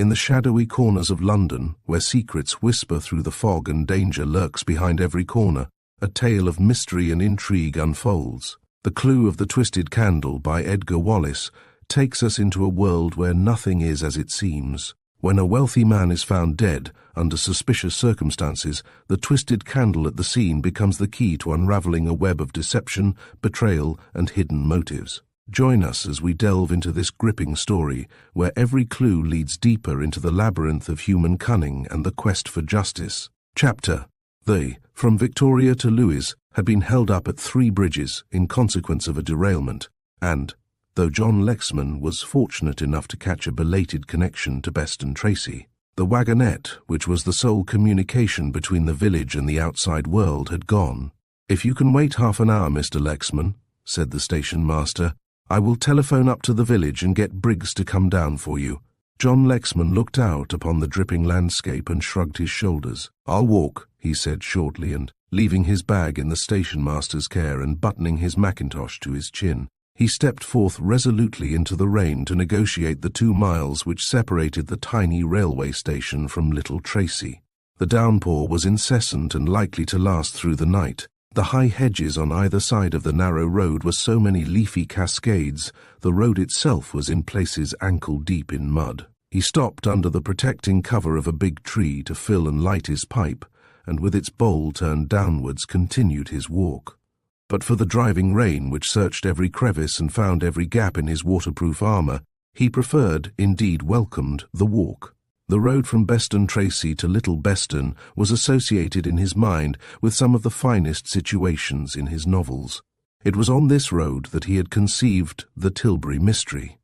In the shadowy corners of London, where secrets whisper through the fog and danger lurks behind every corner, a tale of mystery and intrigue unfolds. The Clue of the Twisted Candle by Edgar Wallace takes us into a world where nothing is as it seems. When a wealthy man is found dead, under suspicious circumstances, the twisted candle at the scene becomes the key to unraveling a web of deception, betrayal, and hidden motives. Join us as we delve into this gripping story, where every clue leads deeper into the labyrinth of human cunning and the quest for justice. Chapter. They, from Victoria to Lewes, had been held up at 3 bridges in consequence of a derailment, and, though John Lexman was fortunate enough to catch a belated connection to Beston Tracy, the wagonette, which was the sole communication between the village and the outside world, had gone. "If you can wait half an hour, Mr. Lexman," said the station master, "I will telephone up to the village and get Briggs to come down for you." John Lexman looked out upon the dripping landscape and shrugged his shoulders. "I'll walk," he said shortly, and, leaving his bag in the station master's care and buttoning his mackintosh to his chin, he stepped forth resolutely into the rain to negotiate the 2 miles which separated the tiny railway station from Little Tracy. The downpour was incessant and likely to last through the night. The high hedges on either side of the narrow road were so many leafy cascades, the road itself was in places ankle-deep in mud. He stopped under the protecting cover of a big tree to fill and light his pipe, and with its bowl turned downwards continued his walk. But for the driving rain which searched every crevice and found every gap in his waterproof armour, he preferred, indeed welcomed, the walk. The road from Beston Tracy to Little Beston was associated in his mind with some of the finest situations in his novels. It was on this road that he had conceived the Tilbury mystery.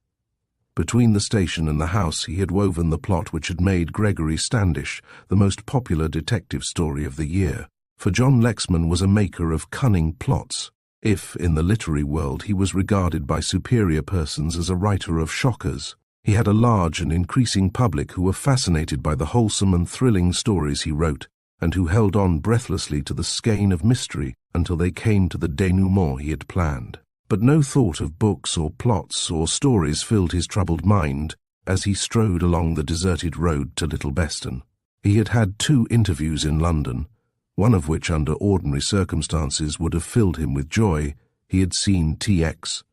Between the station and the house he had woven the plot which had made Gregory Standish the most popular detective story of the year. For John Lexman was a maker of cunning plots. If, in the literary world, he was regarded by superior persons as a writer of shockers, he had a large and increasing public who were fascinated by the wholesome and thrilling stories he wrote, and who held on breathlessly to the skein of mystery until they came to the denouement he had planned. But no thought of books or plots or stories filled his troubled mind as he strode along the deserted road to Little Beston. He had had 2 interviews in London, one of which under ordinary circumstances would have filled him with joy. He had seen T.X.,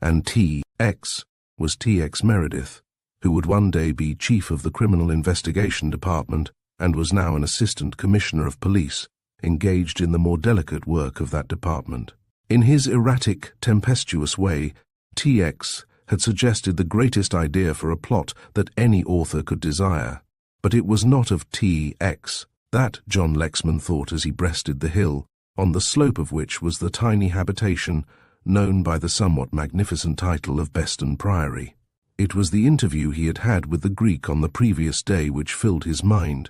and T.X. was T.X. Meredith, who would one day be chief of the Criminal Investigation Department and was now an assistant commissioner of police, engaged in the more delicate work of that department. In his erratic, tempestuous way, T.X. had suggested the greatest idea for a plot that any author could desire. But it was not of T.X. that John Lexman thought as he breasted the hill, on the slope of which was the tiny habitation known by the somewhat magnificent title of Beston Priory. It was the interview he had had with the Greek on the previous day which filled his mind,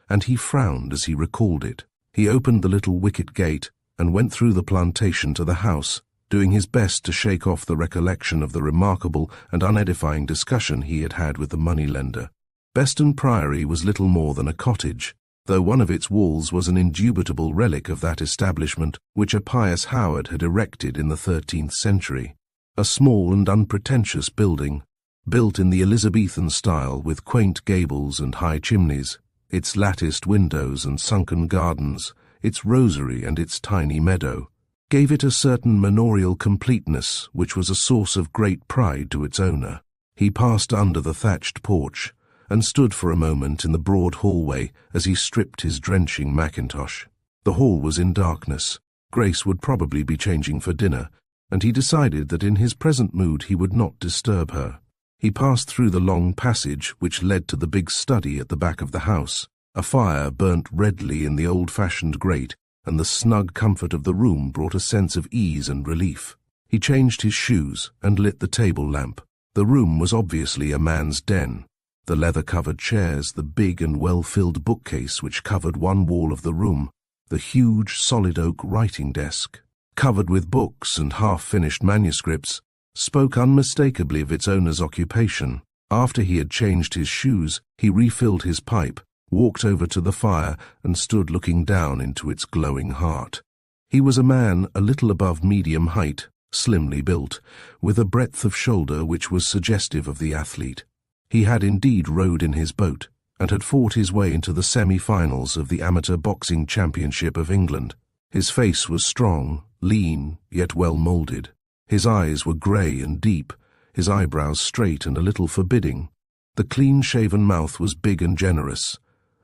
and he frowned as he recalled it. He opened the little wicket gate and went through the plantation to the house, doing his best to shake off the recollection of the remarkable and unedifying discussion he had had with the moneylender. Beston Priory was little more than a cottage, though one of its walls was an indubitable relic of that establishment which a pious Howard had erected in the 13th century. A small and unpretentious building, built in the Elizabethan style with quaint gables and high chimneys, its latticed windows and sunken gardens, its rosary and its tiny meadow, gave it a certain manorial completeness which was a source of great pride to its owner. He passed under the thatched porch, and stood for a moment in the broad hallway as he stripped his drenching mackintosh. The hall was in darkness. Grace would probably be changing for dinner, and he decided that in his present mood he would not disturb her. He passed through the long passage which led to the big study at the back of the house. A fire burnt redly in the old-fashioned grate, and the snug comfort of the room brought a sense of ease and relief. He changed his shoes and lit the table lamp. The room was obviously a man's den. The leather-covered chairs, the big and well-filled bookcase which covered one wall of the room, the huge solid oak writing desk, covered with books and half-finished manuscripts, spoke unmistakably of its owner's occupation. After he had changed his shoes, he refilled his pipe, walked over to the fire, and stood looking down into its glowing heart. He was a man a little above medium height, slimly built, with a breadth of shoulder which was suggestive of the athlete. He had indeed rowed in his boat, and had fought his way into the semi-finals of the Amateur Boxing Championship of England. His face was strong, lean, yet well-moulded. His eyes were grey and deep, his eyebrows straight and a little forbidding. The clean-shaven mouth was big and generous,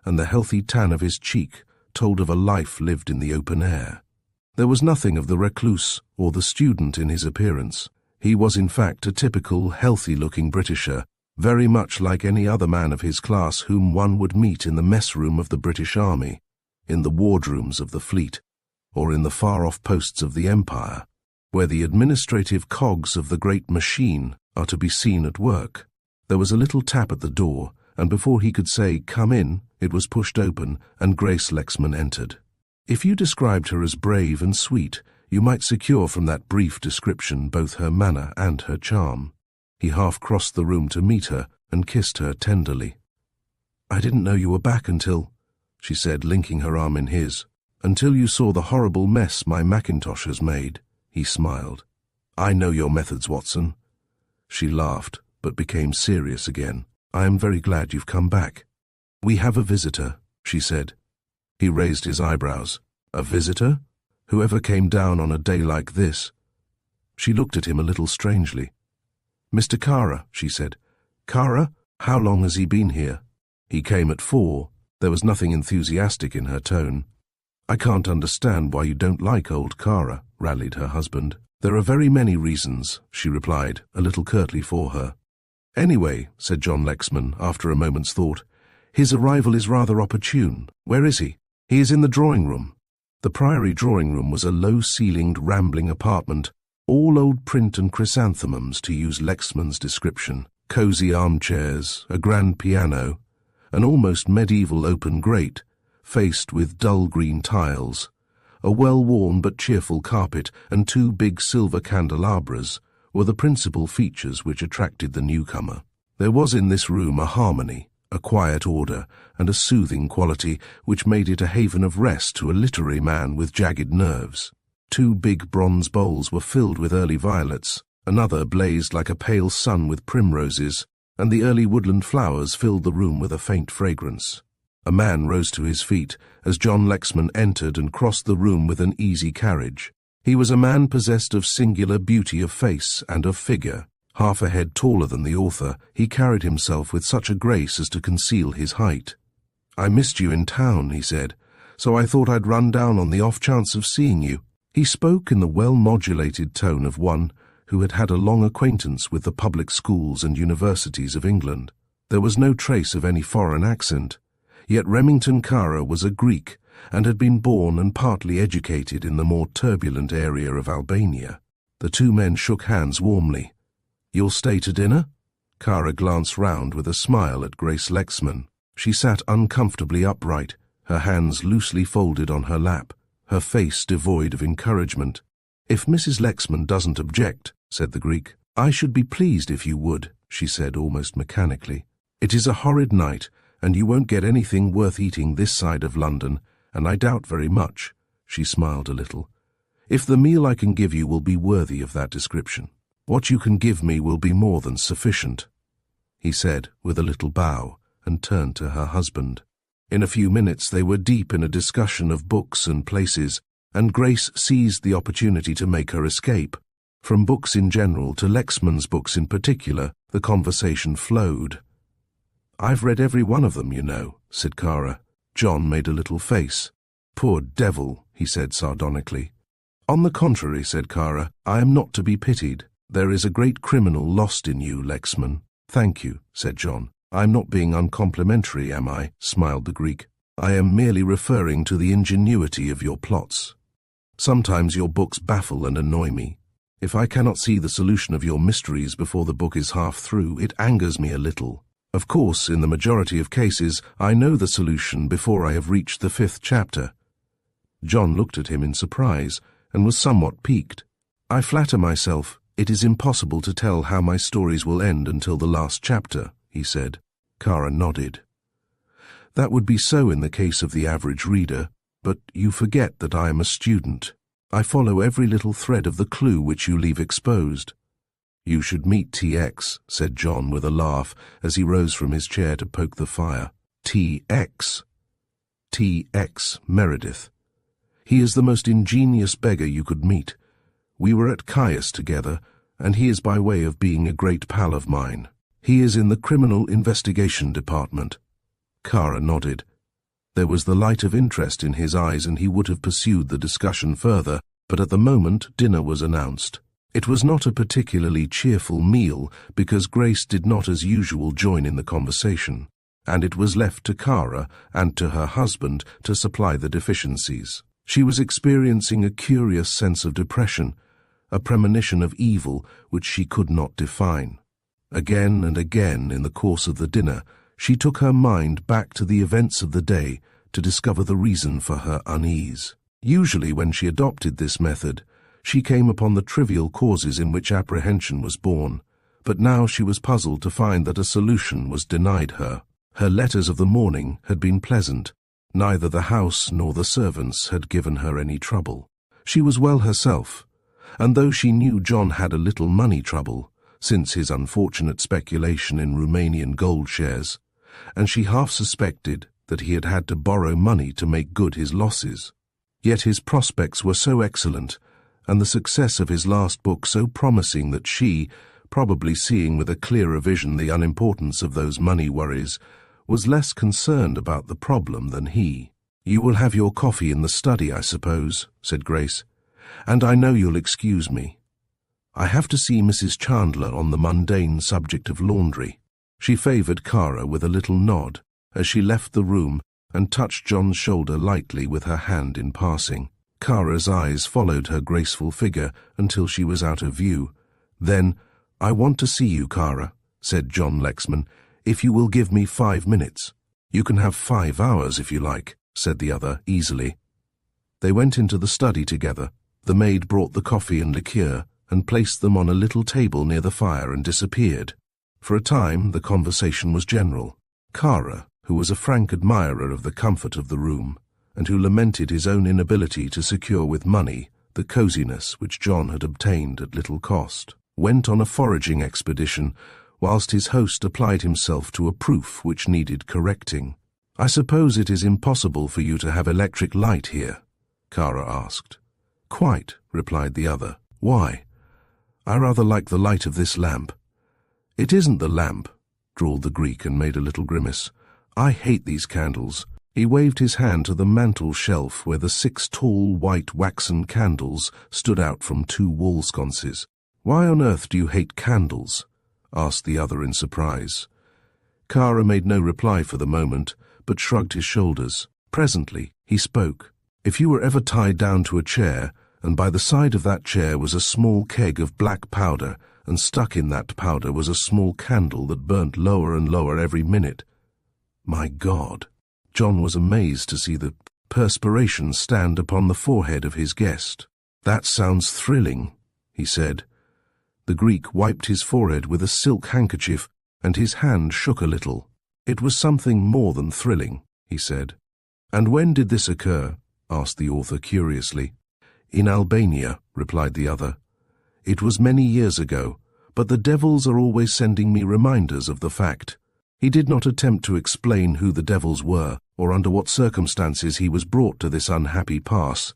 and the healthy tan of his cheek told of a life lived in the open air. There was nothing of the recluse or the student in his appearance. He was in fact a typical, healthy-looking Britisher, very much like any other man of his class whom one would meet in the mess-room of the British Army, in the wardrooms of the fleet, or in the far-off posts of the Empire, where the administrative cogs of the great machine are to be seen at work. There was a little tap at the door, and before he could say, "Come in," it was pushed open, and Grace Lexman entered. If you described her as brave and sweet, you might secure from that brief description both her manner and her charm. He half crossed the room to meet her and kissed her tenderly. "I didn't know you were back until," she said, linking her arm in his. "Until you saw the horrible mess my Macintosh has made," he smiled. "I know your methods, Watson." She laughed, but became serious again. "I am very glad you've come back." "We have a visitor," she said. He raised his eyebrows. "A visitor? Whoever came down on a day like this?" She looked at him a little strangely. "Mr. Kara," she said. "Kara? How long has he been here?" "He came at 4. There was nothing enthusiastic in her tone. "I can't understand why you don't like old Kara," rallied her husband. "There are very many reasons," she replied, a little curtly for her. "Anyway," said John Lexman, after a moment's thought, "his arrival is rather opportune. Where is he?" "He is in the drawing-room." The Priory drawing-room was a low-ceilinged, rambling apartment, all old print and chrysanthemums, to use Lexman's description, cosy armchairs, a grand piano, an almost medieval open grate, faced with dull green tiles, a well-worn but cheerful carpet, and 2 big silver candelabras were the principal features which attracted the newcomer. There was in this room a harmony, a quiet order, and a soothing quality which made it a haven of rest to a literary man with jagged nerves. 2 big bronze bowls were filled with early violets, another blazed like a pale sun with primroses, and the early woodland flowers filled the room with a faint fragrance. A man rose to his feet as John Lexman entered and crossed the room with an easy carriage. He was a man possessed of singular beauty of face and of figure. Half a head taller than the author, he carried himself with such a grace as to conceal his height. "I missed you in town," he said, "so I thought I'd run down on the off chance of seeing you." He spoke in the well-modulated tone of one who had had a long acquaintance with the public schools and universities of England. There was no trace of any foreign accent, yet Remington Kara was a Greek and had been born and partly educated in the more turbulent area of Albania. The 2 men shook hands warmly. "You'll stay to dinner?" Kara glanced round with a smile at Grace Lexman. She sat uncomfortably upright, her hands loosely folded on her lap, her face devoid of encouragement. "If Mrs. Lexman doesn't object," said the Greek. "I should be pleased if you would," she said almost mechanically. "It is a horrid night, and you won't get anything worth eating this side of London, and I doubt very much," she smiled a little, "if the meal I can give you will be worthy of that description." "What you can give me will be more than sufficient," he said with a little bow, and turned to her husband. In a few minutes they were deep in a discussion of books and places, and Grace seized the opportunity to make her escape. From books in general to Lexman's books in particular, the conversation flowed. "I've read every one of them, you know," said Kara. John made a little face. "Poor devil," he said sardonically. "On the contrary," said Kara, "I am not to be pitied. There is a great criminal lost in you, Lexman." "Thank you," said John. "I'm not being uncomplimentary, am I?" smiled the Greek. "I am merely referring to the ingenuity of your plots. Sometimes your books baffle and annoy me. If I cannot see the solution of your mysteries before the book is half through, it angers me a little. Of course, in the majority of cases, I know the solution before I have reached the 5th chapter." John looked at him in surprise, and was somewhat piqued. "I flatter myself it is impossible to tell how my stories will end until the last chapter," he said. Kara nodded. "That would be so in the case of the average reader, but you forget that I am a student. I follow every little thread of the clue which you leave exposed." "You should meet TX," said John with a laugh as he rose from his chair to poke the fire. "TX? TX Meredith. He is the most ingenious beggar you could meet. We were at Caius together, and he is by way of being a great pal of mine. He is in the Criminal Investigation Department." Kara nodded. There was the light of interest in his eyes, and he would have pursued the discussion further, but at the moment dinner was announced. It was not a particularly cheerful meal, because Grace did not as usual join in the conversation, and it was left to Kara and to her husband to supply the deficiencies. She was experiencing a curious sense of depression, a premonition of evil which she could not define. Again and again in the course of the dinner, she took her mind back to the events of the day to discover the reason for her unease. Usually when she adopted this method, she came upon the trivial causes in which apprehension was born, but now she was puzzled to find that a solution was denied her. Her letters of the morning had been pleasant. Neither the house nor the servants had given her any trouble. She was well herself, and though she knew John had a little money trouble, since his unfortunate speculation in Romanian gold shares, and she half suspected that he had had to borrow money to make good his losses. Yet his prospects were so excellent, and the success of his last book so promising that she, probably seeing with a clearer vision the unimportance of those money worries, was less concerned about the problem than he. "You will have your coffee in the study, I suppose," said Grace, "and I know you'll excuse me. I have to see Mrs. Chandler on the mundane subject of laundry." She favoured Kara with a little nod as she left the room and touched John's shoulder lightly with her hand in passing. Kara's eyes followed her graceful figure until she was out of view. Then, "I want to see you, Kara," said John Lexman, "if you will give me 5 minutes." "You can have 5 hours if you like," said the other easily. They went into the study together. The maid brought the coffee and liqueur and placed them on a little table near the fire and disappeared. For a time the conversation was general. Kara, who was a frank admirer of the comfort of the room, and who lamented his own inability to secure with money the coziness which John had obtained at little cost, went on a foraging expedition, whilst his host applied himself to a proof which needed correcting. "I suppose it is impossible for you to have electric light here?" Kara asked. "Quite," replied the other. "Why?" "I rather like the light of this lamp." "It isn't the lamp," drawled the Greek and made a little grimace. "I hate these candles." He waved his hand to the mantel shelf where the 6 tall white waxen candles stood out from 2 wall sconces. "Why on earth do you hate candles?" asked the other in surprise. Kara made no reply for the moment, but shrugged his shoulders. Presently he spoke. "If you were ever tied down to a chair, and by the side of that chair was a small keg of black powder, and stuck in that powder was a small candle that burnt lower and lower every minute." My God! John was amazed to see the perspiration stand upon the forehead of his guest. "That sounds thrilling," he said. The Greek wiped his forehead with a silk handkerchief, and his hand shook a little. "It was something more than thrilling," he said. "And when did this occur?" asked the author curiously. "In Albania," replied the other. "It was many years ago, but the devils are always sending me reminders of the fact." He did not attempt to explain who the devils were, or under what circumstances he was brought to this unhappy pass,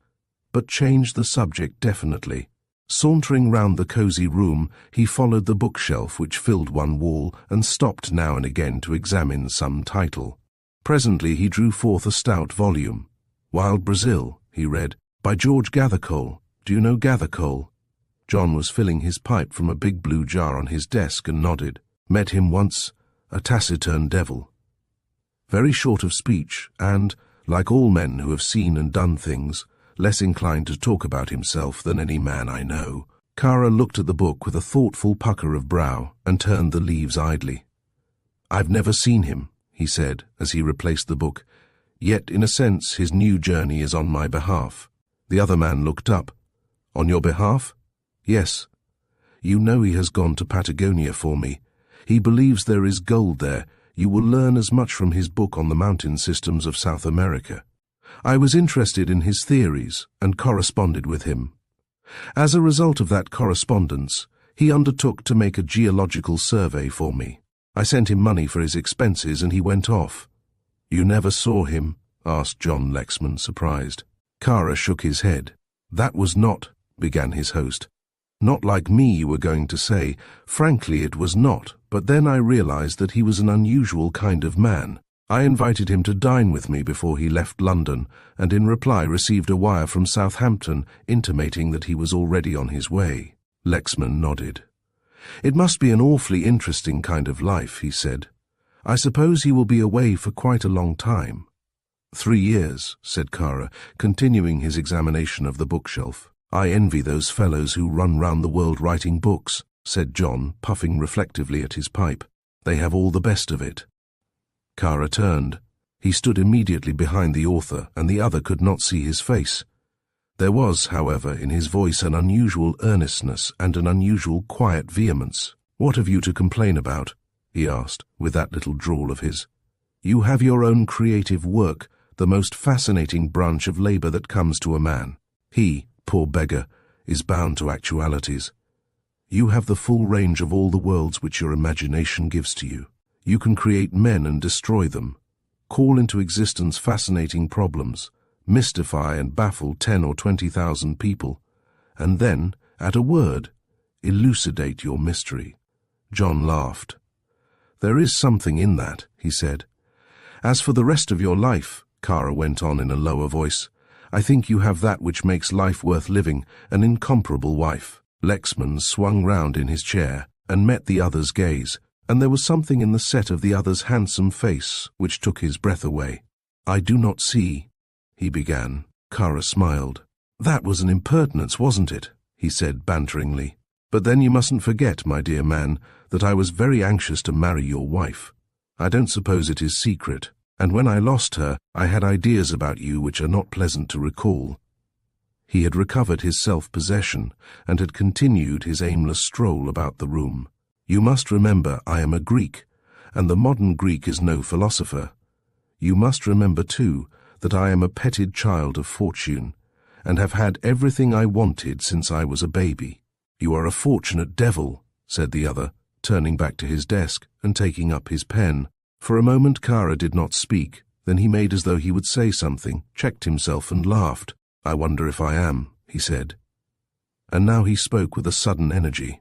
but changed the subject definitely. Sauntering round the cosy room, he followed the bookshelf which filled one wall and stopped now and again to examine some title. Presently he drew forth a stout volume. "Wild Brazil," he read, "by George Gathercole. Do you know Gathercole?" John was filling his pipe from a big blue jar on his desk and nodded. "Met him once. A taciturn devil. Very short of speech and, like all men who have seen and done things, less inclined to talk about himself than any man I know." Kara looked at the book with a thoughtful pucker of brow and turned the leaves idly. "I've never seen him," he said as he replaced the book, "yet in a sense his new journey is on my behalf." The other man looked up. "On your behalf?" "Yes. You know he has gone to Patagonia for me. He believes there is gold there. You will learn as much from his book on the mountain systems of South America. I was interested in his theories and corresponded with him. As a result of that correspondence, He undertook to make a geological survey for me. I sent him money for his expenses and he went off." "You never saw him?" asked John Lexman, surprised. Kara shook his head. "That was not," began his host. "Not like me, you were going to say. Frankly, it was not, but then I realized that he was an unusual kind of man. I invited him to dine with me before he left London, and in reply received a wire from Southampton intimating that he was already on his way." Lexman nodded. "It must be an awfully interesting kind of life," he said. "I suppose he will be away for quite a long time." 3 years, said Kara, continuing his examination of the bookshelf. "I envy those fellows who run round the world writing books," said John, puffing reflectively at his pipe. "They have all the best of it." Kara turned. He stood immediately behind the author, and the other could not see his face. There was, however, in his voice an unusual earnestness and an unusual quiet vehemence. "What have you to complain about?" he asked, with that little drawl of his. "You have your own creative work, the most fascinating branch of labour that comes to a man. He, poor beggar, is bound to actualities. You have the full range of all the worlds which your imagination gives to you. You can create men and destroy them, call into existence fascinating problems, mystify and baffle 10 or 20,000 people, and then, at a word, elucidate your mystery." John laughed. "There is something in that," he said. "As for the rest of your life," Kara went on in a lower voice, "I think you have that which makes life worth living, an incomparable wife." Lexman swung round in his chair and met the other's gaze, and there was something in the set of the other's handsome face which took his breath away. "I do not see," he began. Kara smiled. "That was an impertinence, wasn't it?" he said banteringly. "But then you mustn't forget, my dear man, that I was very anxious to marry your wife. I don't suppose it is secret, and when I lost her, I had ideas about you which are not pleasant to recall." He had recovered his self-possession and had continued his aimless stroll about the room. "You must remember I am a Greek, and the modern Greek is no philosopher. You must remember, too, that I am a petted child of fortune, and have had everything I wanted since I was a baby." "You are a fortunate devil," said the other, turning back to his desk and taking up his pen. For a moment Kara did not speak, then he made as though he would say something, checked himself and laughed. "I wonder if I am," he said. And now he spoke with a sudden energy.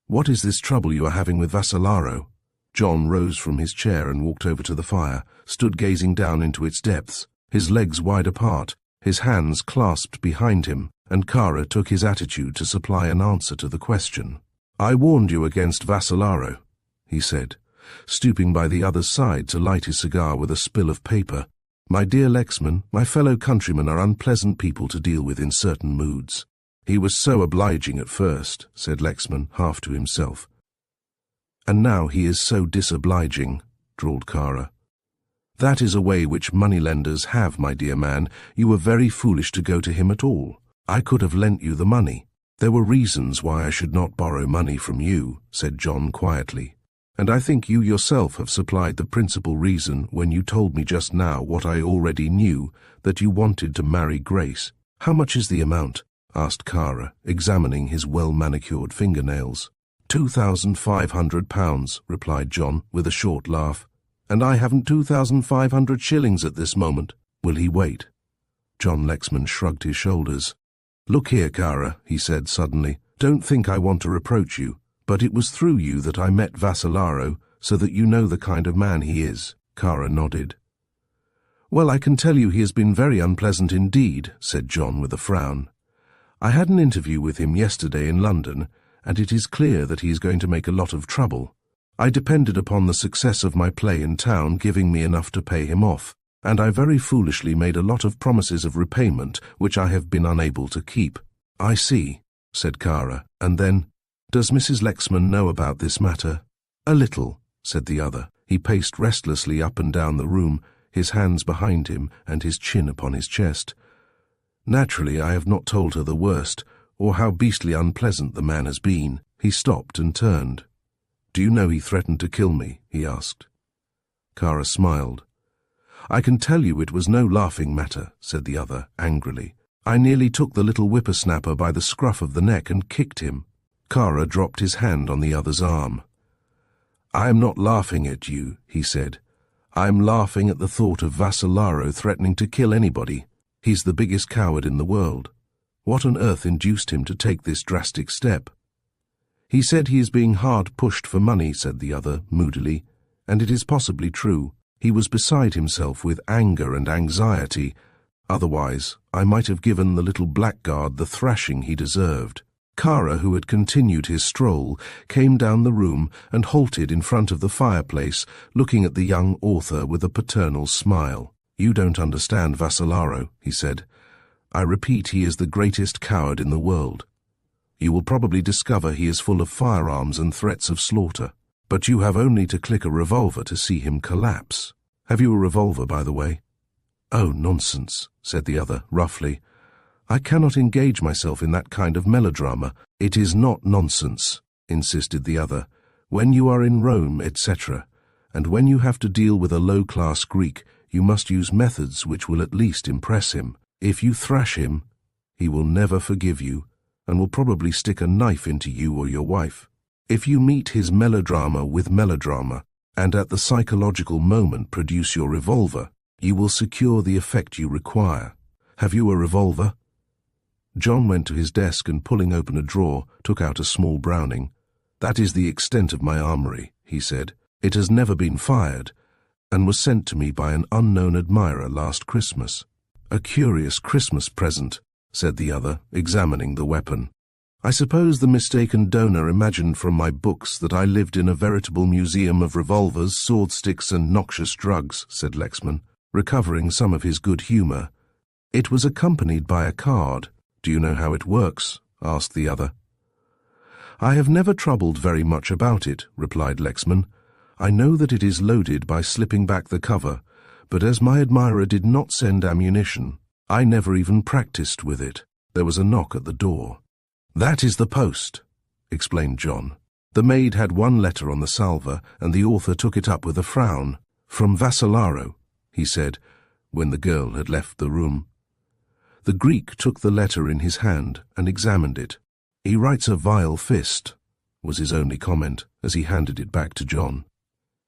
"What is this trouble you are having with Vassalaro?" John rose from his chair and walked over to the fire, stood gazing down into its depths, his legs wide apart, his hands clasped behind him, and Kara took his attitude to supply an answer to the question. "I warned you against Vassalaro," he said, stooping by the other's side to light his cigar with a spill of paper. "My dear Lexman, my fellow countrymen are unpleasant people to deal with in certain moods." "He was so obliging at first," said Lexman, half to himself. "And now he is so disobliging," drawled Kara. "That is a way which moneylenders have, my dear man. You were very foolish to go to him at all. I could have lent you the money." "There were reasons why I should not borrow money from you," said John quietly. "And I think you yourself have supplied the principal reason when you told me just now what I already knew, that you wanted to marry Grace." "How much is the amount?" asked Kara, examining his well-manicured fingernails. £2,500, replied John, with a short laugh. "And I haven't 2,500 shillings at this moment." "Will he wait?" John Lexman shrugged his shoulders. "Look here, Kara," he said suddenly, "don't think I want to reproach you, but it was through you that I met Vassalaro, so that you know the kind of man he is." Kara nodded. "Well, I can tell you he has been very unpleasant indeed," said John with a frown. "I had an interview with him yesterday in London, and it is clear that he is going to make a lot of trouble. I depended upon the success of my play in town giving me enough to pay him off, and I very foolishly made a lot of promises of repayment which I have been unable to keep." "I see," said Kara, and then, "Does Mrs. Lexman know about this matter?" "A little," said the other. He paced restlessly up and down the room, his hands behind him and his chin upon his chest. "Naturally, I have not told her the worst, or how beastly unpleasant the man has been." He stopped and turned. "Do you know he threatened to kill me?" he asked. Kara smiled. "I can tell you it was no laughing matter," said the other, angrily. "I nearly took the little whippersnapper by the scruff of the neck and kicked him." Kara dropped his hand on the other's arm. "I am not laughing at you," he said. "I am laughing at the thought of Vassalaro threatening to kill anybody. He's the biggest coward in the world. What on earth induced him to take this drastic step?" "He said he is being hard pushed for money," said the other, moodily, "and it is possibly true. He was beside himself with anger and anxiety. Otherwise, I might have given the little blackguard the thrashing he deserved." Kara, who had continued his stroll, came down the room and halted in front of the fireplace, looking at the young author with a paternal smile. "You don't understand Vassalaro," he said. "I repeat, he is the greatest coward in the world. You will probably discover he is full of firearms and threats of slaughter. But you have only to click a revolver to see him collapse. Have you a revolver, by the way?" "Oh, nonsense," said the other, roughly. "I cannot engage myself in that kind of melodrama." "It is not nonsense," insisted the other. "When you are in Rome, etc., and when you have to deal with a low-class Greek, you must use methods which will at least impress him. If you thrash him, he will never forgive you, and will probably stick a knife into you or your wife. If you meet his melodrama with melodrama, and at the psychological moment produce your revolver, you will secure the effect you require. Have you a revolver?" John went to his desk and, pulling open a drawer, took out a small Browning. "That is the extent of my armory," he said. "It has never been fired, and was sent to me by an unknown admirer last Christmas." "A curious Christmas present," said the other, examining the weapon. "I suppose the mistaken donor imagined from my books that I lived in a veritable museum of revolvers, sword sticks, and noxious drugs," said Lexman, recovering some of his good humor. "It was accompanied by a card. Do you know how it works?" asked the other. "I have never troubled very much about it," replied Lexman. "I know that it is loaded by slipping back the cover, but as my admirer did not send ammunition, I never even practiced with it." There was a knock at the door. "That is the post," explained John. The maid had one letter on the salver, and the author took it up with a frown. "From Vassalaro," he said, when the girl had left the room. The Greek took the letter in his hand and examined it. "He writes a vile fist," was his only comment as he handed it back to John.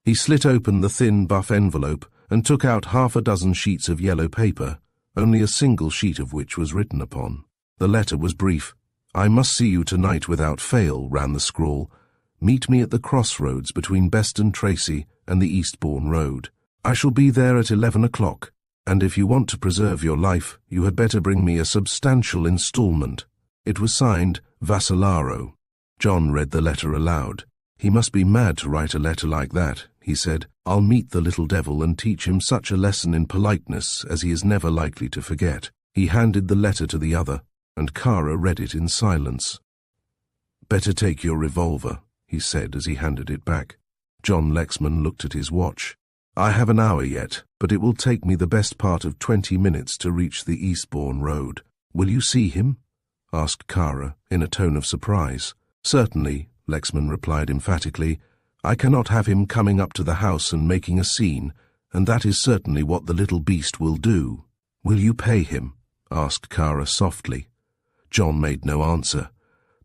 He slit open the thin buff envelope and took out half a dozen sheets of yellow paper, only a single sheet of which was written upon. The letter was brief. "I must see you tonight without fail," ran the scrawl. "Meet me at the crossroads between Beston Tracy and the Eastbourne Road. I shall be there at 11 o'clock. And if you want to preserve your life, you had better bring me a substantial installment." It was signed Vassalaro. John read the letter aloud. "He must be mad to write a letter like that," he said. "I'll meet the little devil and teach him such a lesson in politeness as he is never likely to forget." He handed the letter to the other, and Kara read it in silence. "Better take your revolver," he said as he handed it back. John Lexman looked at his watch. "I have an hour yet, but it will take me the best part of 20 minutes to reach the Eastbourne Road." "Will you see him?" asked Kara, in a tone of surprise. "Certainly," Lexman replied emphatically. "I cannot have him coming up to the house and making a scene, and that is certainly what the little beast will do." "Will you pay him?" asked Kara softly. John made no answer.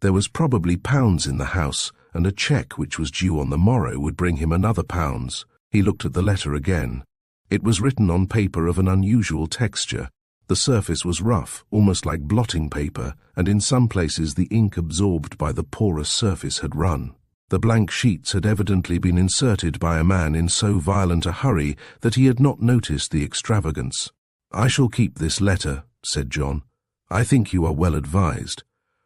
There was probably pounds in the house, and a cheque which was due on the morrow would bring him another pounds. He looked at the letter again. It was written on paper of an unusual texture. The surface was rough, almost like blotting paper, and in some places the ink absorbed by the porous surface had run. The blank sheets had evidently been inserted by a man in so violent a hurry that he had not noticed the extravagance. "I shall keep this letter," said John. "I think you are well advised.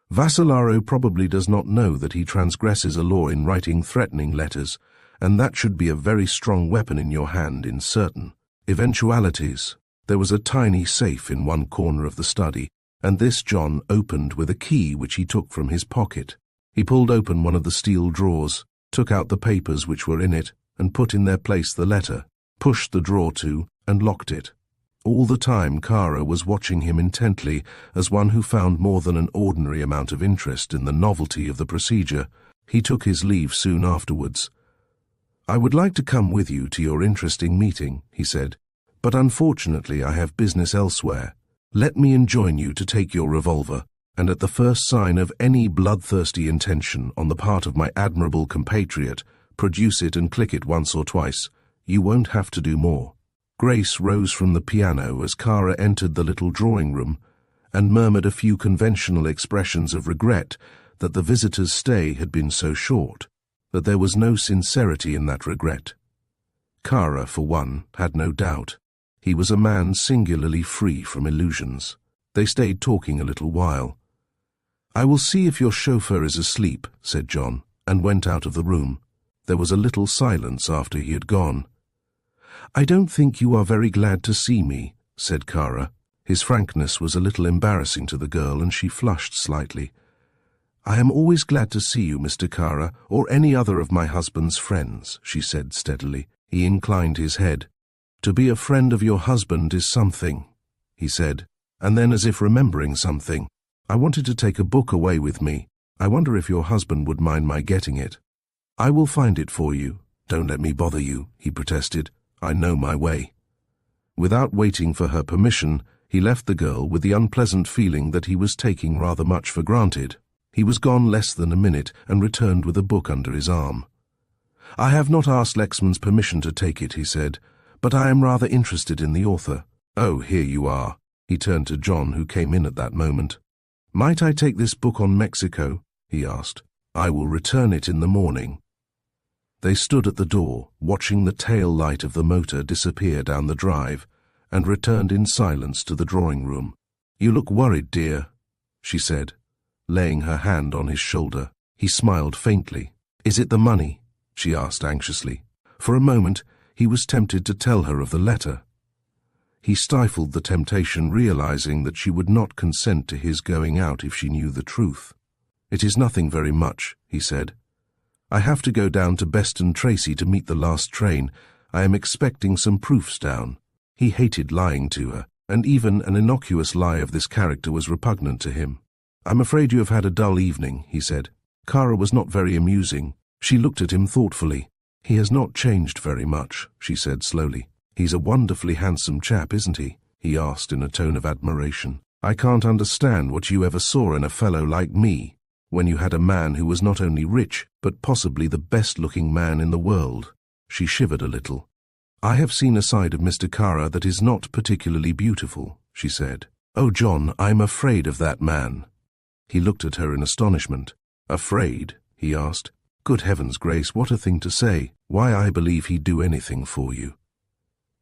Vassalaro probably does not know that he transgresses a law in writing threatening letters, and that should be a very strong weapon in your hand in certain eventualities." There was a tiny safe in one corner of the study, and this John opened with a key which he took from his pocket. He pulled open one of the steel drawers, took out the papers which were in it, and put in their place the letter, pushed the drawer to, and locked it. All the time Kara was watching him intently, as one who found more than an ordinary amount of interest in the novelty of the procedure. He took his leave soon afterwards. "I would like to come with you to your interesting meeting," he said, "but unfortunately I have business elsewhere. Let me enjoin you to take your revolver. and at the first sign of any bloodthirsty intention on the part of my admirable compatriot, produce it and click it once or twice. You won't have to do more." Grace rose from the piano as Kara entered the little drawing room and murmured a few conventional expressions of regret that the visitor's stay had been so short, that there was no sincerity in that regret. Kara, for one, had no doubt. He was a man singularly free from illusions. They stayed talking a little while. "I will see if your chauffeur is asleep," said John, and went out of the room. There was a little silence after he had gone. "I don't think you are very glad to see me," said Kara. His frankness was a little embarrassing to the girl, and she flushed slightly. "I am always glad to see you, Mr. Kara, or any other of my husband's friends," she said steadily. He inclined his head. "To be a friend of your husband is something," he said, and then, as if remembering something, "I wanted to take a book away with me. I wonder if your husband would mind my getting it." "I will find it for you. Don't let me bother you," he protested. "I know my way." Without waiting for her permission, he left the girl with the unpleasant feeling that he was taking rather much for granted. He was gone less than a minute and returned with a book under his arm. "I have not asked Lexman's permission to take it," he said, "but I am rather interested in the author." "Oh, here you are." He turned to John, who came in at that moment. "Might I take this book on Mexico?" he asked. "I will return it in the morning." They stood at the door, watching the tail light of the motor disappear down the drive, and returned in silence to the drawing room. "You look worried, dear," she said, laying her hand on his shoulder. He smiled faintly. "Is it the money?" she asked anxiously. For a moment, he was tempted to tell her of the letter. He stifled the temptation, realizing that she would not consent to his going out if she knew the truth. "It is nothing very much," he said. "I have to go down to Beston Tracy to meet the last train. I am expecting some proofs down." He hated lying to her, and even an innocuous lie of this character was repugnant to him. "I'm afraid you have had a dull evening," he said. Kara was not very amusing. She looked at him thoughtfully. "He has not changed very much," she said slowly. "He's a wonderfully handsome chap, isn't he?" he asked in a tone of admiration. "I can't understand what you ever saw in a fellow like me, when you had a man who was not only rich, but possibly the best-looking man in the world." She shivered a little. "I have seen a side of Mr. Kara that is not particularly beautiful," she said. "Oh, John, I'm afraid of that man." He looked at her in astonishment. "Afraid?" he asked. "Good heavens, Grace, what a thing to say. Why, I believe he'd do anything for you."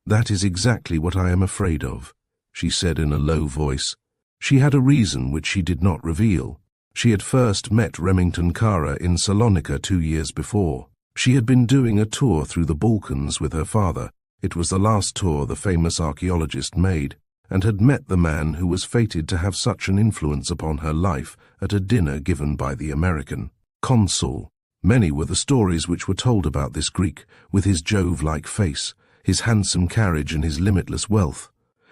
"That is exactly what I am afraid of," she said in a low voice. She had a reason which she did not reveal. She had first met Remington Kara in Salonika 2 years before. She had been doing a tour through the Balkans with her father. It was the last tour the famous archaeologist made, and had met the man who was fated to have such an influence upon her life at a dinner given by the American consul. Many were the stories which were told about this Greek, with his Jove-like face, his handsome carriage and his limitless wealth.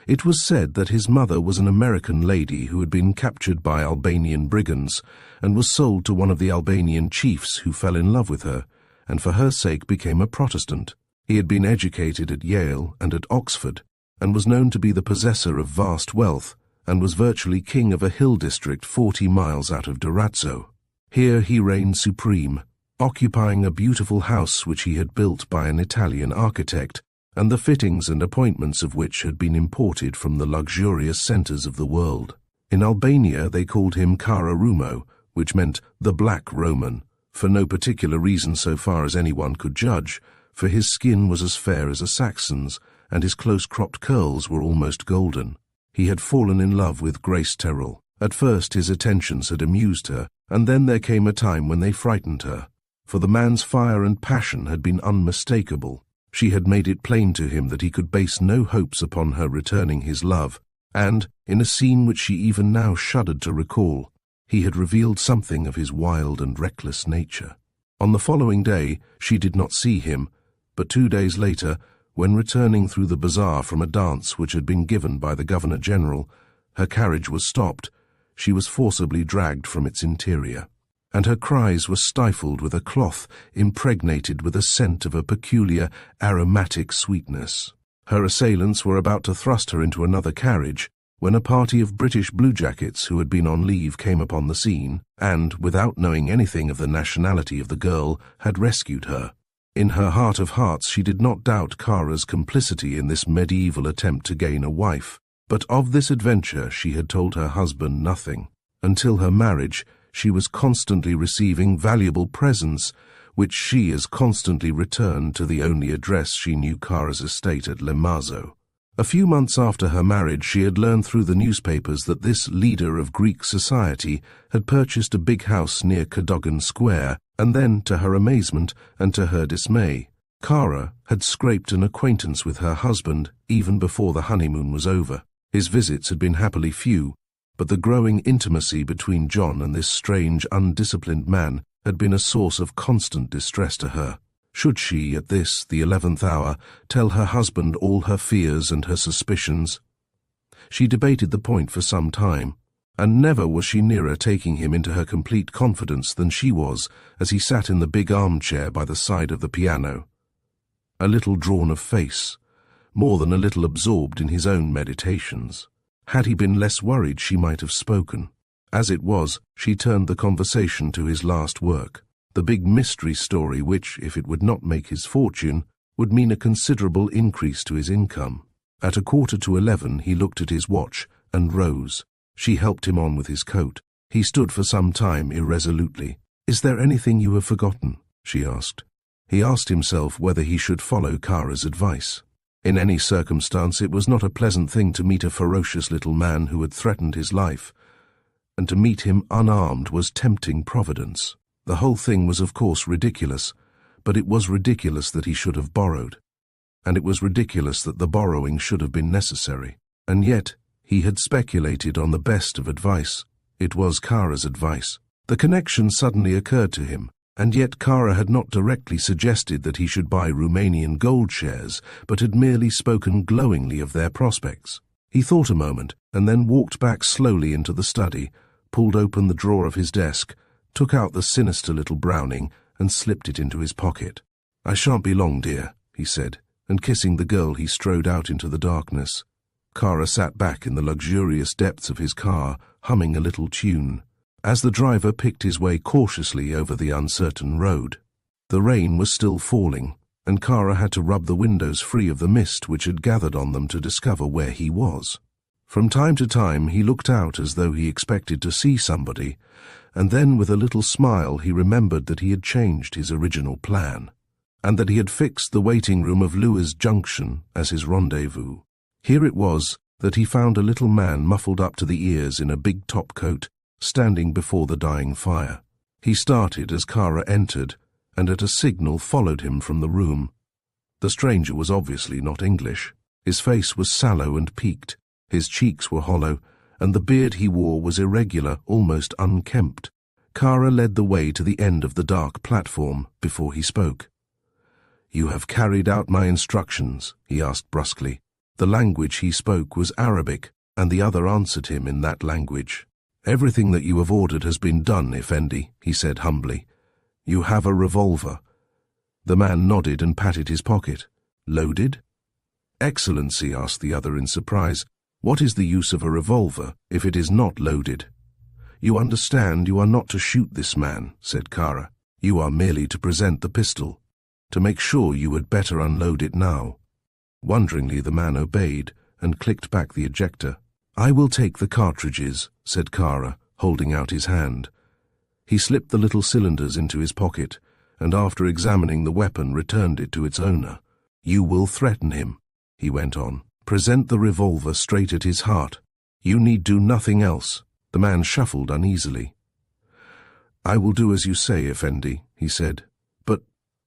It was said that his mother was an American lady who had been captured by Albanian brigands and was sold to one of the Albanian chiefs who fell in love with her, and for her sake became a Protestant. He had been educated at Yale and at Oxford, and was known to be the possessor of vast wealth, and was virtually king of a hill district 40 miles out of Durazzo. Here he reigned supreme, occupying a beautiful house which he had built by an Italian architect, and the fittings and appointments of which had been imported from the luxurious centres of the world. In Albania they called him Kara Rumo, which meant the Black Roman, for no particular reason so far as anyone could judge, for his skin was as fair as a Saxon's, and his close-cropped curls were almost golden. He had fallen in love with Grace Terrell. At first his attentions had amused her, and then there came a time when they frightened her, for the man's fire and passion had been unmistakable. She had made it plain to him that he could base no hopes upon her returning his love, and, in a scene which she even now shuddered to recall, he had revealed something of his wild and reckless nature. On the following day she did not see him, but 2 days later, when returning through the bazaar from a dance which had been given by the Governor-General, her carriage was stopped. She was forcibly dragged from its interior, and her cries were stifled with a cloth impregnated with a scent of a peculiar aromatic sweetness. Her assailants were about to thrust her into another carriage, when a party of British bluejackets who had been on leave came upon the scene and, without knowing anything of the nationality of the girl, had rescued her. In her heart of hearts she did not doubt Kara's complicity in this medieval attempt to gain a wife, but of this adventure she had told her husband nothing. Until her marriage, she was constantly receiving valuable presents, which she as constantly returned to the only address she knew, Kara's estate at Le Mazo. A few months after her marriage, she had learned through the newspapers that this leader of Greek society had purchased a big house near Cadogan Square, and then, to her amazement and to her dismay, Kara had scraped an acquaintance with her husband even before the honeymoon was over. His visits had been happily few, but the growing intimacy between John and this strange, undisciplined man had been a source of constant distress to her. Should she, at this, the 11th hour, tell her husband all her fears and her suspicions? She debated the point for some time, and never was she nearer taking him into her complete confidence than she was as he sat in the big armchair by the side of the piano, a little drawn of face, more than a little absorbed in his own meditations. Had he been less worried, she might have spoken. As it was, she turned the conversation to his last work, the big mystery story which, if it would not make his fortune, would mean a considerable increase to his income. At 11:15 he looked at his watch and rose. She helped him on with his coat. He stood for some time irresolutely. "Is there anything you have forgotten?" she asked. He asked himself whether he should follow Kara's advice. In any circumstance, it was not a pleasant thing to meet a ferocious little man who had threatened his life, and to meet him unarmed was tempting Providence. The whole thing was of course ridiculous, but it was ridiculous that he should have borrowed, and it was ridiculous that the borrowing should have been necessary. And yet, he had speculated on the best of advice. It was Kara's advice. The connection suddenly occurred to him, and yet Kara had not directly suggested that he should buy Romanian gold shares, but had merely spoken glowingly of their prospects. He thought a moment, and then walked back slowly into the study, pulled open the drawer of his desk, took out the sinister little Browning, and slipped it into his pocket. "I shan't be long, dear," he said, and kissing the girl he strode out into the darkness. Kara sat back in the luxurious depths of his car, humming a little tune, as the driver picked his way cautiously over the uncertain road. The rain was still falling, and Kara had to rub the windows free of the mist which had gathered on them to discover where he was. From time to time he looked out as though he expected to see somebody, and then with a little smile he remembered that he had changed his original plan, and that he had fixed the waiting room of Lewes Junction as his rendezvous. Here it was that he found a little man muffled up to the ears in a big top-coat, standing before the dying fire. He started as Kara entered, and at a signal followed him from the room. The stranger was obviously not English. His face was sallow and peaked, his cheeks were hollow, and the beard he wore was irregular, almost unkempt. Kara led the way to the end of the dark platform before he spoke. "You have carried out my instructions?" he asked brusquely. The language he spoke was Arabic, and the other answered him in that language. "Everything that you have ordered has been done, Effendi," he said humbly. "You have a revolver." The man nodded and patted his pocket. "Loaded?" "Excellency," asked the other in surprise, "what is the use of a revolver if it is not loaded?" "You understand you are not to shoot this man," said Kara. "You are merely to present the pistol. To make sure, you had better unload it now." Wonderingly, the man obeyed and clicked back the ejector. "I will take the cartridges," said Kara, holding out his hand. He slipped the little cylinders into his pocket, and after examining the weapon returned it to its owner. "You will threaten him," he went on. "Present the revolver straight at his heart. You need do nothing else." The man shuffled uneasily. "I will do as you say, Effendi," he said. "But—"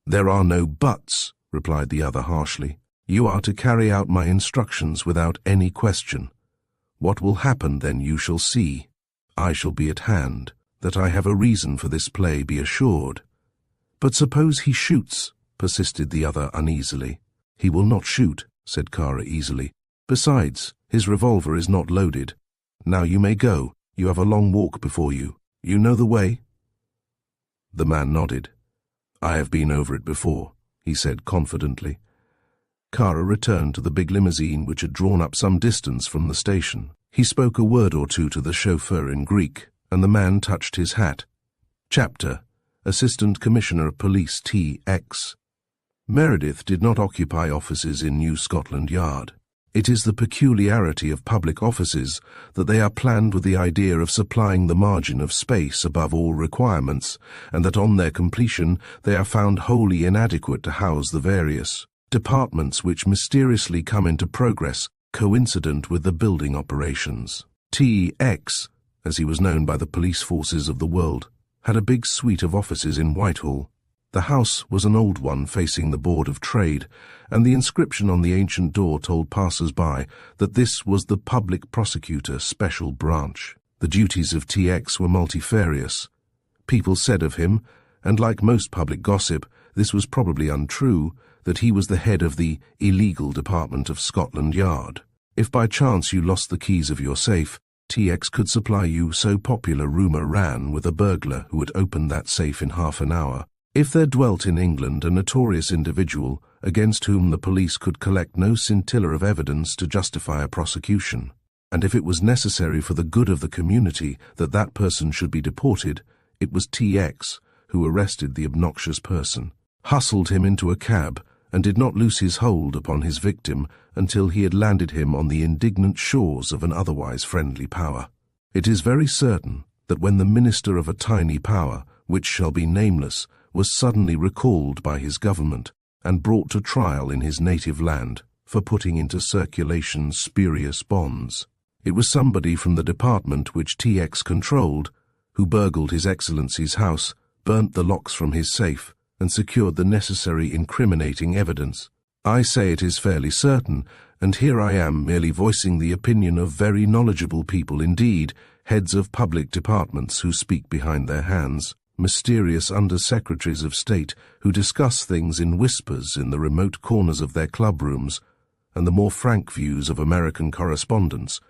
"There are no buts," replied the other harshly. "You are to carry out my instructions without any question. What will happen then you shall see. I shall be at hand. That I have a reason for this play, be assured." "But suppose he shoots," persisted the other uneasily. "He will not shoot," said Kara easily. "Besides, his revolver is not loaded. Now you may go. You have a long walk before you. You know the way?" The man nodded. "I have been over it before," he said confidently. Kara returned to the big limousine which had drawn up some distance from the station. He spoke a word or two to the chauffeur in Greek, and the man touched his hat. Chapter, Assistant Commissioner of Police T.X. Meredith did not occupy offices in New Scotland Yard. It is the peculiarity of public offices that they are planned with the idea of supplying the margin of space above all requirements, and that on their completion they are found wholly inadequate to house the various departments which mysteriously come into progress coincident with the building operations. T.X., as he was known by the police forces of the world, had a big suite of offices in Whitehall. The house was an old one facing the Board of Trade, and the inscription on the ancient door told passers-by that this was the Public Prosecutor Special Branch. The duties of T.X. were multifarious. People said of him, and like most public gossip, this was probably untrue, that he was the head of the illegal department of Scotland Yard. If by chance you lost the keys of your safe, T.X. could supply you, so popular rumour ran, with a burglar who would open that safe in half an hour. If there dwelt in England a notorious individual against whom the police could collect no scintilla of evidence to justify a prosecution, and if it was necessary for the good of the community that that person should be deported, it was T.X. who arrested the obnoxious person, hustled him into a cab, and did not loose his hold upon his victim until he had landed him on the indignant shores of an otherwise friendly power. It is very certain that when the minister of a tiny power, which shall be nameless, was suddenly recalled by his government and brought to trial in his native land for putting into circulation spurious bonds, it was somebody from the department which T.X. controlled who burgled His Excellency's house, burnt the locks from his safe, and secured the necessary incriminating evidence. I say it is fairly certain, and here I am merely voicing the opinion of very knowledgeable people indeed, heads of public departments who speak behind their hands, mysterious under-secretaries of state who discuss things in whispers in the remote corners of their club-rooms, and the more frank views of American correspondents,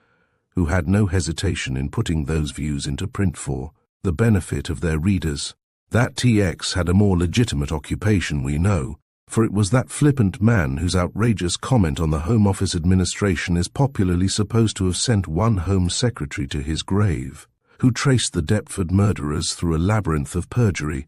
who had no hesitation in putting those views into print for the benefit of their readers. That T.X. had a more legitimate occupation, we know, for it was that flippant man whose outrageous comment on the Home Office administration is popularly supposed to have sent one Home Secretary to his grave, who traced the Deptford murderers through a labyrinth of perjury,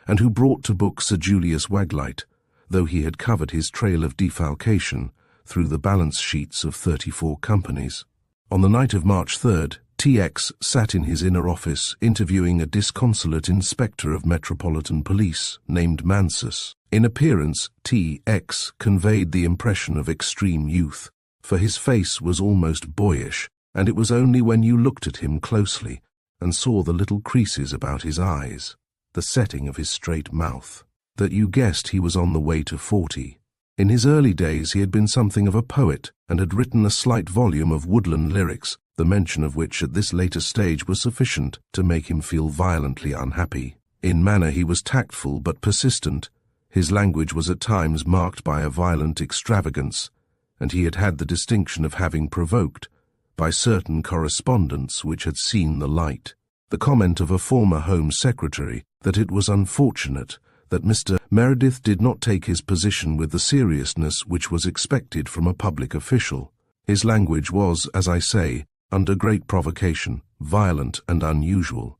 and who brought to book Sir Julius Waglite, though he had covered his trail of defalcation through the balance sheets of 34 companies. On the night of March 3rd, T.X. sat in his inner office interviewing a disconsolate inspector of Metropolitan Police named Mansus. In appearance, T.X. conveyed the impression of extreme youth, for his face was almost boyish, and it was only when you looked at him closely and saw the little creases about his eyes, the setting of his straight mouth, that you guessed he was on the way to 40. In his early days he had been something of a poet and had written a slight volume of woodland lyrics, the mention of which at this later stage was sufficient to make him feel violently unhappy. In manner he was tactful but persistent. His language was at times marked by a violent extravagance, and he had had the distinction of having provoked, by certain correspondence which had seen the light, the comment of a former Home Secretary that it was unfortunate that Mr. Meredith did not take his position with the seriousness which was expected from a public official. His language was, as I say, under great provocation, violent and unusual.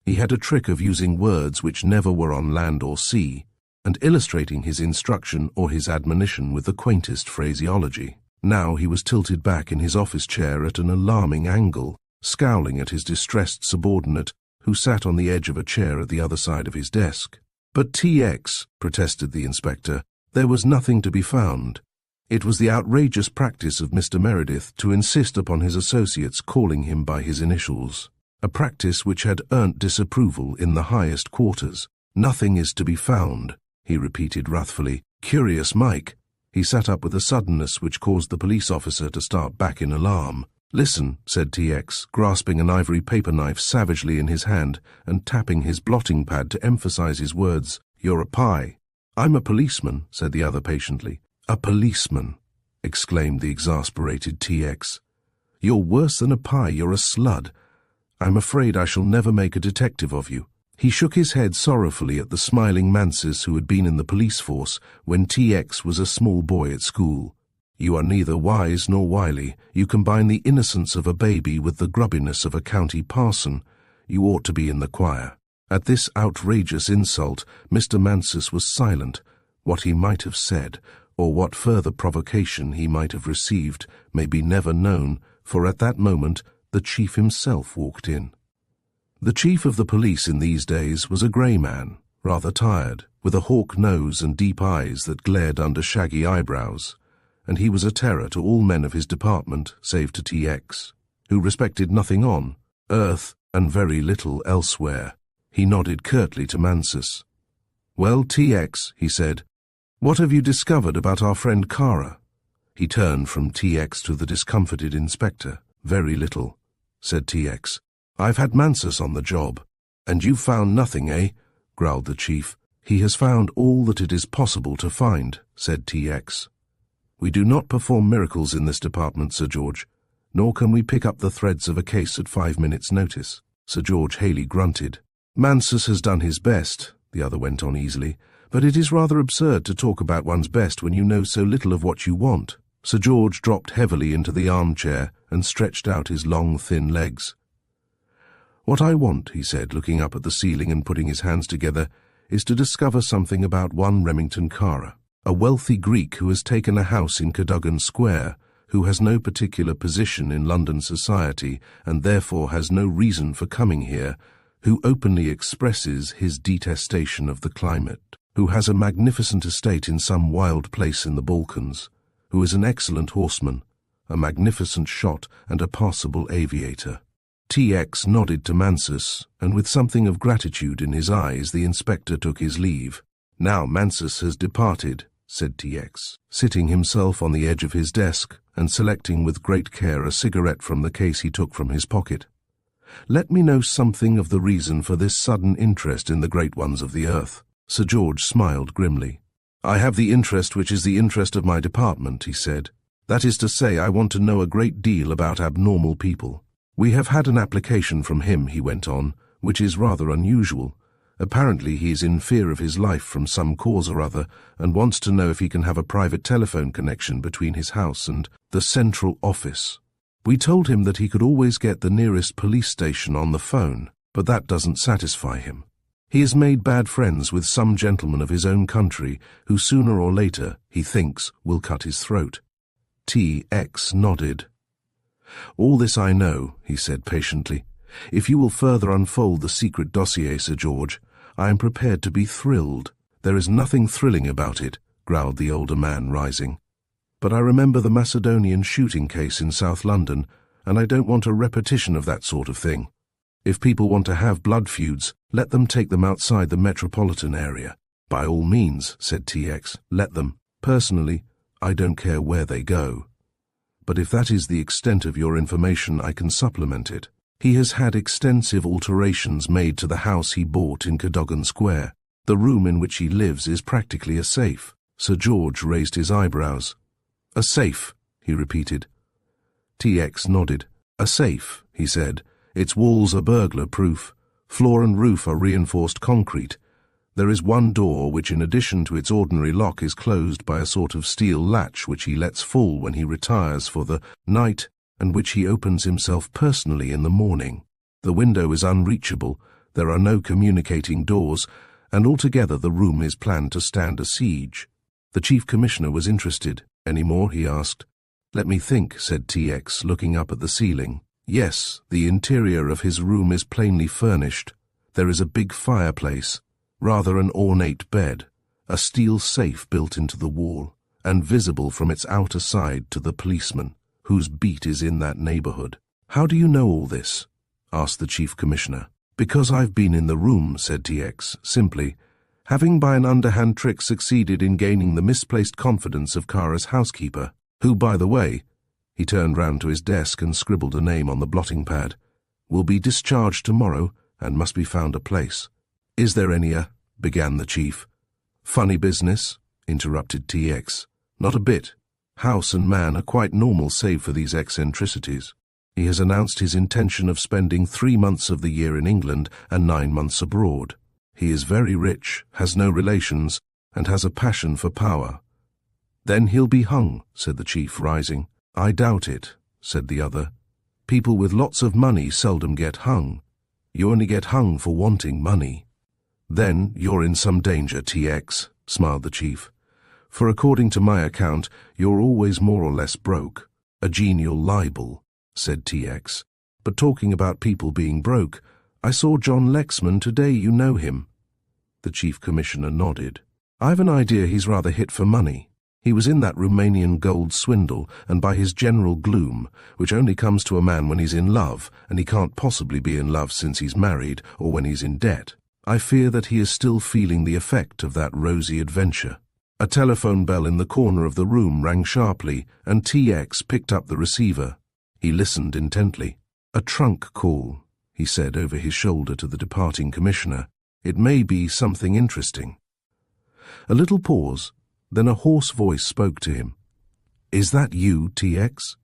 He had a trick of using words which never were on land or sea, and illustrating his instruction or his admonition with the quaintest phraseology. Now he was tilted back in his office chair at an alarming angle, scowling at his distressed subordinate, who sat on the edge of a chair at the other side of his desk. "But T.X.," protested the inspector, "there was nothing to be found. It was the outrageous practice of Mr. Meredith to insist upon his associates calling him by his initials, a practice which had earned disapproval in the highest quarters. Nothing is to be found," he repeated wrathfully. "Curious Mike." He sat up with a suddenness which caused the police officer to start back in alarm. "Listen," said T.X., grasping an ivory paper knife savagely in his hand and tapping his blotting pad to emphasize his words. "You're a pie." "I'm a policeman," said the other patiently. "A policeman," exclaimed the exasperated T.X. "You're worse than a pie, you're a slud. I'm afraid I shall never make a detective of you. He shook his head sorrowfully at the smiling Mansus who had been in the police force when TX was a small boy at school. "You are neither wise nor wily. You combine the innocence of a baby with the grubbiness of a county parson. You ought to be in the choir." At this outrageous insult, Mr. Mansus was silent. What he might have said, or what further provocation he might have received, may be never known, for at that moment the chief himself walked in. The chief of the police in these days was a grey man, rather tired, with a hawk nose and deep eyes that glared under shaggy eyebrows, and he was a terror to all men of his department, save to TX, who respected nothing on earth and very little elsewhere. He nodded curtly to Mansus. "Well, TX," he said, "what have you discovered about our friend Kara?" He turned from TX to the discomfited inspector. "Very little," said TX. "I've had Mansus on the job." "And you've found nothing, eh?" growled the chief. "He has found all that it is possible to find," said TX. "We do not perform miracles in this department, Sir George, nor can we pick up the threads of a case at 5 minutes' notice." Sir George Haley grunted. "Mansus has done his best," the other went on easily, "but it is rather absurd to talk about one's best when you know so little of what you want." Sir George dropped heavily into the armchair and stretched out his long, thin legs. "What I want," he said, looking up at the ceiling and putting his hands together, "is to discover something about one Remington Kara, a wealthy Greek who has taken a house in Cadogan Square, who has no particular position in London society and therefore has no reason for coming here, who openly expresses his detestation of the climate, who has a magnificent estate in some wild place in the Balkans, who is an excellent horseman, a magnificent shot and a passable aviator." TX nodded to Mansus, and with something of gratitude in his eyes the inspector took his leave. "Now Mansus has departed," said TX, sitting himself on the edge of his desk and selecting with great care a cigarette from the case he took from his pocket. "Let me know something of the reason for this sudden interest in the great ones of the earth." Sir George smiled grimly. "I have the interest which is the interest of my department," he said. "That is to say, I want to know a great deal about abnormal people. We have had an application from him," he went on, "which is rather unusual. Apparently he is in fear of his life from some cause or other, and wants to know if he can have a private telephone connection between his house and the central office. We told him that he could always get the nearest police station on the phone, but that doesn't satisfy him. He has made bad friends with some gentleman of his own country who sooner or later, he thinks, will cut his throat." TX nodded. "All this I know," he said patiently. "If you will further unfold the secret dossier, Sir George, I am prepared to be thrilled." "There is nothing thrilling about it," growled the older man, rising. "But I remember the Macedonian shooting case in South London, and I don't want a repetition of that sort of thing. If people want to have blood feuds, let them take them outside the metropolitan area." "By all means," said TX, "let them. Personally, I don't care where they go. But if that is the extent of your information, I can supplement it. He has had extensive alterations made to the house he bought in Cadogan Square. The room in which he lives is practically a safe." Sir George raised his eyebrows. "A safe," he repeated. TX nodded. "A safe," he said. "Its walls are burglar-proof. Floor and roof are reinforced concrete. There is one door which, in addition to its ordinary lock, is closed by a sort of steel latch which he lets fall when he retires for the night and which he opens himself personally in the morning. The window is unreachable, there are no communicating doors, and altogether the room is planned to stand a siege." The Chief Commissioner was interested. "Any more?" he asked. "Let me think," said TX, looking up at the ceiling. "Yes, the interior of his room is plainly furnished. There is a big fireplace, rather an ornate bed, a steel safe built into the wall, and visible from its outer side to the policeman, whose beat is in that neighbourhood." "How do you know all this?" asked the Chief Commissioner. "Because I've been in the room," said TX, simply, having by an underhand trick succeeded in gaining the misplaced confidence of Kara's housekeeper, who, by the way, he turned round to his desk and scribbled a name on the blotting pad, "will be discharged tomorrow and must be found a place." "Is there any began the chief. "Funny business," interrupted TX. "Not a bit. House and man are quite normal save for these eccentricities." He has announced his intention of spending 3 months of the year in England and 9 months abroad. He is very rich, has no relations, and has a passion for power." "Then he'll be hung," said the chief, rising. "I doubt it," said the other. "People with lots of money seldom get hung. You only get hung for wanting money." "Then you're in some danger, TX," smiled the chief. "For according to my account, you're always more or less broke. A genial libel," said TX. "But talking about people being broke, I saw John Lexman today. You know him?" The chief commissioner nodded. "I've an idea he's rather hit for money. He was in that Romanian gold swindle, and by his general gloom, which only comes to a man when he's in love, and he can't possibly be in love since he's married, or when he's in debt, I fear that he is still feeling the effect of that rosy adventure." A telephone bell in the corner of the room rang sharply, and TX picked up the receiver. He listened intently. "A trunk call," he said over his shoulder to the departing commissioner. "It may be something interesting." A little pause, then a hoarse voice spoke to him. "Is that you, TX?"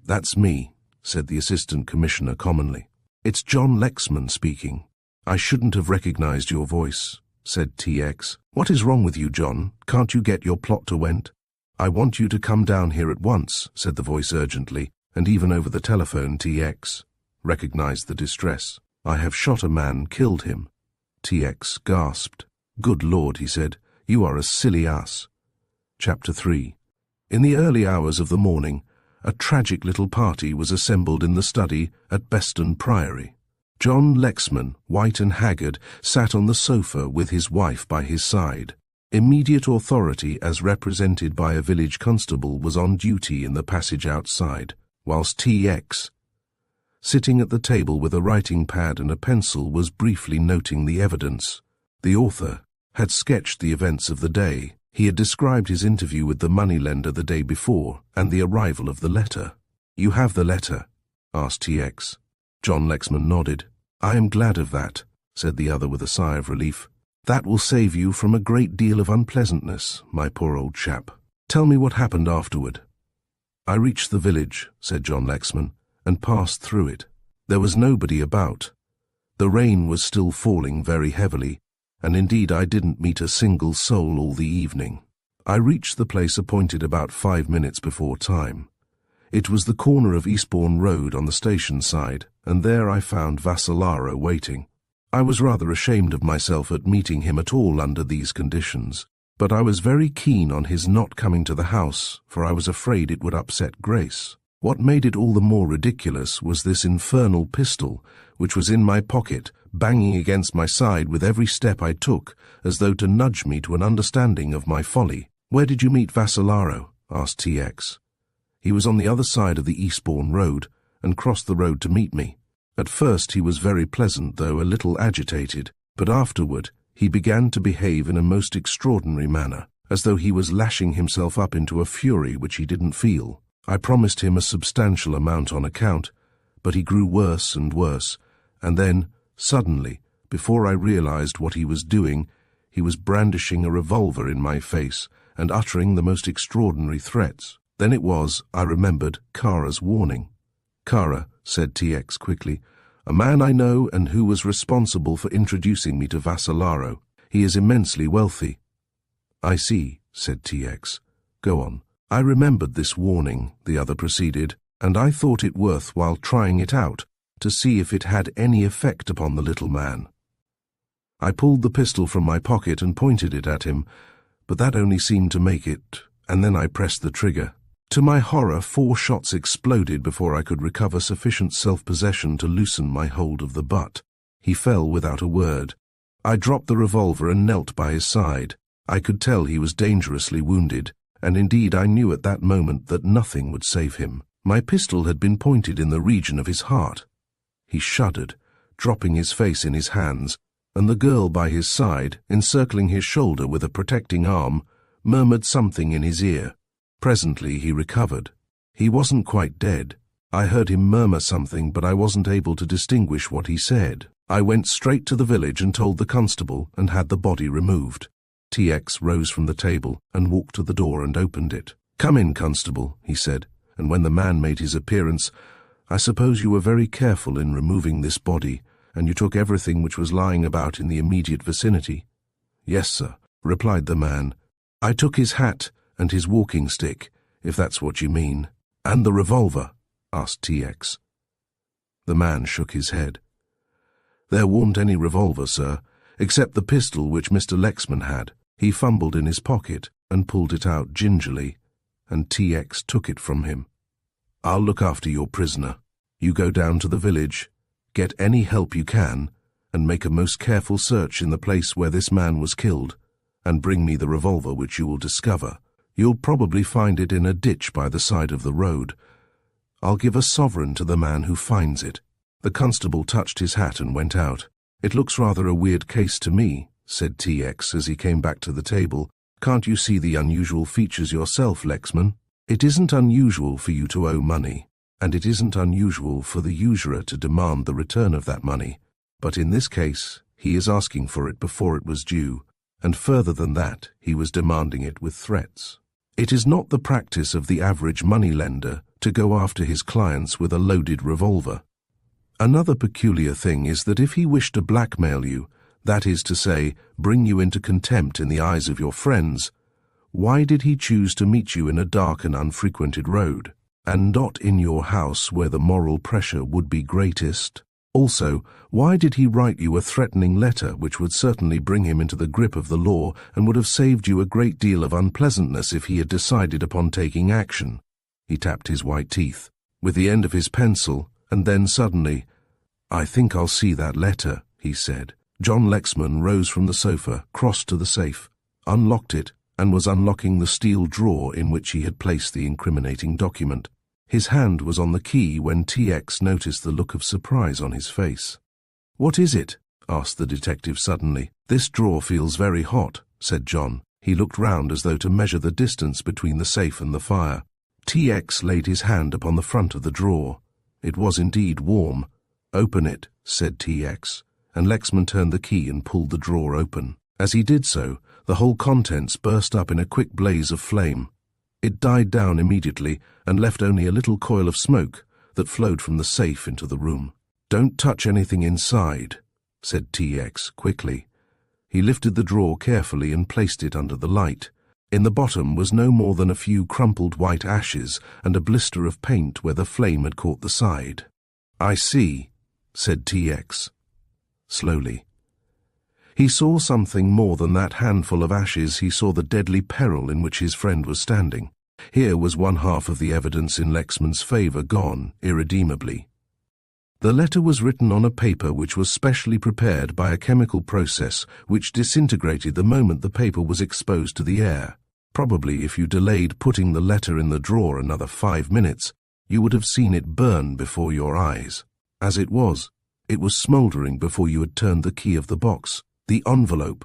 "That's me," said the assistant commissioner commonly. "It's John Lexman speaking." "I shouldn't have recognized your voice," said TX. "What is wrong with you, John? Can't you get your plot to went?" "I want you to come down here at once," said the voice urgently, and even over the telephone TX recognized the distress. "I have shot a man, killed him." TX gasped. "Good Lord," he said, "you are a silly ass." Chapter 3. In the early hours of the morning, a tragic little party was assembled in the study at Beston Priory. John Lexman, white and haggard, sat on the sofa with his wife by his side. Immediate authority, as represented by a village constable, was on duty in the passage outside, whilst TX, sitting at the table with a writing pad and a pencil, was briefly noting the evidence. The author had sketched the events of the day. He had described his interview with the moneylender the day before, and the arrival of the letter. "You have the letter?" asked TX. John Lexman nodded. "I am glad of that," said the other with a sigh of relief. "That will save you from a great deal of unpleasantness, my poor old chap. Tell me what happened afterward." "I reached the village," said John Lexman, "and passed through it. There was nobody about. The rain was still falling very heavily, and indeed I didn't meet a single soul all the evening. I reached the place appointed about 5 minutes before time. It was the corner of Eastbourne Road on the station side, and there I found Vassalaro waiting. I was rather ashamed of myself at meeting him at all under these conditions, but I was very keen on his not coming to the house, for I was afraid it would upset Grace. What made it all the more ridiculous was this infernal pistol, which was in my pocket, banging against my side with every step I took, as though to nudge me to an understanding of my folly. "Where did you meet Vassalaro?" asked TX. "He was on the other side of the Eastbourne Road, and crossed the road to meet me. At first he was very pleasant, though a little agitated, but afterward he began to behave in a most extraordinary manner, as though he was lashing himself up into a fury which he didn't feel. I promised him a substantial amount on account, but he grew worse and worse, and then, suddenly, before I realized what he was doing, he was brandishing a revolver in my face and uttering the most extraordinary threats. Then it was I remembered Kara's warning." "Kara," said TX quickly, "a man I know and who was responsible for introducing me to Vassalaro. He is immensely wealthy." "I see," said TX. "Go on." "I remembered this warning," the other proceeded, "and I thought it worth while trying it out, to see if it had any effect upon the little man. I pulled the pistol from my pocket and pointed it at him, but that only seemed to make it, and then I pressed the trigger. To my horror, 4 shots exploded before I could recover sufficient self-possession to loosen my hold of the butt. He fell without a word. I dropped the revolver and knelt by his side. I could tell he was dangerously wounded, and indeed I knew at that moment that nothing would save him. My pistol had been pointed in the region of his heart. He shuddered, dropping his face in his hands, and the girl by his side, encircling his shoulder with a protecting arm, murmured something in his ear. Presently he recovered. He wasn't quite dead. I heard him murmur something, but I wasn't able to distinguish what he said. I went straight to the village and told the constable and had the body removed. TX rose from the table and walked to the door and opened it. "Come in, constable," he said, and when the man made his appearance, I suppose you were very careful in removing this body, and you took everything which was lying about in the immediate vicinity." "Yes, sir," replied the man. "I took his hat and his walking stick, if that's what you mean." "And the revolver?" asked TX. The man shook his head. "There wasn't any revolver, sir, except the pistol which Mr. Lexman had." He fumbled in his pocket and pulled it out gingerly, and TX took it from him. "I'll look after your prisoner. You go down to the village, get any help you can, and make a most careful search in the place where this man was killed, and bring me the revolver which you will discover. You'll probably find it in a ditch by the side of the road. I'll give a sovereign to the man who finds it." The constable touched his hat and went out. "It looks rather a weird case to me," said TX as he came back to the table. "Can't you see the unusual features yourself, Lexman? It isn't unusual for you to owe money, and it isn't unusual for the usurer to demand the return of that money. But in this case, he is asking for it before it was due, and further than that, he was demanding it with threats. It is not the practice of the average moneylender to go after his clients with a loaded revolver. Another peculiar thing is that if he wished to blackmail you, that is to say, bring you into contempt in the eyes of your friends, why did he choose to meet you in a dark and unfrequented road, and not in your house where the moral pressure would be greatest? Also, why did he write you a threatening letter which would certainly bring him into the grip of the law and would have saved you a great deal of unpleasantness if he had decided upon taking action? He tapped his white teeth with the end of his pencil, and then suddenly, "I think I'll see that letter," he said. John Lexman rose from the sofa, crossed to the safe, unlocked it, and was unlocking the steel drawer in which he had placed the incriminating document. His hand was on the key when TX noticed the look of surprise on his face. "What is it?" asked the detective suddenly. "This drawer feels very hot," said John. He looked round as though to measure the distance between the safe and the fire. TX laid his hand upon the front of the drawer. It was indeed warm. "Open it," said TX, and Lexman turned the key and pulled the drawer open. As he did so, the whole contents burst up in a quick blaze of flame. It died down immediately and left only a little coil of smoke that flowed from the safe into the room. "Don't touch anything inside," said TX quickly. He lifted the drawer carefully and placed it under the light. In the bottom was no more than a few crumpled white ashes and a blister of paint where the flame had caught the side. "I see," said TX. Slowly. He saw something more than that handful of ashes. He saw the deadly peril in which his friend was standing. Here was one half of the evidence in Lexman's favor gone irredeemably. The letter was written on a paper which was specially prepared by a chemical process which disintegrated the moment the paper was exposed to the air. Probably if you delayed putting the letter in the drawer another 5 minutes, you would have seen it burn before your eyes. As it was smouldering before you had turned the key of the box. The envelope.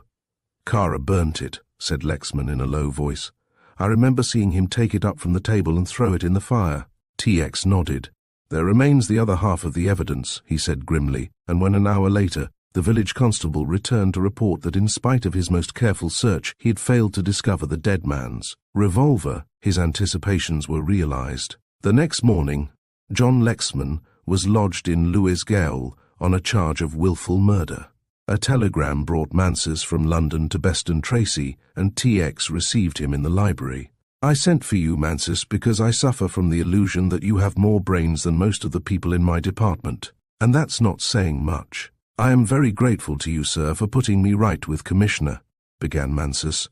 "Kara burnt it," said Lexman in a low voice. "I remember seeing him take it up from the table and throw it in the fire." TX nodded. "There remains the other half of the evidence," he said grimly, and when an hour later, the village constable returned to report that in spite of his most careful search, he had failed to discover the dead man's revolver, his anticipations were realized. The next morning, John Lexman was lodged in Lewes Gaol on a charge of willful murder. A telegram brought Mansus from London to Beston Tracy, and TX received him in the library. "I sent for you, Mansus, because I suffer from the illusion that you have more brains than most of the people in my department, and that's not saying much. I am very grateful to you, sir, for putting me right with Commissioner," began Mansus,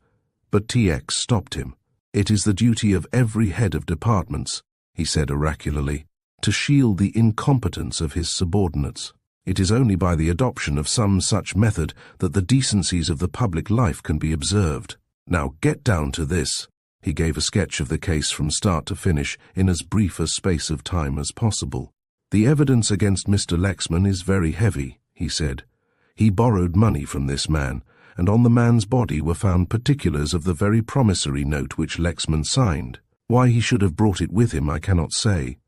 but TX stopped him. "It is the duty of every head of departments," he said oracularly, "to shield the incompetence of his subordinates. It is only by the adoption of some such method that the decencies of the public life can be observed. Now get down to this." He gave a sketch of the case from start to finish in as brief a space of time as possible. "The evidence against Mr. Lexman is very heavy," he said. "He borrowed money from this man, and on the man's body were found particulars of the very promissory note which Lexman signed. Why he should have brought it with him I cannot say.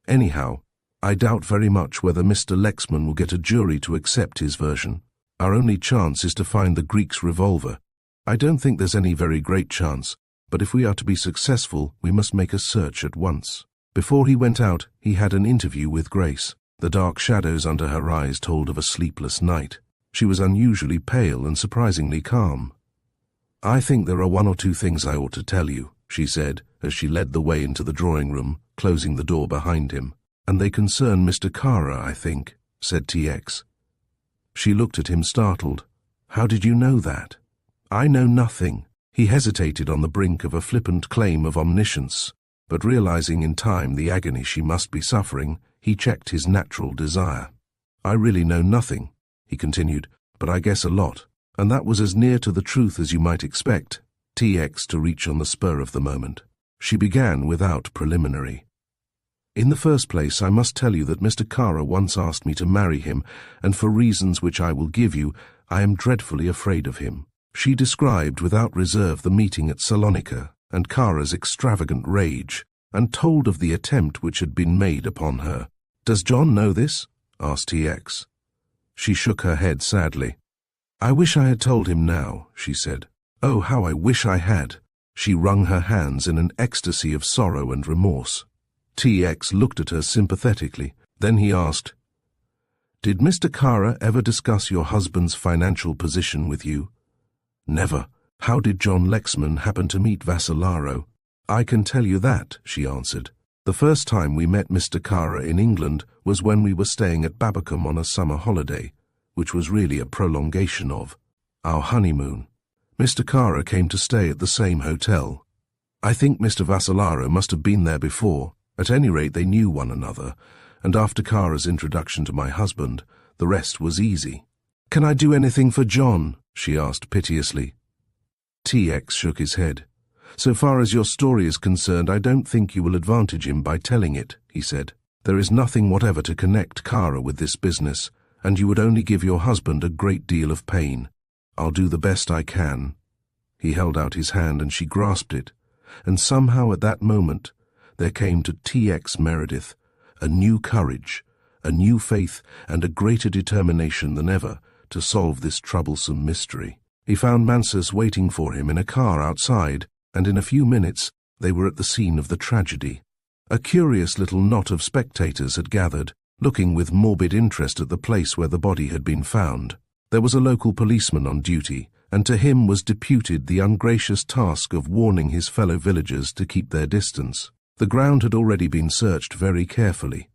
Anyhow, I doubt very much whether Mr. Lexman will get a jury to accept his version. Our only chance is to find the Greek's revolver. I don't think there's any very great chance, but if we are to be successful, we must make a search at once." Before he went out, he had an interview with Grace. The dark shadows under her eyes told of a sleepless night. She was unusually pale and surprisingly calm. "I think there are one or two things I ought to tell you," she said, as she led the way into the drawing room, closing the door behind him. "And they concern Mr. Kara, I think," said TX. She looked at him startled. "How did you know that?" "I know nothing." He hesitated on the brink of a flippant claim of omniscience, but realizing in time the agony she must be suffering, he checked his natural desire. "I really know nothing," he continued, "but I guess a lot, and that was as near to the truth as you might expect." TX to reach on the spur of the moment. She began without preliminary. "In the first place, I must tell you that Mr. Kara once asked me to marry him, and for reasons which I will give you, I am dreadfully afraid of him." She described without reserve the meeting at Salonika and Kara's extravagant rage, and told of the attempt which had been made upon her. "Does John know this?" asked TX. She shook her head sadly. "I wish I had told him now," she said. "Oh, how I wish I had." She wrung her hands in an ecstasy of sorrow and remorse. TX looked at her sympathetically. Then he asked, "Did Mr. Kara ever discuss your husband's financial position with you?" "Never. How did John Lexman happen to meet Vassalaro?" "I can tell you that," she answered. "The first time we met Mr. Kara in England was when we were staying at Babbacombe on a summer holiday, which was really a prolongation of our honeymoon. Mr. Kara came to stay at the same hotel. I think Mr. Vassalaro must have been there before. At any rate, they knew one another, and after Kara's introduction to my husband, the rest was easy." "Can I do anything for John?" she asked piteously. TX shook his head. "So far as your story is concerned, I don't think you will advantage him by telling it," he said. "There is nothing whatever to connect Kara with this business, and you would only give your husband a great deal of pain. I'll do the best I can." He held out his hand and she grasped it, and somehow at that moment there came to TX Meredith a new courage, a new faith, and a greater determination than ever to solve this troublesome mystery. He found Mansus waiting for him in a car outside, and in a few minutes they were at the scene of the tragedy. A curious little knot of spectators had gathered, looking with morbid interest at the place where the body had been found. There was a local policeman on duty, and to him was deputed the ungracious task of warning his fellow villagers to keep their distance. The ground had already been searched very carefully.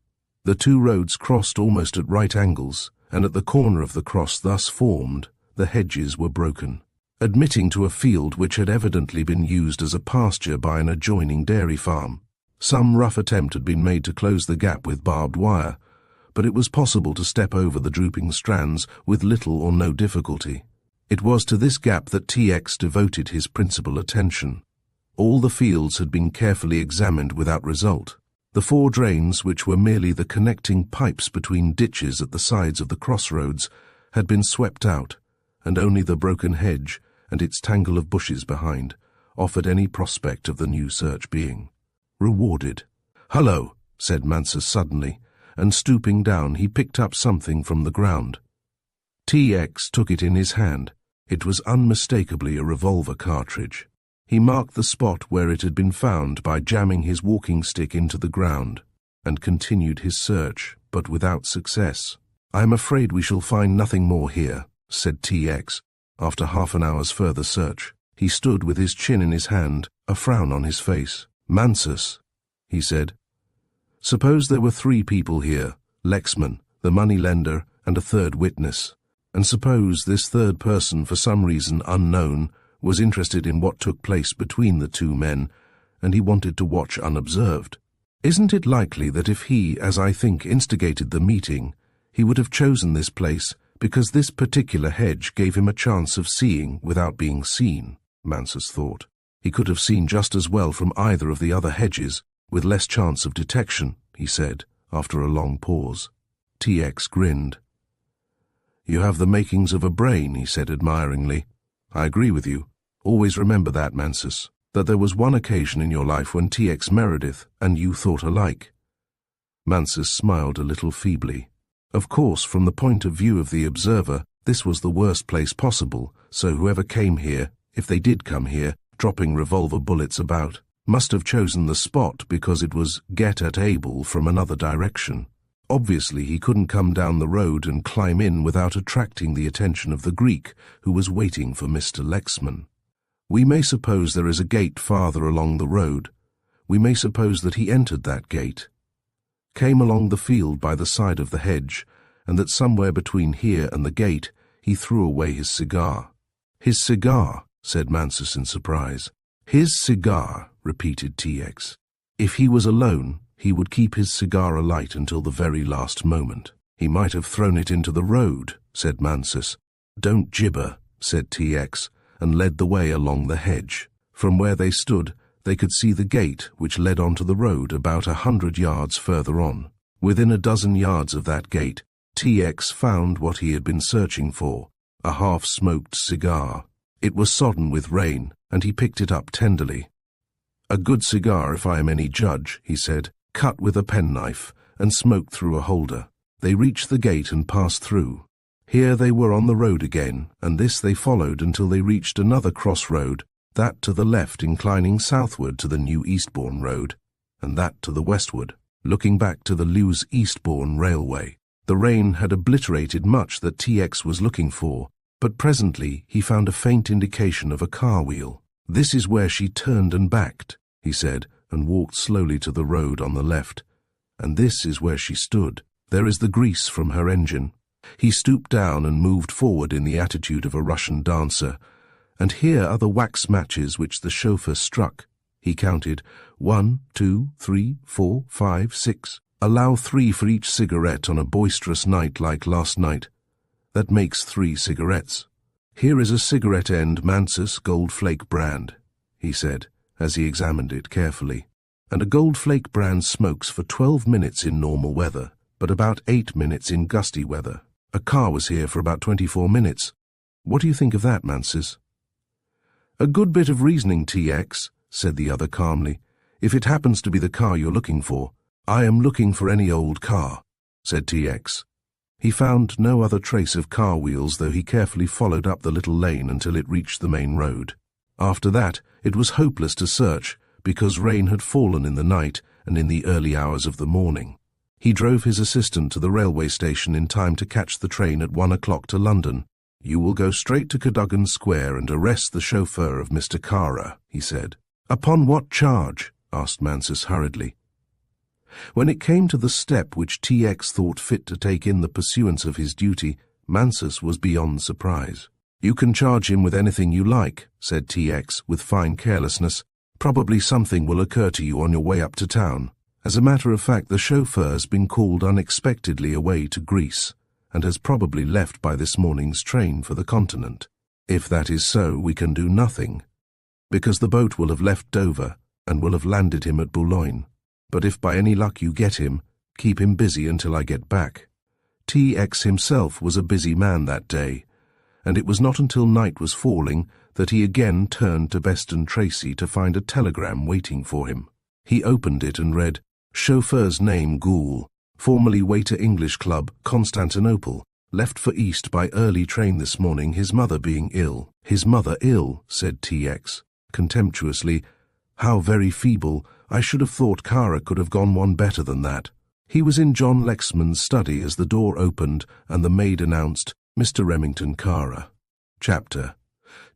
The two roads crossed almost at right angles, and at the corner of the cross thus formed, the hedges were broken, admitting to a field which had evidently been used as a pasture by an adjoining dairy farm. Some rough attempt had been made to close the gap with barbed wire, but it was possible to step over the drooping strands with little or no difficulty. It was to this gap that TX devoted his principal attention. All the fields had been carefully examined without result. The 4 drains, which were merely the connecting pipes between ditches at the sides of the crossroads, had been swept out, and only the broken hedge and its tangle of bushes behind offered any prospect of the new search being rewarded. "Hullo," said Mansus suddenly, and stooping down he picked up something from the ground. TX took it in his hand. It was unmistakably a revolver cartridge. He marked the spot where it had been found by jamming his walking stick into the ground, and continued his search, but without success. "I am afraid we shall find nothing more here," said TX, after half an hour's further search. He stood with his chin in his hand, a frown on his face. "Mansus," he said, "suppose there were 3 people here, Lexman, the moneylender, and a third witness, and suppose this third person, for some reason unknown, was interested in what took place between the 2 men, and he wanted to watch unobserved. Isn't it likely that if he, as I think, instigated the meeting, he would have chosen this place because this particular hedge gave him a chance of seeing without being seen?" Mansus thought. "He could have seen just as well from either of the other hedges, with less chance of detection," he said, after a long pause. TX grinned. "You have the makings of a brain," he said admiringly. "I agree with you. Always remember that, Mansus, that there was one occasion in your life when TX Meredith and you thought alike." Mansus smiled a little feebly. Of course, from the point of view of the observer, this was the worst place possible, so whoever came here, if they did come here, dropping revolver bullets about, Must have chosen the spot because it was get-at-able from another direction. Obviously, he couldn't come down the road and climb in without attracting the attention of the Greek, who was waiting for Mr. Lexman. We may suppose there is a gate farther along the road. We may suppose that he entered that gate, came along the field by the side of the hedge, and that somewhere between here and the gate he threw away his cigar. "His cigar," said Mansus in surprise. "His cigar," repeated T.X. "If he was alone, he would keep his cigar alight until the very last moment." "He might have thrown it into the road," said Mansus. "Don't gibber," said T.X., and led the way along the hedge. From where they stood, they could see the gate which led onto the road about 100 yards further on. Within a dozen yards of that gate, T.X. found what he had been searching for, a half-smoked cigar. It was sodden with rain, and he picked it up tenderly. "A good cigar, if I am any judge," he said, cut with a penknife, and smoked through a holder. They reached the gate and passed through. Here they were on the road again, and this they followed until they reached another crossroad, that to the left inclining southward to the New Eastbourne Road, and that to the westward, looking back to the Lewes Eastbourne Railway. The rain had obliterated much that T.X. was looking for, but presently he found a faint indication of a car wheel. "This is where she turned and backed," he said, and walked slowly to the road on the left. "And this is where she stood. There is the grease from her engine." He stooped down and moved forward in the attitude of a Russian dancer. "And here are the wax matches which the chauffeur struck." He counted 1, 2, 3, 4, 5, 6. "Allow 3 for each cigarette on a boisterous night like last night. That makes 3 cigarettes. Here is a cigarette end Mansus Goldflake brand," he said, as he examined it carefully. "And a Goldflake brand smokes for 12 minutes in normal weather, but about 8 minutes in gusty weather. A car was here for about 24 minutes. What do you think of that, Mansus?" "A good bit of reasoning, T.X., said the other calmly. "If it happens to be the car you're looking for." "I am looking for any old car," said T.X. He found no other trace of car wheels, though he carefully followed up the little lane until it reached the main road. After that, it was hopeless to search, because rain had fallen in the night and in the early hours of the morning. He drove his assistant to the railway station in time to catch the train at 1 o'clock to London. "You will go straight to Cadogan Square and arrest the chauffeur of Mr. Kara," he said. "Upon what charge?" asked Mansus hurriedly. When it came to the step which T.X. thought fit to take in the pursuance of his duty, Mansus was beyond surprise. "You can charge him with anything you like," said T.X. with fine carelessness. "Probably something will occur to you on your way up to town. As a matter of fact, the chauffeur's been called unexpectedly away to Greece, and has probably left by this morning's train for the continent. If that is so, we can do nothing, because the boat will have left Dover and will have landed him at Boulogne. But if by any luck you get him, keep him busy until I get back." T.X. himself was a busy man that day, and it was not until night was falling that he again turned to Beston Tracy to find a telegram waiting for him. He opened it and read, "Chauffeur's name Gould, formerly waiter English Club, Constantinople, left for East by early train this morning, his mother being ill." "His mother ill," said T.X. contemptuously. "How very feeble. I should have thought Kara could have gone one better than that." He was in John Lexman's study as the door opened and the maid announced, "Mr. Remington Kara." Chapter.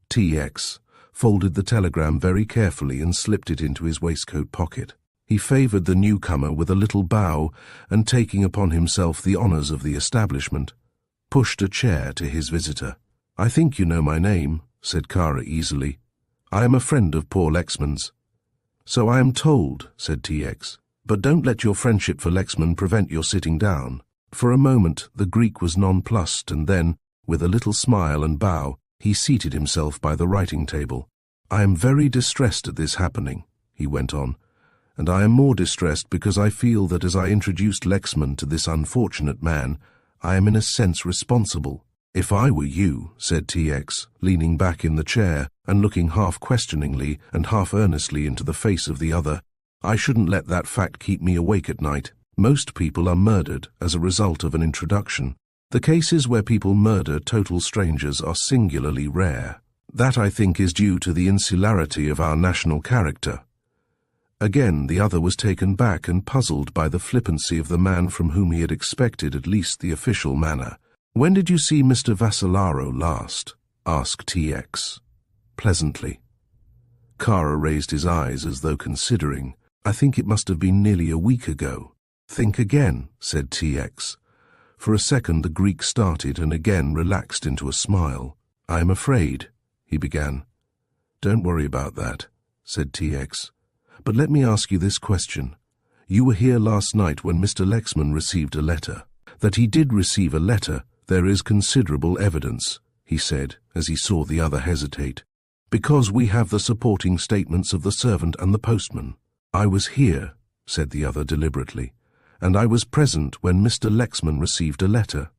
T.X. folded the telegram very carefully and slipped it into his waistcoat pocket. He favoured the newcomer with a little bow and, taking upon himself the honours of the establishment, pushed a chair to his visitor. "I think you know my name," said Kara easily. "I am a friend of poor Lexman's." "So I am told," said T.X., "but don't let your friendship for Lexman prevent your sitting down." For a moment the Greek was nonplussed, and then, with a little smile and bow, he seated himself by the writing table. "I am very distressed at this happening," he went on, "and I am more distressed because I feel that as I introduced Lexman to this unfortunate man, I am in a sense responsible." "If I were you," said T.X., leaning back in the chair and looking half questioningly and half earnestly into the face of the other, "I shouldn't let that fact keep me awake at night. Most people are murdered as a result of an introduction. The cases where people murder total strangers are singularly rare. That, I think, is due to the insularity of our national character. Again, the other was taken back and puzzled by the flippancy of the man from whom he had expected at least the official manner. "When did you see Mr. Vassalaro last?" asked TX, pleasantly. Kara raised his eyes as though considering. "I think it must have been nearly a week ago." "Think again," said TX. For a second the Greek started and again relaxed into a smile. "I am afraid," he began. "Don't worry about that," said TX. "But let me ask you this question. You were here last night when Mr. Lexman received a letter." "That he did receive a letter, there is considerable evidence," he said, as he saw the other hesitate, "because we have the supporting statements of the servant and the postman." "I was here," said the other deliberately, "and I was present when Mr. Lexman received a letter."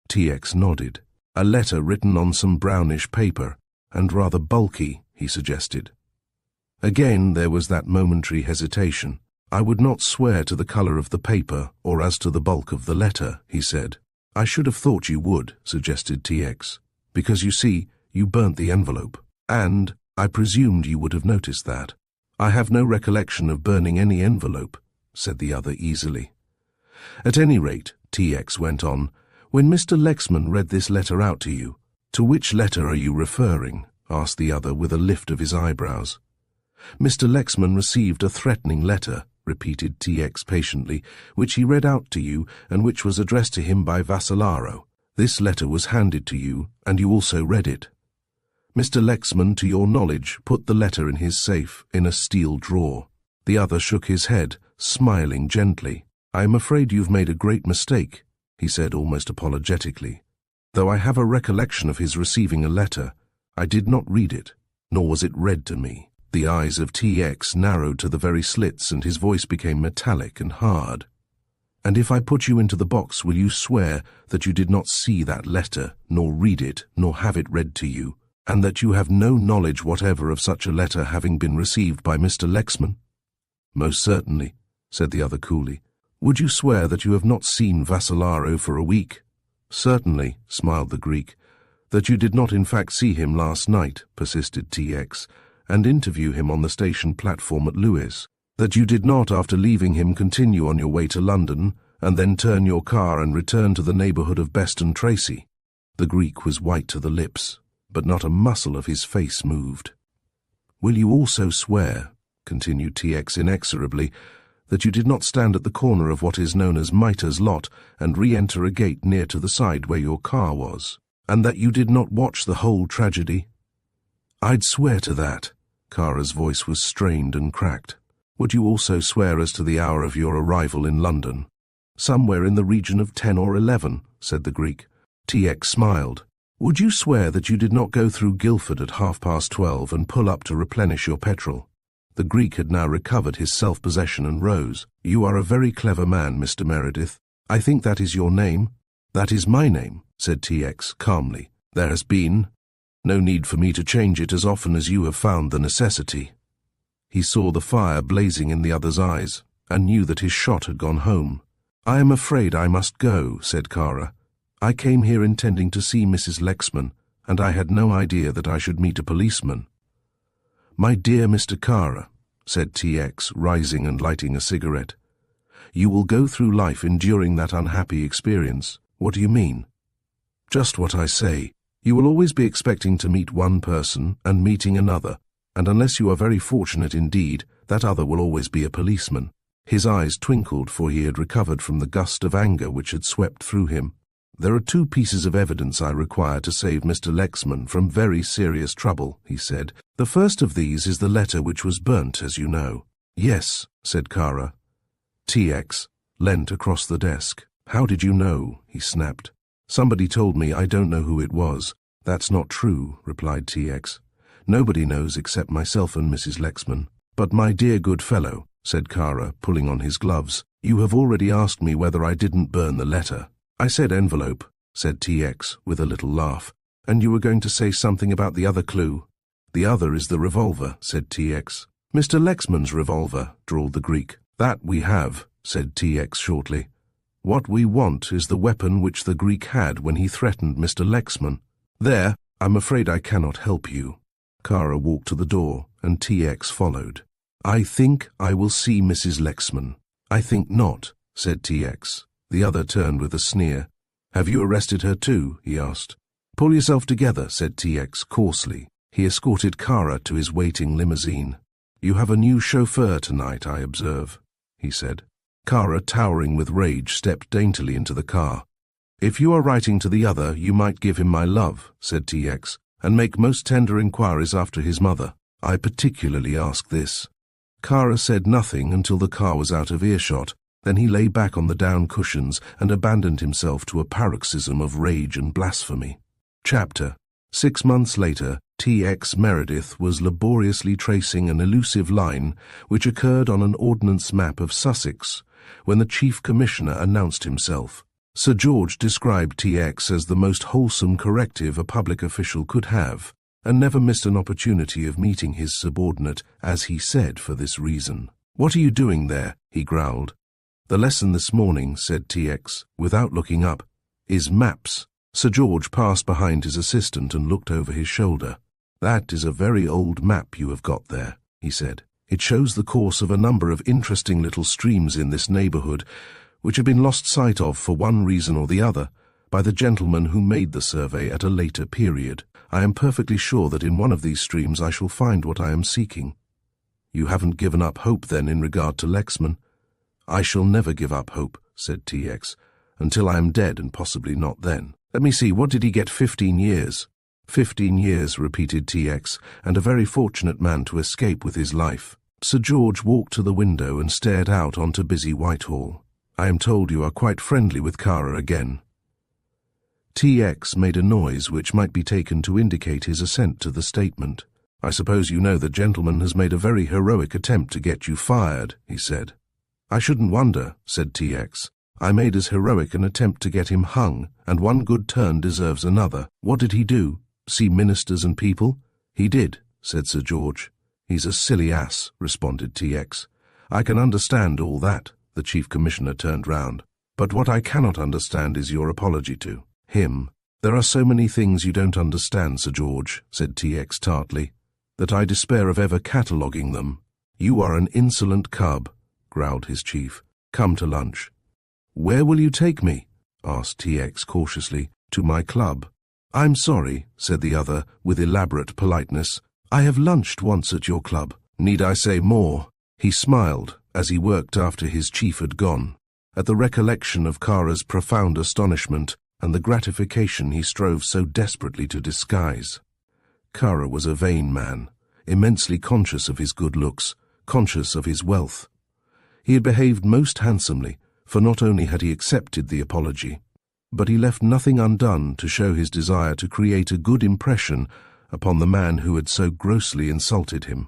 TX nodded. "A letter written on some brownish paper, and rather bulky," he suggested. Again there was that momentary hesitation. "I would not swear to the colour of the paper or as to the bulk of the letter," he said. "I should have thought you would," suggested TX, "because you see, you burnt the envelope, and I presumed you would have noticed that." "I have no recollection of burning any envelope," said the other easily. "At any rate," TX went on, "when Mr. Lexman read this letter out to you—" "To which letter are you referring?" asked the other with a lift of his eyebrows. "Mr. Lexman received a threatening letter," repeated TX patiently, "which he read out to you and which was addressed to him by Vassalaro. This letter was handed to you, and you also read it. Mr. Lexman, to your knowledge, put the letter in his safe, in a steel drawer." The other shook his head, smiling gently. "I am afraid you've made a great mistake," he said almost apologetically. "Though I have a recollection of his receiving a letter, I did not read it, nor was it read to me." The eyes of TX narrowed to the very slits and his voice became metallic and hard. "And if I put you into the box, will you swear that you did not see that letter, nor read it, nor have it read to you, and that you have no knowledge whatever of such a letter having been received by Mr. Lexman?" "Most certainly," said the other coolly. "Would you swear that you have not seen Vassalaro for a week?" "Certainly," smiled the Greek. "That you did not in fact see him last night," persisted TX, "and interview him on the station platform at Lewes. That you did not, after leaving him, continue on your way to London, and then turn your car and return to the neighbourhood of Beston Tracy." The Greek was white to the lips, but not a muscle of his face moved. "Will you also swear," continued TX inexorably, "that you did not stand at the corner of what is known as Mitres Lot and re-enter a gate near to the side where your car was, and that you did not watch the whole tragedy?" "I'd swear to that." Kara's voice was strained and cracked. "Would you also swear as to the hour of your arrival in London?" "Somewhere in the region of 10 or 11, said the Greek. TX smiled. "Would you swear that you did not go through Guildford at 12:30 and pull up to replenish your petrol?" The Greek had now recovered his self-possession and rose. "You are a very clever man, Mr. Meredith. I think that is your name?" "That is my name," said TX calmly. "There has been no need for me to change it as often as you have found the necessity." He saw the fire blazing in the other's eyes, and knew that his shot had gone home. "I am afraid I must go," said Kara. "I came here intending to see Mrs. Lexman, and I had no idea that I should meet a policeman." "My dear Mr. Kara," said TX, rising and lighting a cigarette, "you will go through life enduring that unhappy experience." "What do you mean?" "Just what I say. You will always be expecting to meet one person and meeting another, and unless you are very fortunate indeed, that other will always be a policeman." His eyes twinkled, for he had recovered from the gust of anger which had swept through him. "There are two pieces of evidence I require to save Mr. Lexman from very serious trouble," he said. "The first of these is the letter which was burnt, as you know." "Yes," said Kara. TX leant across the desk. "How did you know?" he snapped. "Somebody told me. I don't know who it was." "That's not true," replied TX. "Nobody knows except myself and Mrs. Lexman." "But my dear good fellow," said Kara, pulling on his gloves, "you have already asked me whether I didn't burn the letter." "I said envelope," said TX with a little laugh. "And you were going to say something about the other clue." "The other is the revolver," said TX. "Mr. Lexman's revolver," drawled the Greek. "That we have," said TX shortly. "What we want is the weapon which the Greek had when he threatened Mr. Lexman. There, I'm afraid I cannot help you." Kara walked to the door, and TX followed. "I think I will see Mrs. Lexman." "I think not," said TX. The other turned with a sneer. "Have you arrested her too?" he asked. "Pull yourself together," said TX coarsely. He escorted Kara to his waiting limousine. "You have a new chauffeur tonight, I observe," he said. Kara, towering with rage, stepped daintily into the car. "If you are writing to the other, you might give him my love," said TX, "and make most tender inquiries after his mother. I particularly ask this." Kara said nothing until the car was out of earshot. Then he lay back on the down cushions and abandoned himself to a paroxysm of rage and blasphemy. Chapter. 6 months later, T.X. Meredith was laboriously tracing an elusive line which occurred on an ordnance map of Sussex when the Chief Commissioner announced himself. Sir George described T.X. as the most wholesome corrective a public official could have, and never missed an opportunity of meeting his subordinate, as he said, for this reason. "What are you doing there?" he growled. "The lesson this morning," said T.X., without looking up, "is maps." Sir George passed behind his assistant and looked over his shoulder. "That is a very old map you have got there," he said. "It shows the course of a number of interesting little streams in this neighbourhood, which have been lost sight of for one reason or the other by the gentleman who made the survey at a later period. I am perfectly sure that in one of these streams I shall find what I am seeking." "You haven't given up hope, then, in regard to Lexman?" "I shall never give up hope," said T.X., "until I am dead, and possibly not then. Let me see, what did he get? 15 years? 15 years, repeated T.X., "and a very fortunate man to escape with his life." Sir George walked to the window and stared out onto busy Whitehall. "I am told you are quite friendly with Kara again." T.X. made a noise which might be taken to indicate his assent to the statement. "I suppose you know the gentleman has made a very heroic attempt to get you fired," he said. "I shouldn't wonder," said T.X. "I made as heroic an attempt to get him hung, and one good turn deserves another. What did he do? See ministers and people?" "He did," said Sir George. "He's a silly ass," responded T.X. "I can understand all that." The Chief Commissioner turned round. "But what I cannot understand is your apology to him." "There are so many things you don't understand, Sir George," said T.X. tartly, "that I despair of ever cataloguing them." "You are an insolent cub," growled his chief. "Come to lunch." "Where will you take me?" asked T.X. cautiously. "To my club." "I'm sorry," said the other, with elaborate politeness. "I have lunched once at your club. Need I say more?" He smiled as he worked after his chief had gone, at the recollection of Kara's profound astonishment and the gratification he strove so desperately to disguise. Kara was a vain man, immensely conscious of his good looks, conscious of his wealth. He had behaved most handsomely, for not only had he accepted the apology, but he left nothing undone to show his desire to create a good impression upon the man who had so grossly insulted him.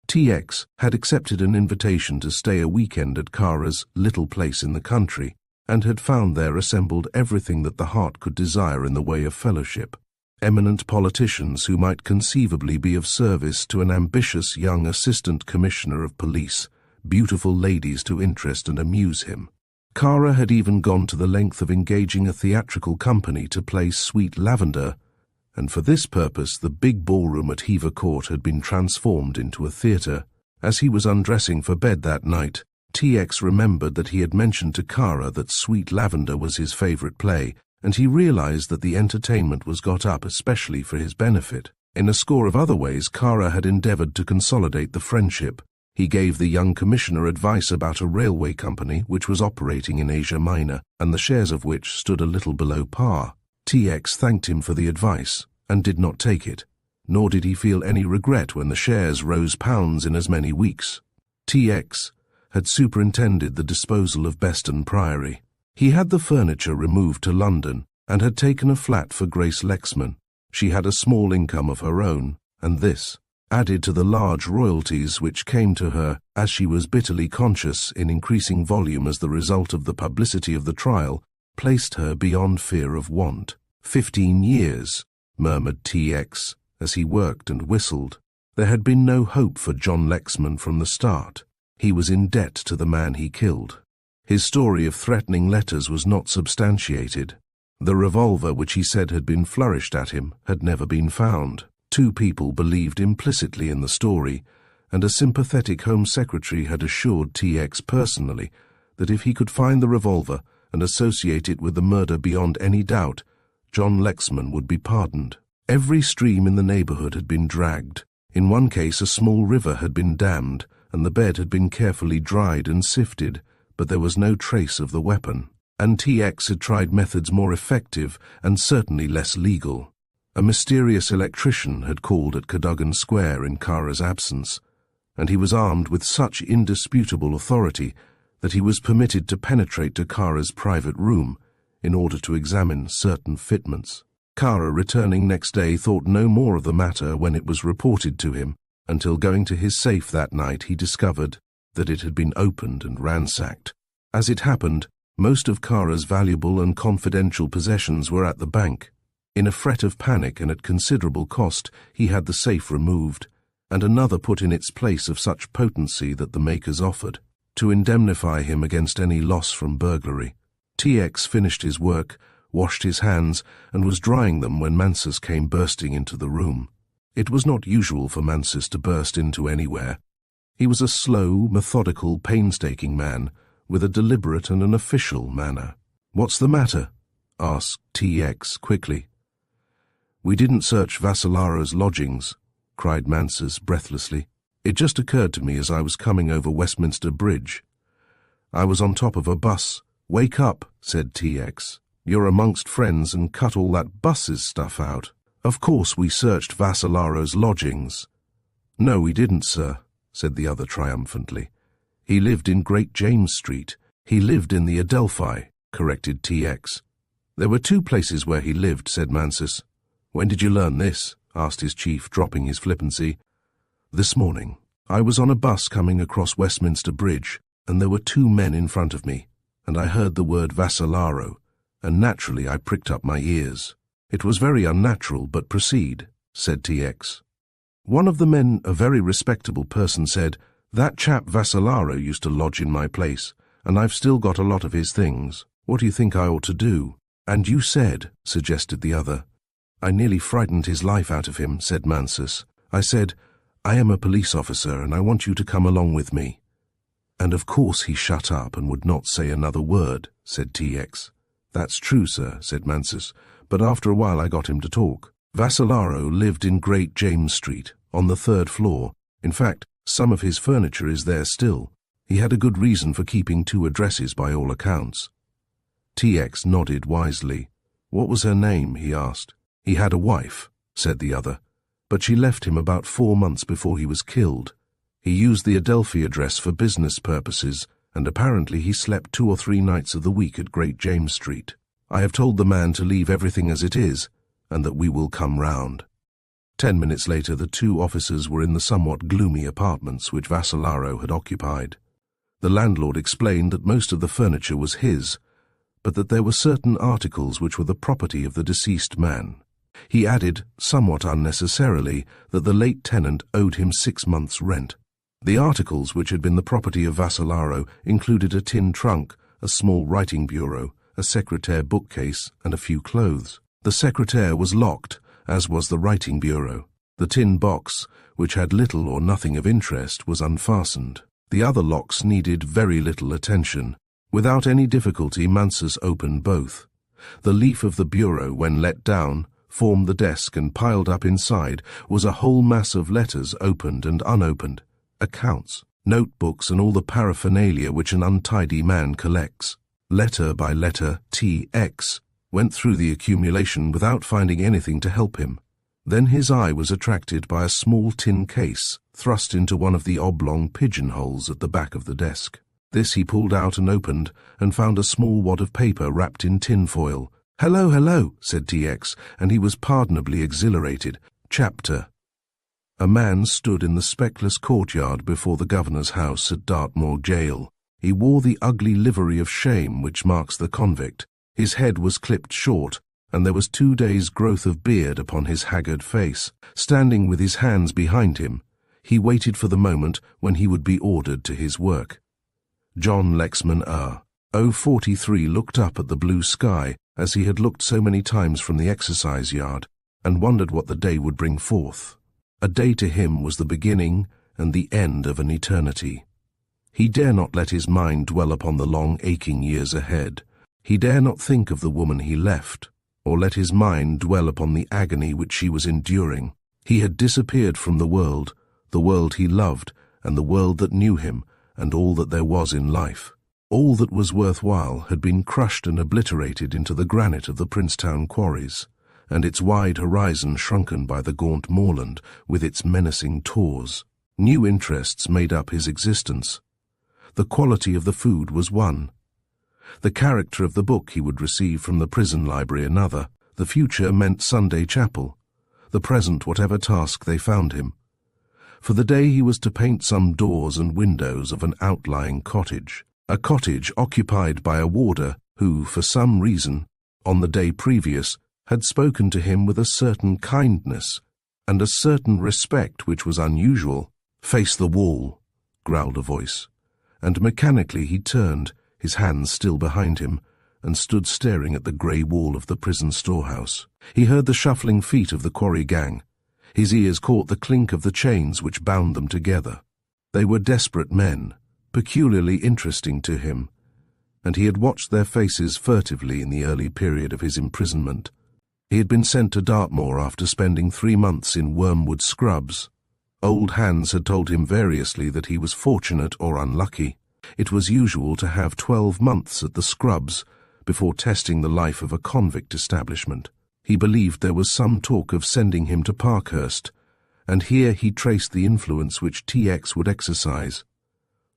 T.X. had accepted an invitation to stay a weekend at Kara's little place in the country, and had found there assembled everything that the heart could desire in the way of fellowship. Eminent politicians who might conceivably be of service to an ambitious young assistant commissioner of police, beautiful ladies to interest and amuse him. Kara had even gone to the length of engaging a theatrical company to play Sweet Lavender, and for this purpose the big ballroom at Hever Court had been transformed into a theatre. As he was undressing for bed that night, T.X. remembered that he had mentioned to Kara that Sweet Lavender was his favourite play, and he realised that the entertainment was got up especially for his benefit. In a score of other ways, Kara had endeavoured to consolidate the friendship. He gave the young commissioner advice about a railway company which was operating in Asia Minor, and the shares of which stood a little below par. T.X. thanked him for the advice, and did not take it, nor did he feel any regret when the shares rose pounds in as many weeks. T.X. had superintended the disposal of Beston Priory. He had the furniture removed to London, and had taken a flat for Grace Lexman. She had a small income of her own, and this, added to the large royalties which came to her, as she was bitterly conscious, in increasing volume as the result of the publicity of the trial, placed her beyond fear of want. 15 years, murmured T.X. as he worked and whistled. There had been no hope for John Lexman from the start. He was in debt to the man he killed. His story of threatening letters was not substantiated. The revolver which he said had been flourished at him had never been found. 2 people believed implicitly in the story, and a sympathetic Home Secretary had assured TX personally that if he could find the revolver and associate it with the murder beyond any doubt, John Lexman would be pardoned. Every stream in the neighborhood had been dragged. In one case, a small river had been dammed, and the bed had been carefully dried and sifted, but there was no trace of the weapon. And TX had tried methods more effective and certainly less legal. A mysterious electrician had called at Cadogan Square in Kara's absence, and he was armed with such indisputable authority that he was permitted to penetrate to Kara's private room in order to examine certain fitments. Kara, returning next day, thought no more of the matter when it was reported to him, until going to his safe that night he discovered that it had been opened and ransacked. As it happened, most of Kara's valuable and confidential possessions were at the bank. In a fret of panic and at considerable cost, he had the safe removed, and another put in its place of such potency that the makers offered, to indemnify him against any loss from burglary. TX finished his work, washed his hands, and was drying them when Mansus came bursting into the room. It was not usual for Mansus to burst into anywhere. He was a slow, methodical, painstaking man, with a deliberate and an official manner. "What's the matter?" asked TX quickly. "We didn't search Vassillaro's lodgings," cried Mansus breathlessly. "It just occurred to me as I was coming over Westminster Bridge. I was on top of a bus." "Wake up," said TX. "You're amongst friends and cut all that bus's stuff out. Of course we searched Vassillaro's lodgings." "No, we didn't, sir," said the other triumphantly. "He lived in Great James Street." "He lived in the Adelphi," corrected TX. "There were two places where he lived," said Mansus. "When did you learn this?" asked his chief, dropping his flippancy. "This morning. I was on a bus coming across Westminster Bridge, and there were two men in front of me, and I heard the word Vasillaro, and naturally I pricked up my ears." "It was very unnatural, but proceed," said TX. "One of the men, a very respectable person, said, 'That chap Vasillaro used to lodge in my place, and I've still got a lot of his things. What do you think I ought to do?' "And you said," suggested the other. "I nearly frightened his life out of him," said Mansus. "I said, 'I am a police officer, and I want you to come along with me.' And of course he shut up and would not say another word," said TX. "That's true, sir," said Mansus, "but after a while I got him to talk. Vasillaro lived in Great James Street, on the 3rd floor. In fact, some of his furniture is there still. He had a good reason for keeping two addresses by all accounts." TX nodded wisely. "What was her name?" he asked. "He had a wife," said the other, "but she left him about 4 months before he was killed. He used the Adelphi address for business purposes, and apparently he slept 2 or 3 nights of the week at Great James Street. I have told the man to leave everything as it is, and that we will come round." 10 minutes later the two officers were in the somewhat gloomy apartments which Vasillaro had occupied. The landlord explained that most of the furniture was his, but that there were certain articles which were the property of the deceased man. He added, somewhat unnecessarily, that the late tenant owed him 6 months' rent. The articles which had been the property of Vasillaro included a tin trunk, a small writing bureau, a secretaire bookcase, and a few clothes. The secretaire was locked, as was the writing bureau. The tin box, which had little or nothing of interest, was unfastened. The other locks needed very little attention. Without any difficulty, Mansus opened both. The leaf of the bureau, when let down, formed the desk, and piled up inside was a whole mass of letters opened and unopened, accounts, notebooks, and all the paraphernalia which an untidy man collects. Letter by letter, TX went through the accumulation without finding anything to help him. Then his eye was attracted by a small tin case thrust into one of the oblong pigeonholes at the back of the desk. This he pulled out and opened, and found a small wad of paper wrapped in tin foil. "Hello, hello," said TX, and he was pardonably exhilarated. Chapter. A man stood in the speckless courtyard before the governor's house at Dartmoor Jail. He wore the ugly livery of shame which marks the convict. His head was clipped short, and there was 2 days' growth of beard upon his haggard face. Standing with his hands behind him, he waited for the moment when he would be ordered to his work. John Lexman, 043, looked up at the blue sky, as he had looked so many times from the exercise yard, and wondered what the day would bring forth. A day to him was the beginning, and the end of an eternity. He dare not let his mind dwell upon the long aching years ahead. He dare not think of the woman he left, or let his mind dwell upon the agony which she was enduring. He had disappeared from the world he loved, and the world that knew him, and all that there was in life. All that was worthwhile had been crushed and obliterated into the granite of the Princetown quarries, and its wide horizon shrunken by the gaunt moorland with its menacing tors. New interests made up his existence. The quality of the food was one. The character of the book he would receive from the prison library another. The future meant Sunday chapel, the present whatever task they found him. For the day he was to paint some doors and windows of an outlying cottage, a cottage occupied by a warder who, for some reason, on the day previous, had spoken to him with a certain kindness and a certain respect which was unusual. "Face the wall," growled a voice, and mechanically he turned, his hands still behind him, and stood staring at the grey wall of the prison storehouse. He heard the shuffling feet of the quarry gang. His ears caught the clink of the chains which bound them together. They were desperate men, peculiarly interesting to him, and he had watched their faces furtively in the early period of his imprisonment. He had been sent to Dartmoor after spending 3 months in Wormwood Scrubs. Old hands had told him variously that he was fortunate or unlucky. It was usual to have 12 months at the Scrubs before testing the life of a convict establishment. He believed there was some talk of sending him to Parkhurst, and here he traced the influence which TX would exercise.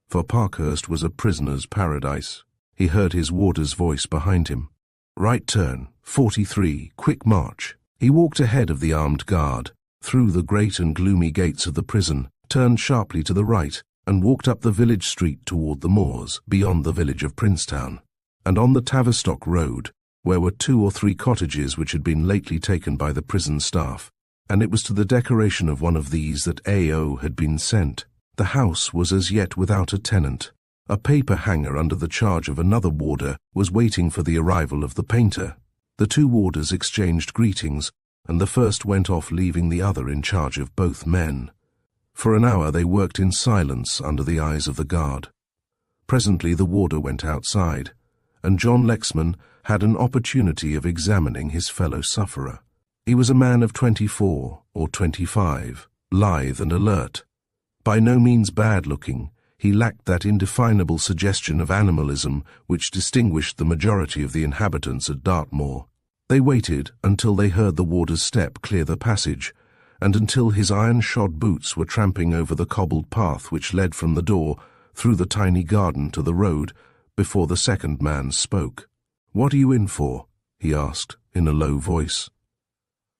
For Parkhurst was a prisoner's paradise. He heard his warder's voice behind him. "Right turn, 43, quick march." He walked ahead of the armed guard, through the great and gloomy gates of the prison, turned sharply to the right, and walked up the village street toward the moors, beyond the village of Princetown. And on the Tavistock Road, where were 2 or 3 cottages which had been lately taken by the prison staff, and it was to the decoration of one of these that A.O. had been sent. The house was as yet without a tenant. A paper hanger under the charge of another warder was waiting for the arrival of the painter. The 2 warders exchanged greetings, and the first went off, leaving the other in charge of both men. For an hour they worked in silence under the eyes of the guard. Presently the warder went outside, and John Lexman had an opportunity of examining his fellow sufferer. He was a man of 24 or 25, lithe and alert. By no means bad-looking, he lacked that indefinable suggestion of animalism which distinguished the majority of the inhabitants at Dartmoor. They waited until they heard the warder's step clear the passage, and until his iron-shod boots were tramping over the cobbled path which led from the door through the tiny garden to the road, before the second man spoke. "What are you in for?" he asked, in a low voice.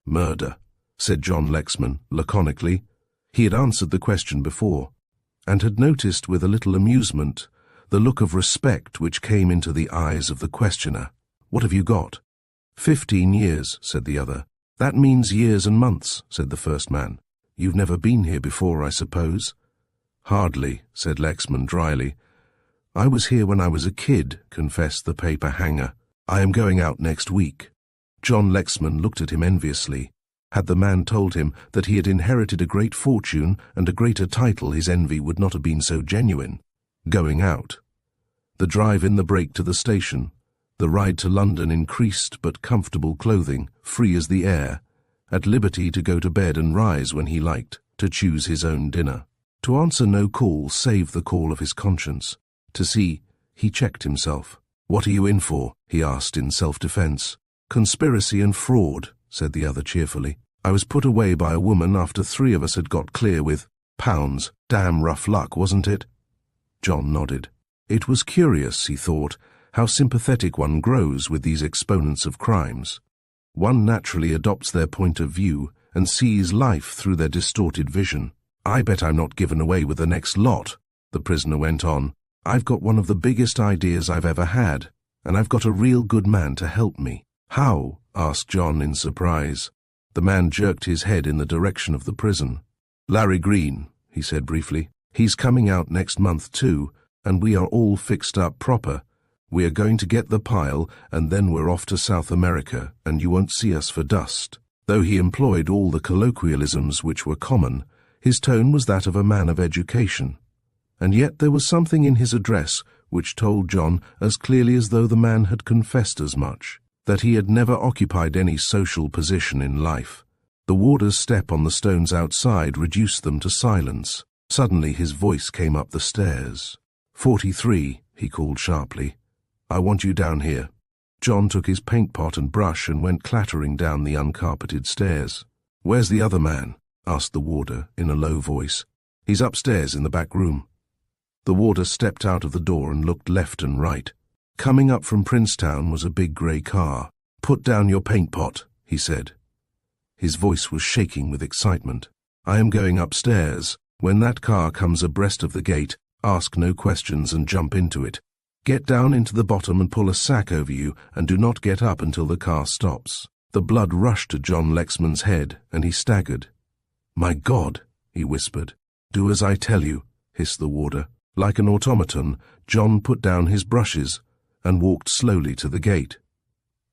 "Murder," said John Lexman, laconically. He had answered the question before, and had noticed with a little amusement the look of respect which came into the eyes of the questioner. "What have you got?" 15 years, said the other. "That means years and months," said the first man. "You've never been here before, I suppose?" "Hardly," said Lexman dryly. "I was here when I was a kid," confessed the paper hanger. "I am going out next week." John Lexman looked at him enviously. Had the man told him that he had inherited a great fortune and a greater title, his envy would not have been so genuine. Going out. The drive in the break to the station. The ride to London in creased but comfortable clothing, free as the air, at liberty to go to bed and rise when he liked, to choose his own dinner. To answer no call save the call of his conscience. To see, he checked himself. "What are you in for?" he asked in self-defense. "Conspiracy and fraud," said the other cheerfully. "I was put away by a woman after 3 of us had got clear with £. Damn rough luck, wasn't it?" John nodded. It was curious, he thought, how sympathetic one grows with these exponents of crimes. One naturally adopts their point of view and sees life through their distorted vision. "I bet I'm not given away with the next lot," the prisoner went on. "I've got one of the biggest ideas I've ever had, and I've got a real good man to help me." "How?" asked John in surprise. The man jerked his head in the direction of the prison. "Larry Green," he said briefly. "He's coming out next month too, and we are all fixed up proper. We are going to get the pile, and then we're off to South America, and you won't see us for dust." Though he employed all the colloquialisms which were common, His tone was that of a man of education, and yet there was something in his address which told John, as clearly as though the man had confessed as much, that he had never occupied any social position in life. The warder's step on the stones outside reduced them to silence. Suddenly his voice came up the stairs. 43, he called sharply. I want you down here. John took his paint pot and brush and went clattering down the uncarpeted stairs. Where's the other man? Asked the warder in a low voice. He's upstairs in the back room. The warder stepped out of the door and looked left and right. Coming up from Princetown was a big grey car. Put down your paint pot, he said. His voice was shaking with excitement. I am going upstairs. When that car comes abreast of the gate, ask no questions and jump into it. Get down into the bottom and pull a sack over you, and do not get up until the car stops. The blood rushed to John Lexman's head, and he staggered. My God, he whispered. Do as I tell you, hissed the warder. Like an automaton, John put down his brushes and walked slowly to the gate.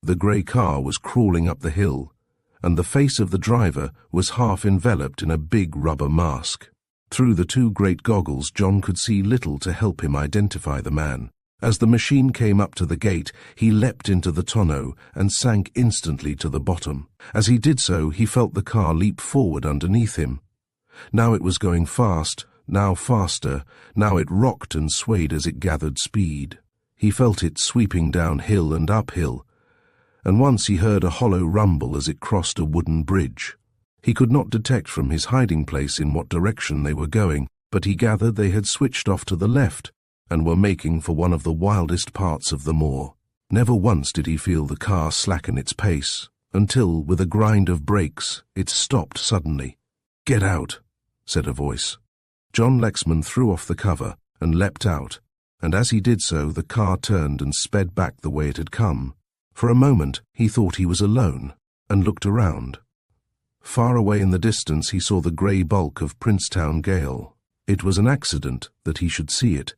The grey car was crawling up the hill, and the face of the driver was half enveloped in a big rubber mask. Through the two great goggles, John could see little to help him identify the man. As the machine came up to the gate, he leapt into the tonneau and sank instantly to the bottom. As he did so, he felt the car leap forward underneath him. Now it was going fast, now faster, now it rocked and swayed as it gathered speed. He felt it sweeping down hill and uphill, and once he heard a hollow rumble as it crossed a wooden bridge. He could not detect from his hiding place in what direction they were going, but he gathered they had switched off to the left and were making for one of the wildest parts of the moor. Never once did he feel the car slacken its pace, until, with a grind of brakes, it stopped suddenly. Get out, said a voice. John Lexman threw off the cover and leapt out, and as he did so the car turned and sped back the way it had come. For a moment he thought he was alone, and looked around. Far away in the distance he saw the grey bulk of Princetown Gaol. It was an accident that he should see it,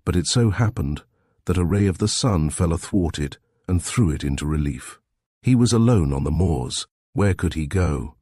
but it so happened that a ray of the sun fell athwart it and threw it into relief. He was alone on the moors. Where could he go?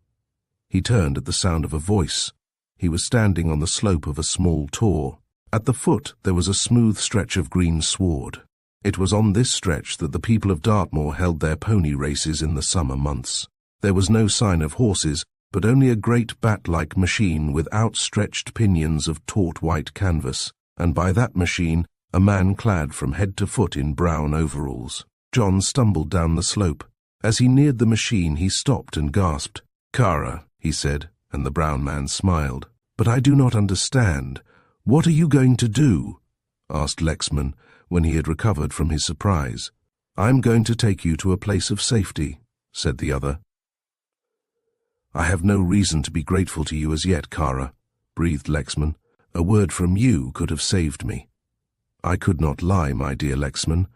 He turned at the sound of a voice. He was standing on the slope of a small tor. At the foot there was a smooth stretch of green sward. It was on this stretch that the people of Dartmoor held their pony races in the summer months. There was no sign of horses, but only a great bat-like machine with outstretched pinions of taut white canvas, and by that machine a man clad from head to foot in brown overalls. John stumbled down the slope. As he neared the machine he stopped and gasped. Kara, he said, and the brown man smiled. But I do not understand. What are you going to do? Asked Lexman, when he had recovered from his surprise. I'm going to take you to a place of safety, said the other. I have no reason to be grateful to you as yet, Kara, breathed Lexman. A word from you could have saved me. I could not lie, my dear Lexman,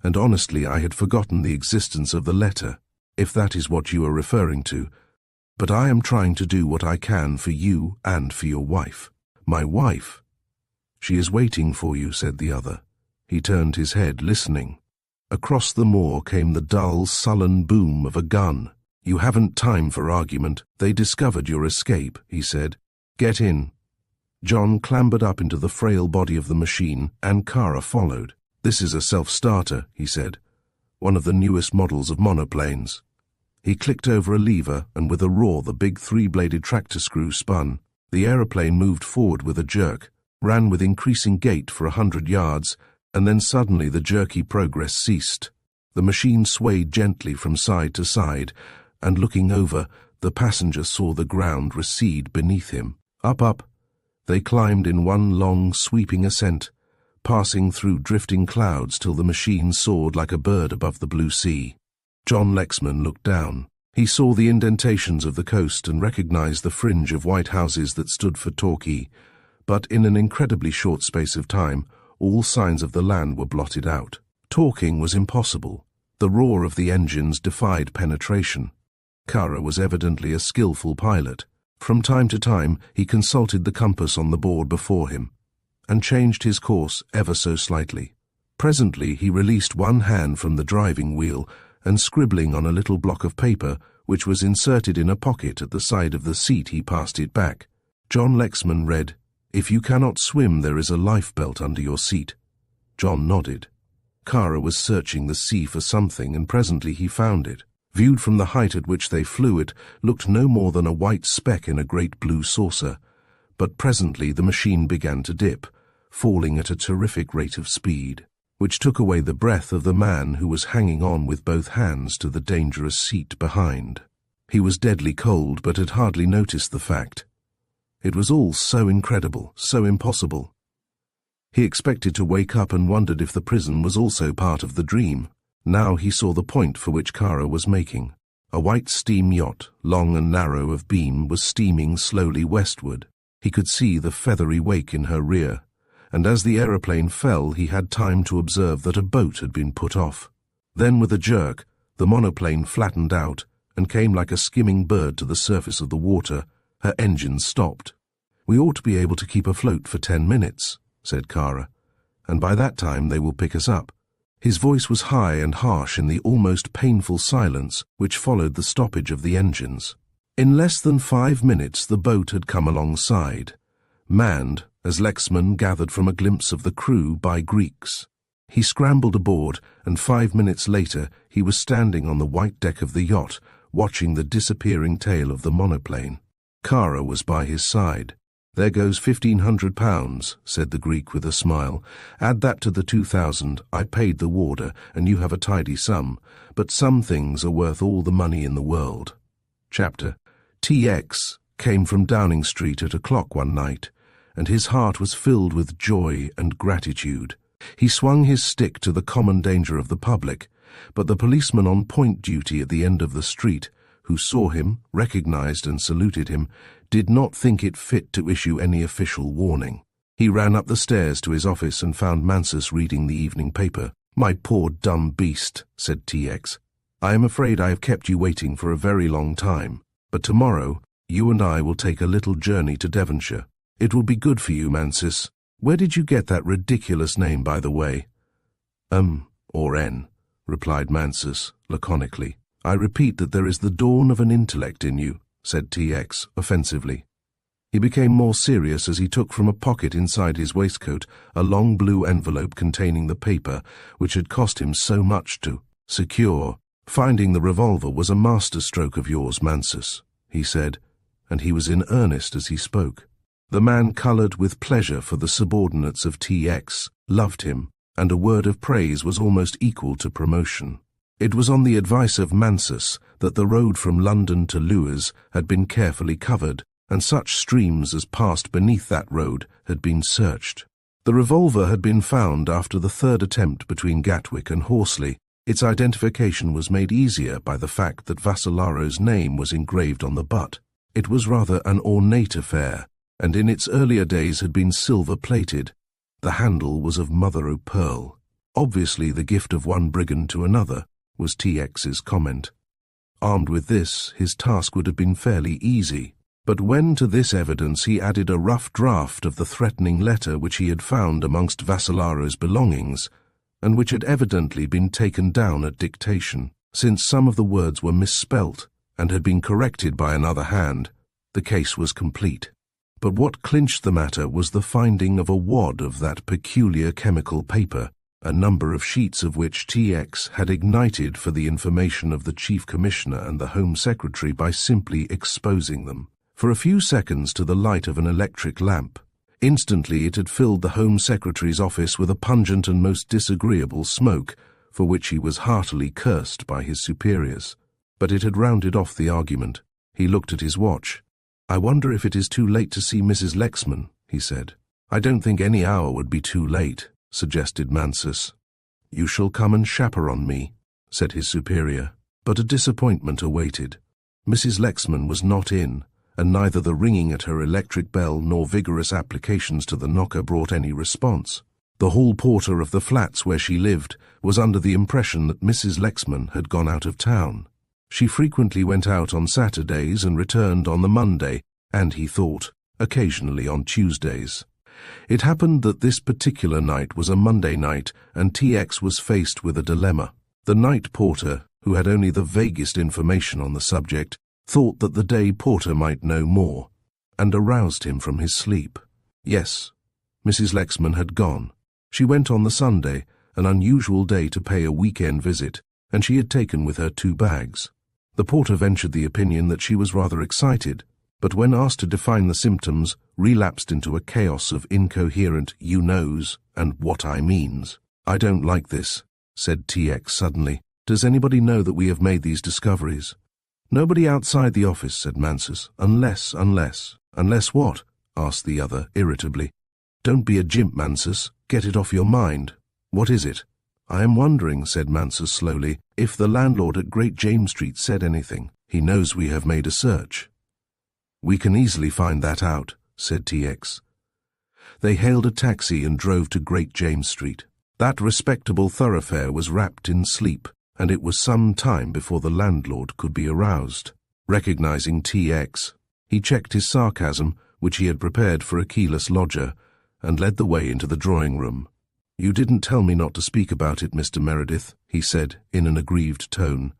and honestly I had forgotten the existence of the letter, if that is what you are referring to. But I am trying to do what I can for you and for your wife. My wife? She is waiting for you, said the other. He turned his head, listening. Across the moor came the dull, sullen boom of a gun. You haven't time for argument. They discovered your escape, he said. Get in. John clambered up into the frail body of the machine, and Kara followed. This is a self-starter, he said. One of the newest models of monoplanes. He clicked over a lever, and with a roar the big three-bladed tractor screw spun. The aeroplane moved forward with a jerk, ran with increasing gait for 100 yards, and then suddenly the jerky progress ceased. The machine swayed gently from side to side, and looking over, the passenger saw the ground recede beneath him. Up, they climbed in one long, sweeping ascent, passing through drifting clouds till the machine soared like a bird above the blue sea. John Lexman looked down. He saw the indentations of the coast and recognized the fringe of white houses that stood for Torquay, but in an incredibly short space of time, all signs of the land were blotted out. Talking was impossible. The roar of the engines defied penetration. Kara was evidently a skillful pilot. From time to time he consulted the compass on the board before him, and changed his course ever so slightly. Presently he released one hand from the driving wheel, and scribbling on a little block of paper, which was inserted in a pocket at the side of the seat, he passed it back. John Lexman read, "If you cannot swim, there is a lifebelt under your seat." John nodded. Kara was searching the sea for something, and presently he found it. Viewed from the height at which they flew, it looked no more than a white speck in a great blue saucer. But presently the machine began to dip, falling at a terrific rate of speed, which took away the breath of the man who was hanging on with both hands to the dangerous seat behind. He was deadly cold, but had hardly noticed the fact. It was all so incredible, so impossible. He expected to wake up and wondered if the prison was also part of the dream. Now he saw the point for which Kara was making. A white steam yacht, long and narrow of beam, was steaming slowly westward. He could see the feathery wake in her rear, and as the aeroplane fell he had time to observe that a boat had been put off. Then with a jerk, the monoplane flattened out and came like a skimming bird to the surface of the water. Her engines stopped. "We ought to be able to keep afloat for 10 minutes, said Kara, "and by that time they will pick us up." His voice was high and harsh in the almost painful silence which followed the stoppage of the engines. In less than 5 minutes the boat had come alongside, manned, as Lexman gathered from a glimpse of the crew, by Greeks. He scrambled aboard, and 5 minutes later he was standing on the white deck of the yacht, watching the disappearing tail of the monoplane. Kara was by his side. "There goes £1,500, said the Greek with a smile. "Add that to the 2,000 I paid the warder, and you have a tidy sum, but some things are worth all the money in the world." Chapter. T.X. came from Downing Street at o'clock one night, and his heart was filled with joy and gratitude. He swung his stick to the common danger of the public, but the policeman on point duty at the end of the street, who saw him, recognized and saluted him, did not think it fit to issue any official warning. He ran up the stairs to his office and found Mansus reading the evening paper. "My poor dumb beast," said T.X. "I am afraid I have kept you waiting for a very long time, but tomorrow you and I will take a little journey to Devonshire. It will be good for you, Mansus. Where did you get that ridiculous name, by the way?" Or N, replied Mansus laconically. "I repeat that there is the dawn of an intellect in you," said T.X. offensively. He became more serious as he took from a pocket inside his waistcoat a long blue envelope containing the paper which had cost him so much to secure. "Finding the revolver was a masterstroke of yours, Mansus," he said, and he was in earnest as he spoke. The man coloured with pleasure, for the subordinates of T.X. loved him, and a word of praise was almost equal to promotion. It was on the advice of Mansus that the road from London to Lewes had been carefully covered, and such streams as passed beneath that road had been searched. The revolver had been found after the third attempt between Gatwick and Horsley. Its identification was made easier by the fact that Vassalaro's name was engraved on the butt. It was rather an ornate affair, and in its earlier days had been silver-plated. The handle was of mother-o'-pearl. "Obviously the gift of one brigand to another," was T.X.'s comment. Armed with this, his task would have been fairly easy. But when to this evidence he added a rough draft of the threatening letter which he had found amongst Vassalaro's belongings, and which had evidently been taken down at dictation, since some of the words were misspelt and had been corrected by another hand, the case was complete. But what clinched the matter was the finding of a wad of that peculiar chemical paper, a number of sheets of which T.X. had ignited for the information of the Chief Commissioner and the Home Secretary by simply exposing them, for a few seconds, to the light of an electric lamp. Instantly it had filled the Home Secretary's office with a pungent and most disagreeable smoke, for which he was heartily cursed by his superiors. But it had rounded off the argument. He looked at his watch. "I wonder if it is too late to see Mrs. Lexman," he said. "I don't think any hour would be too late," suggested Mansus. "You shall come and chaperon me," said his superior. But a disappointment awaited. Mrs. Lexman was not in, and neither the ringing at her electric bell nor vigorous applications to the knocker brought any response. The hall porter of the flats where she lived was under the impression that Mrs. Lexman had gone out of town. She frequently went out on Saturdays and returned on the Monday, and, he thought, occasionally on Tuesdays. It happened that this particular night was a Monday night, and T.X. was faced with a dilemma. The night porter, who had only the vaguest information on the subject, thought that the day porter might know more. and aroused him from his sleep. Yes, Mrs. Lexman had gone. She went on the Sunday, an unusual day to pay a weekend visit, and she had taken with her 2 bags. The porter ventured the opinion that she was rather excited, but when asked to define the symptoms, relapsed into a chaos of incoherent you-knows and what-I-means. "I don't like this," said TX suddenly. "Does anybody know that we have made these discoveries?" "Nobody outside the office," said Mansus. Unless... Unless what?" asked the other irritably. "Don't be a jimp, Mansus. Get it off your mind. What is it?" "I am wondering," said Mansus slowly, "if the landlord at Great James Street said anything. He knows we have made a search." "We can easily find that out," said TX. They hailed a taxi and drove to Great James Street. That respectable thoroughfare was wrapped in sleep, and it was some time before the landlord could be aroused. Recognizing TX, he checked his sarcasm, which he had prepared for a keyless lodger, and led the way into the drawing-room. "You didn't tell me not to speak about it, Mr. Meredith," he said in an aggrieved tone.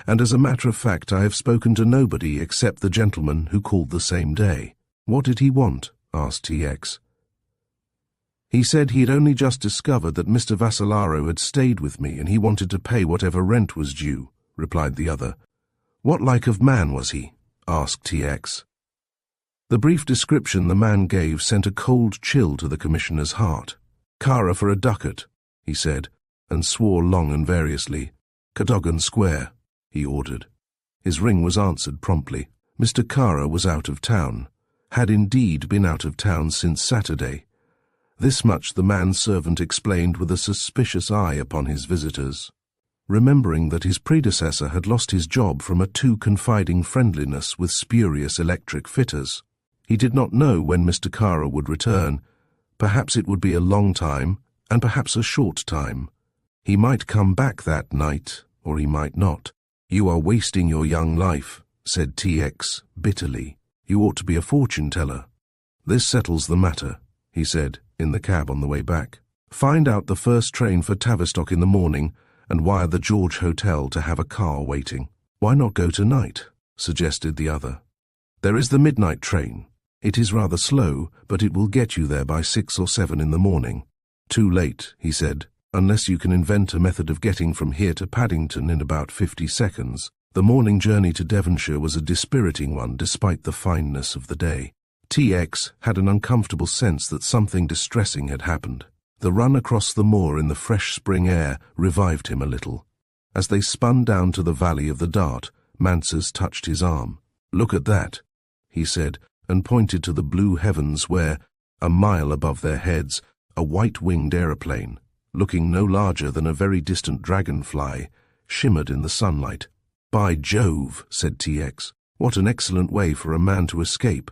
"And as a matter of fact, I have spoken to nobody except the gentleman who called the same day." "What did he want?" asked TX. "He said he had only just discovered that Mr. Vassalaro had stayed with me and he wanted to pay whatever rent was due," replied the other. "What like of man was he?" asked TX. The brief description the man gave sent a cold chill to the commissioner's heart. "Kara for a ducat," he said, and swore long and variously. "Cadogan Square," he ordered. His ring was answered promptly. Mr. Kara was out of town, had indeed been out of town since Saturday. This much the manservant explained with a suspicious eye upon his visitors. Remembering that his predecessor had lost his job from a too confiding friendliness with spurious electric fitters, he did not know when Mr. Kara would return. Perhaps it would be a long time, and perhaps a short time. He might come back that night, or he might not. "You are wasting your young life," said TX bitterly. "You ought to be a fortune-teller." "This settles the matter," he said in the cab on the way back. "Find out the first train for Tavistock in the morning and wire the George Hotel to have a car waiting." "Why not go tonight?" suggested the other. "There is the midnight train. It is rather slow, but it will get you there by 6 or 7 in the morning." "Too late," he said, "unless you can invent a method of getting from here to Paddington in about 50 seconds. The morning journey to Devonshire was a dispiriting one despite the fineness of the day." TX had an uncomfortable sense that something distressing had happened. The run across the moor in the fresh spring air revived him a little. As they spun down to the valley of the Dart, Mansus touched his arm. "Look at that," he said, and pointed to the blue heavens where, a mile above their heads, a white-winged aeroplane, looking no larger than a very distant dragonfly, shimmered in the sunlight. "By Jove," said TX, "what an excellent way for a man to escape."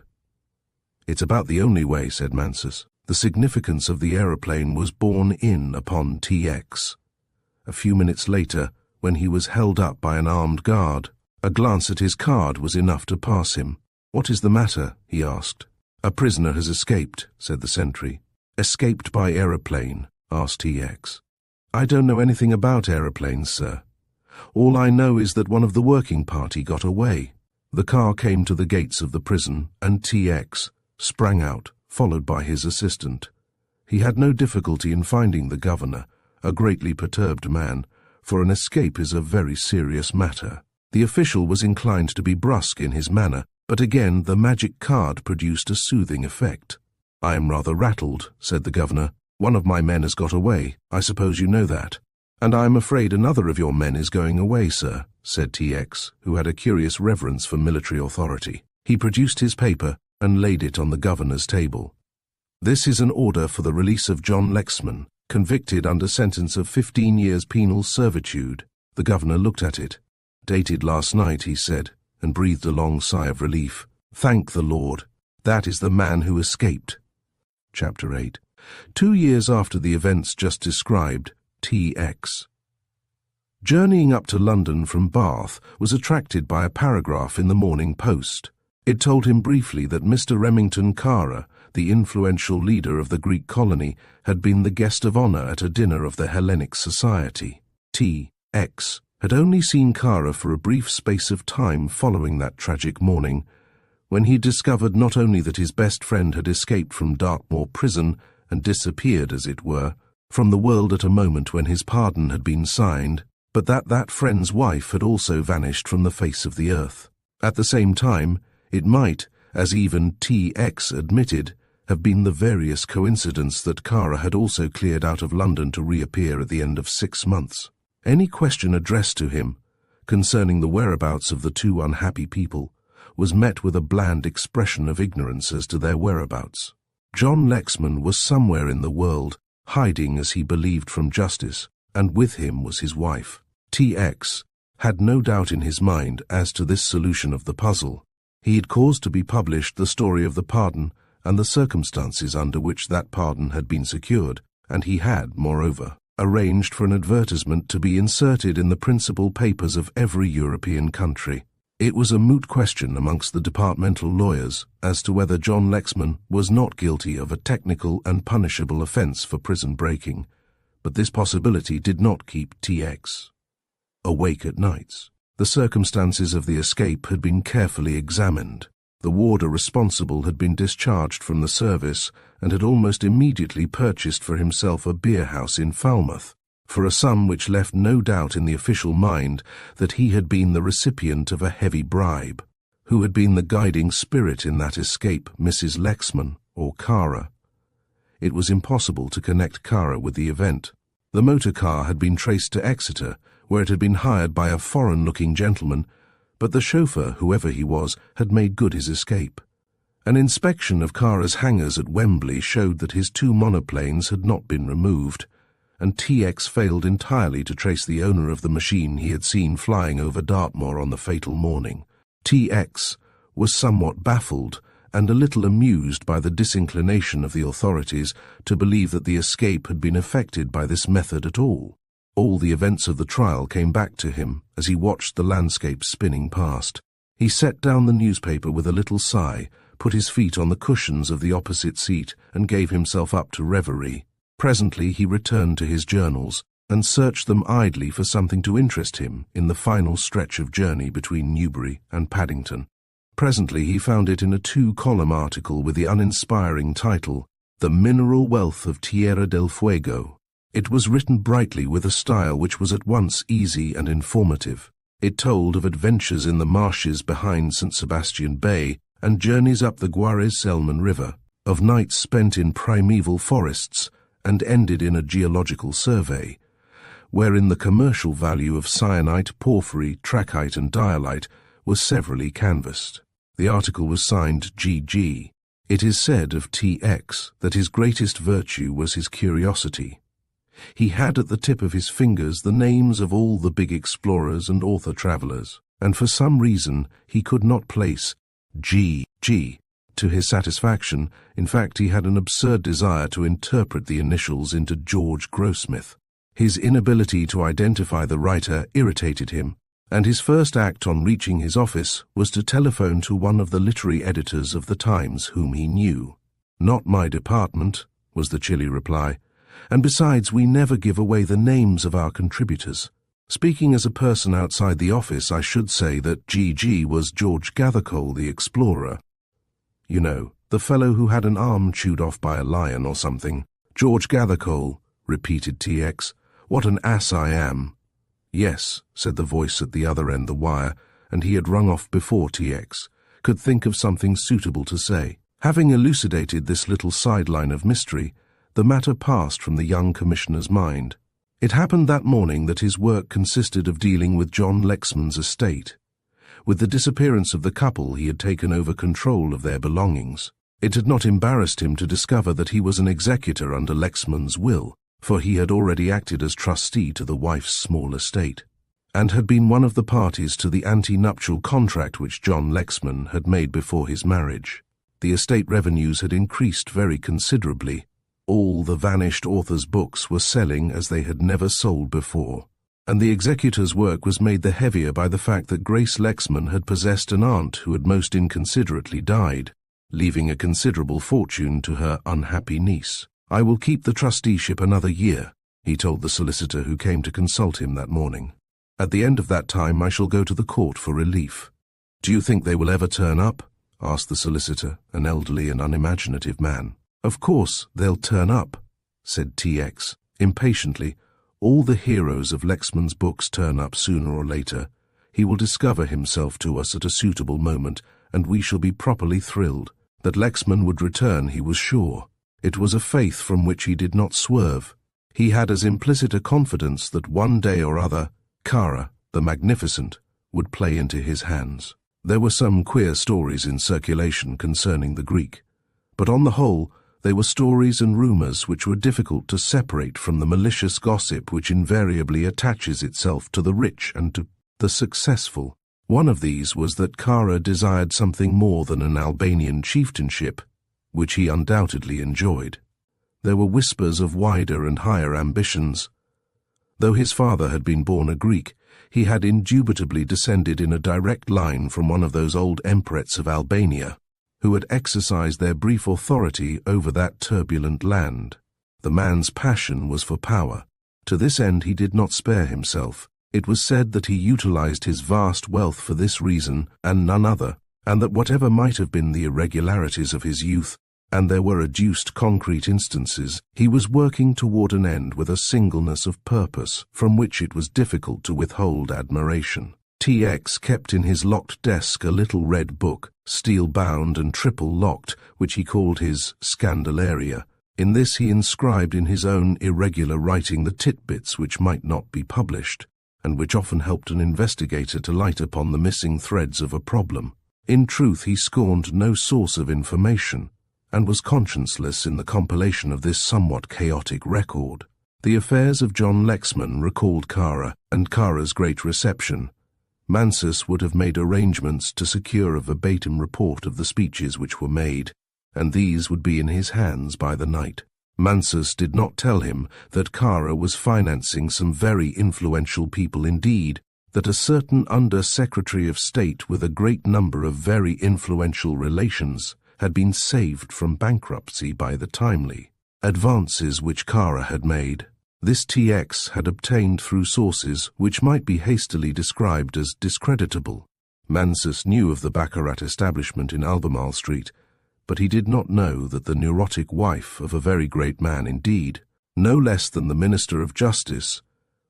"It's about the only way," said Mansus. The significance of the aeroplane was borne in upon TX. A few minutes later, when he was held up by an armed guard, a glance at his card was enough to pass him. "What is the matter?" he asked. "A prisoner has escaped," said the sentry. "Escaped by aeroplane?" asked TX. "I don't know anything about aeroplanes, sir. All I know is that one of the working party got away." The car came to the gates of the prison, and TX sprang out, followed by his assistant. He had no difficulty in finding the governor, a greatly perturbed man, for an escape is a very serious matter. The official was inclined to be brusque in his manner, but again the magic card produced a soothing effect. "I am rather rattled," said the governor. "One of my men has got away. I suppose you know that." "And I am afraid another of your men is going away, sir," said TX, who had a curious reverence for military authority. He produced his paper and laid it on the governor's table. "This is an order for the release of John Lexman, convicted under sentence of 15 years penal servitude." The governor looked at it. "Dated last night," he said, and breathed a long sigh of relief. "Thank the Lord. That is the man who escaped." Chapter 8. 2 years after the events just described, TX. Journeying up to London from Bath was attracted by a paragraph in the Morning Post. It told him briefly that Mr. Remington Kara, the influential leader of the Greek colony, had been the guest of honour at a dinner of the Hellenic Society. TX had only seen Kara for a brief space of time following that tragic morning, when he discovered not only that his best friend had escaped from Dartmoor prison and disappeared, as it were, from the world at a moment when his pardon had been signed, but that that friend's wife had also vanished from the face of the earth. At the same time, it might, as even T.X. admitted, have been the various coincidence that Kara had also cleared out of London to reappear at the end of 6 months. Any question addressed to him, concerning the whereabouts of the two unhappy people, was met with a bland expression of ignorance as to their whereabouts. John Lexman was somewhere in the world, hiding as he believed from justice, and with him was his wife. T.X. had no doubt in his mind as to this solution of the puzzle. He had caused to be published the story of the pardon and the circumstances under which that pardon had been secured, and he had, moreover, arranged for an advertisement to be inserted in the principal papers of every European country. It was a moot question amongst the departmental lawyers as to whether John Lexman was not guilty of a technical and punishable offence for prison breaking, but this possibility did not keep T.X. awake at nights. The circumstances of the escape had been carefully examined. The warder responsible had been discharged from the service and had almost immediately purchased for himself a beer-house in Falmouth, for a sum which left no doubt in the official mind that he had been the recipient of a heavy bribe. Who had been the guiding spirit in that escape, Mrs. Lexman or Kara? It was impossible to connect Kara with the event. The motor car had been traced to Exeter, where it had been hired by a foreign-looking gentleman, but the chauffeur, whoever he was, had made good his escape. An inspection of Kara's hangars at Wembley showed that his 2 monoplanes had not been removed, and T.X. failed entirely to trace the owner of the machine he had seen flying over Dartmoor on the fatal morning. T.X. was somewhat baffled and a little amused by the disinclination of the authorities to believe that the escape had been effected by this method at all. All the events of the trial came back to him as he watched the landscape spinning past. He set down the newspaper with a little sigh, put his feet on the cushions of the opposite seat, and gave himself up to reverie. Presently he returned to his journals and searched them idly for something to interest him in the final stretch of journey between Newbury and Paddington. Presently he found it in a 2-column article with the uninspiring title, "The Mineral Wealth of Tierra del Fuego." It was written brightly with a style which was at once easy and informative. It told of adventures in the marshes behind St. Sebastian Bay and journeys up the Guares-Selman River, of nights spent in primeval forests, and ended in a geological survey, wherein the commercial value of syenite, porphyry, trachyte and diorite was severally canvassed. The article was signed G.G. It is said of T.X. that his greatest virtue was his curiosity. He had at the tip of his fingers the names of all the big explorers and author-travellers, and for some reason he could not place G.G. to his satisfaction. In fact, he had an absurd desire to interpret the initials into George Grossmith. His inability to identify the writer irritated him, and his first act on reaching his office was to telephone to one of the literary editors of the Times whom he knew. "Not my department," was the chilly reply, "and besides, we never give away the names of our contributors. Speaking as a person outside the office, I should say that G.G. was George Gathercole, the explorer. You know, the fellow who had an arm chewed off by a lion or something." "George Gathercole," repeated T.X. "What an ass I am." "Yes," said the voice at the other end the wire, and he had rung off before T.X. could think of something suitable to say. Having elucidated this little sideline of mystery, the matter passed from the young commissioner's mind. It happened that morning that his work consisted of dealing with John Lexman's estate. With the disappearance of the couple, he had taken over control of their belongings. It had not embarrassed him to discover that he was an executor under Lexman's will, for he had already acted as trustee to the wife's small estate, and had been one of the parties to the ante-nuptial contract which John Lexman had made before his marriage. The estate revenues had increased very considerably. All the vanished author's books were selling as they had never sold before, and the executor's work was made the heavier by the fact that Grace Lexman had possessed an aunt who had most inconsiderately died, leaving a considerable fortune to her unhappy niece. "I will keep the trusteeship another year," he told the solicitor who came to consult him that morning. "At the end of that time I shall go to the court for relief." "Do you think they will ever turn up?" asked the solicitor, an elderly and unimaginative man. "Of course, they'll turn up," said T.X. impatiently. "All the heroes of Lexman's books turn up sooner or later. He will discover himself to us at a suitable moment, and we shall be properly thrilled." That Lexman would return he was sure. It was a faith from which he did not swerve. He had as implicit a confidence that one day or other, Kara, the Magnificent, would play into his hands. There were some queer stories in circulation concerning the Greek, but on the whole, they were stories and rumors which were difficult to separate from the malicious gossip which invariably attaches itself to the rich and to the successful. One of these was that Kara desired something more than an Albanian chieftainship, which he undoubtedly enjoyed. There were whispers of wider and higher ambitions. Though his father had been born a Greek, he had indubitably descended in a direct line from one of those old emperors of Albania, who had exercised their brief authority over that turbulent land. The man's passion was for power. To this end he did not spare himself. It was said that he utilized his vast wealth for this reason and none other, and that whatever might have been the irregularities of his youth, and there were adduced concrete instances, he was working toward an end with a singleness of purpose from which it was difficult to withhold admiration. T.X. kept in his locked desk a little red book, steel-bound and triple-locked, which he called his Scandalaria. In this he inscribed in his own irregular writing the titbits which might not be published, and which often helped an investigator to light upon the missing threads of a problem. In truth, he scorned no source of information, and was conscienceless in the compilation of this somewhat chaotic record. The affairs of John Lexman recalled Kara, and Kara's great reception. Mansus would have made arrangements to secure a verbatim report of the speeches which were made, and these would be in his hands by the night. Mansus did not tell him that Kara was financing some very influential people indeed, that a certain Under-Secretary of State with a great number of very influential relations had been saved from bankruptcy by the timely advances which Kara had made. This T.X. had obtained through sources which might be hastily described as discreditable. Mansus knew of the baccarat establishment in Albemarle Street, but he did not know that the neurotic wife of a very great man indeed, no less than the Minister of Justice,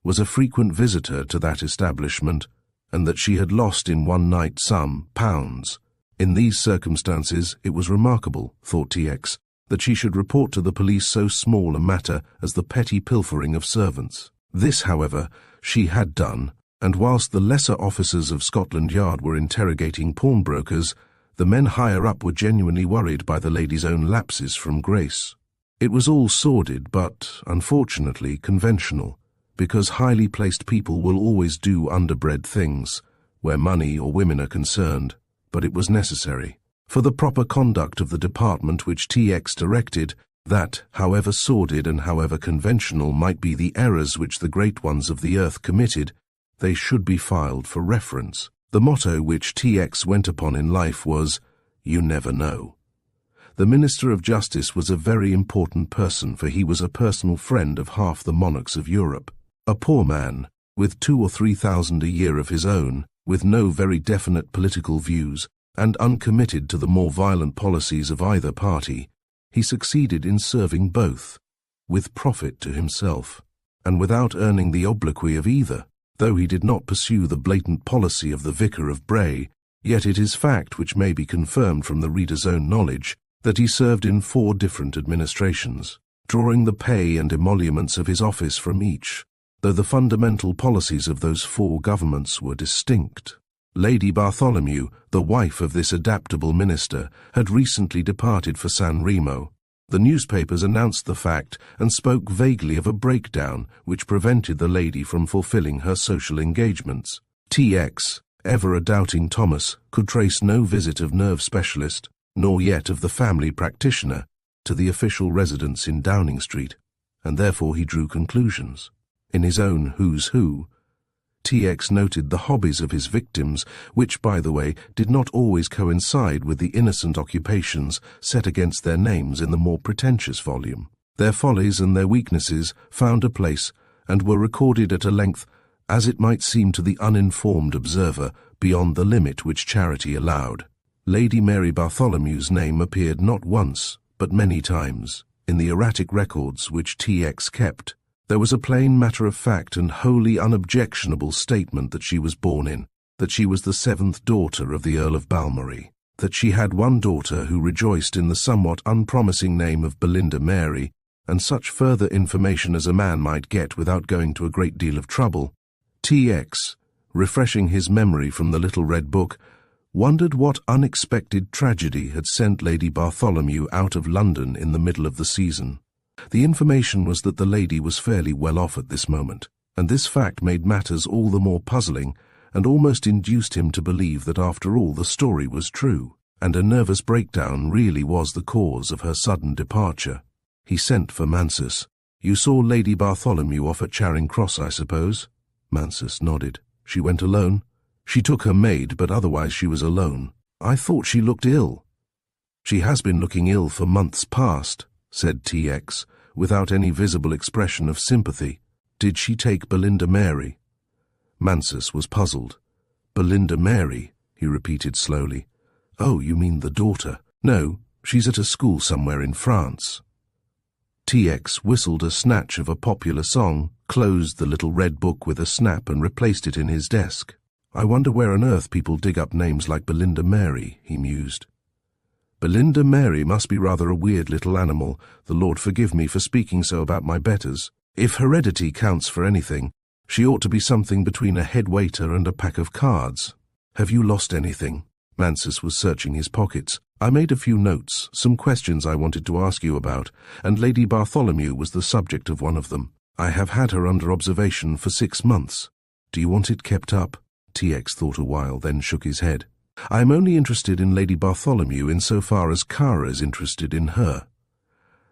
was a frequent visitor to that establishment, and that she had lost in one night some pounds. In these circumstances it was remarkable, thought T.X., that she should report to the police so small a matter as the petty pilfering of servants. This, however, she had done, and whilst the lesser officers of Scotland Yard were interrogating pawnbrokers, the men higher up were genuinely worried by the lady's own lapses from grace. It was all sordid but, unfortunately, conventional, because highly placed people will always do underbred things, where money or women are concerned, but it was necessary, for the proper conduct of the department which T.X. directed, that, however sordid and however conventional might be the errors which the great ones of the earth committed, they should be filed for reference. The motto which T.X. went upon in life was, "You never know." The Minister of Justice was a very important person, for he was a personal friend of half the monarchs of Europe. A poor man, with 2,000 or 3,000 a year of his own, with no very definite political views, and uncommitted to the more violent policies of either party, he succeeded in serving both, with profit to himself, and without earning the obloquy of either. Though he did not pursue the blatant policy of the Vicar of Bray, yet it is fact which may be confirmed from the reader's own knowledge that he served in 4 different administrations, drawing the pay and emoluments of his office from each, though the fundamental policies of those 4 governments were distinct. Lady Bartholomew, the wife of this adaptable minister, had recently departed for San Remo. The newspapers announced the fact and spoke vaguely of a breakdown which prevented the lady from fulfilling her social engagements. T.X., ever a doubting Thomas, could trace no visit of nerve specialist, nor yet of the family practitioner, to the official residence in Downing Street, and therefore he drew conclusions. In his own Who's Who, T.X. noted the hobbies of his victims, which, by the way, did not always coincide with the innocent occupations set against their names in the more pretentious volume. Their follies and their weaknesses found a place and were recorded at a length, as it might seem to the uninformed observer, beyond the limit which charity allowed. Lady Mary Bartholomew's name appeared not once, but many times, in the erratic records which TX kept. There was a plain matter-of-fact and wholly unobjectionable statement that she was born in, that she was the 7th daughter of the Earl of Balmoral, that she had one daughter who rejoiced in the somewhat unpromising name of Belinda Mary, and such further information as a man might get without going to a great deal of trouble. TX, refreshing his memory from the little red book, wondered what unexpected tragedy had sent Lady Bartholomew out of London in the middle of the season. The information was that the lady was fairly well off at this moment, and this fact made matters all the more puzzling and almost induced him to believe that after all the story was true, and a nervous breakdown really was the cause of her sudden departure. He sent for Mansus. "You saw Lady Bartholomew off at Charing Cross, I suppose?" Mansus nodded. "She went alone?" "She took her maid, but otherwise she was alone. I thought she looked ill." "She has been looking ill for months past," said TX, without any visible expression of sympathy. "Did she take Belinda Mary?" Mansus was puzzled. "Belinda Mary," he repeated slowly. "Oh, you mean the daughter? No, she's at a school somewhere in France." TX whistled a snatch of a popular song, closed the little red book with a snap and replaced it in his desk. "I wonder where on earth people dig up names like Belinda Mary," he mused. "Belinda Mary must be rather a weird little animal, the Lord forgive me for speaking so about my betters. If heredity counts for anything, she ought to be something between a head waiter and a pack of cards. Have you lost anything?" Mansus was searching his pockets. "I made a few notes, some questions I wanted to ask you about, and Lady Bartholomew was the subject of one of them. I have had her under observation for 6 months. Do you want it kept up?" TX thought a while, then shook his head. "I am only interested in Lady Bartholomew insofar as Kara is interested in her.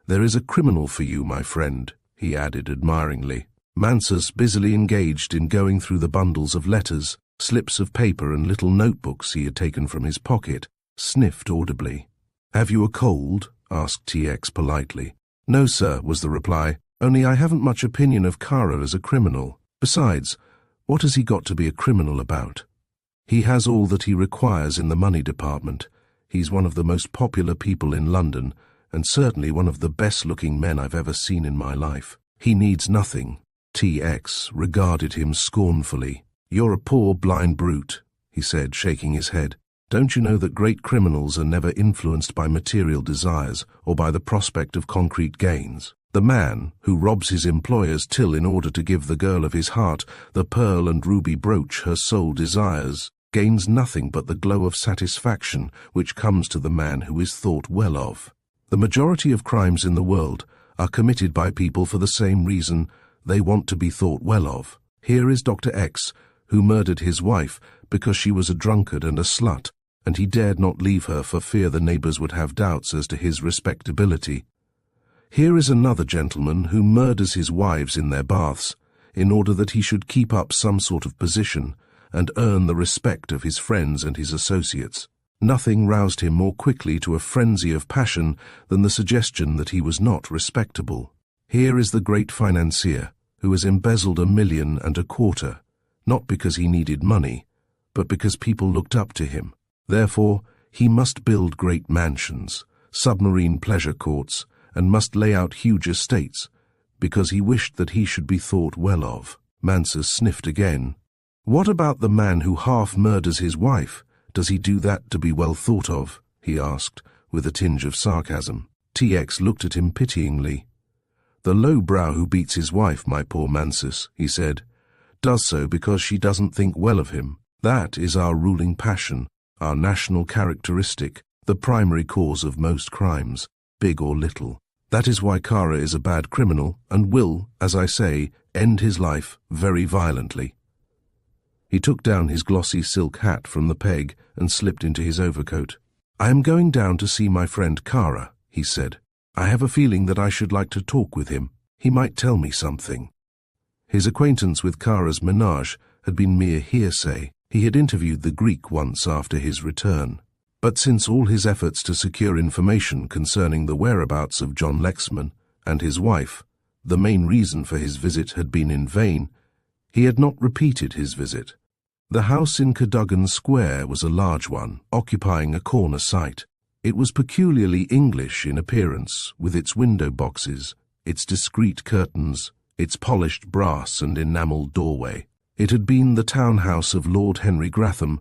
There is a criminal for you, my friend," he added admiringly. Mansus, busily engaged in going through the bundles of letters, slips of paper and little notebooks he had taken from his pocket, sniffed audibly. "Have you a cold?" asked TX politely. "No, sir," was the reply, "only I haven't much opinion of Kara as a criminal. Besides, what has he got to be a criminal about? He has all that he requires in the money department. He's one of the most popular people in London, and certainly one of the best-looking men I've ever seen in my life. He needs nothing." TX regarded him scornfully. "You're a poor blind brute," he said, shaking his head. "Don't you know that great criminals are never influenced by material desires or by the prospect of concrete gains? The man who robs his employer's till in order to give the girl of his heart the pearl and ruby brooch her soul desires gains nothing but the glow of satisfaction which comes to the man who is thought well of. The majority of crimes in the world are committed by people for the same reason: they want to be thought well of. Here is Dr. X, who murdered his wife because she was a drunkard and a slut, and he dared not leave her for fear the neighbours would have doubts as to his respectability. Here is another gentleman who murders his wives in their baths, in order that he should keep up some sort of position and earn the respect of his friends and his associates. Nothing roused him more quickly to a frenzy of passion than the suggestion that he was not respectable. Here is the great financier, who has embezzled $1.25 million, not because he needed money, but because people looked up to him. Therefore, he must build great mansions, submarine pleasure courts, and must lay out huge estates, because he wished that he should be thought well of." Mansus sniffed again. "What about the man who half murders his wife? Does he do that to be well thought of?" he asked, with a tinge of sarcasm. TX looked at him pityingly. "The low brow who beats his wife, my poor Mansus," he said, "does so because she doesn't think well of him. That is our ruling passion, our national characteristic, the primary cause of most crimes, big or little. That is why Kara is a bad criminal and will, as I say, end his life very violently." He took down his glossy silk hat from the peg and slipped into his overcoat. "I am going down to see my friend Kara," he said. "I have a feeling that I should like to talk with him. He might tell me something." His acquaintance with Kara's menage had been mere hearsay. He had interviewed the Greek once after his return. But since all his efforts to secure information concerning the whereabouts of John Lexman and his wife, the main reason for his visit, had been in vain, he had not repeated his visit. The house in Cadogan Square was a large one, occupying a corner site. It was peculiarly English in appearance, with its window boxes, its discreet curtains, its polished brass and enamelled doorway. It had been the townhouse of Lord Henry Gratham,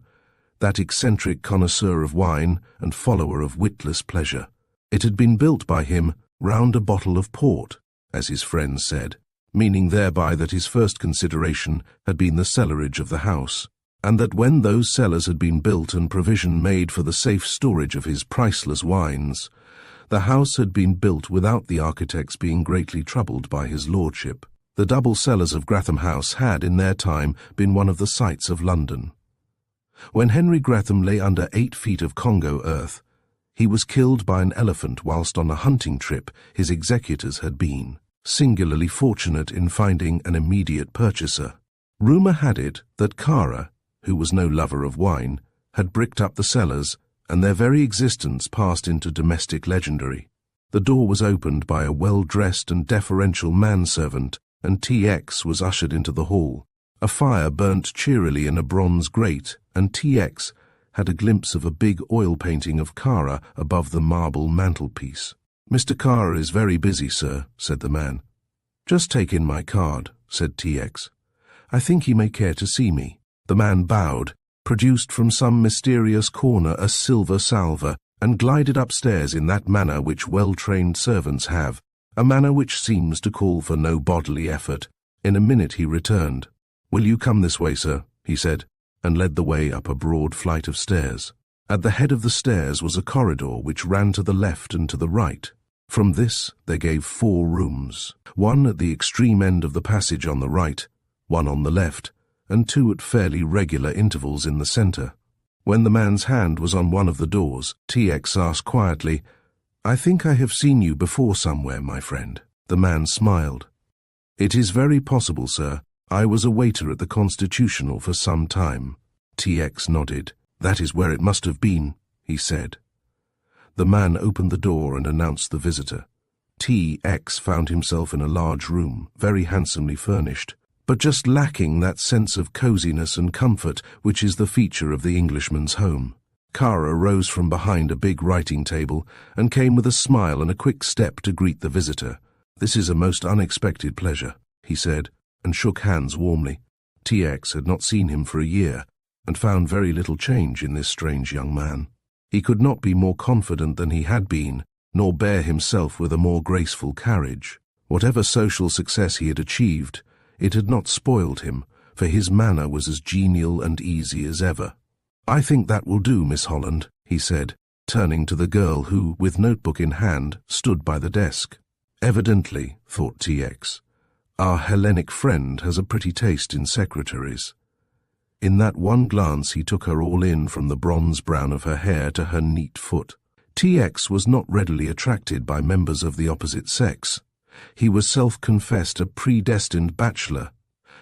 that eccentric connoisseur of wine and follower of witless pleasure. It had been built by him round a bottle of port, as his friends said, meaning thereby that his first consideration had been the cellarage of the house, and that when those cellars had been built and provision made for the safe storage of his priceless wines, the house had been built without the architects being greatly troubled by his lordship. The double cellars of Gratham House had, in their time, been one of the sights of London. When Henry Gratham lay under 8 feet of Congo earth, he was killed by an elephant whilst on a hunting trip his executors had been, singularly fortunate in finding an immediate purchaser. Rumour had it that Kara, who was no lover of wine, had bricked up the cellars, and their very existence passed into domestic legendary. The door was opened by a well-dressed and deferential manservant, and T.X. was ushered into the hall. A fire burnt cheerily in a bronze grate, and T.X. had a glimpse of a big oil painting of Kara above the marble mantelpiece. "Mr. Kara is very busy, sir," said the man. "Just take in my card," said T.X. "I think he may care to see me." The man bowed, produced from some mysterious corner a silver salver, and glided upstairs in that manner which well-trained servants have, a manner which seems to call for no bodily effort. In a minute he returned. "Will you come this way, sir?" he said, and led the way up a broad flight of stairs. At the head of the stairs was a corridor which ran to the left and to the right. From this they gave 4 rooms, one at the extreme end of the passage on the right, one on the left, and 2 at fairly regular intervals in the centre. When the man's hand was on one of the doors, T.X. asked quietly, "I think I have seen you before somewhere, my friend." The man smiled. "It is very possible, sir. I was a waiter at the Constitutional for some time." T.X. nodded. "That is where it must have been," he said. The man opened the door and announced the visitor. T.X. found himself in a large room, very handsomely furnished, but just lacking that sense of coziness and comfort which is the feature of the Englishman's home. Kara rose from behind a big writing table and came with a smile and a quick step to greet the visitor. "This is a most unexpected pleasure," he said, and shook hands warmly. T.X. had not seen him for a year, and found very little change in this strange young man. He could not be more confident than he had been, nor bear himself with a more graceful carriage. Whatever social success he had achieved, it had not spoiled him, for his manner was as genial and easy as ever. "I think that will do, Miss Holland," he said, turning to the girl who, with notebook in hand, stood by the desk. Evidently, thought T.X., our Hellenic friend has a pretty taste in secretaries. In that one glance he took her all in, from the bronze brown of her hair to her neat foot. T.X. was not readily attracted by members of the opposite sex. He was self-confessed a predestined bachelor,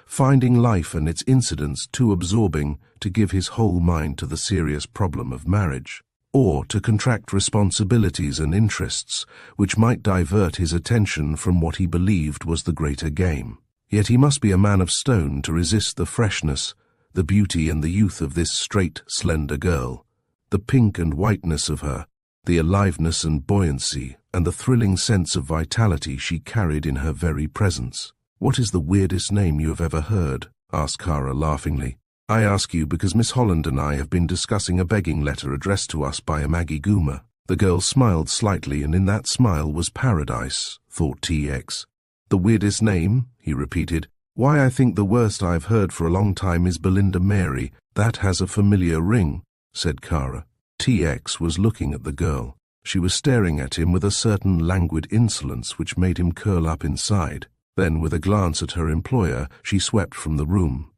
finding life and its incidents too absorbing to give his whole mind to the serious problem of marriage, or to contract responsibilities and interests which might divert his attention from what he believed was the greater game. Yet he must be a man of stone to resist the freshness, the beauty and the youth of this straight, slender girl, the pink and whiteness of her, the aliveness and buoyancy, and the thrilling sense of vitality she carried in her very presence. "What is the weirdest name you have ever heard?" asked Kara laughingly. "I ask you because Miss Holland and I have been discussing a begging letter addressed to us by a Maggie Goomer." The girl smiled slightly, and in that smile was paradise, thought T.X. "The weirdest name?" he repeated. "Why, I think the worst I've heard for a long time is Belinda Mary. That has a familiar ring," said Kara. T.X. was looking at the girl. She was staring at him with a certain languid insolence which made him curl up inside. Then, with a glance at her employer, she swept from the room.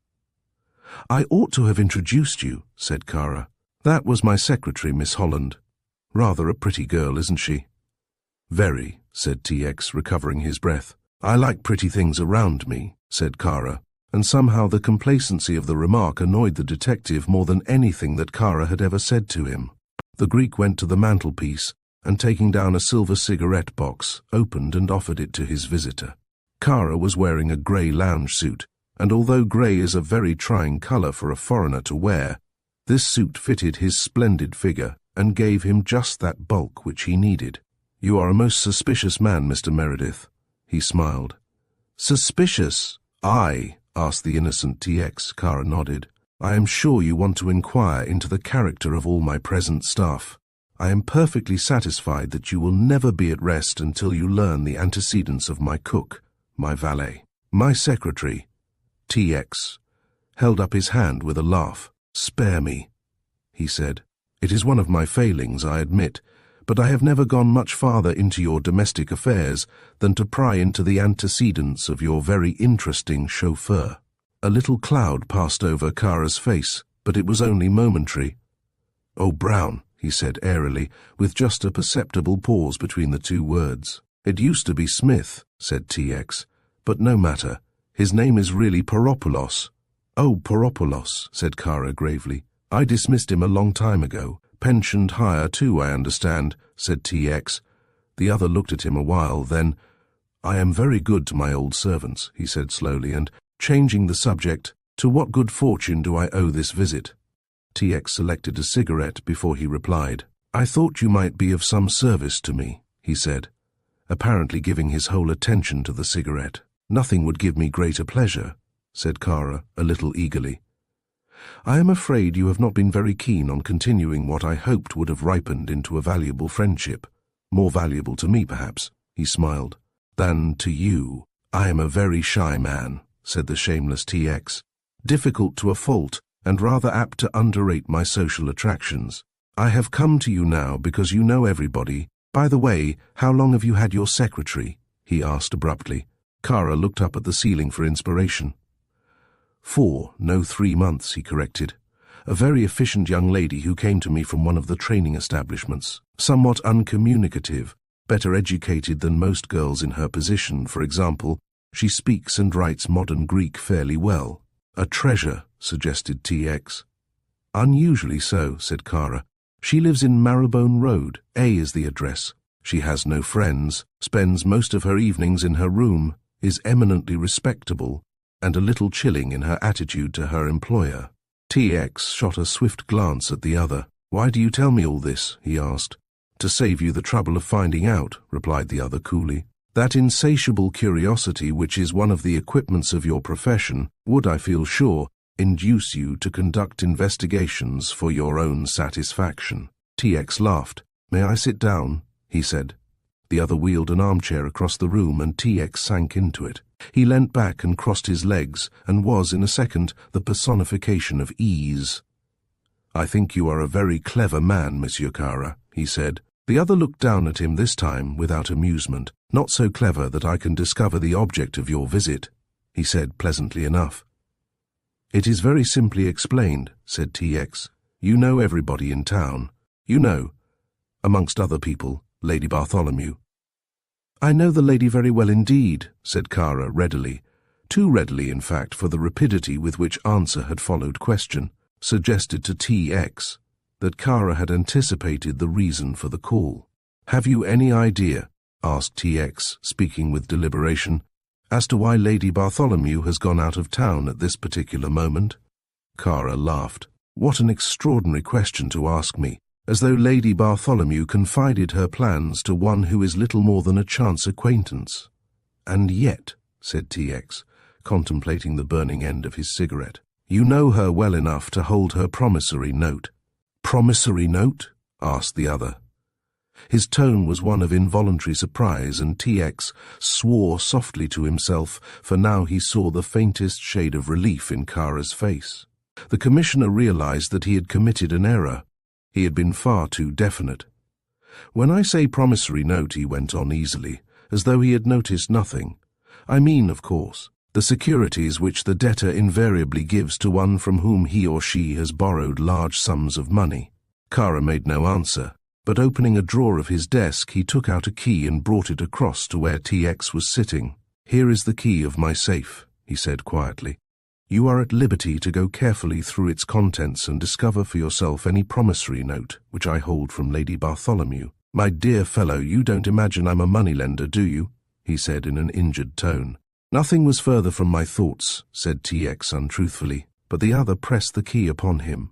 "I ought to have introduced you," said Kara. "That was my secretary, Miss Holland. Rather a pretty girl, isn't she?" "Very," said T.X., recovering his breath. "I like pretty things around me," said Kara, and somehow the complacency of the remark annoyed the detective more than anything that Kara had ever said to him. The Greek went to the mantelpiece, and taking down a silver cigarette box, opened and offered it to his visitor. Kara was wearing a grey lounge suit. and although grey is a very trying colour for a foreigner to wear, this suit fitted his splendid figure and gave him just that bulk which he needed. "You are a most suspicious man, Mr. Meredith," he smiled. "Suspicious? I?" asked the innocent TX. Kara nodded. "I am sure you want to inquire into the character of all my present staff. I am perfectly satisfied that you will never be at rest until you learn the antecedents of my cook, my valet, my secretary." TX held up his hand with a laugh. "Spare me," he said. "It is one of my failings, I admit, but I have never gone much farther into your domestic affairs than to pry into the antecedents of your very interesting chauffeur." A little cloud passed over Kara's face, but it was only momentary. "Oh, Brown," he said airily, with just a perceptible pause between the two words. "It used to be Smith," said TX, "but no matter. His name is really Poropoulos." "Oh, Poropoulos," said Kara gravely. "I dismissed him a long time ago. Pensioned hire too, I understand," said TX. The other looked at him a while, then, "I am very good to my old servants," he said slowly, and, changing the subject, "To what good fortune do I owe this visit?" TX selected a cigarette before he replied. "I thought you might be of some service to me," he said, apparently giving his whole attention to the cigarette. "Nothing would give me greater pleasure," said Kara, a little eagerly. "I am afraid you have not been very keen on continuing what I hoped would have ripened into a valuable friendship. More valuable to me, perhaps," he smiled, "than to you." "I am a very shy man," said the shameless TX. "Difficult to a fault, and rather apt to underrate my social attractions. I have come to you now because you know everybody. By the way, how long have you had your secretary?" he asked abruptly. Kara looked up at the ceiling for inspiration. 4, no 3 months, he corrected. "A very efficient young lady who came to me from one of the training establishments. Somewhat uncommunicative, better educated than most girls in her position, for example. She speaks and writes modern Greek fairly well." "A treasure," suggested TX. "Unusually so," said Kara. "She lives in Marylebone Road. A is the address. She has no friends, spends most of her evenings in her room, is eminently respectable, and a little chilling in her attitude to her employer." TX shot a swift glance at the other. "Why do you tell me all this?" he asked. "To save you the trouble of finding out," replied the other coolly. "That insatiable curiosity which is one of the equipments of your profession would, I feel sure, induce you to conduct investigations for your own satisfaction." TX laughed. "May I sit down?" he said. The other wheeled an armchair across the room and TX sank into it. He leant back and crossed his legs and was, in a second, the personification of ease. "I think you are a very clever man, Monsieur Kara," he said. The other looked down at him this time without amusement. "Not so clever that I can discover the object of your visit," he said pleasantly enough. "It is very simply explained," said TX. "You know everybody in town. You know, amongst other people, Lady Bartholomew." "I know the lady very well indeed," said Kara readily. Too readily, in fact, for the rapidity with which answer had followed question, suggested to TX that Kara had anticipated the reason for the call. "Have you any idea," asked TX, speaking with deliberation, "as to why Lady Bartholomew has gone out of town at this particular moment?" Kara laughed. "What an extraordinary question to ask me, as though Lady Bartholomew confided her plans to one who is little more than a chance acquaintance." "And yet," said TX, contemplating the burning end of his cigarette, "you know her well enough to hold her promissory note." "Promissory note?" asked the other. His tone was one of involuntary surprise, and TX swore softly to himself, for now he saw the faintest shade of relief in Kara's face. The commissioner realized that he had committed an error. He had been far too definite. "When I say promissory note," he went on easily, as though he had noticed nothing, "I mean, of course, the securities which the debtor invariably gives to one from whom he or she has borrowed large sums of money." Kara made no answer, but opening a drawer of his desk, he took out a key and brought it across to where TX was sitting. "Here is the key of my safe," he said quietly. "You are at liberty to go carefully through its contents and discover for yourself any promissory note which I hold from Lady Bartholomew. My dear fellow, you don't imagine I'm a moneylender, do you?" he said in an injured tone. Nothing was further from my thoughts, said TX untruthfully, but the other pressed the key upon him.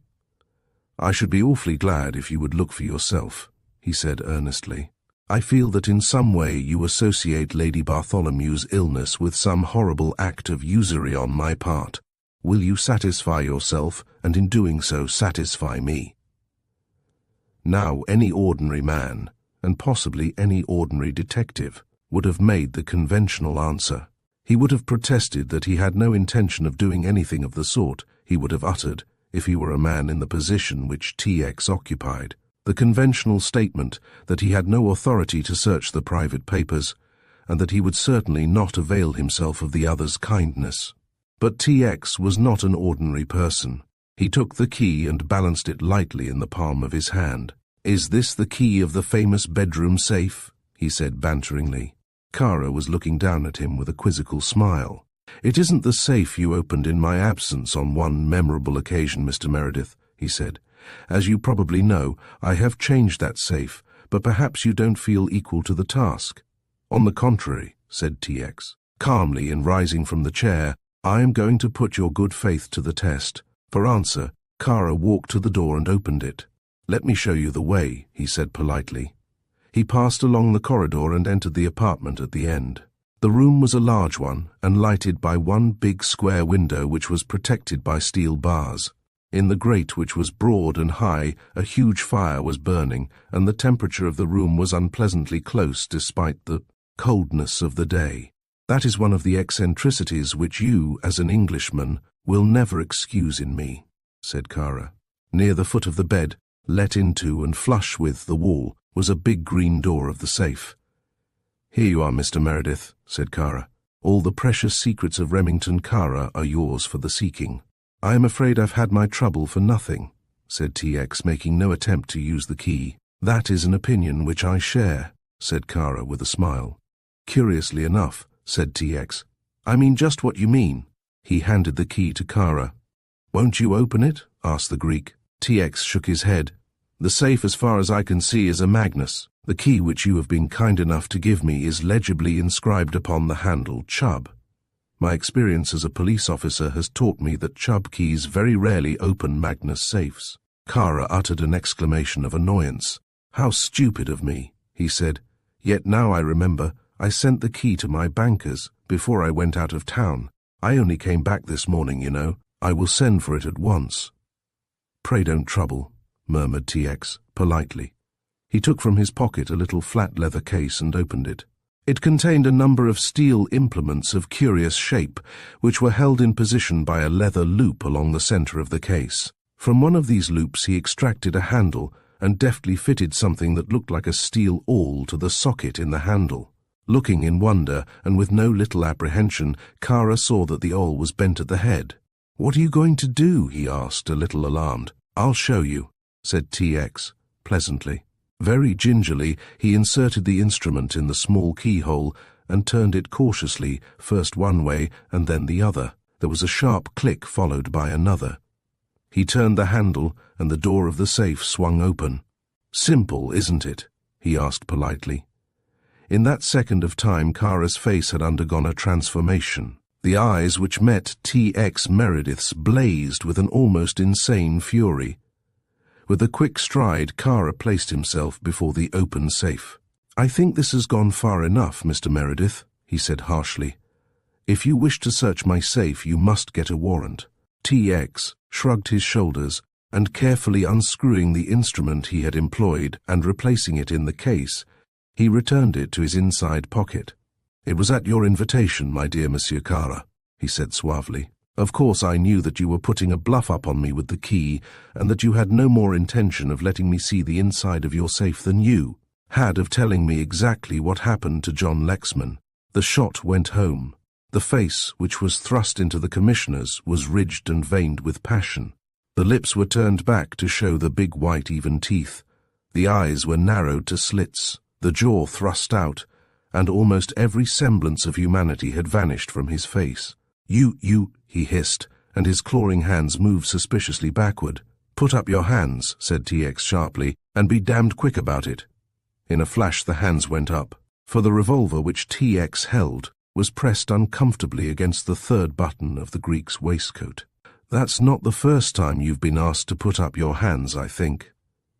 I should be awfully glad if you would look for yourself, he said earnestly. I feel that in some way you associate Lady Bartholomew's illness with some horrible act of usury on my part. Will you satisfy yourself, and in doing so satisfy me? Now any ordinary man, and possibly any ordinary detective, would have made the conventional answer. He would have protested that he had no intention of doing anything of the sort. He would have uttered, if he were a man in the position which TX occupied, the conventional statement that he had no authority to search the private papers, and that he would certainly not avail himself of the other's kindness. But TX was not an ordinary person. He took the key and balanced it lightly in the palm of his hand. Is this the key of the famous bedroom safe? He said banteringly. Kara was looking down at him with a quizzical smile. It isn't the safe you opened in my absence on one memorable occasion, Mr. Meredith, he said. As you probably know, I have changed that safe, but perhaps you don't feel equal to the task. On the contrary, said TX, calmly and rising from the chair, I am going to put your good faith to the test. For answer, Kara walked to the door and opened it. Let me show you the way, he said politely. He passed along the corridor and entered the apartment at the end. The room was a large one, and lighted by one big square window which was protected by steel bars. In the grate, which was broad and high, a huge fire was burning, and the temperature of the room was unpleasantly close despite the coldness of the day. That is one of the eccentricities which you, as an Englishman, will never excuse in me, said Kara. Near the foot of the bed, let into and flush with the wall, was a big green door of the safe. Here you are, Mr. Meredith, said Kara. All the precious secrets of Remington Kara are yours for the seeking. I am afraid I've had my trouble for nothing, said TX, making no attempt to use the key. That is an opinion which I share, said Kara with a smile. Curiously enough, said TX. I mean just what you mean. He handed the key to Kara. Won't you open it? Asked the Greek. TX shook his head. The safe, as far as I can see, is a Magnus. The key which you have been kind enough to give me is legibly inscribed upon the handle Chubb. My experience as a police officer has taught me that Chubb keys very rarely open Magnus safes. Kara uttered an exclamation of annoyance. How stupid of me, he said. Yet now I remember, I sent the key to my bankers before I went out of town. I only came back this morning, you know. I will send for it at once. Pray don't trouble, murmured TX, politely. He took from his pocket a little flat leather case and opened it. It contained a number of steel implements of curious shape, which were held in position by a leather loop along the center of the case. From one of these loops he extracted a handle and deftly fitted something that looked like a steel awl to the socket in the handle. Looking in wonder and with no little apprehension, Kara saw that the awl was bent at the head. What are you going to do? He asked, a little alarmed. I'll show you, said TX, pleasantly. Very gingerly, he inserted the instrument in the small keyhole and turned it cautiously, first one way and then the other. There was a sharp click followed by another. He turned the handle and the door of the safe swung open. Simple, isn't it? He asked politely. In that second of time, Kara's face had undergone a transformation. The eyes which met T.X. Meredith's blazed with an almost insane fury. With a quick stride, Kara placed himself before the open safe. I think this has gone far enough, Mr. Meredith, he said harshly. If you wish to search my safe, you must get a warrant. T.X. shrugged his shoulders, and carefully unscrewing the instrument he had employed and replacing it in the case, he returned it to his inside pocket. It was at your invitation, my dear Monsieur Kara, he said suavely. Of course I knew that you were putting a bluff up on me with the key, and that you had no more intention of letting me see the inside of your safe than you had of telling me exactly what happened to John Lexman. The shot went home. The face, which was thrust into the commissioner's, was ridged and veined with passion. The lips were turned back to show the big white even teeth. The eyes were narrowed to slits, the jaw thrust out, and almost every semblance of humanity had vanished from his face. You, he hissed, and his clawing hands moved suspiciously backward. Put up your hands, said T.X. sharply, and be damned quick about it. In a flash the hands went up, for the revolver which T.X. held was pressed uncomfortably against the third button of the Greek's waistcoat. "That's not the first time you've been asked to put up your hands, I think,"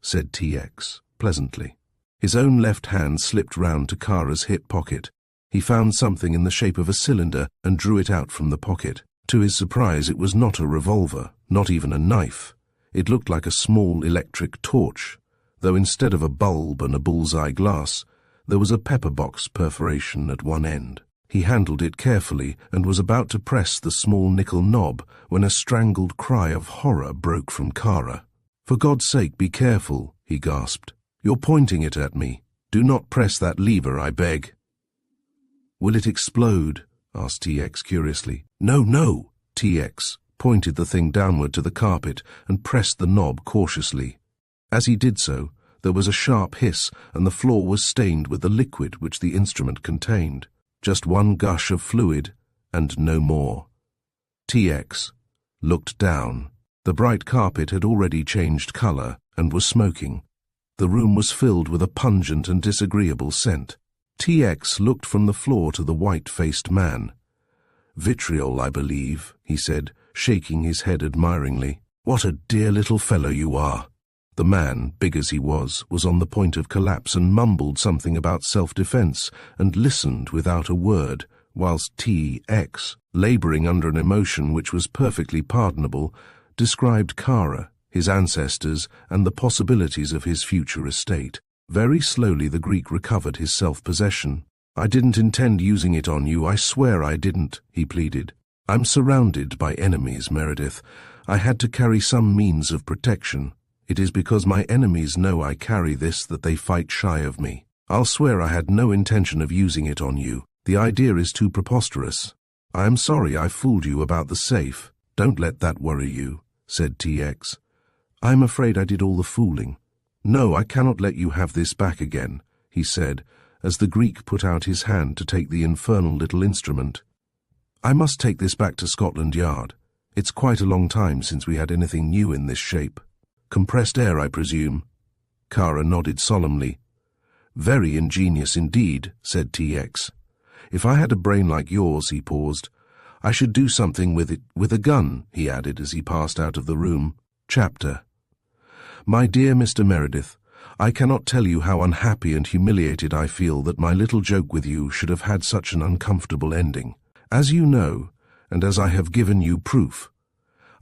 said TX, pleasantly. His own left hand slipped round to Kara's hip pocket. He found something in the shape of a cylinder and drew it out from the pocket. To his surprise, it was not a revolver, not even a knife. It looked like a small electric torch, though instead of a bulb and a bullseye glass, there was a pepper-box perforation at one end. He handled it carefully and was about to press the small nickel knob when a strangled cry of horror broke from Kara. "For God's sake, be careful," he gasped. "You're pointing it at me. Do not press that lever, I beg." "Will it explode?" asked TX curiously. "No, no!" TX pointed the thing downward to the carpet and pressed the knob cautiously. As he did so, there was a sharp hiss and the floor was stained with the liquid which the instrument contained. Just one gush of fluid, and no more. TX looked down. The bright carpet had already changed color and was smoking. The room was filled with a pungent and disagreeable scent. TX looked from the floor to the white-faced man. "Vitriol, I believe," he said, shaking his head admiringly. "What a dear little fellow you are." The man, big as he was on the point of collapse and mumbled something about self-defense and listened without a word, whilst TX, laboring under an emotion which was perfectly pardonable, described Kara, his ancestors, and the possibilities of his future estate. Very slowly the Greek recovered his self-possession. "I didn't intend using it on you, I swear I didn't," he pleaded. "I'm surrounded by enemies, Meredith. I had to carry some means of protection. It is because my enemies know I carry this that they fight shy of me. I'll swear I had no intention of using it on you. The idea is too preposterous. I am sorry I fooled you about the safe. Don't let that worry you," said TX. "I'm afraid I did all the fooling. No, I cannot let you have this back again," he said, as the Greek put out his hand to take the infernal little instrument. "I must take this back to Scotland Yard. It's quite a long time since we had anything new in this shape." "Compressed air, I presume?" Kara nodded solemnly. "Very ingenious indeed," said TX. "If I had a brain like yours," he paused, "I should do something with it, with a gun," he added as he passed out of the room. Chapter. "My dear Mr. Meredith, I cannot tell you how unhappy and humiliated I feel that my little joke with you should have had such an uncomfortable ending. As you know, and as I have given you proof,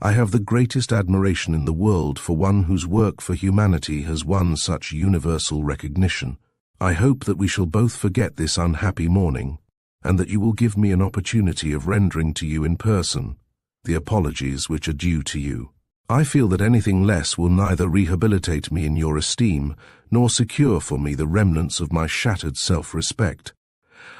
I have the greatest admiration in the world for one whose work for humanity has won such universal recognition. I hope that we shall both forget this unhappy morning, and that you will give me an opportunity of rendering to you in person the apologies which are due to you. I feel that anything less will neither rehabilitate me in your esteem, nor secure for me the remnants of my shattered self-respect.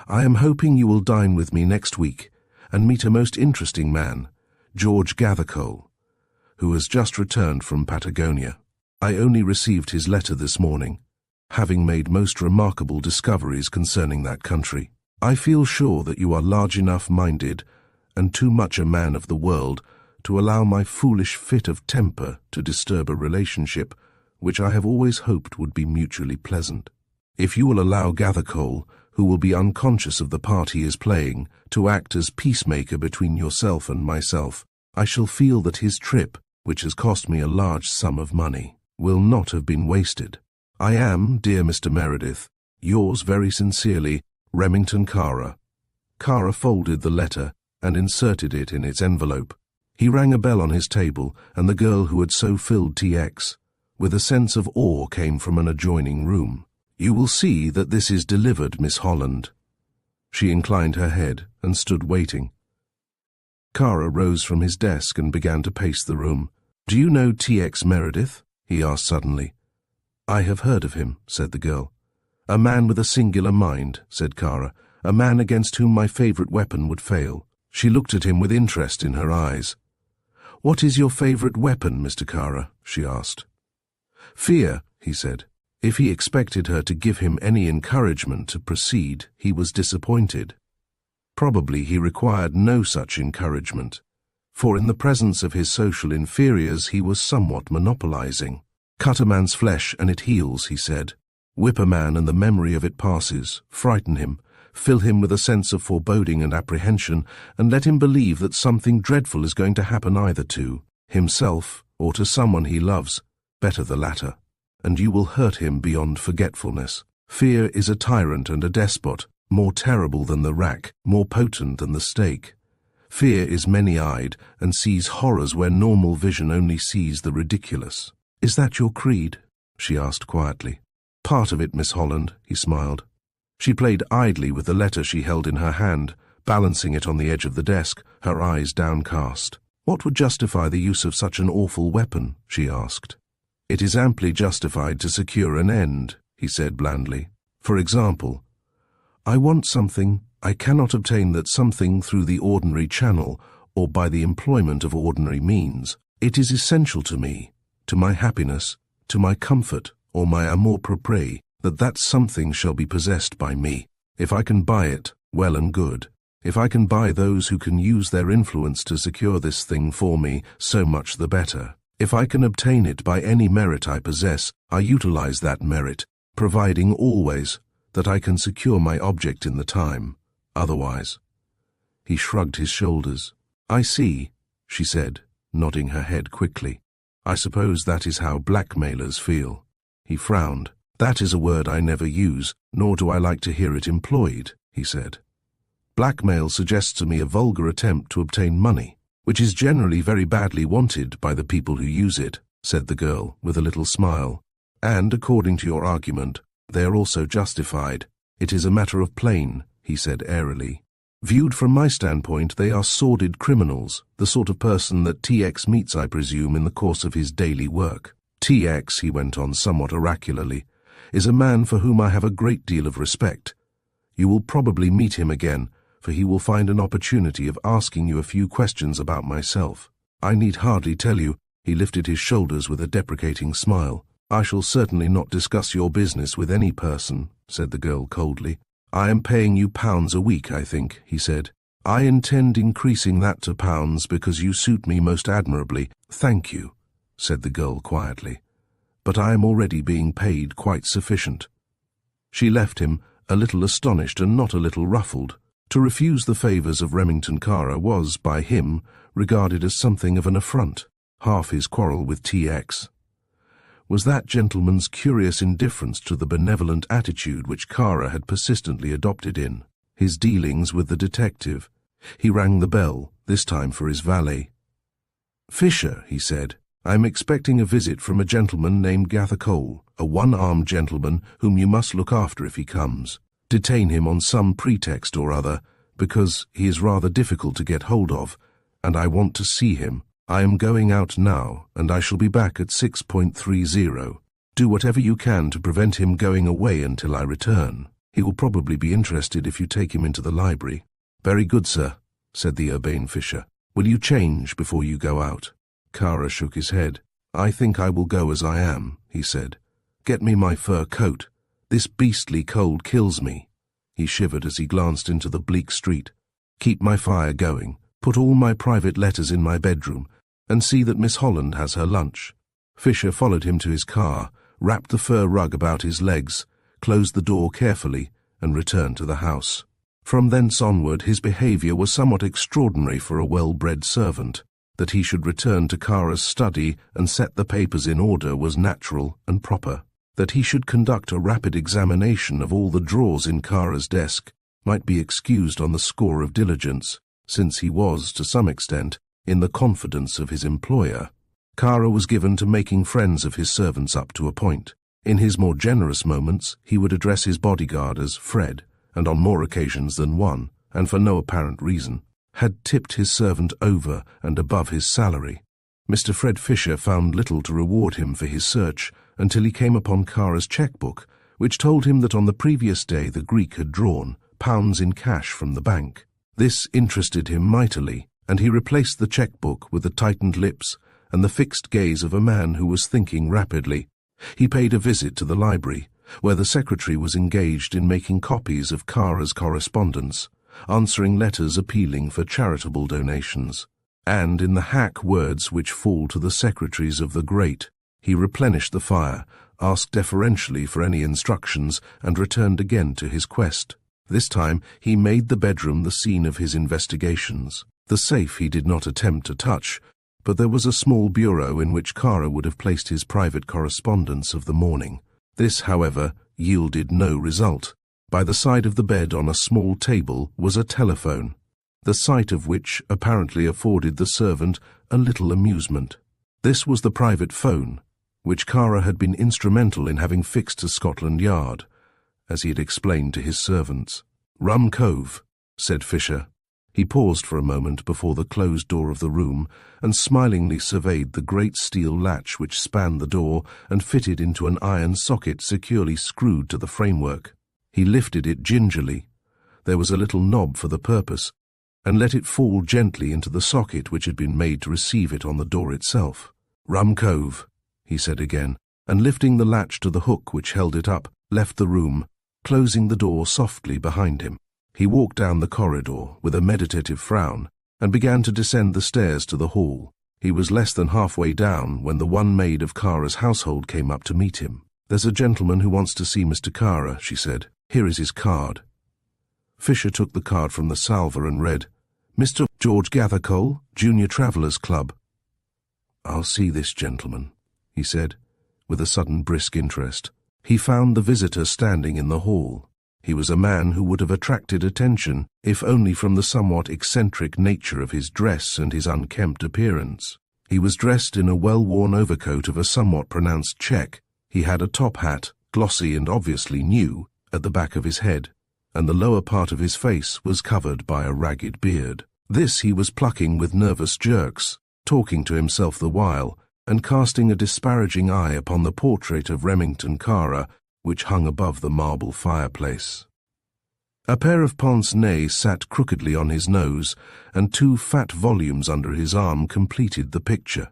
I am hoping you will dine with me next week, and meet a most interesting man, George Gathercole, who has just returned from Patagonia. I only received his letter this morning, having made most remarkable discoveries concerning that country. I feel sure that you are large enough minded and too much a man of the world to allow my foolish fit of temper to disturb a relationship which I have always hoped would be mutually pleasant. If you will allow Gathercole, who will be unconscious of the part he is playing, to act as peacemaker between yourself and myself, I shall feel that his trip, which has cost me a large sum of money, will not have been wasted. I am, dear Mr. Meredith, yours very sincerely, Remington Kara. Kara folded the letter and inserted it in its envelope. He rang a bell on his table, and the girl who had so filled TX with a sense of awe came from an adjoining room. "You will see that this is delivered, Miss Holland." She inclined her head and stood waiting. Kara rose from his desk and began to pace the room. "Do you know TX Meredith?" he asked suddenly. "I have heard of him," said the girl. "A man with a singular mind," said Kara, "a man against whom my favourite weapon would fail." She looked at him with interest in her eyes. "What is your favourite weapon, Mr. Kara?" she asked. "Fear," he said. If he expected her to give him any encouragement to proceed, he was disappointed. Probably he required no such encouragement, for in the presence of his social inferiors he was somewhat monopolizing. "Cut a man's flesh and it heals," he said. "Whip a man and the memory of it passes. Frighten him. fill him with a sense of foreboding and apprehension, and let him believe that something dreadful is going to happen either to himself or to someone he loves, better the latter, and you will hurt him beyond forgetfulness. Fear is a tyrant and a despot, more terrible than the rack, more potent than the stake. Fear is many-eyed and sees horrors where normal vision only sees the ridiculous. "Is that your creed?" she asked quietly. "Part of it, Miss Holland," he smiled. She played idly with the letter she held in her hand, balancing it on the edge of the desk, her eyes downcast. "What would justify the use of such an awful weapon?" she asked. "It is amply justified to secure an end," he said blandly. "For example, I want something. I cannot obtain that something through the ordinary channel or by the employment of ordinary means. It is essential to me, to my happiness, to my comfort, or my amour propre, that something shall be possessed by me. If I can buy it, well and good. If I can buy those who can use their influence to secure this thing for me, so much the better. If I can obtain it by any merit I possess, I utilize that merit, providing always that I can secure my object in the time. Otherwise—" He shrugged his shoulders. "I see," she said, nodding her head quickly. "I suppose that is how blackmailers feel." He frowned. "That is a word I never use, nor do I like to hear it employed," he said. "Blackmail suggests to me a vulgar attempt to obtain money, which is generally very badly wanted by the people who use it," said the girl, with a little smile. "And, according to your argument, they are also justified. It is a matter of plain," he said airily. "Viewed from my standpoint, they are sordid criminals, the sort of person that TX meets, I presume, in the course of his daily work. TX," he went on somewhat oracularly, "is a man for whom I have a great deal of respect. You will probably meet him again, for he will find an opportunity of asking you a few questions about myself. I need hardly tell you," he lifted his shoulders with a deprecating smile. "I shall certainly not discuss your business with any person," said the girl coldly. "I am paying you £1 a week, I think," he said. "I intend increasing that to £1 because you suit me most admirably." "Thank you," said the girl quietly, "but I am already being paid quite sufficient." She left him, a little astonished and not a little ruffled. To refuse the favours of Remington Kara was, by him, regarded as something of an affront, half his quarrel with TX. Was that gentleman's curious indifference to the benevolent attitude which Kara had persistently adopted in his dealings with the detective? He rang the bell, this time for his valet. "Fisher," he said, "I am expecting a visit from a gentleman named Gathercole, a one-armed gentleman whom you must look after if he comes. Detain him on some pretext or other, because he is rather difficult to get hold of, and I want to see him. I am going out now, and I shall be back at 6:30. Do whatever you can to prevent him going away until I return. He will probably be interested if you take him into the library." "Very good, sir," said the urbane Fisher. "Will you change before you go out?" Kara shook his head. "I think I will go as I am," he said. "Get me my fur coat. This beastly cold kills me." He shivered as he glanced into the bleak street. "Keep my fire going. Put all my private letters in my bedroom, and see that Miss Holland has her lunch." Fisher followed him to his car, wrapped the fur rug about his legs, closed the door carefully, and returned to the house. From thence onward his behaviour was somewhat extraordinary for a well-bred servant. That he should return to Kara's study and set the papers in order was natural and proper. That he should conduct a rapid examination of all the drawers in Kara's desk might be excused on the score of diligence, since he was, to some extent, in the confidence of his employer. Kara was given to making friends of his servants up to a point. In his more generous moments, he would address his bodyguard as Fred, and on more occasions than one, and for no apparent reason, had tipped his servant over and above his salary. Mr. Fred Fisher found little to reward him for his search until he came upon Kara's checkbook, which told him that on the previous day the Greek had drawn £1 in cash from the bank. This interested him mightily, and he replaced the checkbook with the tightened lips and the fixed gaze of a man who was thinking rapidly. He paid a visit to the library, where the secretary was engaged in making copies of Kara's correspondence, answering letters appealing for charitable donations. And in the hack words which fall to the secretaries of the great, he replenished the fire, asked deferentially for any instructions, and returned again to his quest. This time he made the bedroom the scene of his investigations. The safe he did not attempt to touch, but there was a small bureau in which Kara would have placed his private correspondence of the morning. This, however, yielded no result. By the side of the bed on a small table was a telephone, the sight of which apparently afforded the servant a little amusement. This was the private phone, which Kara had been instrumental in having fixed to Scotland Yard, as he had explained to his servants. "Rum Cove," said Fisher. He paused for a moment before the closed door of the room and smilingly surveyed the great steel latch which spanned the door and fitted into an iron socket securely screwed to the framework. He lifted it gingerly. There was a little knob for the purpose, and let it fall gently into the socket which had been made to receive it on the door itself. "Rum Cove," he said again, and lifting the latch to the hook which held it up, left the room, closing the door softly behind him. He walked down the corridor with a meditative frown and began to descend the stairs to the hall. He was less than halfway down when the one maid of Kara's household came up to meet him. "There's a gentleman who wants to see Mr. Kara," she said. "Here is his card." Fisher took the card from the salver and read, "Mr. George Gathercole, Junior Travellers Club." "I'll see this gentleman," he said, with a sudden brisk interest. He found the visitor standing in the hall. He was a man who would have attracted attention, if only from the somewhat eccentric nature of his dress and his unkempt appearance. He was dressed in a well-worn overcoat of a somewhat pronounced check. He had a top hat, glossy and obviously new, at the back of his head, and the lower part of his face was covered by a ragged beard. This he was plucking with nervous jerks, talking to himself the while, and casting a disparaging eye upon the portrait of Remington Kara, which hung above the marble fireplace. A pair of pince-nez sat crookedly on his nose, and 2 fat volumes under his arm completed the picture.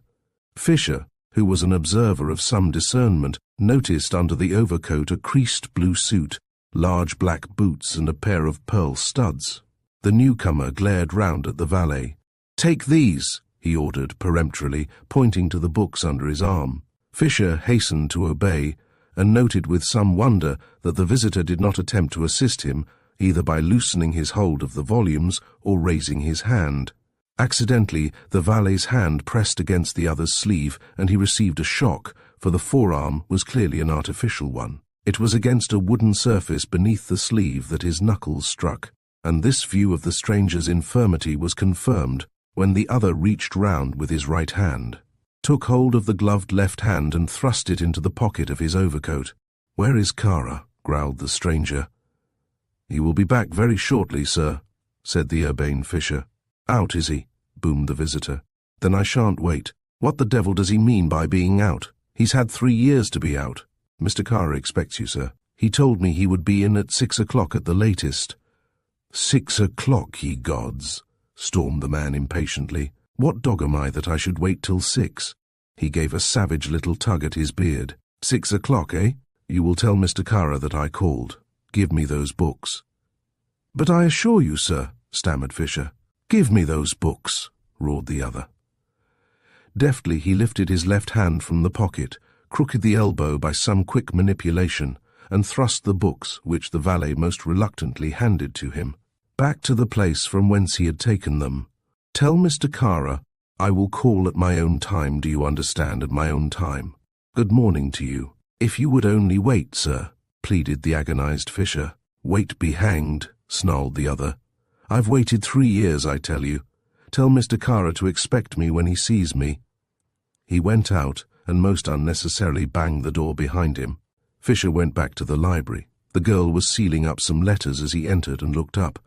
Fisher, who was an observer of some discernment, noticed under the overcoat a creased blue suit, large black boots and a pair of pearl studs. The newcomer glared round at the valet. "Take these," he ordered peremptorily, pointing to the books under his arm. Fisher hastened to obey, and noted with some wonder that the visitor did not attempt to assist him, either by loosening his hold of the volumes or raising his hand. Accidentally, the valet's hand pressed against the other's sleeve, and he received a shock, for the forearm was clearly an artificial one. It was against a wooden surface beneath the sleeve that his knuckles struck, and this view of the stranger's infirmity was confirmed when the other reached round with his right hand, took hold of the gloved left hand and thrust it into the pocket of his overcoat. "Where is Kara?" growled the stranger. "He will be back very shortly, sir," said the urbane Fisher. "Out, is he?" boomed the visitor. "Then I shan't wait. What the devil does he mean by being out? He's had 3 years to be out." "Mr. Kara expects you, sir. He told me he would be in at 6 o'clock at the latest." "6 o'clock, ye gods!" stormed the man impatiently. "What dog am I that I should wait till 6? He gave a savage little tug at his beard. "6 o'clock, eh? You will tell Mr. Kara that I called. Give me those books." "But I assure you, sir," stammered Fisher. "Give me those books," roared the other. Deftly he lifted his left hand from the pocket, crooked the elbow by some quick manipulation, and thrust the books, which the valet most reluctantly handed to him, back to the place from whence he had taken them. "Tell Mr. Kara I will call at my own time, do you understand, at my own time. Good morning to you." "If you would only wait, sir," pleaded the agonized Fisher. "Wait be hanged," snarled the other. "I've waited 3 years, I tell you. Tell Mr. Kara to expect me when he sees me." He went out and most unnecessarily banged the door behind him. Fisher went back to the library. The girl was sealing up some letters as he entered and looked up.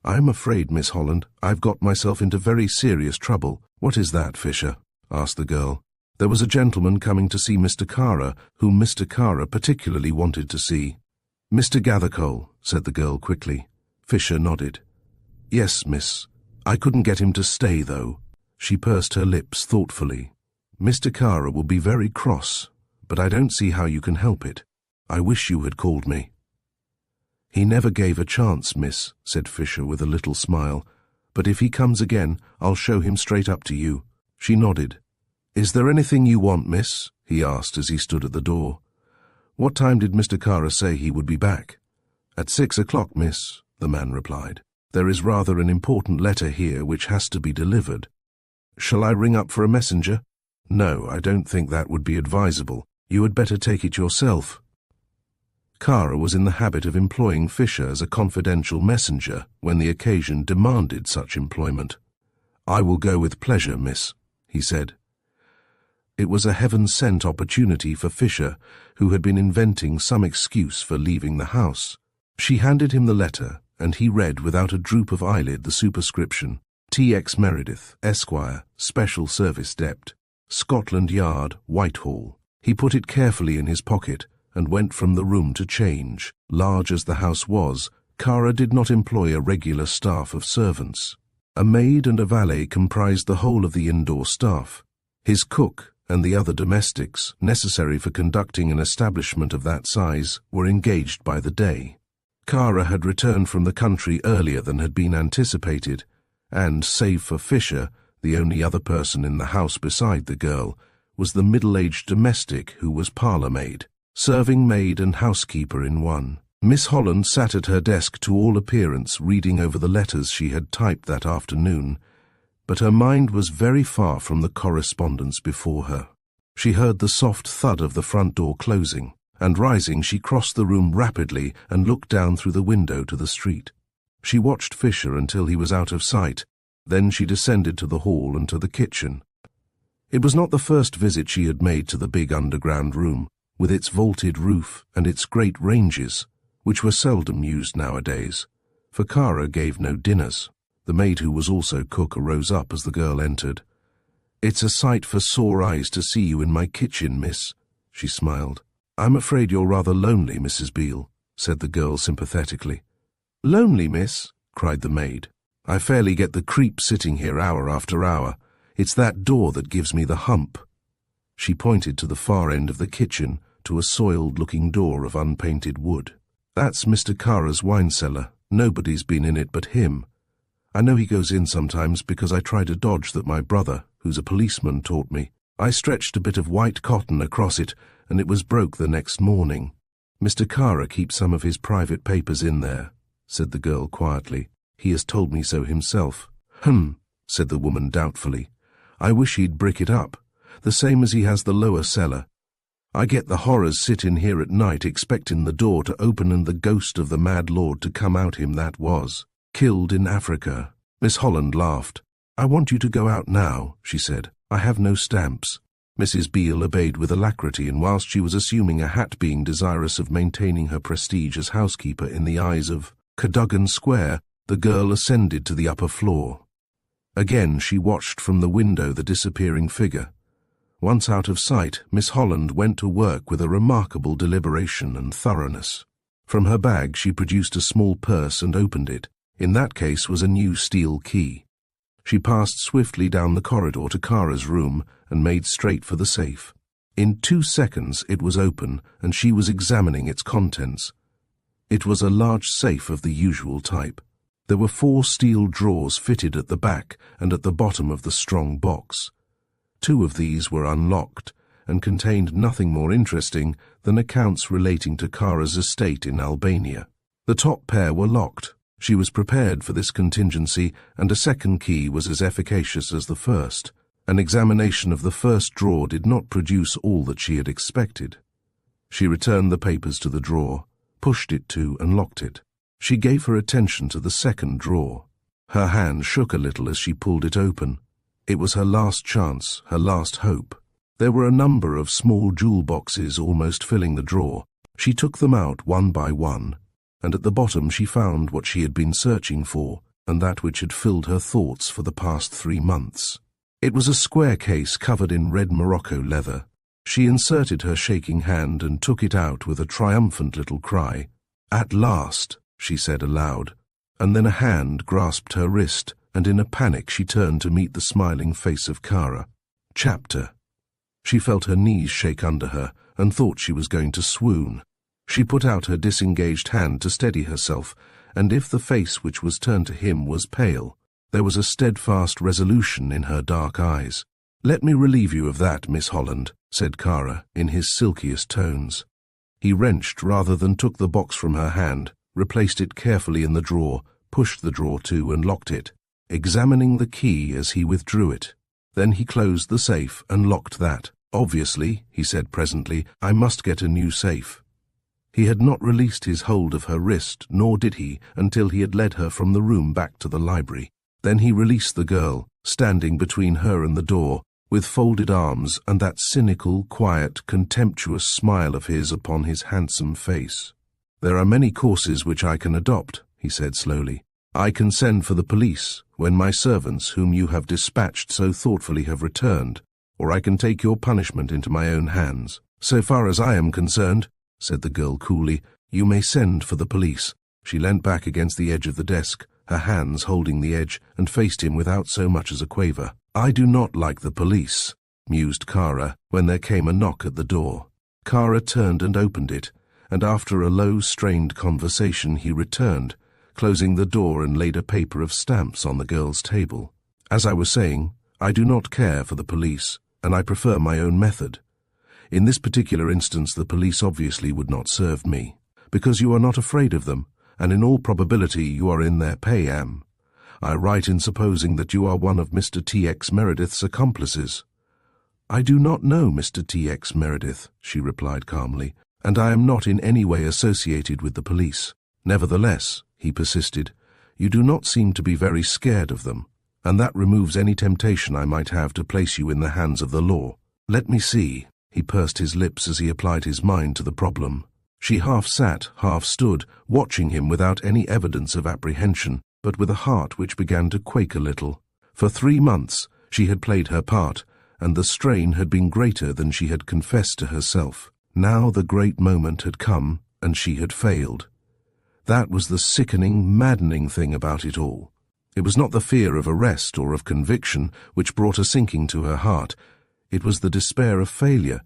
"I'm afraid, Miss Holland, I've got myself into very serious trouble." "What is that, Fisher?" asked the girl. "There was a gentleman coming to see Mr. Kara, whom Mr. Kara particularly wanted to see." "Mr. Gathercole," said the girl quickly. Fisher nodded. "Yes, miss. I couldn't get him to stay, though." She pursed her lips thoughtfully. "Mr. Kara will be very cross, but I don't see how you can help it. I wish you had called me." "He never gave a chance, miss," said Fisher with a little smile. "But if he comes again, I'll show him straight up to you." She nodded. "Is there anything you want, miss?" he asked as he stood at the door. "What time did Mr. Kara say he would be back?" "At 6 o'clock, miss," the man replied. "There is rather an important letter here which has to be delivered." "Shall I ring up for a messenger?" "No, I don't think that would be advisable. You had better take it yourself." Kara was in the habit of employing Fisher as a confidential messenger when the occasion demanded such employment. "I will go with pleasure, miss," he said. It was a heaven-sent opportunity for Fisher, who had been inventing some excuse for leaving the house. She handed him the letter, and he read without a droop of eyelid the superscription: T.X. Meredith, Esquire, Special Service Dept. Scotland Yard, Whitehall. He put it carefully in his pocket and went from the room to change. Large as the house was, Kara did not employ a regular staff of servants. A maid and a valet comprised the whole of the indoor staff. His cook and the other domestics, necessary for conducting an establishment of that size, were engaged by the day. Kara had returned from the country earlier than had been anticipated, and, save for Fisher, the only other person in the house beside the girl, was the middle-aged domestic who was parlour-maid, serving maid and housekeeper in one. Miss Holland sat at her desk to all appearance reading over the letters she had typed that afternoon, but her mind was very far from the correspondence before her. She heard the soft thud of the front door closing, and rising she crossed the room rapidly and looked down through the window to the street. She watched Fisher until he was out of sight, then she descended to the hall and to the kitchen. It was not the first visit she had made to the big underground room, with its vaulted roof and its great ranges, which were seldom used nowadays, for Kara gave no dinners. The maid, who was also cook, arose up as the girl entered. "It's a sight for sore eyes to see you in my kitchen, miss," she smiled. "I'm afraid you're rather lonely, Mrs. Beale," said the girl sympathetically. "Lonely, miss?" cried the maid. "I fairly get the creep sitting here hour after hour. It's that door that gives me the hump." She pointed to the far end of the kitchen, to a soiled-looking door of unpainted wood. "That's Mr. Kara's wine cellar. Nobody's been in it but him. I know he goes in sometimes because I tried a dodge that my brother, who's a policeman, taught me. I stretched a bit of white cotton across it, and it was broke the next morning. Mr. Kara keeps some of his private papers in there," said the girl quietly. "He has told me so himself." Said the woman doubtfully. "I wish he'd brick it up, the same as he has the lower cellar. I get the horrors sit in here at night expecting the door to open and the ghost of the mad lord to come out him that was killed in Africa." Miss Holland laughed. "I want you to go out now," she said. "I have no stamps." Mrs. Beale obeyed with alacrity, and whilst she was assuming a hat, being desirous of maintaining her prestige as housekeeper in the eyes of Cadogan Square, the girl ascended to the upper floor. Again she watched from the window the disappearing figure. Once out of sight, Miss Holland went to work with a remarkable deliberation and thoroughness. From her bag she produced a small purse and opened it. In that case was a new steel key. She passed swiftly down the corridor to Kara's room and made straight for the safe. In 2 seconds it was open, and she was examining its contents. It was a large safe of the usual type. There were 4 steel drawers fitted at the back and at the bottom of the strong box. 2 of these were unlocked, and contained nothing more interesting than accounts relating to Kara's estate in Albania. The top pair were locked. She was prepared for this contingency, and a second key was as efficacious as the first. An examination of the first drawer did not produce all that she had expected. She returned the papers to the drawer, pushed it to and locked it. She gave her attention to the second drawer. Her hand shook a little as she pulled it open. It was her last chance, her last hope. There were a number of small jewel boxes almost filling the drawer. She took them out one by one, and at the bottom she found what she had been searching for, and that which had filled her thoughts for the past 3 months. It was a square case covered in red Morocco leather. She inserted her shaking hand and took it out with a triumphant little cry. "At last," she said aloud, and then a hand grasped her wrist, and in a panic she turned to meet the smiling face of Kara. Chapter. She felt her knees shake under her and thought she was going to swoon. She put out her disengaged hand to steady herself, and if the face which was turned to him was pale, there was a steadfast resolution in her dark eyes. "Let me relieve you of that, Miss Holland," said Kara in his silkiest tones. He wrenched rather than took the box from her hand, replaced it carefully in the drawer, pushed the drawer to and locked it, examining the key as he withdrew it. Then he closed the safe and locked that. "Obviously," he said presently, "I must get a new safe." He had not released his hold of her wrist, nor did he until he had led her from the room back to the library. Then he released the girl, standing between her and the door, with folded arms and that cynical, quiet, contemptuous smile of his upon his handsome face. "There are many courses which I can adopt," he said slowly. "I can send for the police when my servants, whom you have dispatched so thoughtfully, have returned, or I can take your punishment into my own hands. So far as I am concerned," said the girl coolly, "you may send for the police." She leant back against the edge of the desk, her hands holding the edge, and faced him without so much as a quaver. "I do not like the police," mused Kara, when there came a knock at the door. Kara turned and opened it, and after a low, strained conversation he returned, closing the door and laid a paper of stamps on the girl's table. "As I was saying, I do not care for the police, and I prefer my own method. In this particular instance the police obviously would not serve me, because you are not afraid of them, and in all probability you are in their pay. I write in supposing that you are one of Mr. T.X. Meredith's accomplices." "I do not know Mr. T.X. Meredith," she replied calmly, "and I am not in any way associated with the police. Nevertheless," he persisted, "you do not seem to be very scared of them, and that removes any temptation I might have to place you in the hands of the law. Let me see." He pursed his lips as he applied his mind to the problem. She half sat, half stood, watching him without any evidence of apprehension, but with a heart which began to quake a little. For 3 months she had played her part, and the strain had been greater than she had confessed to herself. Now the great moment had come, and she had failed. That was the sickening, maddening thing about it all. It was not the fear of arrest or of conviction which brought a sinking to her heart. It was the despair of failure,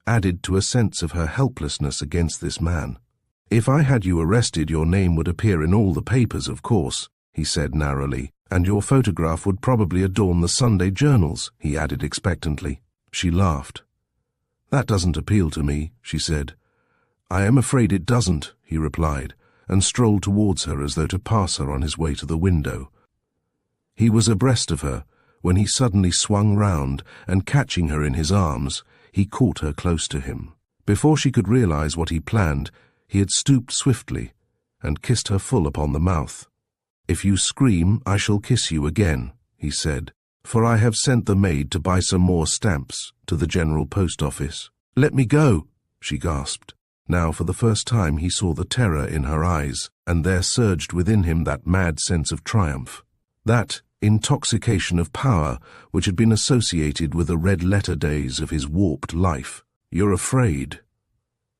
added to a sense of her helplessness against this man. "If I had you arrested, your name would appear in all the papers, of course," he said narrowly, "and your photograph would probably adorn the Sunday journals," he added expectantly. She laughed. "That doesn't appeal to me," she said. "I am afraid it doesn't," he replied, and strolled towards her as though to pass her on his way to the window. He was abreast of her when he suddenly swung round, and catching her in his arms, he caught her close to him. Before she could realize what he planned, he had stooped swiftly and kissed her full upon the mouth. "If you scream, I shall kiss you again," he said, "for I have sent the maid to buy some more stamps to the General Post Office." "Let me go," she gasped. Now for the first time he saw the terror in her eyes, and there surged within him that mad sense of triumph, that intoxication of power which had been associated with the red-letter days of his warped life. "You're afraid,"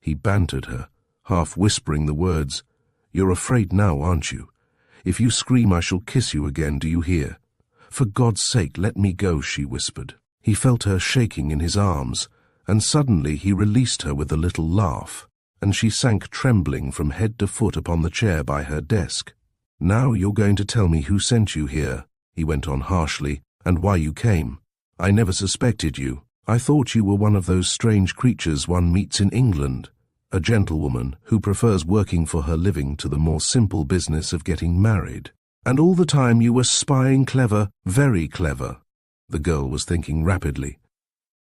he bantered her, half whispering the words. "You're afraid now, aren't you? If you scream I shall kiss you again, do you hear?" "For God's sake, let me go," she whispered. He felt her shaking in his arms, and suddenly he released her with a little laugh, and she sank trembling from head to foot upon the chair by her desk. "Now you're going to tell me who sent you here," he went on harshly, "and why you came. I never suspected you. I thought you were one of those strange creatures one meets in England, a gentlewoman who prefers working for her living to the more simple business of getting married. And all the time you were spying clever, very clever." The girl was thinking rapidly.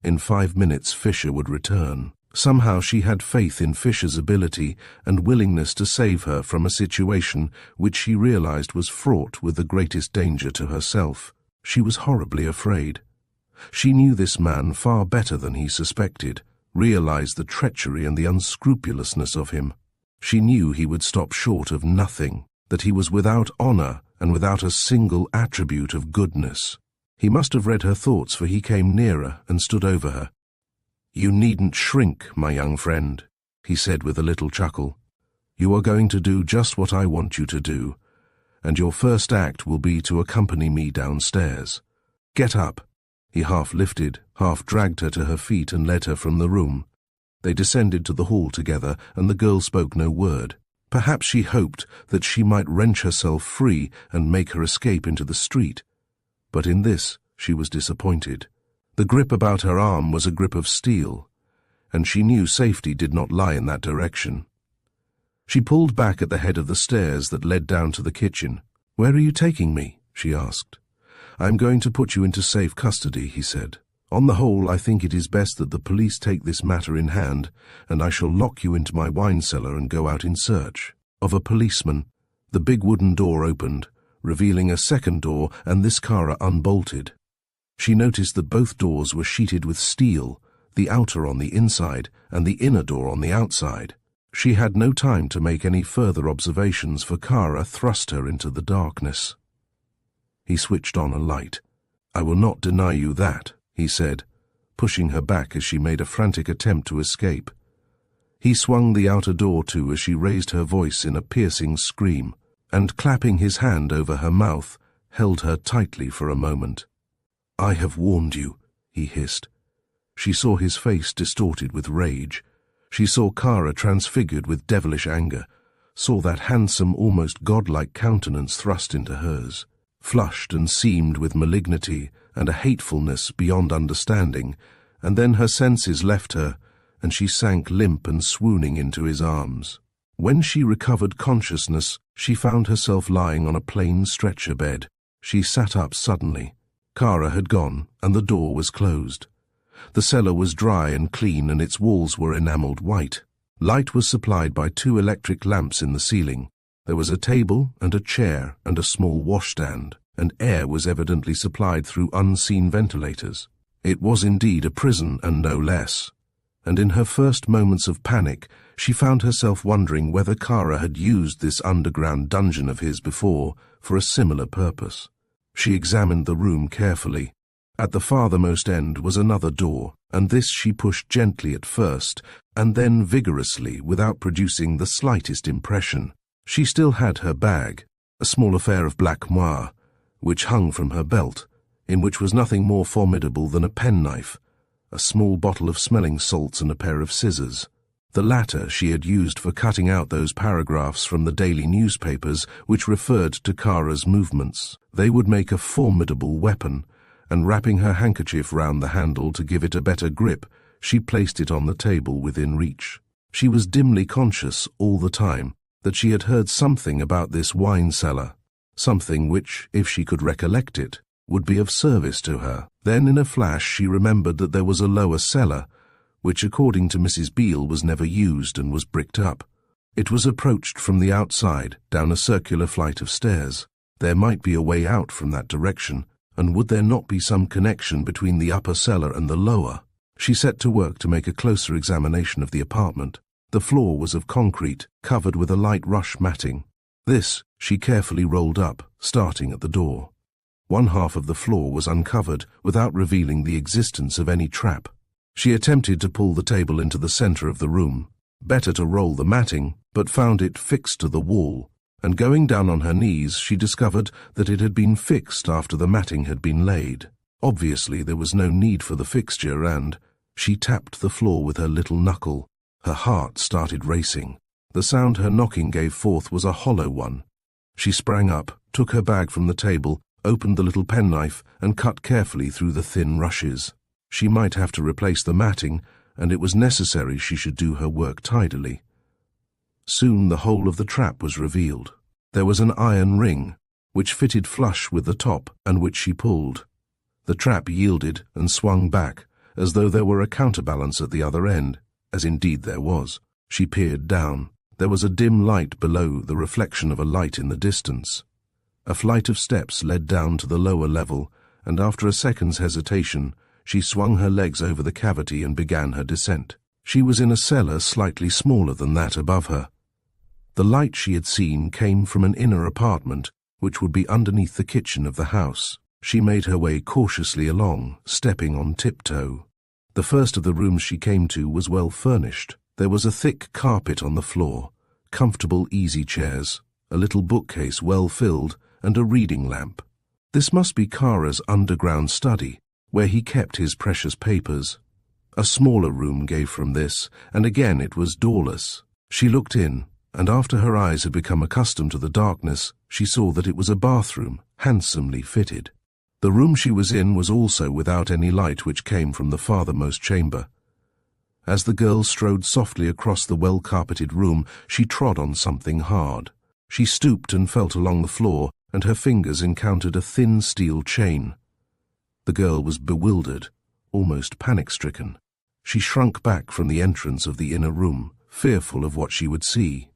In 5 minutes Fisher would return. Somehow she had faith in Fisher's ability and willingness to save her from a situation which she realized was fraught with the greatest danger to herself. She was horribly afraid. She knew this man far better than he suspected, realized the treachery and the unscrupulousness of him. She knew he would stop short of nothing, that he was without honor and without a single attribute of goodness. He must have read her thoughts, for he came nearer and stood over her. "You needn't shrink, my young friend," he said with a little chuckle. "You are going to do just what I want you to do, and your first act will be to accompany me downstairs. Get up." He half lifted, half dragged her to her feet and led her from the room. They descended to the hall together, and the girl spoke no word. Perhaps she hoped that she might wrench herself free and make her escape into the street. But in this she was disappointed. The grip about her arm was a grip of steel, and she knew safety did not lie in that direction. She pulled back at the head of the stairs that led down to the kitchen. "Where are you taking me?" she asked. "I'm going to put you into safe custody," he said. "On the whole, I think it is best that the police take this matter in hand, and I shall lock you into my wine cellar and go out in search of a policeman." The big wooden door opened, revealing a second door, and this Kara unbolted. She noticed that both doors were sheeted with steel, the outer on the inside and the inner door on the outside. She had no time to make any further observations, for Kara thrust her into the darkness. He switched on a light. "I will not deny you that," he said, pushing her back as she made a frantic attempt to escape. He swung the outer door to as she raised her voice in a piercing scream, and clapping his hand over her mouth, held her tightly for a moment. "I have warned you," he hissed. She saw his face distorted with rage. She saw Kara transfigured with devilish anger, saw that handsome, almost godlike countenance thrust into hers, flushed and seamed with malignity and a hatefulness beyond understanding, and then her senses left her, and she sank limp and swooning into his arms. When she recovered consciousness, she found herself lying on a plain stretcher bed. She sat up suddenly. Kara had gone, and the door was closed. The cellar was dry and clean, and its walls were enameled white. Light was supplied by 2 electric lamps in the ceiling. There was a table and a chair and a small washstand, and air was evidently supplied through unseen ventilators. It was indeed a prison, and no less. And in her first moments of panic, she found herself wondering whether Kara had used this underground dungeon of his before for a similar purpose. She examined the room carefully. At the farthermost end was another door, and this she pushed gently at first, and then vigorously, without producing the slightest impression. She still had her bag, a small affair of black moire, which hung from her belt, in which was nothing more formidable than a penknife, a small bottle of smelling salts and a pair of scissors. The latter she had used for cutting out those paragraphs from the daily newspapers which referred to Kara's movements. They would make a formidable weapon, and wrapping her handkerchief round the handle to give it a better grip, she placed it on the table within reach. She was dimly conscious all the time that she had heard something about this wine cellar, something which, if she could recollect it, would be of service to her. Then in a flash she remembered that there was a lower cellar, which according to Mrs. Beale was never used and was bricked up. It was approached from the outside, down a circular flight of stairs. There might be a way out from that direction, and would there not be some connection between the upper cellar and the lower? She set to work to make a closer examination of the apartment. The floor was of concrete, covered with a light rush matting. This she carefully rolled up, starting at the door. One half of the floor was uncovered, without revealing the existence of any trap. She attempted to pull the table into the center of the room. Better to roll the matting, but found it fixed to the wall, and going down on her knees she discovered that it had been fixed after the matting had been laid. Obviously there was no need for the fixture, and she tapped the floor with her little knuckle. Her heart started racing. The sound her knocking gave forth was a hollow one. She sprang up, took her bag from the table, opened the little penknife, and cut carefully through the thin rushes. She might have to replace the matting, and it was necessary she should do her work tidily. Soon the whole of the trap was revealed. There was an iron ring, which fitted flush with the top, and which she pulled. The trap yielded and swung back, as though there were a counterbalance at the other end, as indeed there was. She peered down. There was a dim light below, the reflection of a light in the distance. A flight of steps led down to the lower level, and after a second's hesitation, she swung her legs over the cavity and began her descent. She was in a cellar slightly smaller than that above her. The light she had seen came from an inner apartment, which would be underneath the kitchen of the house. She made her way cautiously along, stepping on tiptoe. The first of the rooms she came to was well furnished. There was a thick carpet on the floor, comfortable easy chairs, a little bookcase well filled, and a reading lamp. This must be Kara's underground study, where he kept his precious papers. A smaller room gave from this, and again it was doorless. She looked in, and after her eyes had become accustomed to the darkness, she saw that it was a bathroom, handsomely fitted. The room she was in was also without any light which came from the farthermost chamber. As the girl strode softly across the well-carpeted room, she trod on something hard. She stooped and felt along the floor, and her fingers encountered a thin steel chain. The girl was bewildered, almost panic-stricken. She shrunk back from the entrance of the inner room, fearful of what she would see.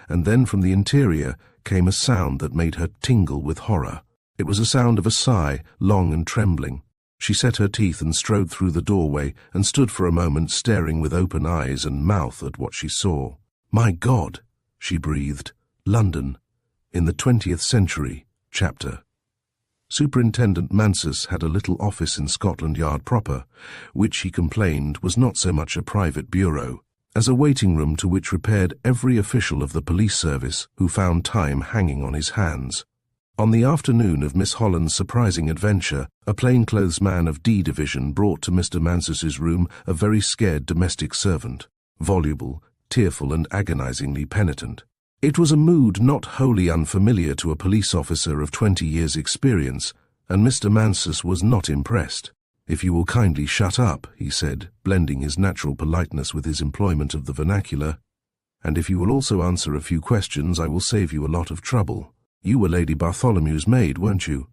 And then from the interior came a sound that made her tingle with horror. It was a sound of a sigh, long and trembling. She set her teeth and strode through the doorway and stood for a moment staring with open eyes and mouth at what she saw. "My God," she breathed. "London, in the 20th century, chapter." Superintendent Mansus had a little office in Scotland Yard proper, which he complained was not so much a private bureau as a waiting room to which repaired every official of the police service who found time hanging on his hands. On the afternoon of Miss Holland's surprising adventure, a plainclothes man of D Division brought to Mr. Mansus's room a very scared domestic servant, voluble, tearful and agonizingly penitent. It was a mood not wholly unfamiliar to a police officer of 20 years' experience, and Mr. Mansus was not impressed. "If you will kindly shut up," he said, blending his natural politeness with his employment of the vernacular, "and if you will also answer a few questions, I will save you a lot of trouble. You were Lady Bartholomew's maid, weren't you?"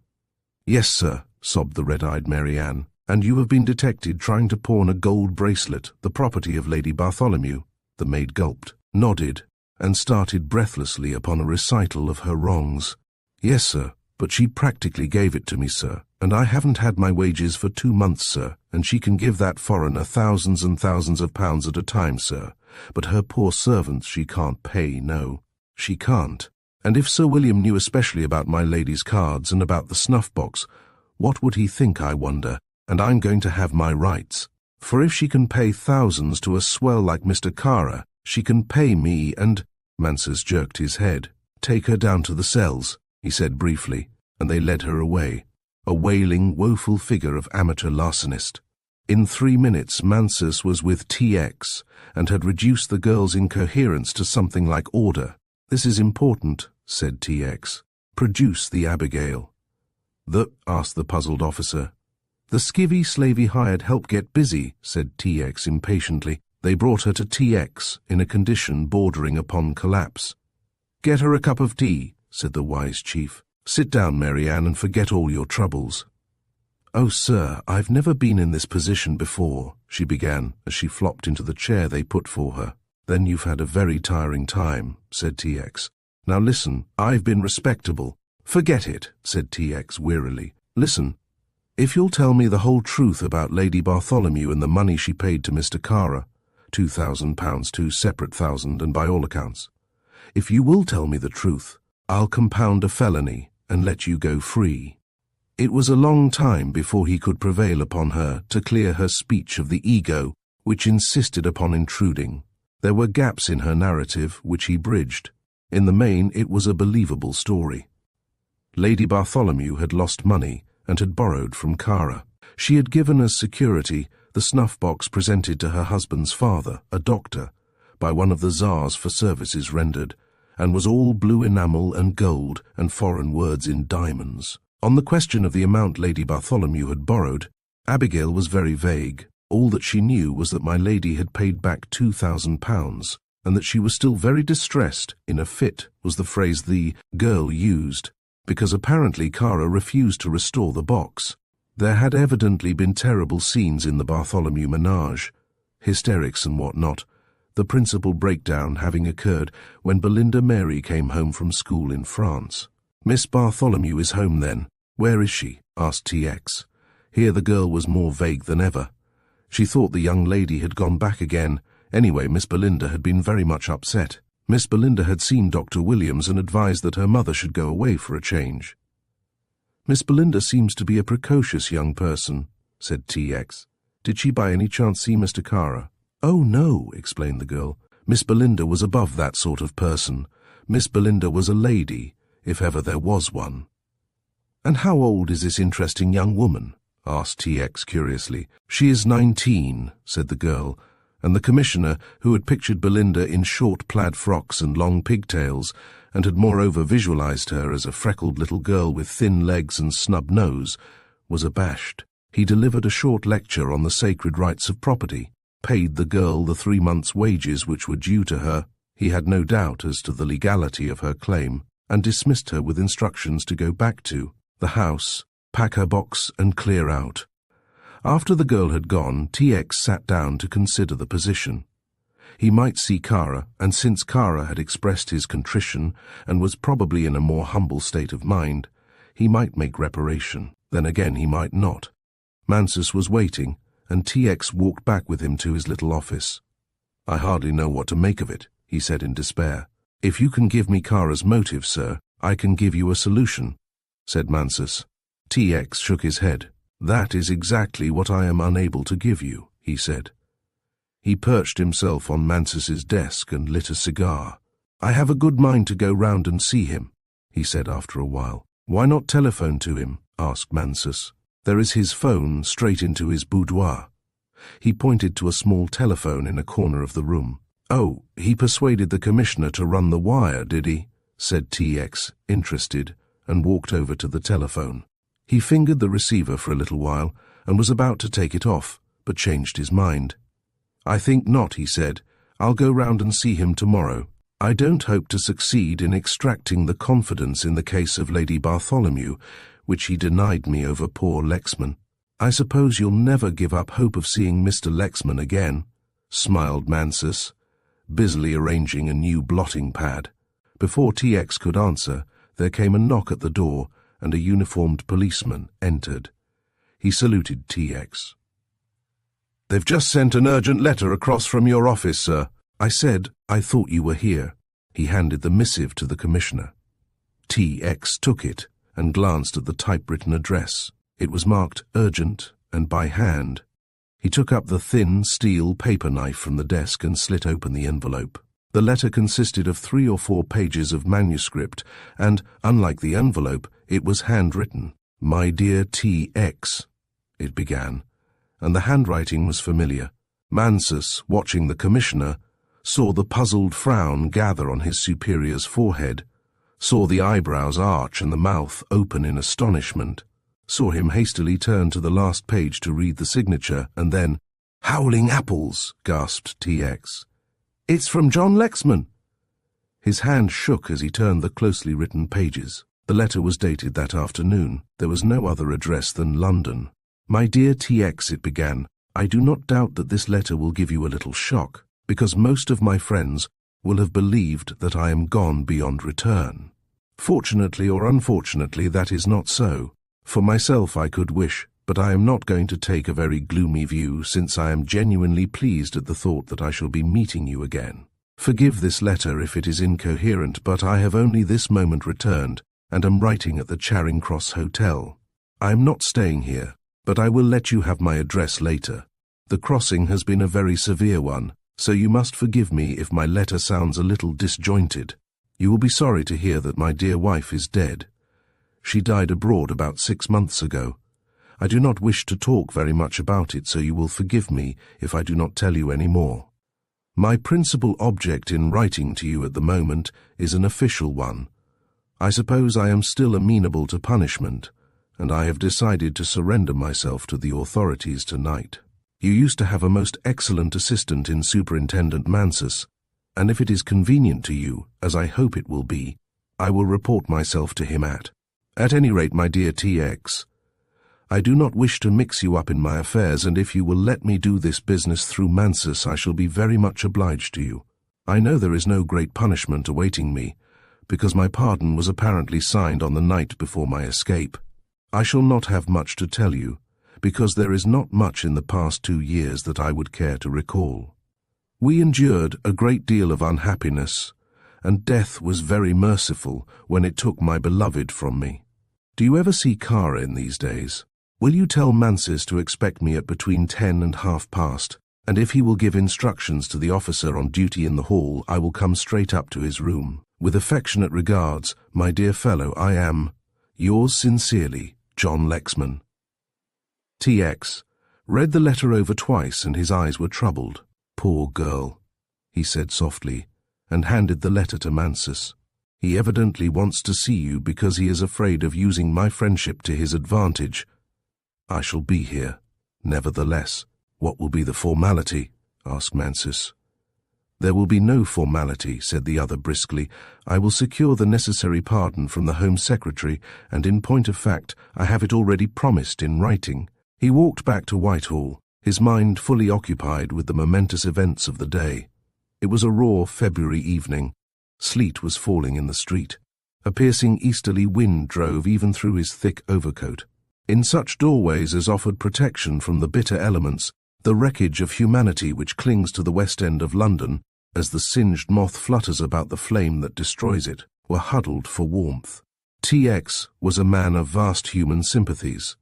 "Yes, sir," sobbed the red-eyed Mary Ann. "And you have been detected trying to pawn a gold bracelet, the property of Lady Bartholomew." The maid gulped, nodded, and started breathlessly upon a recital of her wrongs. "Yes, sir, but she practically gave it to me, sir, and I haven't had my wages for 2 months, sir, and she can give that foreigner thousands and thousands of pounds at a time, sir, but her poor servants she can't pay, no, she can't. And if Sir William knew especially about my lady's cards and about the snuff-box, what would he think, I wonder? And I'm going to have my rights. For if she can pay thousands to a swell like Mr. Kara, she can pay me and—" Mansus jerked his head. "Take her down to the cells," he said briefly, and they led her away, a wailing, woeful figure of amateur larcenist. In 3 minutes Mansus was with TX and had reduced the girl's incoherence to something like order. "This is important," said TX. "Produce the Abigail." Asked the puzzled officer. "The skivvy slavey hired help get busy," said TX impatiently. They brought her to TX in a condition bordering upon collapse. "Get her a cup of tea," said the wise chief. "Sit down, Mary Ann, and forget all your troubles." "Oh, sir, I've never been in this position before," she began as she flopped into the chair they put for her. "Then you've had a very tiring time," said TX. "Now listen, I've been respectable." "Forget it," said TX wearily. "Listen, if you'll tell me the whole truth about Lady Bartholomew and the money she paid to Mr. Kara, £2,000, 2 separate thousand, and by all accounts. If you will tell me the truth, I'll compound a felony and let you go free." It was a long time before he could prevail upon her to clear her speech of the ego which insisted upon intruding. There were gaps in her narrative which he bridged. In the main, it was a believable story. Lady Bartholomew had lost money and had borrowed from Kara. She had given as security the snuff-box presented to her husband's father, a doctor, by one of the Tsars for services rendered, and was all blue enamel and gold and foreign words in diamonds. On the question of the amount Lady Bartholomew had borrowed, Abigail was very vague. All that she knew was that my lady had paid back £2,000, and that she was still very distressed, in a fit, was the phrase the girl used, because apparently Kara refused to restore the box. There had evidently been terrible scenes in the Bartholomew menage, hysterics and what not, the principal breakdown having occurred when Belinda Mary came home from school in France. "Miss Bartholomew is home then. Where is she?" asked TX. Here the girl was more vague than ever. She thought the young lady had gone back again. Anyway, Miss Belinda had been very much upset. Miss Belinda had seen Dr. Williams and advised that her mother should go away for a change. "Miss Belinda seems to be a precocious young person," said TX. "Did she by any chance see Mr. Kara?" "Oh, no," explained the girl. "Miss Belinda was above that sort of person. Miss Belinda was a lady, if ever there was one." "And how old is this interesting young woman?" asked TX curiously. "She is 19, said the girl, and the commissioner, who had pictured Belinda in short plaid frocks and long pigtails, and had moreover visualized her as a freckled little girl with thin legs and snub nose, was abashed. He delivered a short lecture on the sacred rights of property. paid the girl the 3 months' wages which were due to her. He had no doubt as to the legality of her claim, and dismissed her with instructions to go back to the house, pack her box, and clear out. After the girl had gone, TX sat down to consider the position. He might see Kara, and since Kara had expressed his contrition and was probably in a more humble state of mind, he might make reparation. Then again he might not. Mansus was waiting, and TX walked back with him to his little office. "I hardly know what to make of it," he said in despair. "If you can give me Kara's motive, sir, I can give you a solution," said Mansus. TX shook his head. "That is exactly what I am unable to give you," he said. He perched himself on Mansus's desk and lit a cigar. "I have a good mind to go round and see him," he said after a while. "Why not telephone to him?" asked Mansus. "There is his phone straight into his boudoir." He pointed to a small telephone in a corner of the room. "Oh, he persuaded the commissioner to run the wire, did he?" said TX, interested, and walked over to the telephone. He fingered the receiver for a little while and was about to take it off, but changed his mind. "I think not," he said. "I'll go round and see him tomorrow. I don't hope to succeed in extracting the confidence in the case of Lady Bartholomew, which he denied me over poor Lexman. I suppose you'll never give up hope of seeing Mr. Lexman again," smiled Mansus, busily arranging a new blotting pad. Before TX could answer, there came a knock at the door, and a uniformed policeman entered. He saluted TX. "They've just sent an urgent letter across from your office, sir." "I said I thought you were here." He handed the missive to the commissioner. TX took it and glanced at the typewritten address. It was marked urgent and by hand. He took up the thin steel paper knife from the desk and slit open the envelope. The letter consisted of 3 or 4 pages of manuscript, and, unlike the envelope, it was handwritten. "My dear TX," it began, and the handwriting was familiar. Mansus, watching the commissioner, saw the puzzled frown gather on his superior's forehead, saw the eyebrows arch and the mouth open in astonishment, saw him hastily turn to the last page to read the signature, and then, "Howling apples!" gasped TX. "It's from John Lexman!" His hand shook as he turned the closely written pages. The letter was dated that afternoon. There was no other address than London. "My dear TX," it began, "I do not doubt that this letter will give you a little shock, because most of my friends will have believed that I am gone beyond return. Fortunately or unfortunately, that is not so. For myself I could wish, but I am not going to take a very gloomy view, since I am genuinely pleased at the thought that I shall be meeting you again. Forgive this letter if it is incoherent, but I have only this moment returned, and am writing at the Charing Cross Hotel. I am not staying here, but I will let you have my address later. The crossing has been a very severe one, so you must forgive me if my letter sounds a little disjointed. You will be sorry to hear that my dear wife is dead. She died abroad about 6 months ago. I do not wish to talk very much about it, so you will forgive me if I do not tell you any more. My principal object in writing to you at the moment is an official one. I suppose I am still amenable to punishment, and I have decided to surrender myself to the authorities tonight. You used to have a most excellent assistant in Superintendent Mansus, and if it is convenient to you, as I hope it will be, I will report myself to him at any rate, my dear TX, I do not wish to mix you up in my affairs, and if you will let me do this business through Mansus, I shall be very much obliged to you. I know there is no great punishment awaiting me, because my pardon was apparently signed on the night before my escape. I shall not have much to tell you, because there is not much in the past 2 years that I would care to recall. We endured a great deal of unhappiness, and death was very merciful when it took my beloved from me. Do you ever see Kara in these days? Will you tell Mansus to expect me at between 10 and 1:30, and if he will give instructions to the officer on duty in the hall, I will come straight up to his room. With affectionate regards, my dear fellow, I am, yours sincerely, John Lexman. TX read the letter over twice, and his eyes were troubled. Poor girl, he said softly, and handed the letter to Mansus. He evidently wants to see you because he is afraid of using my friendship to his advantage. I shall be here. Nevertheless, what will be the formality? asked Mansus. "There will be no formality," said the other briskly. "I will secure the necessary pardon from the Home Secretary, and in point of fact, I have it already promised in writing." He walked back to Whitehall, his mind fully occupied with the momentous events of the day. It was a raw February evening. Sleet was falling in the street. A piercing easterly wind drove even through his thick overcoat. In such doorways as offered protection from the bitter elements, the wreckage of humanity which clings to the West End of London, as the singed moth flutters about the flame that destroys it, were huddled for warmth. T.X. was a man of vast human sympathies.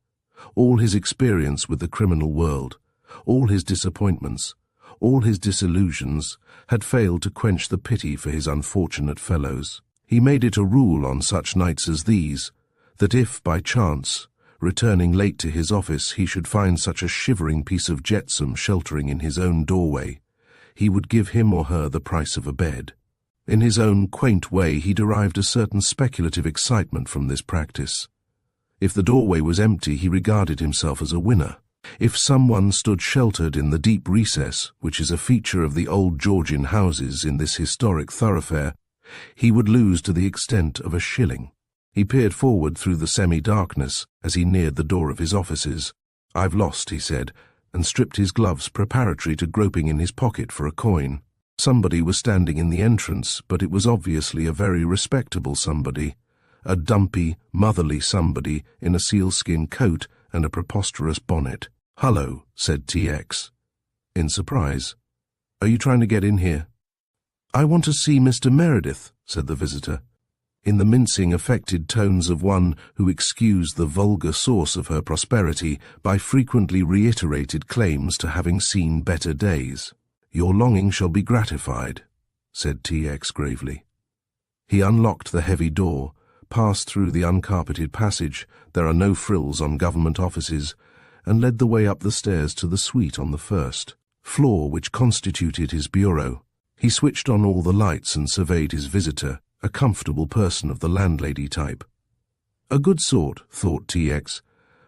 All his experience with the criminal world, all his disappointments, all his disillusions, had failed to quench the pity for his unfortunate fellows. He made it a rule on such nights as these, that if, by chance, returning late to his office, he should find such a shivering piece of jetsam sheltering in his own doorway, he would give him or her the price of a bed. In his own quaint way, he derived a certain speculative excitement from this practice. If the doorway was empty, he regarded himself as a winner. If someone stood sheltered in the deep recess, which is a feature of the old Georgian houses in this historic thoroughfare, he would lose to the extent of a shilling. He peered forward through the semi-darkness as he neared the door of his offices. "I've lost," he said, and stripped his gloves preparatory to groping in his pocket for a coin. Somebody was standing in the entrance, but it was obviously a very respectable somebody. A dumpy, motherly somebody in a sealskin coat and a preposterous bonnet. "Hullo," said T.X. in surprise. "Are you trying to get in here?" "I want to see Mr. Meredith," said the visitor, in the mincing, affected tones of one who excused the vulgar source of her prosperity by frequently reiterated claims to having seen better days. "Your longing shall be gratified," said T.X. gravely. He unlocked the heavy door, passed through the uncarpeted passage, there are no frills on government offices, and led the way up the stairs to the suite on the first floor which constituted his bureau. He switched on all the lights and surveyed his visitor, a comfortable person of the landlady type. A good sort, thought T.X.,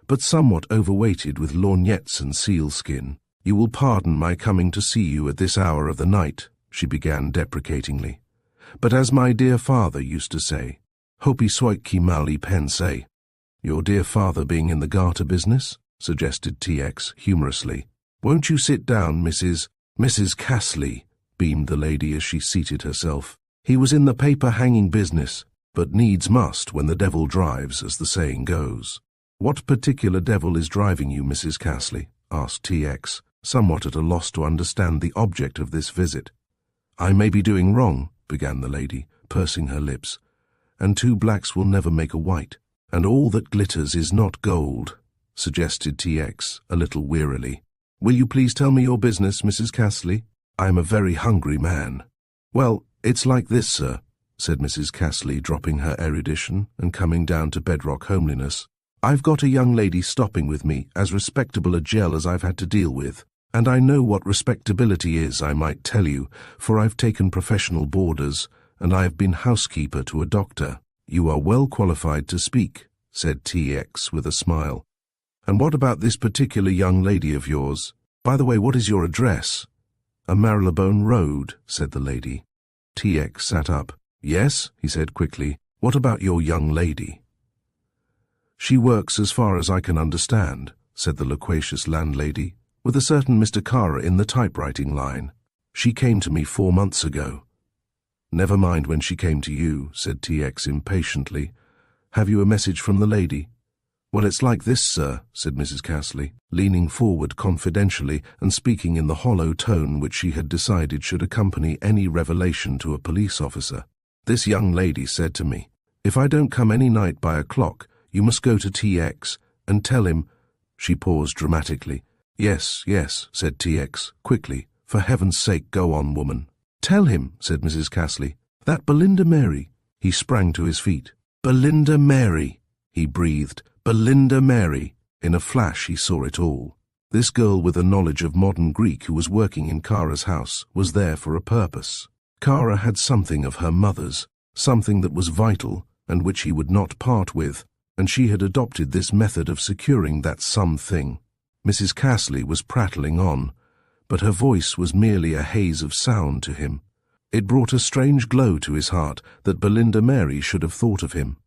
but somewhat overweighted with lorgnettes and sealskin. "You will pardon my coming to see you at this hour of the night," she began deprecatingly. "But as my dear father used to say, hopi soit qui mal y pense." "Your dear father being in the garter business?" suggested T.X. humorously. "Won't you sit down, Mrs. Castley?" beamed the lady as she seated herself. "He was in the paper-hanging business, but needs must when the devil drives, as the saying goes." "What particular devil is driving you, Mrs. Castley?" asked T.X., somewhat at a loss to understand the object of this visit. "I may be doing wrong," began the lady, pursing her lips, "and two blacks will never make a white. And all that glitters is not gold," suggested T.X., a little wearily. "Will you please tell me your business, Mrs. Castley? I am a very hungry man." "Well, it's like this, sir," said Mrs. Castley, dropping her erudition and coming down to bedrock homeliness. "I've got a young lady stopping with me, as respectable a gel as I've had to deal with. And I know what respectability is, I might tell you, for I've taken professional boarders, and I have been housekeeper to a doctor." "You are well qualified to speak," said T.X. with a smile. "And what about this particular young lady of yours? By the way, what is your address?" "A Marylebone Road," said the lady. T.X. sat up. "Yes," he said quickly. "What about your young lady?" "She works as far as I can understand," said the loquacious landlady, "with a certain Mr. Kara in the typewriting line. She came to me 4 months ago." "Never mind when she came to you," said T.X. impatiently. "Have you a message from the lady?" "Well, it's like this, sir," said Mrs. Castley, leaning forward confidentially and speaking in the hollow tone which she had decided should accompany any revelation to a police officer. "This young lady said to me, 'If I don't come any night by o'clock, you must go to T.X. and tell him—'" She paused dramatically. "Yes, yes," said T.X. quickly. "For heaven's sake, go on, woman." "Tell him," said Mrs. Castley, "that Belinda Mary—" He sprang to his feet. "Belinda Mary," he breathed. "Belinda Mary." In a flash he saw it all. This girl with a knowledge of modern Greek who was working in Kara's house was there for a purpose. Kara had something of her mother's, something that was vital and which he would not part with, and she had adopted this method of securing that something. Mrs. Castley was prattling on, but her voice was merely a haze of sound to him. It brought a strange glow to his heart that Belinda Mary should have thought of him.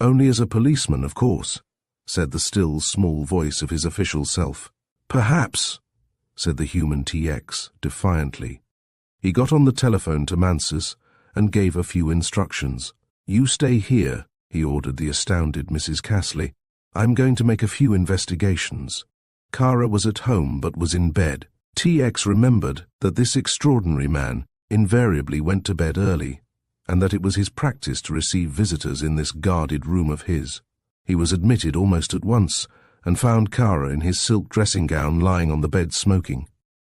"Only as a policeman, of course," said the still, small voice of his official self. "Perhaps," said the human TX, defiantly. He got on the telephone to Mansus and gave a few instructions. "You stay here," he ordered the astounded Mrs. Castley. "I'm going to make a few investigations." Kara was at home but was in bed. TX remembered that this extraordinary man invariably went to bed early, and that it was his practice to receive visitors in this guarded room of his. He was admitted almost at once, and found Kara in his silk dressing gown lying on the bed smoking.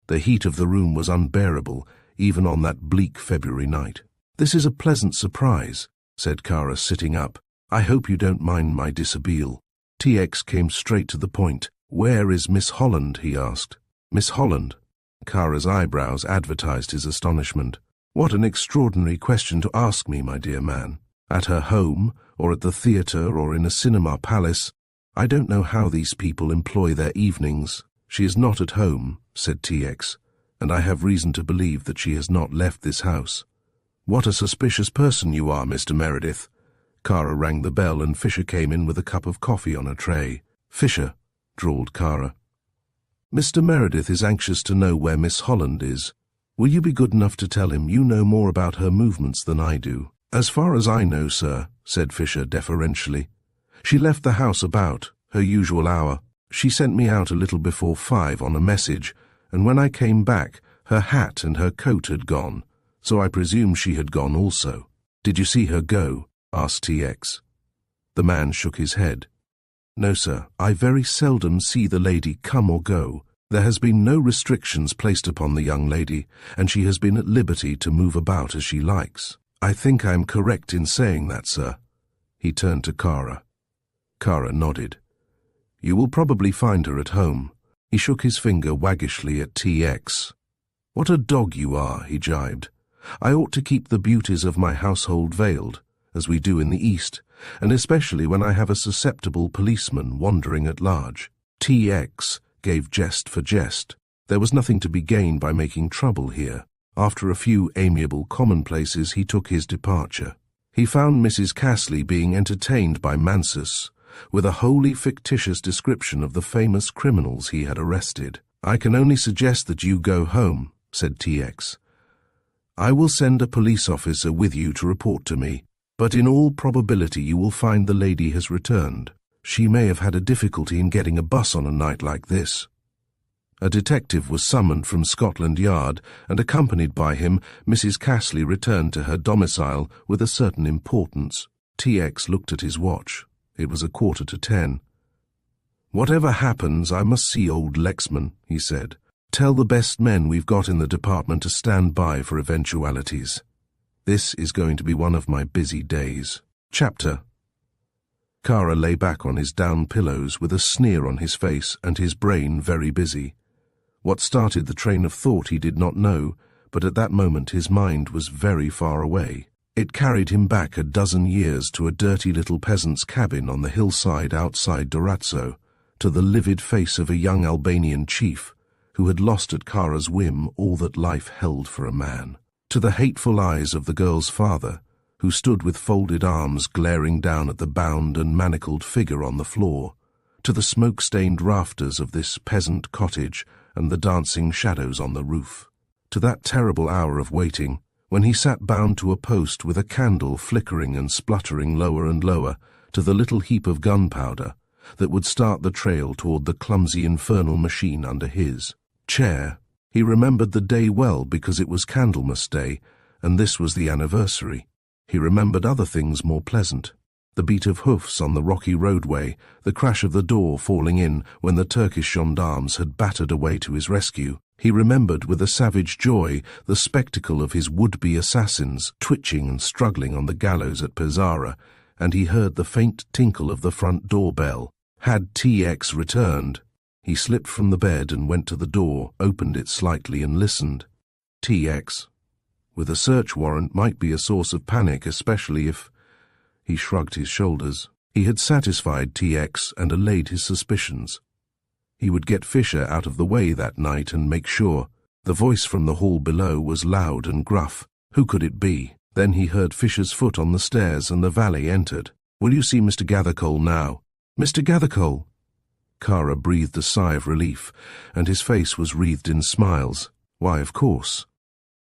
The heat of the room was unbearable, even on that bleak February night. "This is a pleasant surprise," said Kara, sitting up. "I hope you don't mind my dishabille." TX came straight to the point. "Where is Miss Holland?" he asked. "Miss Holland?" Kara's eyebrows advertised his astonishment. "What an extraordinary question to ask me, my dear man. At her home, or at the theatre, or in a cinema palace. I don't know how these people employ their evenings." "She is not at home," said TX, "and I have reason to believe that she has not left this house." "What a suspicious person you are, Mr. Meredith." Kara rang the bell and Fisher came in with a cup of coffee on a tray. "Fisher," drawled Kara. "Mr. Meredith is anxious to know where Miss Holland is. Will you be good enough to tell him you know more about her movements than I do?" "As far as I know, sir," said Fisher deferentially. "She left the house about her usual hour. She sent me out a little before 5 on a message, and when I came back, her hat and her coat had gone, so I presume she had gone also." "Did you see her go?" asked TX. The man shook his head. "No, sir, I very seldom see the lady come or go. There has been no restrictions placed upon the young lady, and she has been at liberty to move about as she likes. I think I am correct in saying that, sir." He turned to Kara. Kara nodded. "You will probably find her at home." He shook his finger waggishly at TX. "What a dog you are," he jibed. "I ought to keep the beauties of my household veiled, as we do in the East, and especially when I have a susceptible policeman wandering at large." TX gave jest for jest. There was nothing to be gained by making trouble here. After a few amiable commonplaces, he took his departure. He found Mrs. Castley being entertained by Mansus, with a wholly fictitious description of the famous criminals he had arrested. "I can only suggest that you go home," said TX. "I will send a police officer with you to report to me, but in all probability you will find the lady has returned. She may have had a difficulty in getting a bus on a night like this." A detective was summoned from Scotland Yard, and accompanied by him, Mrs. Castley returned to her domicile with a certain importance. TX looked at his watch. It was 10:15. "Whatever happens, I must see old Lexman," he said. "Tell the best men we've got in the department to stand by for eventualities. This is going to be one of my busy days." Chapter. Kara lay back on his down pillows with a sneer on his face and his brain very busy. What started the train of thought he did not know, but at that moment his mind was very far away. It carried him back a dozen years to a dirty little peasant's cabin on the hillside outside Durazzo, to the livid face of a young Albanian chief who had lost at Kara's whim all that life held for a man, to the hateful eyes of the girl's father, who stood with folded arms glaring down at the bound and manacled figure on the floor, to the smoke-stained rafters of this peasant cottage and the dancing shadows on the roof, to that terrible hour of waiting, when he sat bound to a post with a candle flickering and spluttering lower and lower, to the little heap of gunpowder that would start the trail toward the clumsy infernal machine under his chair. He remembered the day well because it was Candlemas Day, and this was the anniversary. He remembered other things more pleasant. The beat of hoofs on the rocky roadway, the crash of the door falling in when the Turkish gendarmes had battered away to his rescue. He remembered with a savage joy the spectacle of his would-be assassins twitching and struggling on the gallows at Pescara, and he heard the faint tinkle of the front door bell. Had TX returned? He slipped from the bed and went to the door, opened it slightly and listened. TX, with a search warrant, might be a source of panic, especially if... He shrugged his shoulders. He had satisfied TX and allayed his suspicions. He would get Fisher out of the way that night and make sure. The voice from the hall below was loud and gruff. Who could it be? Then he heard Fisher's foot on the stairs and the valet entered. "Will you see Mr. Gathercole now?" "Mr. Gathercole?" Kara breathed a sigh of relief, and his face was wreathed in smiles. "Why, of course.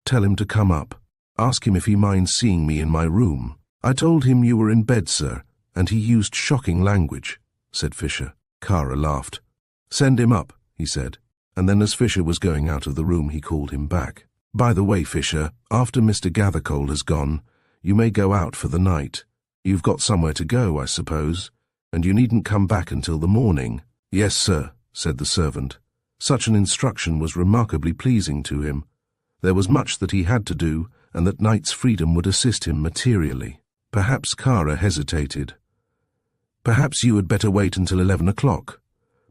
Tell him to come up. Ask him if he minds seeing me in my room. I told him you were in bed, sir, and he used shocking language," said Fisher. Kara laughed. "Send him up," he said, and then as Fisher was going out of the room he called him back. "By the way, Fisher, after Mr. Gathercole has gone, you may go out for the night. You've got somewhere to go, I suppose, and you needn't come back until the morning." "Yes, sir," said the servant. Such an instruction was remarkably pleasing to him. There was much that he had to do, and that night's freedom would assist him materially. Perhaps Kara hesitated. "Perhaps you had better wait until 11 o'clock.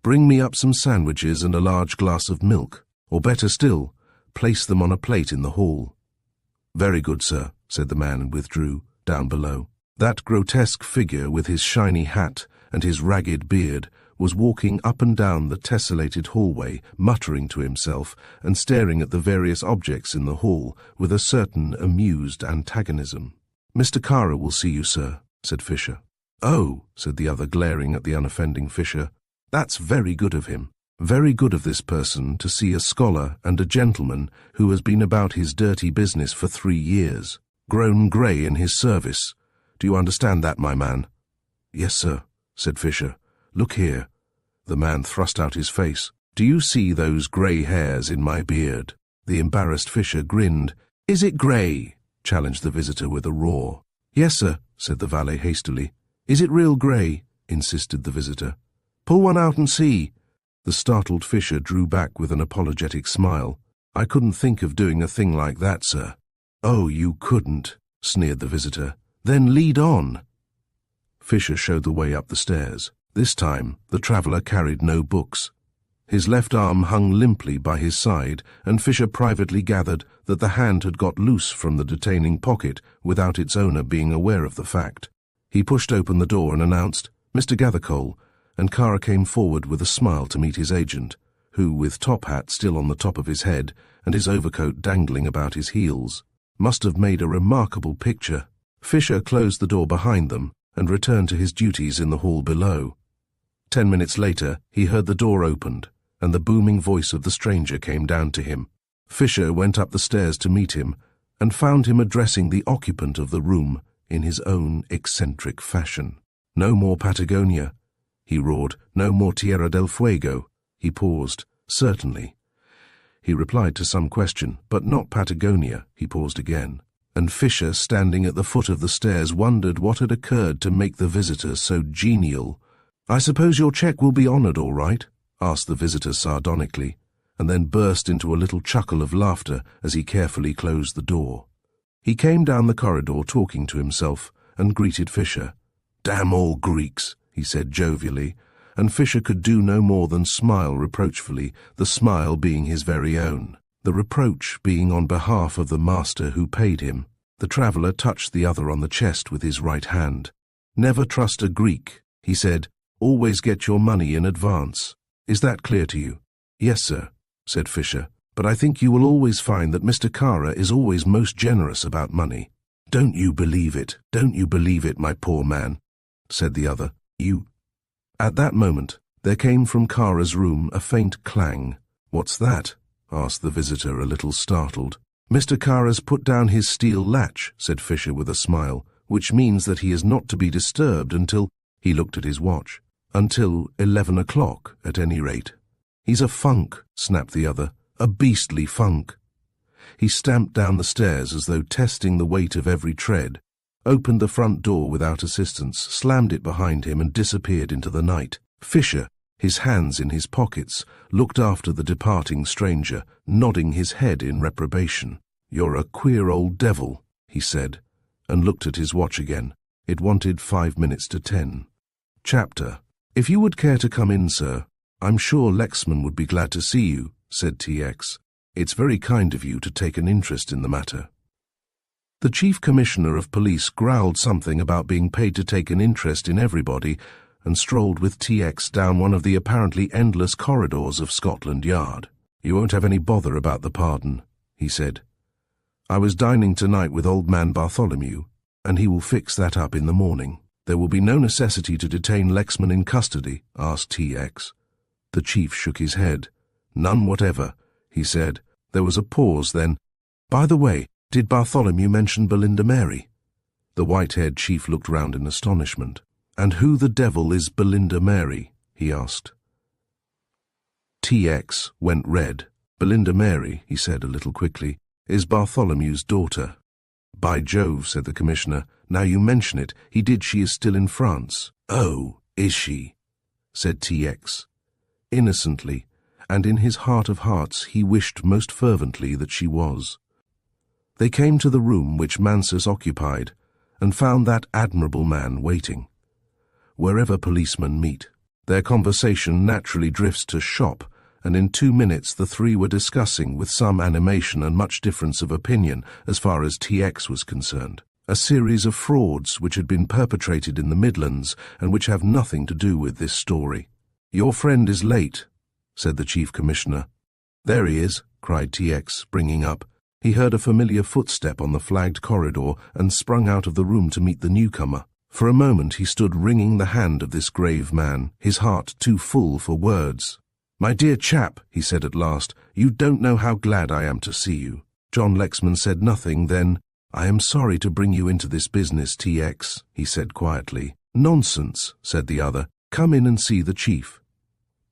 Bring me up some sandwiches and a large glass of milk, or better still, place them on a plate in the hall." "Very good, sir," said the man and withdrew, down below. That grotesque figure with his shiny hat and his ragged beard was walking up and down the tessellated hallway, muttering to himself and staring at the various objects in the hall with a certain amused antagonism. "Mr. Kara will see you, sir," said Fisher. "Oh," said the other, glaring at the unoffending Fisher. "That's very good of him. Very good of this person to see a scholar and a gentleman who has been about his dirty business for 3 years, grown grey in his service. Do you understand that, my man?" "Yes, sir," said Fisher. "Look here." The man thrust out his face. "Do you see those grey hairs in my beard?" The embarrassed Fisher grinned. "Is it grey?" challenged the visitor with a roar. "Yes, sir," said the valet hastily. "Is it real grey?" insisted the visitor. "Pull one out and see." The startled Fisher drew back with an apologetic smile. "I couldn't think of doing a thing like that, sir." "Oh, you couldn't," sneered the visitor. "Then lead on." Fisher showed the way up the stairs. This time the traveller carried no books. His left arm hung limply by his side, and Fisher privately gathered that the hand had got loose from the detaining pocket without its owner being aware of the fact. He pushed open the door and announced, "Mr. Gathercole," and Kara came forward with a smile to meet his agent, who, with top hat still on the top of his head and his overcoat dangling about his heels, must have made a remarkable picture. Fisher closed the door behind them and returned to his duties in the hall below. 10 minutes later, he heard the door opened, and the booming voice of the stranger came down to him. Fisher went up the stairs to meet him, and found him addressing the occupant of the room in his own eccentric fashion. "No more Patagonia," he roared. "No more Tierra del Fuego." He paused. "Certainly." He replied to some question, "But not Patagonia." He paused again, and Fisher, standing at the foot of the stairs, wondered what had occurred to make the visitor so genial. "I suppose your cheque will be honoured, all right?" asked the visitor sardonically, and then burst into a little chuckle of laughter as he carefully closed the door. He came down the corridor talking to himself and greeted Fisher. "Damn all Greeks," he said jovially, and Fisher could do no more than smile reproachfully, the smile being his very own, the reproach being on behalf of the master who paid him. The traveller touched the other on the chest with his right hand. "Never trust a Greek," he said. "Always get your money in advance. Is that clear to you?" "Yes, sir," said Fisher, "but I think you will always find that Mr. Kara is always most generous about money." "Don't you believe it, don't you believe it, my poor man," said the other. "You—" At that moment, there came from Kara's room a faint clang. "What's that?" asked the visitor, a little startled. "Mr. Kara's put down his steel latch," said Fisher with a smile, "which means that he is not to be disturbed until—" He looked at his watch. "Until 11 o'clock, at any rate." "He's a funk," snapped the other. "A beastly funk." He stamped down the stairs as though testing the weight of every tread, opened the front door without assistance, slammed it behind him and disappeared into the night. Fisher, his hands in his pockets, looked after the departing stranger, nodding his head in reprobation. "You're a queer old devil," he said, and looked at his watch again. It wanted 5 minutes to 10. Chapter. "If you would care to come in, sir, I'm sure Lexman would be glad to see you," said TX. "It's very kind of you to take an interest in the matter." The Chief Commissioner of Police growled something about being paid to take an interest in everybody, and strolled with TX down one of the apparently endless corridors of Scotland Yard. "You won't have any bother about the pardon," he said. "I was dining tonight with old man Bartholomew, and he will fix that up in the morning." "There will be no necessity to detain Lexman in custody?" asked TX. The chief shook his head. "None whatever," he said. There was a pause, then, "By the way, did Bartholomew mention Belinda Mary?" The white-haired chief looked round in astonishment. "And who the devil is Belinda Mary?" he asked. TX went red. "Belinda Mary," he said a little quickly, "is Bartholomew's daughter." "By Jove," said the commissioner, "now you mention it, she is still in France." "Oh, is she?" said TX. Innocently, and in his heart of hearts he wished most fervently that she was. They came to the room which Mansus occupied, and found that admirable man waiting. Wherever policemen meet, their conversation naturally drifts to shop, and in 2 minutes the three were discussing, with some animation and much difference of opinion as far as TX was concerned, a series of frauds which had been perpetrated in the Midlands and which have nothing to do with this story. "Your friend is late," said the chief commissioner. "There he is," cried TX, springing up. He heard a familiar footstep on the flagged corridor and sprung out of the room to meet the newcomer. For a moment he stood wringing the hand of this grave man, his heart too full for words. "My dear chap," he said at last, "you don't know how glad I am to see you." John Lexman said nothing. Then, "I am sorry to bring you into this business, TX, he said quietly. "Nonsense," said the other. "Come in and see the chief."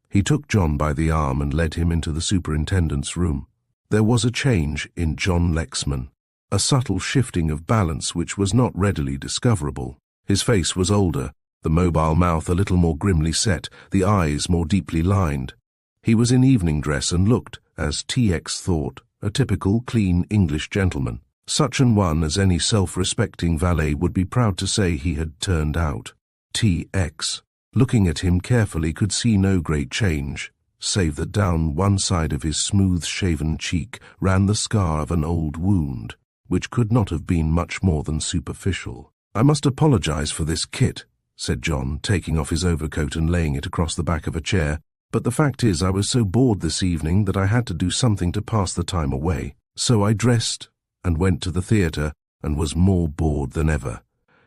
He took John by the arm and led him into the superintendent's room. There was a change in John Lexman, a subtle shifting of balance which was not readily discoverable. His face was older, the mobile mouth a little more grimly set, the eyes more deeply lined. He was in evening dress and looked, as TX thought, a typical, clean English gentleman, such an one as any self-respecting valet would be proud to say he had turned out. TX, looking at him carefully, could see no great change, save that down one side of his smooth-shaven cheek ran the scar of an old wound, which could not have been much more than superficial. "I must apologize for this kit," said John, taking off his overcoat and laying it across the back of a chair. "But the fact is I was so bored this evening that I had to do something to pass the time away. So I dressed and went to the theatre and was more bored than ever."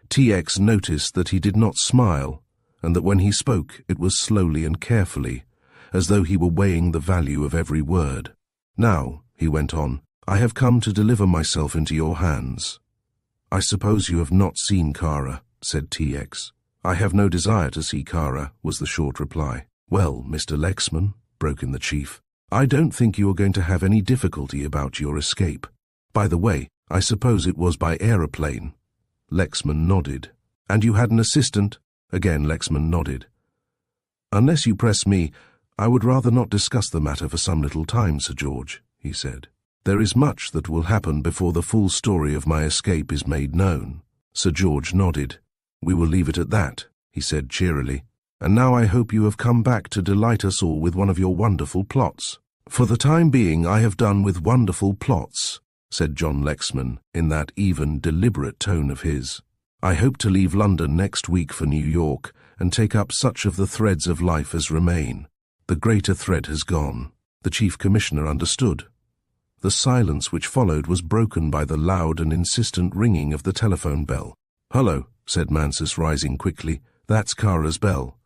TX noticed that he did not smile, and that when he spoke it was slowly and carefully, as though he were weighing the value of every word. "Now," he went on, "I have come to deliver myself into your hands." "I suppose you have not seen Kara," said TX. "I have no desire to see Kara," was the short reply. "Well, Mr. Lexman," broke in the chief, "I don't think you are going to have any difficulty about your escape. By the way, I suppose it was by aeroplane." Lexman nodded. "And you had an assistant?" Again Lexman nodded. "Unless you press me, I would rather not discuss the matter for some little time, Sir George," he said. "There is much that will happen before the full story of my escape is made known." Sir George nodded. "We will leave it at that," he said cheerily. "And now I hope you have come back to delight us all with one of your wonderful plots." "For the time being I have done with wonderful plots," said John Lexman, in that even, deliberate tone of his. "I hope to leave London next week for New York and take up such of the threads of life as remain. The greater thread has gone." The chief commissioner understood. The silence which followed was broken by the loud and insistent ringing of the telephone bell. "Hullo," said Mansus, rising quickly. "That's Kara's bell."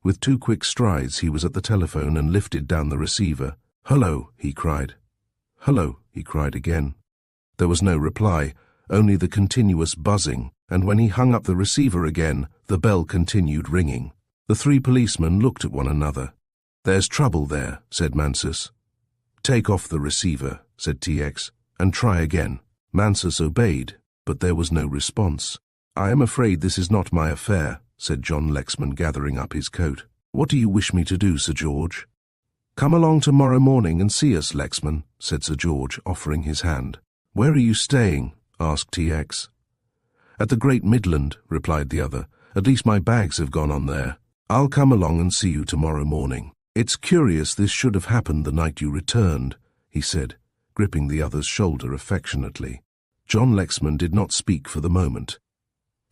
With 2 quick strides he was at the telephone and lifted down the receiver. "Hullo," he cried. "Hullo," he cried again. There was no reply, only the continuous buzzing, and when he hung up the receiver again, the bell continued ringing. The 3 policemen looked at one another. "There's trouble there," said Mansus. "Take off the receiver," said TX, "and try again." Mansus obeyed, but there was no response. "I am afraid this is not my affair," said John Lexman, gathering up his coat. "What do you wish me to do, Sir George?" "Come along tomorrow morning and see us, Lexman," said Sir George, offering his hand. "Where are you staying?" asked TX. "At the Great Midland," replied the other. "At least my bags have gone on there. I'll come along and see you tomorrow morning." "It's curious this should have happened the night you returned," he said, gripping the other's shoulder affectionately. John Lexman did not speak for the moment.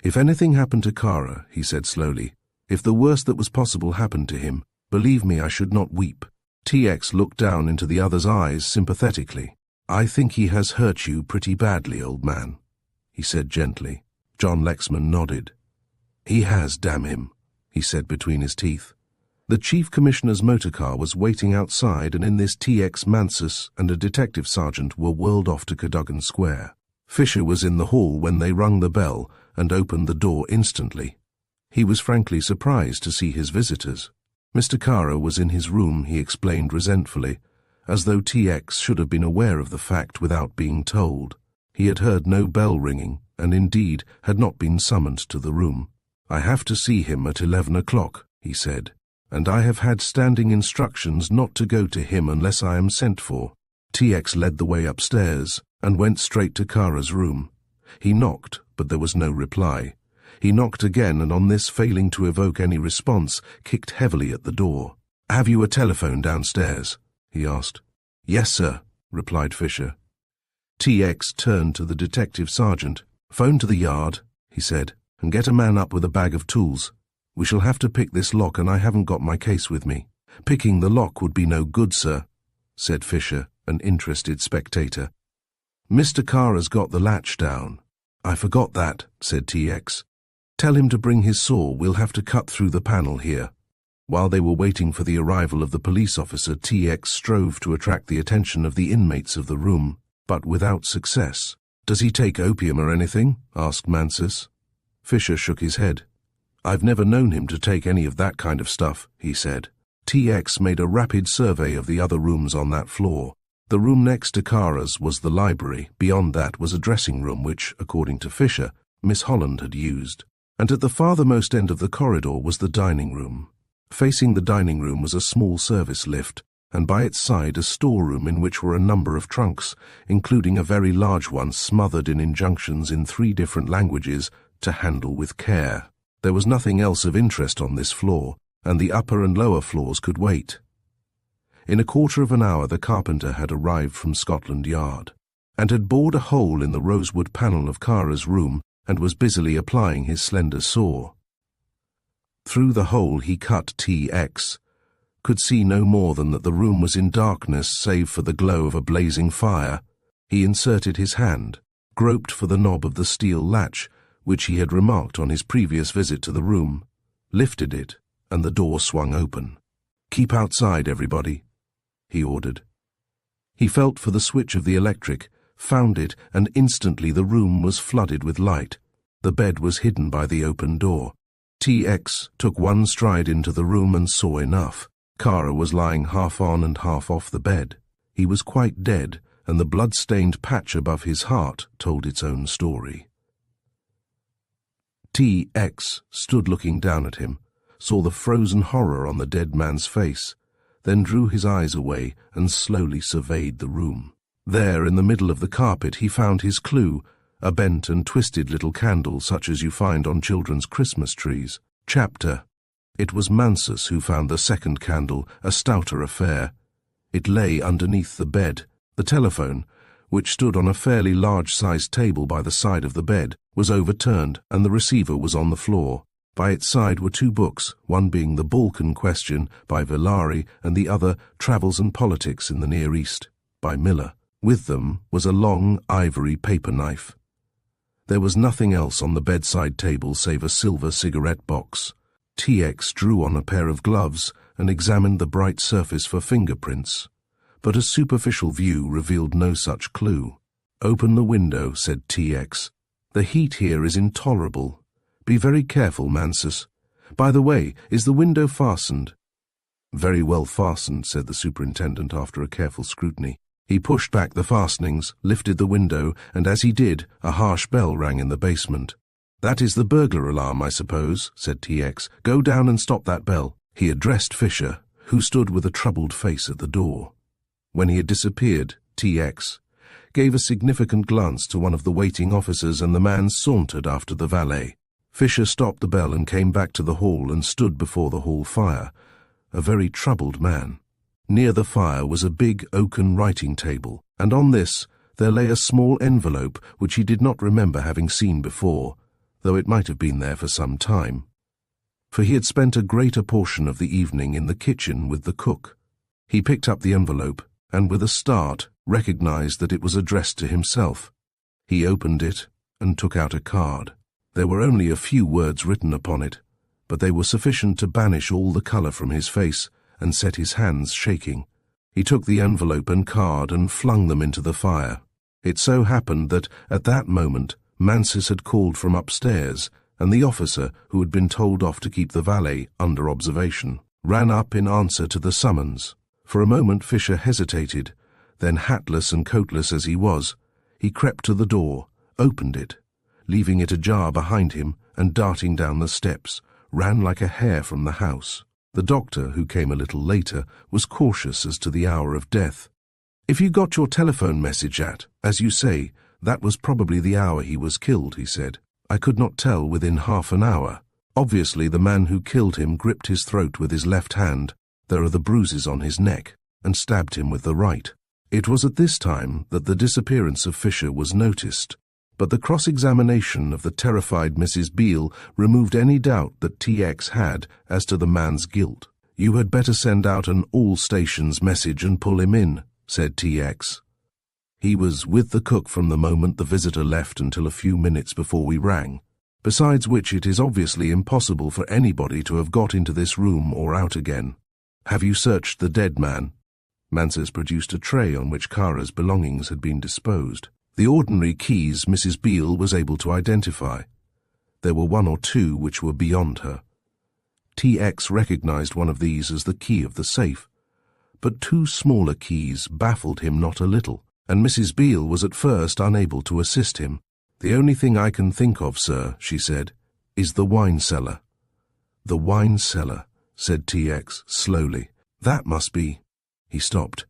"If anything happened to Kara," he said slowly, If the worst that was possible happened to him, believe me, I should not weep. TX looked down into the other's eyes sympathetically. I think he has hurt you pretty badly, old man, he said gently. John Lexman nodded. He has, damn him, he said between his teeth. The chief commissioner's motorcar was waiting outside, and in this TX Mansus and a detective sergeant were whirled off to Cadogan Square. Fisher was in the hall when they rung the bell and opened the door instantly. He was frankly surprised to see his visitors. Mr. Kara was in his room, he explained resentfully, as though TX should have been aware of the fact without being told. He had heard no bell ringing, and indeed had not been summoned to the room. I have to see him at 11 o'clock, he said, and I have had standing instructions not to go to him unless I am sent for. TX led the way upstairs and went straight to Kara's room. He knocked, but there was no reply. He knocked again, and on this failing to evoke any response, kicked heavily at the door. Have you a telephone downstairs? He asked. Yes, sir, replied Fisher. TX turned to the detective sergeant. Phone to the yard, he said, and get a man up with a bag of tools. We shall have to pick this lock, and I haven't got my case with me. Picking the lock would be no good, sir, said Fisher, an interested spectator. Mr. Kara's got the latch down. I forgot that, said TX. Tell him to bring his saw, we'll have to cut through the panel here. While they were waiting for the arrival of the police officer, TX strove to attract the attention of the inmates of the room, but without success. Does he take opium or anything? Asked Mansus. Fisher shook his head. I've never known him to take any of that kind of stuff, he said. TX made a rapid survey of the other rooms on that floor. The room next to Kara's was the library. Beyond that was a dressing room which, according to Fisher, Miss Holland had used. And at the farthermost end of the corridor was the dining room. Facing the dining room was a small service lift, and by its side a storeroom in which were a number of trunks, including a very large one smothered in injunctions in 3 different languages to handle with care. There was nothing else of interest on this floor, and the upper and lower floors could wait. In a quarter of an hour the carpenter had arrived from Scotland Yard, and had bored a hole in the rosewood panel of Kara's room, and was busily applying his slender saw. Through the hole he cut TX, could see no more than that the room was in darkness save for the glow of a blazing fire. He inserted his hand, groped for the knob of the steel latch, which he had remarked on his previous visit to the room, lifted it, and the door swung open. Keep outside, everybody, he ordered. He felt for the switch of the electric, found it, and instantly the room was flooded with light. The bed was hidden by the open door. TX took one stride into the room and saw enough. Kara was lying half on and half off the bed. He was quite dead, and the blood-stained patch above his heart told its own story. TX stood looking down at him, saw the frozen horror on the dead man's face, then drew his eyes away and slowly surveyed the room. There, in the middle of the carpet, he found his clue, a bent and twisted little candle such as you find on children's Christmas trees. Chapter. It was Mansus who found the second candle, a stouter affair. It lay underneath the bed. The telephone, which stood on a fairly large-sized table by the side of the bed, was overturned, and the receiver was on the floor. By its side were 2 books, one being The Balkan Question by Villari, and the other Travels and Politics in the Near East by Miller. With them was a long ivory paper knife. There was nothing else on the bedside table save a silver cigarette box. TX drew on a pair of gloves and examined the bright surface for fingerprints, but a superficial view revealed no such clue. Open the window, said TX. The heat here is intolerable. Be very careful, Mansus. By the way, is the window fastened? Very well fastened, said the superintendent after a careful scrutiny. He pushed back the fastenings, lifted the window, and as he did, a harsh bell rang in the basement. That is the burglar alarm, I suppose, said TX. Go down and stop that bell. He addressed Fisher, who stood with a troubled face at the door. When he had disappeared, TX gave a significant glance to one of the waiting officers, and the man sauntered after the valet. Fisher stopped the bell and came back to the hall and stood before the hall fire, a very troubled man. Near the fire was a big oaken writing table, and on this there lay a small envelope which he did not remember having seen before, though it might have been there for some time. for he had spent a greater portion of the evening in the kitchen with the cook. He picked up the envelope and, with a start, recognized that it was addressed to himself. He opened it and took out a card. There were only a few words written upon it, but they were sufficient to banish all the color from his face and set his hands shaking. He took the envelope and card and flung them into the fire. It so happened that, at that moment, Mansus had called from upstairs, and the officer, who had been told off to keep the valet under observation, ran up in answer to the summons. For a moment Fisher hesitated, then, hatless and coatless as he was, he crept to the door, opened it, leaving it ajar behind him, and darting down the steps, ran like a hare from the house. The doctor, who came a little later, was cautious as to the hour of death. "If you got your telephone message at, as you say, that was probably the hour he was killed," he said. "I could not tell within half an hour. Obviously the man who killed him gripped his throat with his left hand, there are the bruises on his neck, and stabbed him with the right." It was at this time that the disappearance of Fisher was noticed, but the cross-examination of the terrified Mrs. Beale removed any doubt that T.X. had as to the man's guilt. "You had better send out an all-stations message and pull him in," said T.X. "He was with the cook from the moment the visitor left until a few minutes before we rang. Besides which, it is obviously impossible for anybody to have got into this room or out again. Have you searched the dead man?" Mansus produced a tray on which Kara's belongings had been disposed. The ordinary keys Mrs. Beale was able to identify. There were one or two which were beyond her. T.X. recognized one of these as the key of the safe, but two smaller keys baffled him not a little, and Mrs. Beale was at first unable to assist him. "The only thing I can think of, sir," she said, "is the wine cellar." "The wine cellar," said T.X. slowly. "That must be—" He stopped.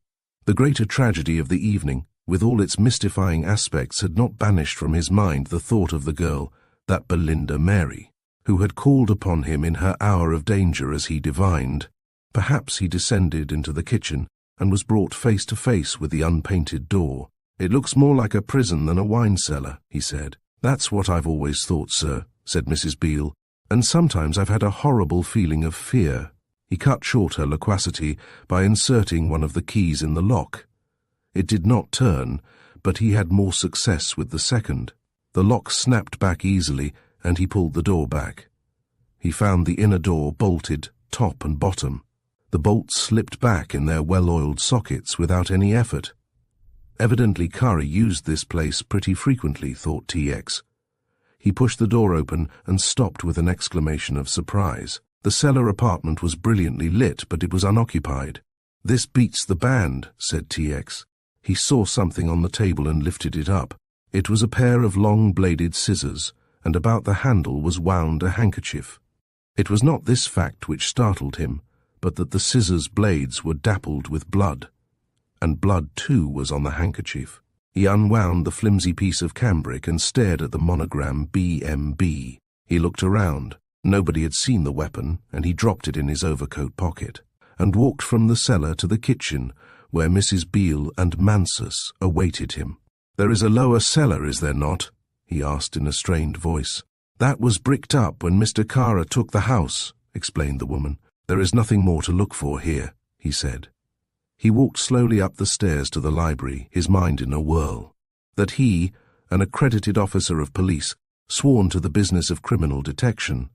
The greater tragedy of the evening, with all its mystifying aspects, had not banished from his mind the thought of the girl, that Belinda Mary, who had called upon him in her hour of danger as he divined. Perhaps he descended into the kitchen and was brought face to face with the unpainted door. "It looks more like a prison than a wine cellar," he said. "That's what I've always thought, sir," said Mrs. Beale, "and sometimes I've had a horrible feeling of fear." He cut short her loquacity by inserting one of the keys in the lock. It did not turn, but he had more success with the second. The lock snapped back easily, and he pulled the door back. He found the inner door bolted, top and bottom. The bolts slipped back in their well-oiled sockets without any effort. Evidently Kara used this place pretty frequently, thought T.X. He pushed the door open and stopped with an exclamation of surprise. The cellar apartment was brilliantly lit, but it was unoccupied. "This beats the band," said T.X. He saw something on the table and lifted it up. It was a pair of long-bladed scissors, and about the handle was wound a handkerchief. It was not this fact which startled him, but that the scissors' blades were dappled with blood, and blood too was on the handkerchief. He unwound the flimsy piece of cambric and stared at the monogram B.M.B. He looked around. Nobody had seen the weapon, and he dropped it in his overcoat pocket, and walked from the cellar to the kitchen, where Mrs. Beale and Mansus awaited him. "There is a lower cellar, is there not?" he asked in a strained voice. "That was bricked up when Mr. Kara took the house," explained the woman. "There is nothing more to look for here," he said. He walked slowly up the stairs to the library, his mind in a whirl. That he, an accredited officer of police, sworn to the business of criminal detection,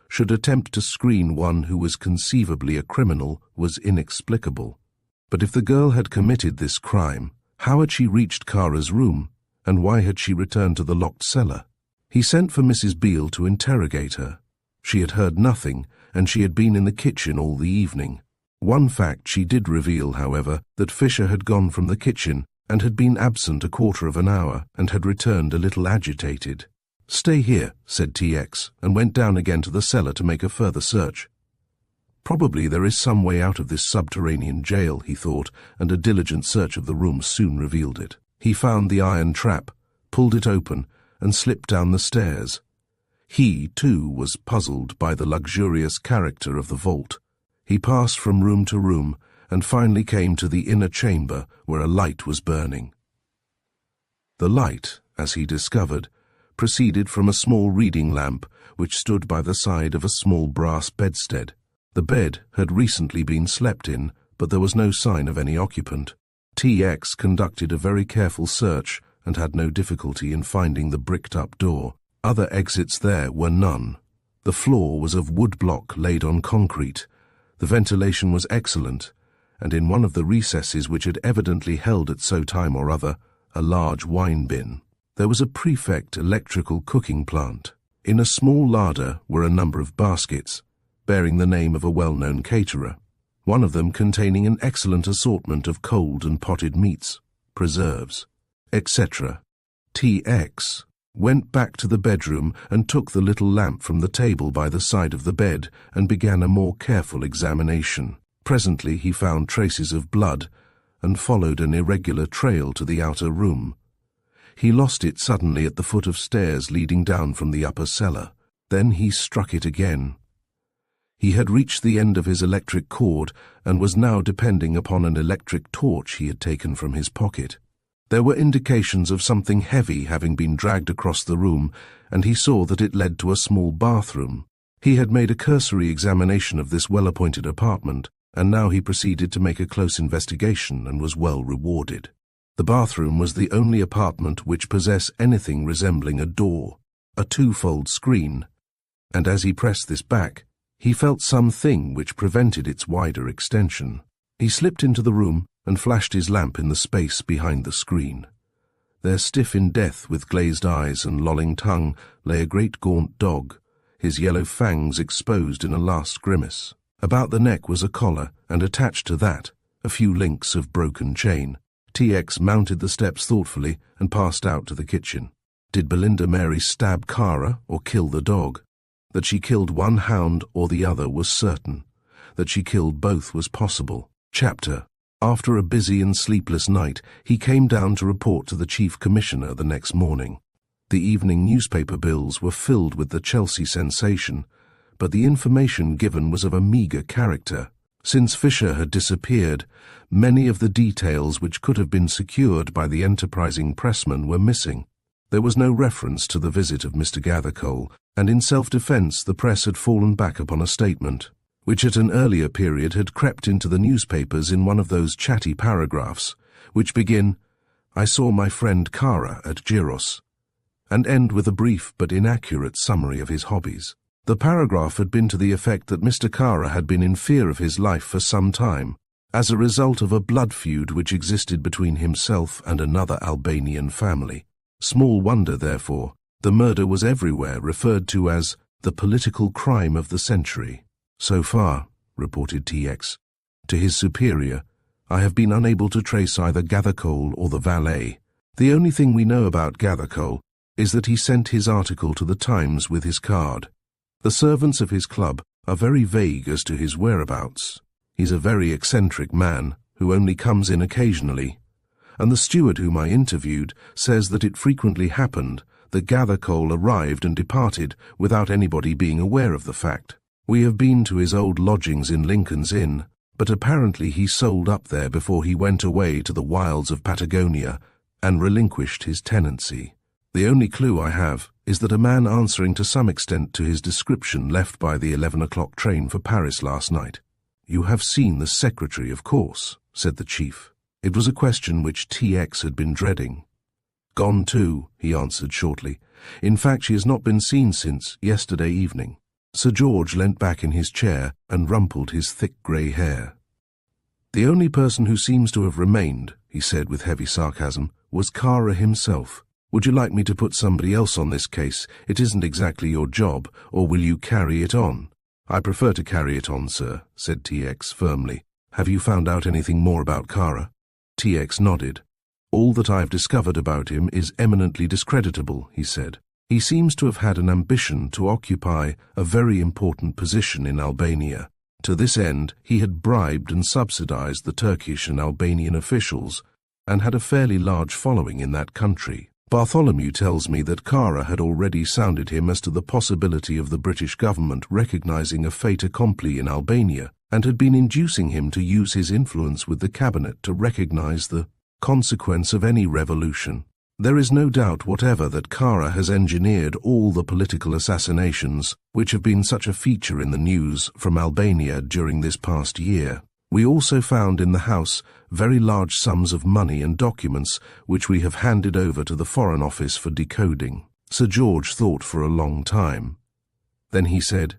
should attempt to screen one who was conceivably a criminal was inexplicable. But if the girl had committed this crime, how had she reached Kara's room, and why had she returned to the locked cellar? He sent for Mrs. Beale to interrogate her. She had heard nothing, and she had been in the kitchen all the evening. One fact she did reveal, however, that Fisher had gone from the kitchen and had been absent a quarter of an hour and had returned a little agitated. "Stay here," said T.X., and went down again to the cellar to make a further search. Probably there is some way out of this subterranean jail, he thought, and a diligent search of the room soon revealed it. He found the iron trap, pulled it open, and slipped down the stairs. He, too, was puzzled by the luxurious character of the vault. He passed from room to room, and finally came to the inner chamber where a light was burning. The light, as he discovered, proceeded from a small reading lamp which stood by the side of a small brass bedstead. The bed had recently been slept in, but there was no sign of any occupant. TX conducted a very careful search and had no difficulty in finding the bricked-up door. Other exits there were none. The floor was of wood block laid on concrete. The ventilation was excellent, and in one of the recesses which had evidently held at so time or other a large wine bin, there was a prefect electrical cooking plant. In a small larder were a number of baskets, bearing the name of a well-known caterer, one of them containing an excellent assortment of cold and potted meats, preserves, etc. TX went back to the bedroom and took the little lamp from the table by the side of the bed and began a more careful examination. Presently he found traces of blood and followed an irregular trail to the outer room. He lost it suddenly at the foot of stairs leading down from the upper cellar. Then he struck it again. He had reached the end of his electric cord and was now depending upon an electric torch he had taken from his pocket. There were indications of something heavy having been dragged across the room, and he saw that it led to a small bathroom. He had made a cursory examination of this well-appointed apartment, and now he proceeded to make a close investigation and was well rewarded. The bathroom was the only apartment which possessed anything resembling a door, a two-fold screen, and as he pressed this back, he felt something which prevented its wider extension. He slipped into the room and flashed his lamp in the space behind the screen. There, stiff in death, with glazed eyes and lolling tongue, lay a great gaunt dog, his yellow fangs exposed in a last grimace. About the neck was a collar, and attached to that, a few links of broken chain. TX mounted the steps thoughtfully and passed out to the kitchen. Did Belinda Mary stab Kara or kill the dog? That she killed one hound or the other was certain. That she killed both was possible. Chapter. After a busy and sleepless night, he came down to report to the Chief Commissioner the next morning. The evening newspaper bills were filled with the Chelsea sensation, but the information given was of a meagre character. Since Fisher had disappeared, many of the details which could have been secured by the enterprising pressman were missing. There was no reference to the visit of Mr. Gathercole, and in self-defence the press had fallen back upon a statement, which at an earlier period had crept into the newspapers in one of those chatty paragraphs, which begin, "I saw my friend Kara at Giros," and end with a brief but inaccurate summary of his hobbies. The paragraph had been to the effect that Mr. Kara had been in fear of his life for some time, as a result of a blood feud which existed between himself and another Albanian family. Small wonder, therefore, the murder was everywhere referred to as the political crime of the century. "So far," reported TX, to his superior, "I have been unable to trace either Gathercole or the valet. The only thing we know about Gathercole is that he sent his article to the Times with his card. The servants of his club are very vague as to his whereabouts. He's a very eccentric man who only comes in occasionally, and the steward whom I interviewed says that it frequently happened that Gathercole arrived and departed without anybody being aware of the fact. We have been to his old lodgings in Lincoln's Inn, but apparently he sold up there before he went away to the wilds of Patagonia and relinquished his tenancy. The only clue I have is that a man answering to some extent to his description left by the 11 o'clock train for Paris last night." "You have seen the secretary, of course," said the chief. It was a question which TX had been dreading. "Gone too," he answered shortly. "In fact, she has not been seen since yesterday evening." Sir George leant back in his chair and rumpled his thick grey hair. "The only person who seems to have remained," he said with heavy sarcasm, "was Kara himself. Would you like me to put somebody else on this case? It isn't exactly your job, or will you carry it on?" "I prefer to carry it on, sir," said TX firmly. "Have you found out anything more about Kara?" TX nodded. "All that I have discovered about him is eminently discreditable," he said. "He seems to have had an ambition to occupy a very important position in Albania. To this end, he had bribed and subsidized the Turkish and Albanian officials and had a fairly large following in that country. Bartholomew tells me that Kara had already sounded him as to the possibility of the British government recognizing a fait accompli in Albania and had been inducing him to use his influence with the cabinet to recognize the consequence of any revolution. There is no doubt whatever that Kara has engineered all the political assassinations which have been such a feature in the news from Albania during this past year. We also found in the house very large sums of money and documents which we have handed over to the Foreign Office for decoding." Sir George thought for a long time. Then he said,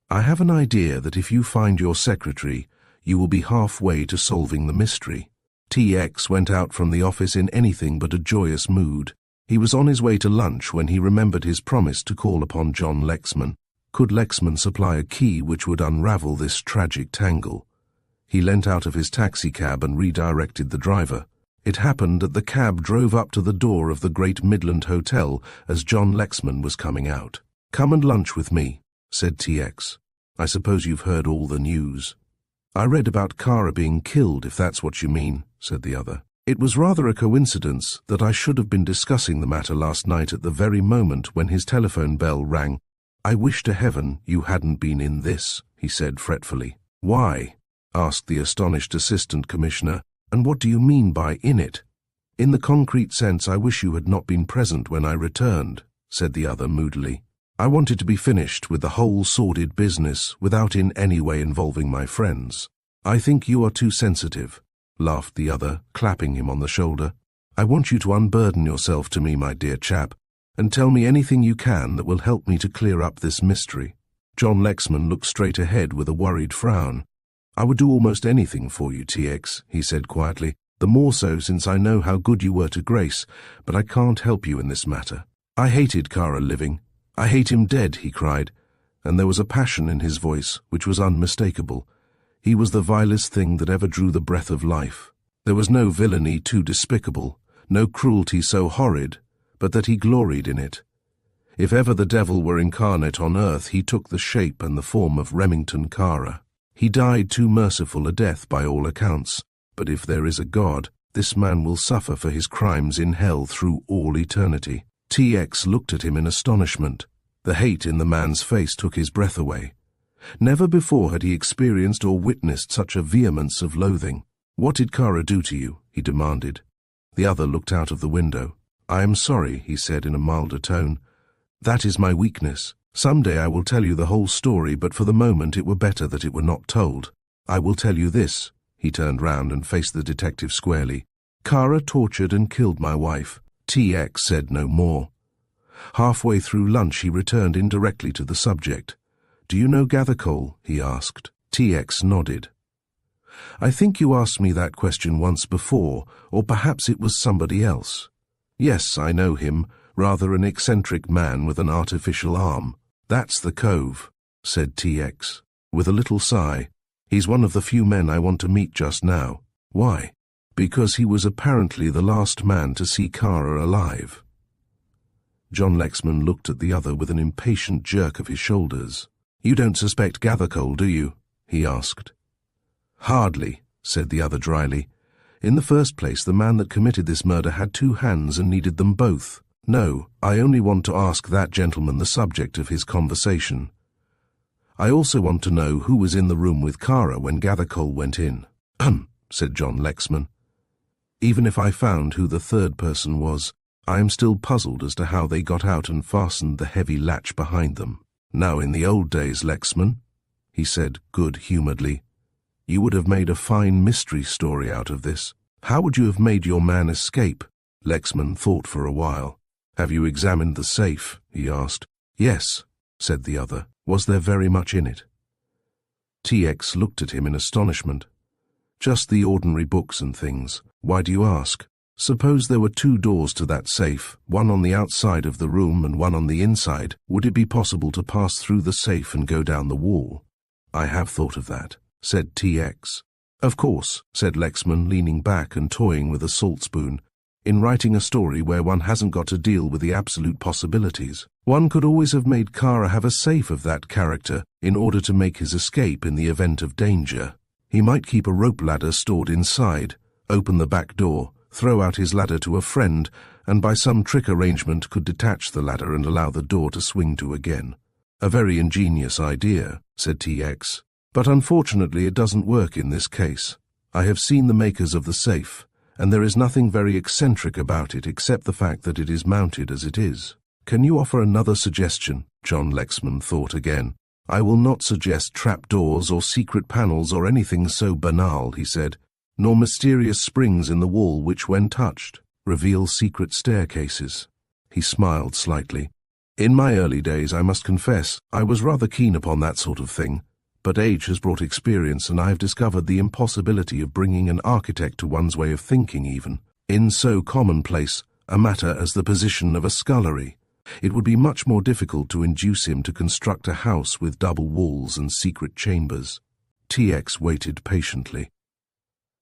"I have an idea that if you find your secretary, you will be halfway to solving the mystery." TX went out from the office in anything but a joyous mood. He was on his way to lunch when he remembered his promise to call upon John Lexman. Could Lexman supply a key which would unravel this tragic tangle? He leant out of his taxicab and redirected the driver. It happened that the cab drove up to the door of the Great Midland Hotel as John Lexman was coming out. "Come and lunch with me," said TX. "I suppose you've heard all the news." "I read about Kara being killed, if that's what you mean," said the other. "It was rather a coincidence that I should have been discussing the matter last night at the very moment when his telephone bell rang. I wish to heaven you hadn't been in this," he said fretfully. "Why?" asked the astonished Assistant Commissioner. "And what do you mean by in it?" "In the concrete sense, I wish you had not been present when I returned," said the other moodily. "I wanted to be finished with the whole sordid business without in any way involving my friends." "I think you are too sensitive," laughed the other, clapping him on the shoulder. "I want you to unburden yourself to me, my dear chap, and tell me anything you can that will help me to clear up this mystery." John Lexman looked straight ahead with a worried frown. "I would do almost anything for you, TX, he said quietly, "the more so since I know how good you were to Grace, but I can't help you in this matter. I hated Kara living. I hate him dead," he cried, and there was a passion in his voice which was unmistakable. He was the vilest thing that ever drew the breath of life. There was no villainy too despicable, no cruelty so horrid, but that he gloried in it. If ever the devil were incarnate on earth, he took the shape and the form of Remington Kara. He died too merciful a death by all accounts, but if there is a God, this man will suffer for his crimes in hell through all eternity. TX looked at him in astonishment. The hate in the man's face took his breath away. Never before had he experienced or witnessed such a vehemence of loathing. "What did Kara do to you?" he demanded. The other looked out of the window. "I am sorry," he said in a milder tone. "That is my weakness. Some day I will tell you the whole story, but for the moment it were better that it were not told. I will tell you this." He turned round and faced the detective squarely. "Kara tortured and killed my wife." TX said no more. Halfway through lunch he returned indirectly to the subject. "Do you know Gathercole?" he asked. TX nodded. "I think you asked me that question once before, or perhaps it was somebody else." "Yes, I know him, rather an eccentric man with an artificial arm." "That's the cove," said TX, with a little sigh. "He's one of the few men I want to meet just now." "Why?" "Because he was apparently the last man to see Kara alive." John Lexman looked at the other with an impatient jerk of his shoulders. "You don't suspect Gathercole, do you?" he asked. "Hardly," said the other dryly. "In the first place, the man that committed this murder had two hands and needed them both. No, I only want to ask that gentleman the subject of his conversation. I also want to know who was in the room with Kara when Gathercole went in." said John Lexman. "Even if I found who the third person was, I am still puzzled as to how they got out and fastened the heavy latch behind them. Now, in the old days, Lexman," he said good-humouredly, "you would have made a fine mystery story out of this. How would you have made your man escape?" Lexman thought for a while. "Have you examined the safe?" he asked. "Yes," said the other. "Was there very much in it?" TX looked at him in astonishment. "Just the ordinary books and things. Why do you ask?" "Suppose there were two doors to that safe, one on the outside of the room and one on the inside. Would it be possible to pass through the safe and go down the wall?" "I have thought of that," said TX. "Of course," said Lexman, leaning back and toying with a salt spoon. "In writing a story where one hasn't got to deal with the absolute possibilities, one could always have made Kara have a safe of that character in order to make his escape in the event of danger. He might keep a rope ladder stored inside, open the back door, throw out his ladder to a friend, and by some trick arrangement could detach the ladder and allow the door to swing to again." "A very ingenious idea," said TX. "But unfortunately it doesn't work in this case. I have seen the makers of the safe, and there is nothing very eccentric about it except the fact that it is mounted as it is. Can you offer another suggestion? John Lexman thought again. I will not suggest trapdoors or secret panels or anything so banal, he said, nor mysterious springs in the wall which, when touched, reveal secret staircases. He smiled slightly. In my early days, I must confess, I was rather keen upon that sort of thing, but age has brought experience, and I have discovered the impossibility of bringing an architect to one's way of thinking even, in so commonplace a matter as the position of a scullery. It would be much more difficult to induce him to construct a house with double walls and secret chambers. TX waited patiently.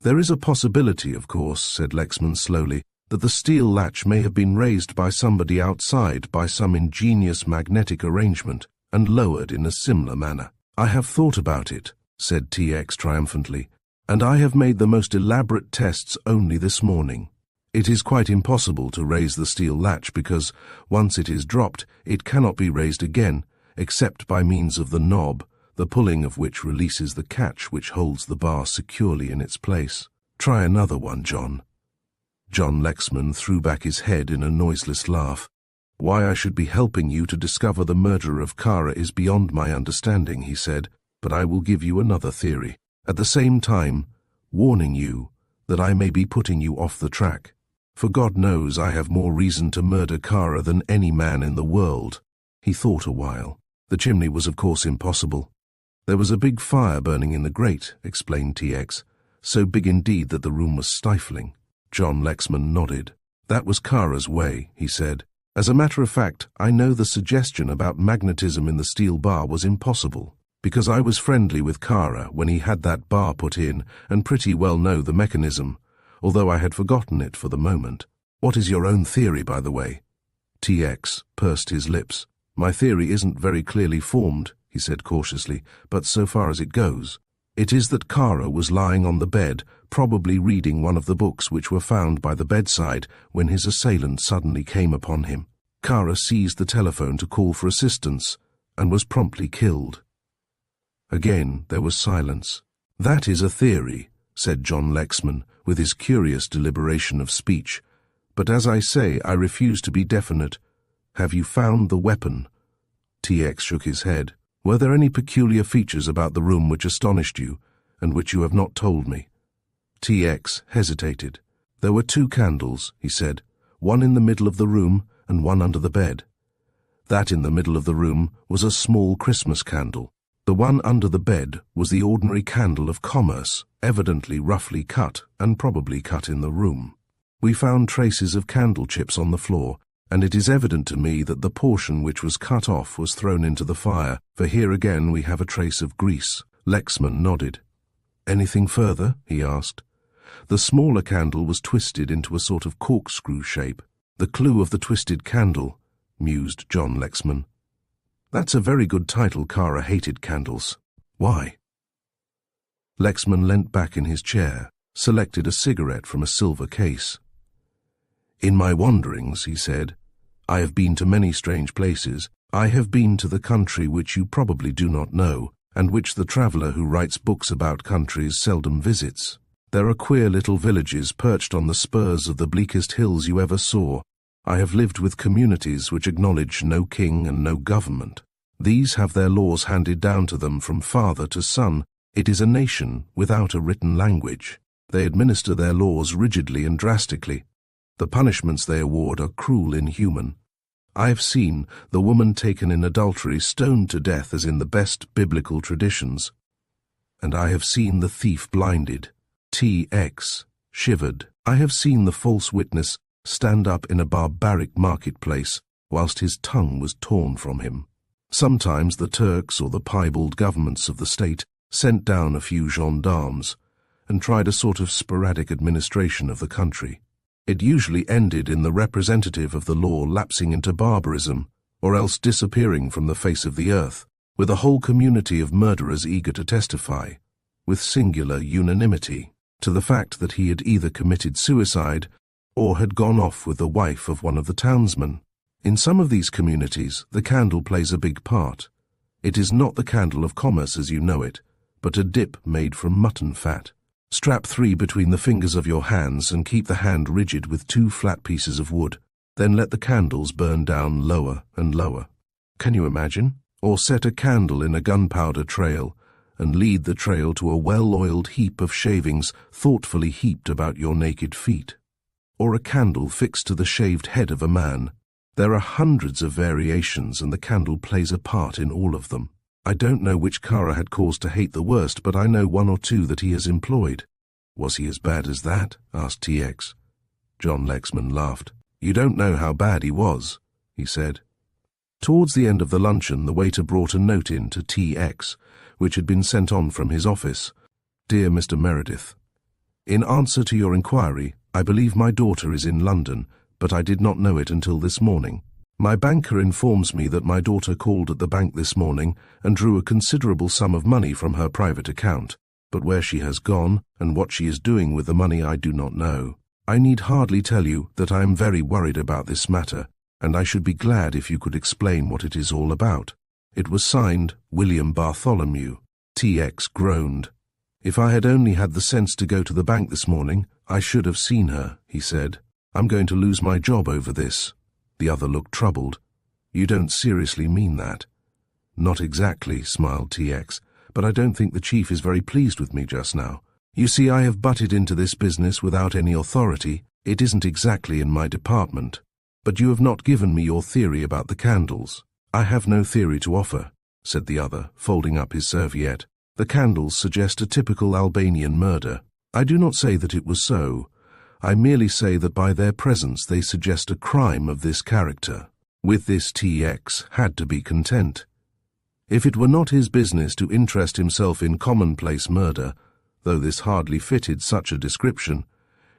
There is a possibility, of course, said Lexman slowly, that the steel latch may have been raised by somebody outside by some ingenious magnetic arrangement and lowered in a similar manner. I have thought about it, said TX triumphantly, and I have made the most elaborate tests only this morning. It is quite impossible to raise the steel latch because, once it is dropped, it cannot be raised again, except by means of the knob, the pulling of which releases the catch which holds the bar securely in its place. Try another one, John. John Lexman threw back his head in a noiseless laugh. Why I should be helping you to discover the murderer of Kara is beyond my understanding, he said, but I will give you another theory. At the same time, warning you that I may be putting you off the track. For God knows I have more reason to murder Kara than any man in the world. He thought a while. The chimney was of course impossible. There was a big fire burning in the grate, explained TX, so big indeed that the room was stifling. John Lexman nodded. That was Kara's way, he said. As a matter of fact, I know the suggestion about magnetism in the steel bar was impossible, because I was friendly with Kara when he had that bar put in and pretty well know the mechanism, although I had forgotten it for the moment. What is your own theory, by the way? TX pursed his lips. My theory isn't very clearly formed, he said cautiously, but so far as it goes, it is that Kara was lying on the bed, probably reading one of the books which were found by the bedside when his assailant suddenly came upon him. Kara seized the telephone to call for assistance and was promptly killed. Again there was silence. That is a theory, said John Lexman, with his curious deliberation of speech. But as I say, I refuse to be definite. Have you found the weapon? TX shook his head. Were there any peculiar features about the room which astonished you, and which you have not told me? TX hesitated. There were 2 candles, he said, one in the middle of the room and one under the bed. That in the middle of the room was a small Christmas candle. The one under the bed was the ordinary candle of commerce, evidently roughly cut and probably cut in the room. We found traces of candle chips on the floor, and it is evident to me that the portion which was cut off was thrown into the fire, for here again we have a trace of grease. Lexman nodded. Anything further? He asked. The smaller candle was twisted into a sort of corkscrew shape. The clue of the twisted candle, mused John Lexman. That's a very good title. Kara hated candles. Why? Lexman leant back in his chair, selected a cigarette from a silver case. In my wanderings, he said, I have been to many strange places. I have been to the country which you probably do not know, and which the traveller who writes books about countries seldom visits. There are queer little villages perched on the spurs of the bleakest hills you ever saw. I have lived with communities which acknowledge no king and no government. These have their laws handed down to them from father to son. It is a nation without a written language. They administer their laws rigidly and drastically. The punishments they award are cruel, inhuman. I have seen the woman taken in adultery stoned to death as in the best biblical traditions. And I have seen the thief blinded. TX shivered. I have seen the false witness stand up in a barbaric marketplace whilst his tongue was torn from him. Sometimes the Turks or the piebald governments of the state sent down a few gendarmes and tried a sort of sporadic administration of the country. It usually ended in the representative of the law lapsing into barbarism, or else disappearing from the face of the earth, with a whole community of murderers eager to testify, with singular unanimity, to the fact that he had either committed suicide or had gone off with the wife of one of the townsmen. In some of these communities, the candle plays a big part. It is not the candle of commerce as you know it, but a dip made from mutton fat. Strap 3 between the fingers of your hands and keep the hand rigid with 2 flat pieces of wood. Then let the candles burn down lower and lower. Can you imagine? Or set a candle in a gunpowder trail and lead the trail to a well-oiled heap of shavings thoughtfully heaped about your naked feet. Or a candle fixed to the shaved head of a man. There are hundreds of variations, and the candle plays a part in all of them. I don't know which Kara had cause to hate the worst, but I know 1 or 2 that he has employed. Was he as bad as that? Asked TX. John Lexman laughed. You don't know how bad he was, he said. Towards the end of the luncheon, the waiter brought a note in to TX, which had been sent on from his office. Dear Mr. Meredith, in answer to your inquiry, I believe my daughter is in London, but I did not know it until this morning. My banker informs me that my daughter called at the bank this morning and drew a considerable sum of money from her private account, but where she has gone and what she is doing with the money I do not know. I need hardly tell you that I am very worried about this matter, and I should be glad if you could explain what it is all about. It was signed William Bartholomew. TX groaned. If I had only had the sense to go to the bank this morning, I should have seen her, he said. I'm going to lose my job over this. The other looked troubled. You don't seriously mean that? Not exactly, smiled TX, but I don't think the chief is very pleased with me just now. You see, I have butted into this business without any authority. It isn't exactly in my department. But you have not given me your theory about the candles. I have no theory to offer, said the other, folding up his serviette. The candles suggest a typical Albanian murder. I do not say that it was so. I merely say that by their presence they suggest a crime of this character. With this TX had to be content. If it were not his business to interest himself in commonplace murder, though this hardly fitted such a description,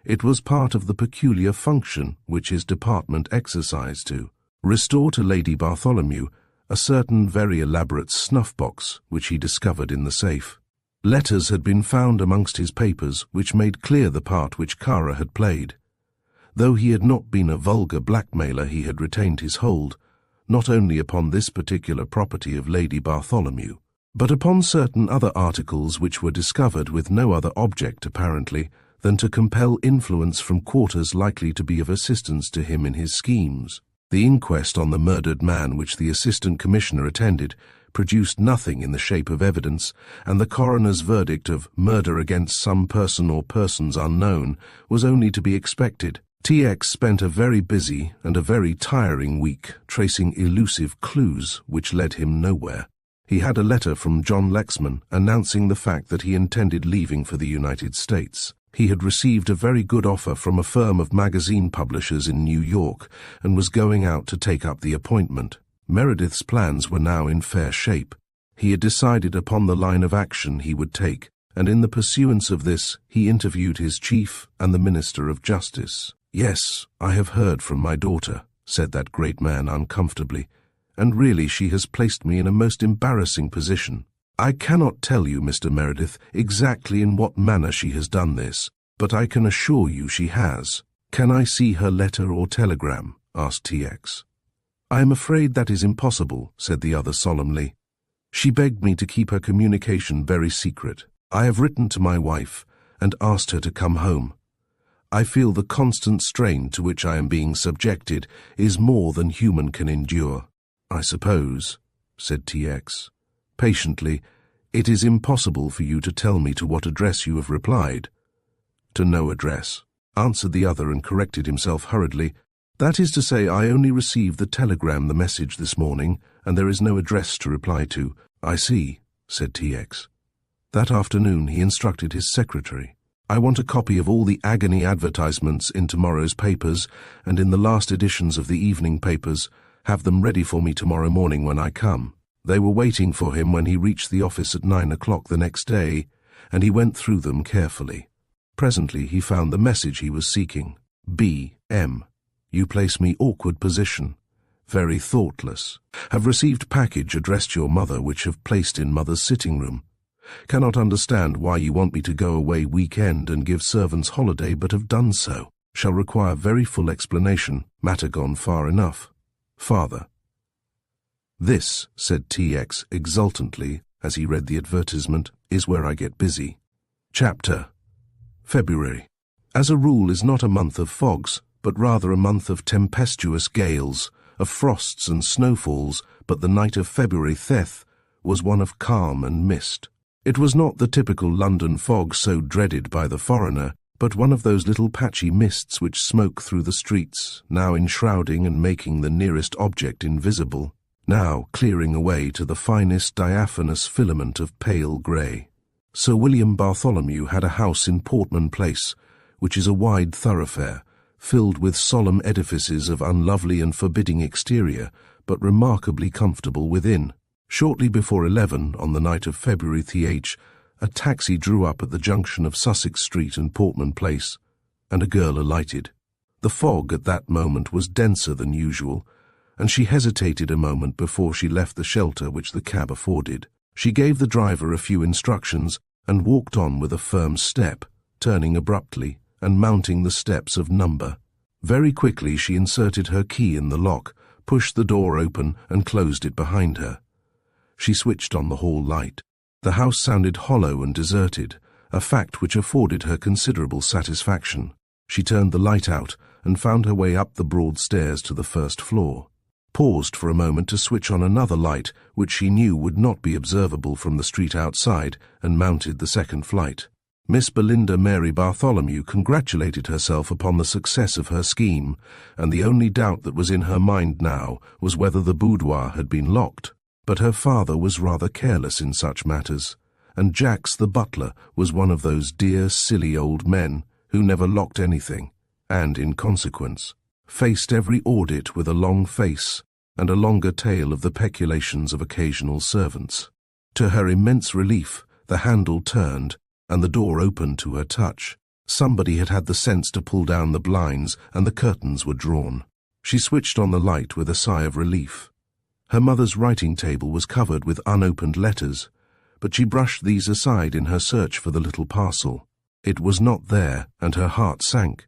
it was part of the peculiar function which his department exercised to restore to Lady Bartholomew a certain very elaborate snuff-box which he discovered in the safe. Letters had been found amongst his papers which made clear the part which Kara had played. Though he had not been a vulgar blackmailer, he had retained his hold, not only upon this particular property of Lady Bartholomew, but upon certain other articles which were discovered with no other object, apparently, than to compel influence from quarters likely to be of assistance to him in his schemes. The inquest on the murdered man which the Assistant Commissioner attended produced nothing in the shape of evidence, and the coroner's verdict of murder against some person or persons unknown was only to be expected. TX spent a very busy and a very tiring week tracing elusive clues which led him nowhere. He had a letter from John Lexman announcing the fact that he intended leaving for the United States. He had received a very good offer from a firm of magazine publishers in New York and was going out to take up the appointment. Meredith's plans were now in fair shape. He had decided upon the line of action he would take, and in the pursuance of this he interviewed his chief and the Minister of Justice. Yes, I have heard from my daughter, said that great man uncomfortably, and really she has placed me in a most embarrassing position. I cannot tell you, Mr. Meredith, exactly in what manner she has done this, but I can assure you she has. Can I see her letter or telegram? Asked TX. I am afraid that is impossible, said the other solemnly. She begged me to keep her communication very secret. I have written to my wife and asked her to come home. I feel the constant strain to which I am being subjected is more than human can endure. I suppose, said TX. Patiently, it is impossible for you to tell me to what address you have replied. To no address, answered the other and corrected himself hurriedly. That is to say, I only received the telegram, the message this morning, and there is no address to reply to. I see, said TX. That afternoon he instructed his secretary. I want a copy of all the agony advertisements in tomorrow's papers and in the last editions of the evening papers. Have them ready for me tomorrow morning when I come. They were waiting for him when he reached the office at 9 o'clock the next day, and he went through them carefully. Presently he found the message he was seeking. B.M. You place me awkward position. Very thoughtless. Have received package addressed to your mother which have placed in mother's sitting room. Cannot understand why you want me to go away weekend and give servants holiday, but have done so. Shall require very full explanation. Matter gone far enough. Father. This, said TX exultantly as he read the advertisement, is where I get busy. Chapter. February, as a rule, is not a month of fogs, but rather a month of tempestuous gales, of frosts and snowfalls, but the night of February 10th was one of calm and mist. It was not the typical London fog so dreaded by the foreigner, but one of those little patchy mists which smoke through the streets, now enshrouding and making the nearest object invisible, now clearing away to the finest diaphanous filament of pale grey. Sir William Bartholomew had a house in Portman Place, which is a wide thoroughfare, filled with solemn edifices of unlovely and forbidding exterior, but remarkably comfortable within. Shortly before 11, on the night of February th, a taxi drew up at the junction of Sussex Street and Portman Place, and a girl alighted. The fog at that moment was denser than usual, and she hesitated a moment before she left the shelter which the cab afforded. She gave the driver a few instructions and walked on with a firm step, turning abruptly and mounting the steps of number. Very quickly she inserted her key in the lock, pushed the door open and closed it behind her. She switched on the hall light. The house sounded hollow and deserted, a fact which afforded her considerable satisfaction. She turned the light out and found her way up the broad stairs to the first floor, paused for a moment to switch on another light which she knew would not be observable from the street outside, and mounted the second flight. Miss Belinda Mary Bartholomew congratulated herself upon the success of her scheme, and the only doubt that was in her mind now was whether the boudoir had been locked. But her father was rather careless in such matters, and Jacks the butler was one of those dear, silly old men who never locked anything, and, in consequence, faced every audit with a long face and a longer tale of the peculations of occasional servants. To her immense relief, the handle turned, and the door opened to her touch. Somebody had had the sense to pull down the blinds, and the curtains were drawn. She switched on the light with a sigh of relief. Her mother's writing table was covered with unopened letters, but she brushed these aside in her search for the little parcel. It was not there, and her heart sank.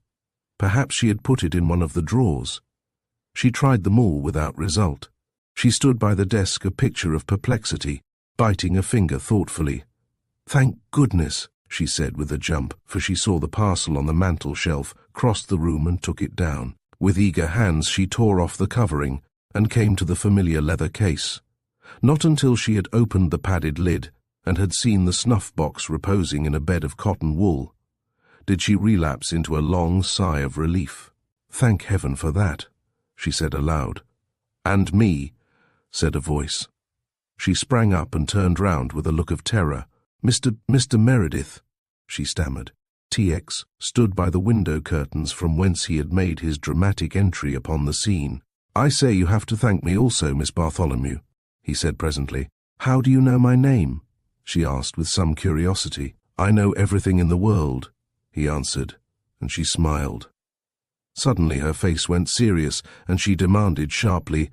Perhaps she had put it in one of the drawers. She tried them all without result. She stood by the desk, a picture of perplexity, biting a finger thoughtfully. "Thank goodness," she said with a jump, for she saw the parcel on the mantel shelf, crossed the room and took it down. With eager hands she tore off the covering and came to the familiar leather case. Not until she had opened the padded lid and had seen the snuff-box reposing in a bed of cotton wool did she relapse into a long sigh of relief. "Thank heaven for that," she said aloud. "And me," said a voice. She sprang up and turned round with a look of terror. Mr. Meredith," she stammered. T.X. stood by the window curtains from whence he had made his dramatic entry upon the scene. "I say you have to thank me also, Miss Bartholomew," he said presently. "How do you know my name?" she asked with some curiosity. "I know everything in the world," he answered, and she smiled. Suddenly her face went serious, and she demanded sharply,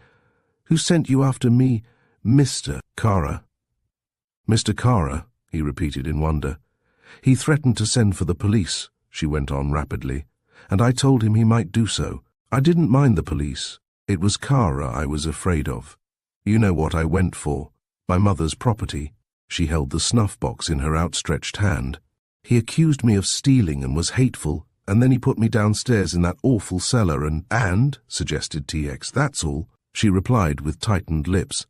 "Who sent you after me, Mr. Kara?" "Mr. Kara?" he repeated in wonder. "He threatened to send for the police," she went on rapidly, "and I told him he might do so. I didn't mind the police. It was Kara I was afraid of. You know what I went for. My mother's property." She held the snuff-box in her outstretched hand. "He accused me of stealing and was hateful, and then he put me downstairs in that awful cellar and, suggested T.X. "That's all," she replied with tightened lips.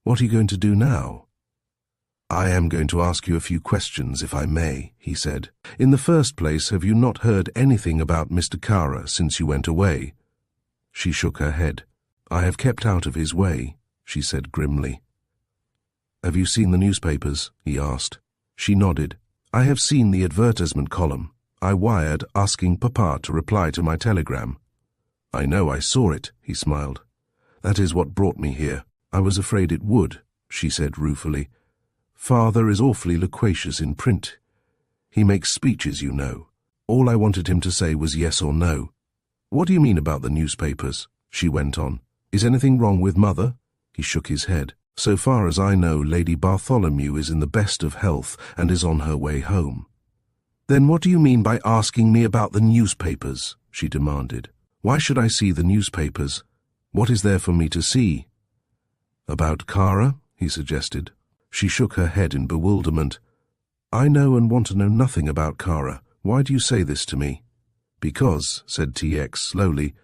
"What are you going to do now?" "I am going to ask you a few questions, if I may," he said. "In the first place, have you not heard anything about Mr. Kara since you went away?" She shook her head. "I have kept out of his way," she said grimly. "Have you seen the newspapers?" he asked. She nodded. "I have seen the advertisement column. I wired asking Papa to reply to my telegram." "I know, I saw it," he smiled. "That is what brought me here. I was afraid it would," she said ruefully. "Father is awfully loquacious in print. He makes speeches, you know. All I wanted him to say was yes or no." "What do you mean about the newspapers?" she went on. "Is anything wrong with Mother?" He shook his head. "So far as I know, Lady Bartholomew is in the best of health and is on her way home." "Then what do you mean by asking me about the newspapers?" she demanded. "Why should I see the newspapers? What is there for me to see?" "About Kara?" he suggested. She shook her head in bewilderment. "I know and want to know nothing about Kara. Why do you say this to me? Because, said TX slowly,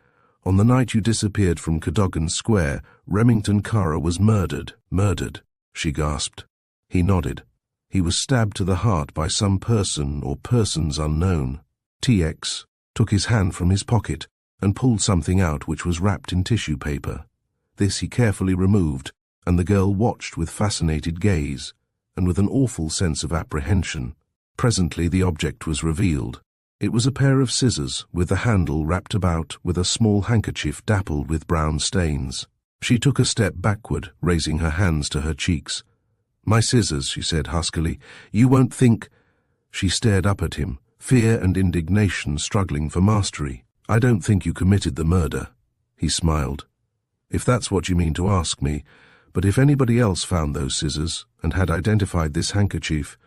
on the night you disappeared from Cadogan Square, Remington Kara was murdered. Murdered, she gasped. He nodded. He was stabbed to the heart by some person or persons unknown. TX took his hand from his pocket and pulled something out which was wrapped in tissue paper. This he carefully removed, and the girl watched with fascinated gaze, and with an awful sense of apprehension. Presently the object was revealed. It was a pair of scissors, with the handle wrapped about with a small handkerchief dappled with brown stains. She took a step backward, raising her hands to her cheeks. "My scissors," she said huskily. "You won't think—" She stared up at him, fear and indignation struggling for mastery. "I don't think you committed the murder." He smiled. "If that's what you mean to ask me, but if anybody else found those scissors and had identified this handkerchief,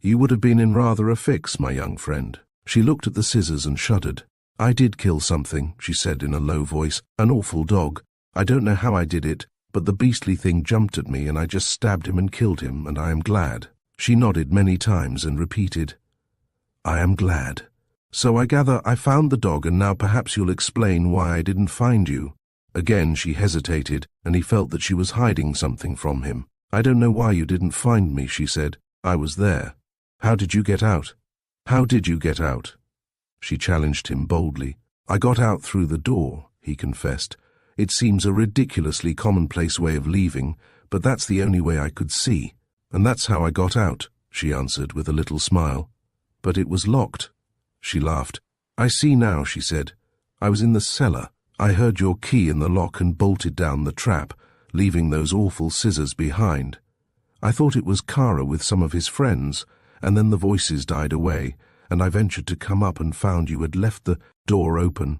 you would have been in rather a fix, my young friend." She looked at the scissors and shuddered. "I did kill something," she said in a low voice. "An awful dog. I don't know how I did it, but the beastly thing jumped at me and I just stabbed him and killed him, and I am glad." She nodded many times and repeated, "I am glad. So I gather I found the dog, and now perhaps you'll explain why I didn't find you." Again she hesitated, and he felt that she was hiding something from him. "I don't know why you didn't find me," she said. "I was there." "How did you get out?" "How did you get out?" She challenged him boldly. "I got out through the door," he confessed. "It seems a ridiculously commonplace way of leaving, but that's the only way I could see. And that's how I got out," she answered with a little smile. "But it was locked." She laughed. "I see now," she said. "I was in the cellar. I heard your key in the lock and bolted down the trap, leaving those awful scissors behind. I thought it was Kara with some of his friends, and then the voices died away, and I ventured to come up and found you had left the door open.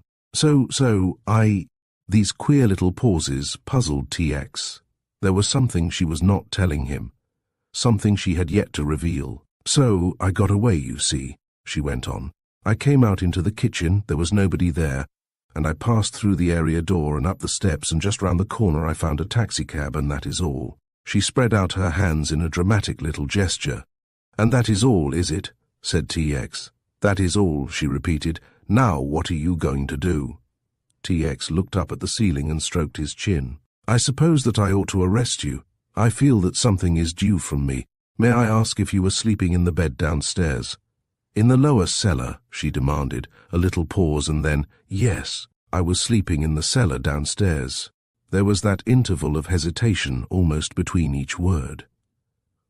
These queer little pauses puzzled TX. There was something she was not telling him, something she had yet to reveal. "So I got away, you see," she went on. "I came out into the kitchen, there was nobody there, and I passed through the area door and up the steps, and just round the corner I found a taxicab, and that is all." She spread out her hands in a dramatic little gesture. "And that is all, is it?" said TX. "That is all," she repeated. "Now what are you going to do?" TX looked up at the ceiling and stroked his chin. "I suppose that I ought to arrest you. I feel that something is due from me. May I ask if you were sleeping in the bed downstairs?" "In the lower cellar," she demanded, a little pause, and then, "Yes, I was sleeping in the cellar downstairs." There was that interval of hesitation almost between each word.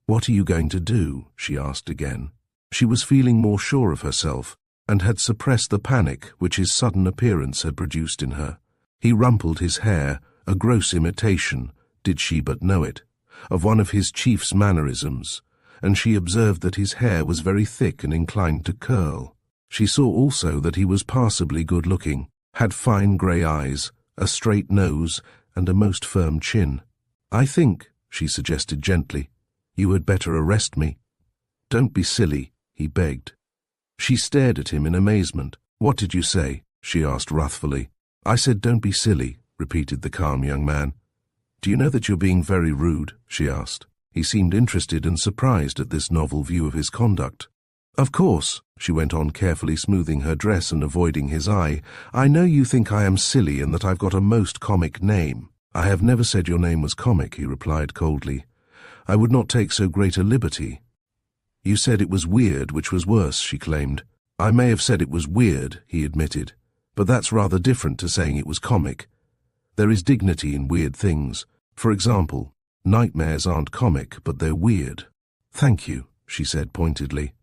"What are you going to do?" she asked again. She was feeling more sure of herself, and had suppressed the panic which his sudden appearance had produced in her. He rumpled his hair, a gross imitation, did she but know it, of one of his chief's mannerisms, and she observed that his hair was very thick and inclined to curl. She saw also that he was passably good-looking, had fine grey eyes, a straight nose, and a most firm chin. "I think," she suggested gently, "you had better arrest me." "Don't be silly," he begged. She stared at him in amazement. "What did you say?" she asked wrathfully. "I said don't be silly," repeated the calm young man. "Do you know that you're being very rude?" she asked. He seemed interested and surprised at this novel view of his conduct. "Of course," she went on, carefully smoothing her dress and avoiding his eye, "I know you think I am silly and that I've got a most comic name." "I have never said your name was comic," he replied coldly. "I would not take so great a liberty." "You said it was weird, which was worse," she claimed. "I may have said it was weird," he admitted, "but that's rather different to saying it was comic. There is dignity in weird things. For example, nightmares aren't comic, but they're weird." "Thank you," she said pointedly.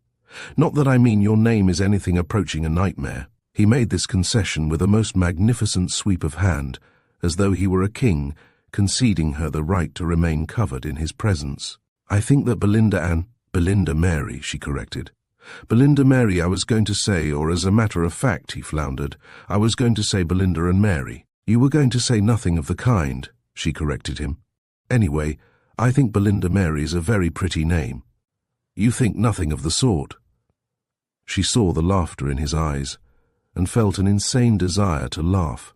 "Not that I mean your name is anything approaching a nightmare." He made this concession with a most magnificent sweep of hand, as though he were a king, conceding her the right to remain covered in his presence. "I think that Belinda Mary," she corrected. "Belinda Mary, I was going to say, or as a matter of fact," he floundered, "I was going to say Belinda and Mary." "You were going to say nothing of the kind," she corrected him. "Anyway, I think Belinda Mary is a very pretty name." "You think nothing of the sort." She saw the laughter in his eyes, and felt an insane desire to laugh.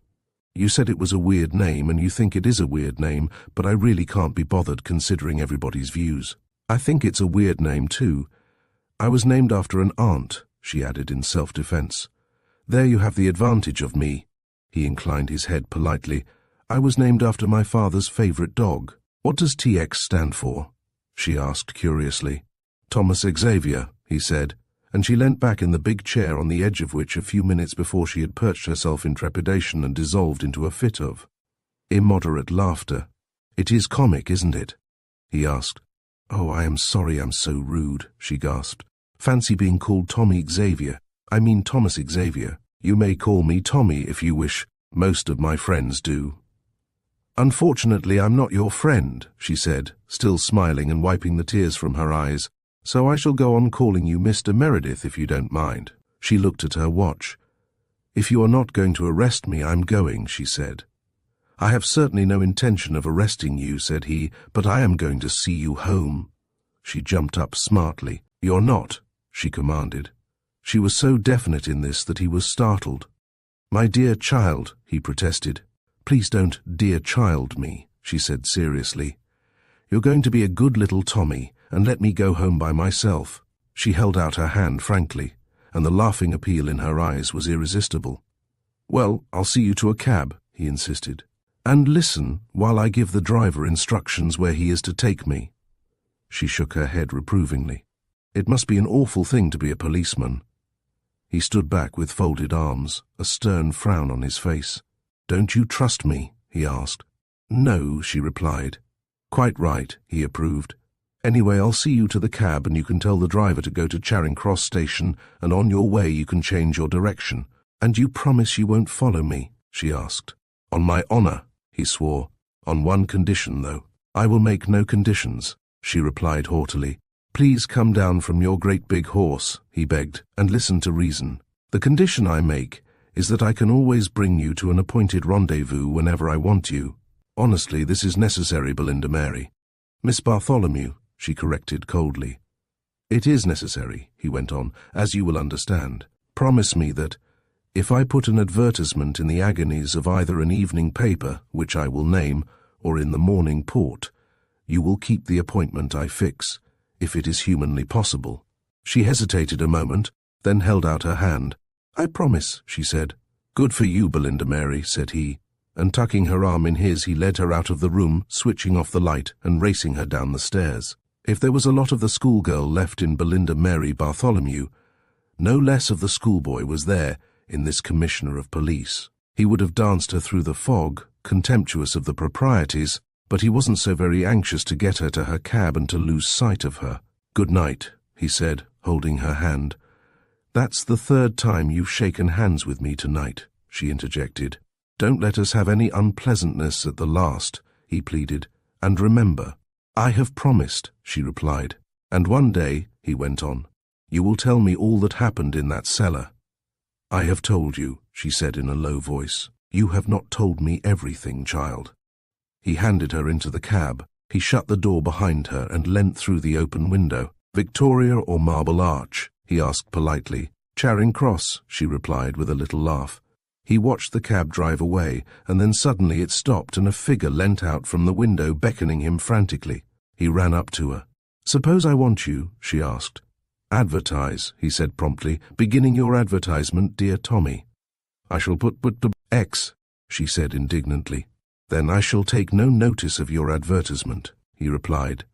"You said it was a weird name, and you think it is a weird name, but I really can't be bothered considering everybody's views. I think it's a weird name, too. I was named after an aunt," she added in self-defense. "There you have the advantage of me." He inclined his head politely. "I was named after my father's favorite dog." "What does TX stand for?" she asked curiously. "Thomas Xavier," he said, and she leant back in the big chair on the edge of which a few minutes before she had perched herself in trepidation and dissolved into a fit of immoderate laughter. "It is comic, isn't it?" he asked. "Oh, I am sorry I'm so rude," she gasped. "Fancy being called Tommy Xavier. I mean Thomas Xavier. You may call me Tommy if you wish. Most of my friends do." "Unfortunately, I'm not your friend," she said, still smiling and wiping the tears from her eyes, "so I shall go on calling you Mr. Meredith if you don't mind." She looked at her watch. "If you are not going to arrest me, I'm going," she said. "I have certainly no intention of arresting you," said he, "but I am going to see you home." She jumped up smartly. "You're not," she commanded. She was so definite in this that he was startled. "My dear child," he protested. "Please don't dear child me," she said seriously. "You're going to be a good little Tommy and let me go home by myself." She held out her hand frankly, and the laughing appeal in her eyes was irresistible. "Well, I'll see you to a cab," he insisted. "And listen while I give the driver instructions where he is to take me." She shook her head reprovingly. "It must be an awful thing to be a policeman." He stood back with folded arms, a stern frown on his face. "Don't you trust me?" he asked. "No," she replied. "Quite right," he approved. "Anyway, I'll see you to the cab and you can tell the driver to go to Charing Cross Station, and on your way you can change your direction." "And you promise you won't follow me?" she asked. "On my honor," he swore. "On one condition, though." "I will make no conditions," she replied haughtily. "Please come down from your great big horse," he begged, "and listen to reason. The condition I make is that I can always bring you to an appointed rendezvous whenever I want you. Honestly, this is necessary, Belinda Mary." "Miss Bartholomew," she corrected coldly. "It is necessary," he went on, "as you will understand. Promise me that, if I put an advertisement in the agonies of either an evening paper, which I will name, or in the Morning Port, you will keep the appointment I fix, if it is humanly possible." She hesitated a moment, then held out her hand. "I promise," she said. "Good for you, Belinda Mary," said he, and tucking her arm in his, he led her out of the room, switching off the light and racing her down the stairs. If there was a lot of the schoolgirl left in Belinda Mary Bartholomew, no less of the schoolboy was there in this commissioner of police. He would have danced her through the fog, contemptuous of the proprieties, but he wasn't so very anxious to get her to her cab and to lose sight of her. "Good night," he said, holding her hand. "That's the third time you've shaken hands with me tonight," she interjected. "Don't let us have any unpleasantness at the last," he pleaded. "And remember." "I have promised," she replied. "And one day," he went on, "you will tell me all that happened in that cellar." "I have told you," she said in a low voice. "You have not told me everything, child." He handed her into the cab. He shut the door behind her and leant through the open window. "Victoria or Marble Arch?" he asked politely. "Charing Cross," she replied with a little laugh. He watched the cab drive away, and then suddenly it stopped and a figure leant out from the window, beckoning him frantically. He ran up to her. "Suppose I want you?" she asked. "Advertise," he said promptly, "beginning your advertisement, dear Tommy." "I shall put X," she said indignantly. "Then I shall take no notice of your advertisement," he replied,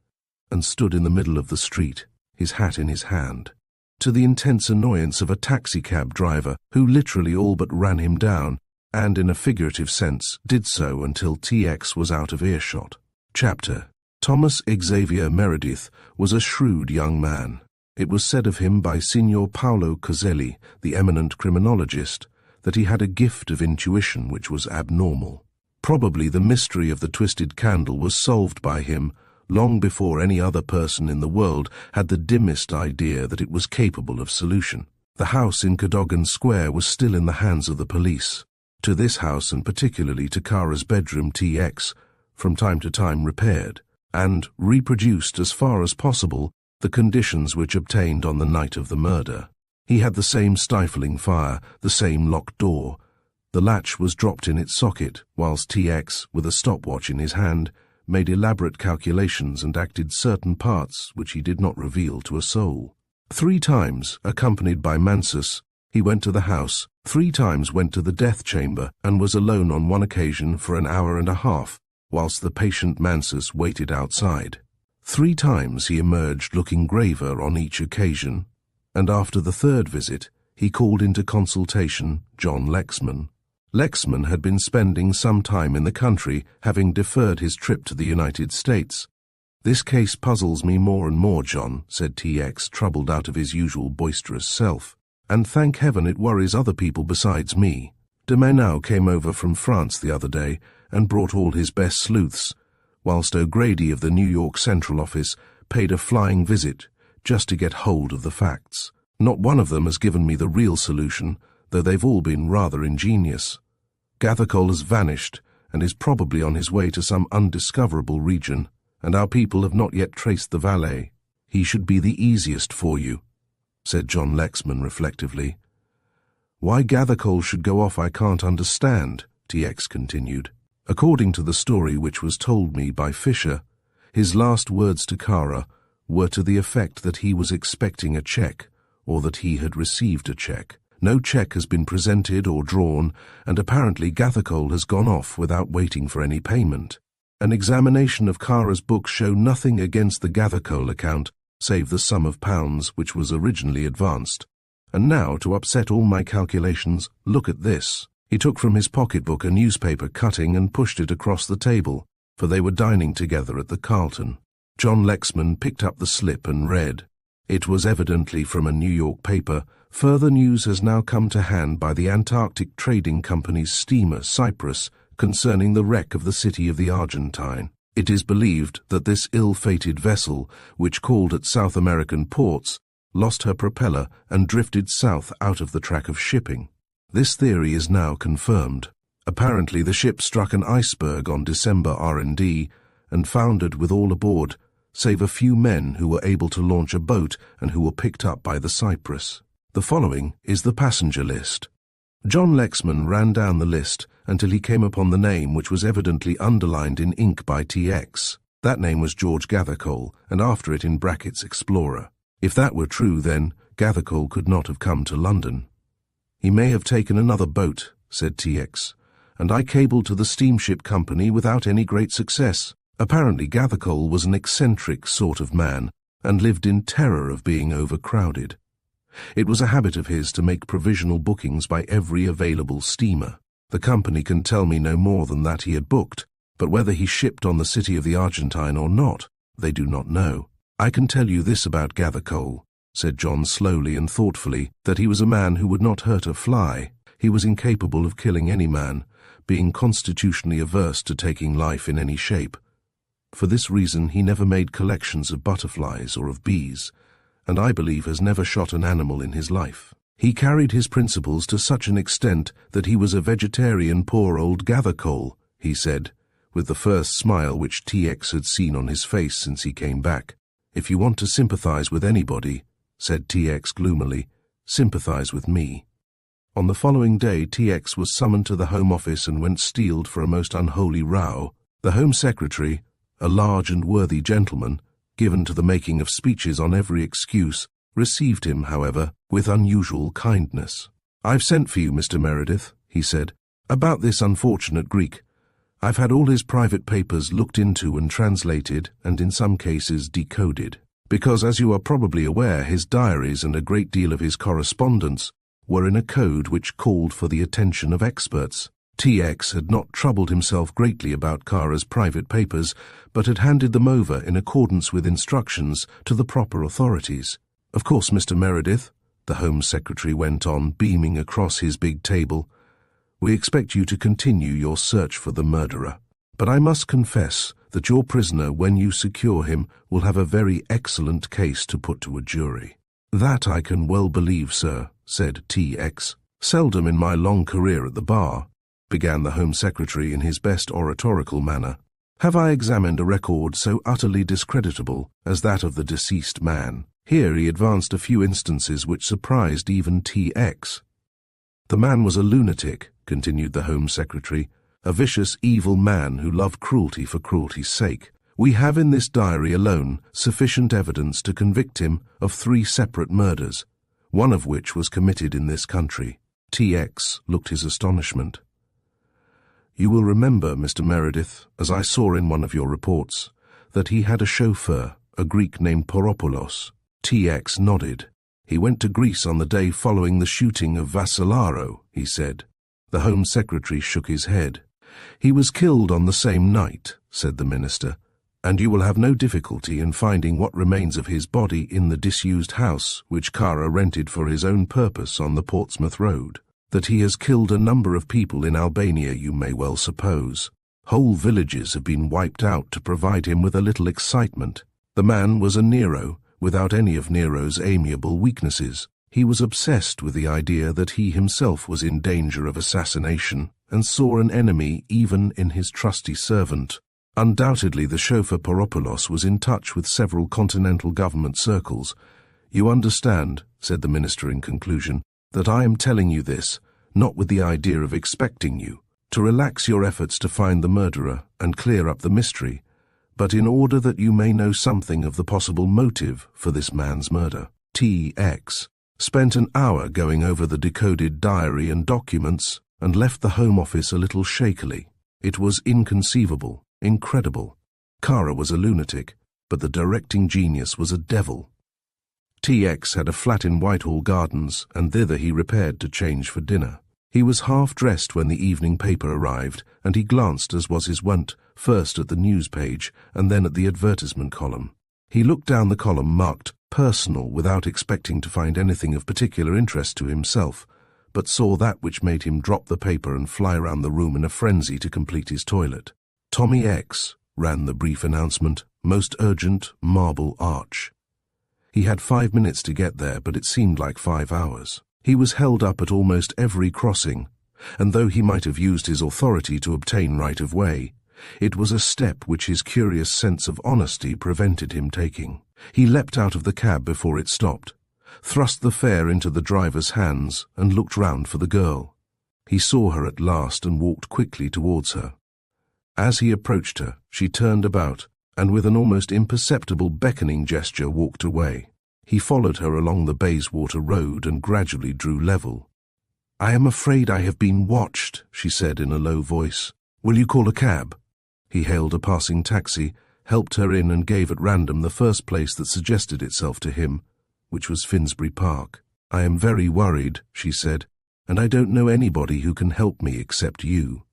and stood in the middle of the street, his hat in his hand, to the intense annoyance of a taxicab driver who literally all but ran him down, and in a figurative sense did so until TX was out of earshot. Chapter. Thomas Xavier Meredith was a shrewd young man. It was said of him by Signor Paolo Coselli, the eminent criminologist, that he had a gift of intuition which was abnormal. Probably the mystery of the twisted candle was solved by him long before any other person in the world had the dimmest idea that it was capable of solution. The house in Cadogan Square was still in the hands of the police. To this house, and particularly to Kara's bedroom, TX, from time to time repaired, and reproduced as far as possible the conditions which obtained on the night of the murder. He had the same stifling fire, the same locked door. The latch was dropped in its socket, whilst TX, with a stopwatch in his hand, made elaborate calculations and acted certain parts which he did not reveal to a soul. 3 times, accompanied by Mansus, he went to the house, 3 times went to the death chamber, and was alone on one occasion for an hour and a half, whilst the patient Mansus waited outside. 3 times he emerged looking graver on each occasion, and after the 3rd visit, he called into consultation John Lexman. Lexman had been spending some time in the country, having deferred his trip to the United States. "This case puzzles me more and more, John," said TX, troubled out of his usual boisterous self. "And thank heaven it worries other people besides me. De Menau came over from France the other day and brought all his best sleuths, whilst O'Grady of the New York Central Office paid a flying visit just to get hold of the facts. Not one of them has given me the real solution, though they've all been rather ingenious. Gathercole has vanished and is probably on his way to some undiscoverable region, and our people have not yet traced the valet. He should be the easiest for you," said John Lexman reflectively. "Why Gathercole should go off I can't understand," TX continued. "According to the story which was told me by Fisher, his last words to Kara were to the effect that he was expecting a check, or that he had received a check. No check has been presented or drawn, and apparently Gathercole has gone off without waiting for any payment. An examination of Kara's books show nothing against the Gathercole account, save the sum of pounds which was originally advanced. And now, to upset all my calculations, look at this." He took from his pocketbook a newspaper cutting and pushed it across the table, for they were dining together at the Carlton. John Lexman picked up the slip and read. It was evidently from a New York paper. "Further news has now come to hand by the Antarctic Trading Company's steamer Cyprus concerning the wreck of the City of the Argentine. It is believed that this ill-fated vessel, which called at South American ports, lost her propeller and drifted south out of the track of shipping. This theory is now confirmed. Apparently the ship struck an iceberg on December R&D and foundered with all aboard, save a few men who were able to launch a boat and who were picked up by the Cyprus. The following is the passenger list." John Lexman ran down the list until he came upon the name which was evidently underlined in ink by TX. That name was George Gathercole, and after it in brackets Explorer. If that were true, then Gathercole could not have come to London. "He may have taken another boat," said TX, "and I cabled to the steamship company without any great success. Apparently Gathercole was an eccentric sort of man and lived in terror of being overcrowded. It was a habit of his to make provisional bookings by every available steamer. The company can tell me no more than that he had booked, but whether he shipped on the City of the Argentine or not, they do not know. I can tell you this about Gathercole," said John slowly and thoughtfully, "that he was a man who would not hurt a fly. He was incapable of killing any man, being constitutionally averse to taking life in any shape. For this reason he never made collections of butterflies or of bees, and I believe has never shot an animal in his life. He carried his principles to such an extent that he was a vegetarian poor old Gathercole," he said, with the first smile which TX had seen on his face since he came back. "If you want to sympathize with anybody," said TX gloomily, "sympathize with me." On the following day TX was summoned to the Home Office and went steeled for a most unholy row. The Home Secretary, a large and worthy gentleman, given to the making of speeches on every excuse, received him, however, with unusual kindness. "I've sent for you, Mr. Meredith," he said, "about this unfortunate Greek. I've had all his private papers looked into and translated, and in some cases decoded, because, as you are probably aware, his diaries and a great deal of his correspondence were in a code which called for the attention of experts. TX had not troubled himself greatly about Kara's private papers, but had handed them over in accordance with instructions to the proper authorities. Of course, Mr. Meredith," the Home Secretary went on, beaming across his big table, "we expect you to continue your search for the murderer. But I must confess that your prisoner, when you secure him, will have a very excellent case to put to a jury." "That I can well believe, sir," said TX. "Seldom in my long career at the bar," began the Home Secretary in his best oratorical manner, "have I examined a record so utterly discreditable as that of the deceased man." Here he advanced a few instances which surprised even TX. "The man was a lunatic," continued the Home Secretary, "a vicious, evil man who loved cruelty for cruelty's sake. We have in this diary alone sufficient evidence to convict him of 3 separate murders, one of which was committed in this country. TX looked his astonishment. You will remember, Mr. Meredith, as I saw in one of your reports, that he had a chauffeur, a Greek named Poropoulos. TX nodded. He went to Greece on the day following the shooting of Vassalaro, he said. The Home Secretary shook his head. He was killed on the same night, said the minister, and you will have no difficulty in finding what remains of his body in the disused house which Kara rented for his own purpose on the Portsmouth Road. That he has killed a number of people in Albania you may well suppose. Whole villages have been wiped out to provide him with a little excitement. The man was a Nero, without any of Nero's amiable weaknesses. He was obsessed with the idea that he himself was in danger of assassination, and saw an enemy even in his trusty servant. Undoubtedly the chauffeur Poropoulos was in touch with several continental government circles. You understand, said the minister in conclusion, that I am telling you this, not with the idea of expecting you to relax your efforts to find the murderer and clear up the mystery, but in order that you may know something of the possible motive for this man's murder. TX spent an hour going over the decoded diary and documents and left the Home Office a little shakily. It was inconceivable, incredible. Kara was a lunatic, but the directing genius was a devil. TX had a flat in Whitehall Gardens, and thither he repaired to change for dinner. He was half-dressed when the evening paper arrived, and he glanced, as was his wont, first at the news page and then at the advertisement column. He looked down the column marked "Personal" without expecting to find anything of particular interest to himself, but saw that which made him drop the paper and fly round the room in a frenzy to complete his toilet. Tommy X, ran the brief announcement, most urgent, Marble Arch. He had 5 minutes to get there, but it seemed like 5 hours. He was held up at almost every crossing, and though he might have used his authority to obtain right-of-way, it was a step which his curious sense of honesty prevented him taking. He leapt out of the cab before it stopped, thrust the fare into the driver's hands, and looked round for the girl. He saw her at last and walked quickly towards her. As he approached her, she turned about, and with an almost imperceptible beckoning gesture walked away. He followed her along the Bayswater Road and gradually drew level. "I am afraid I have been watched," she said in a low voice. "Will you call a cab?" He hailed a passing taxi, helped her in and gave at random the first place that suggested itself to him, which was Finsbury Park. "I am very worried," she said, "and I don't know anybody who can help me except you."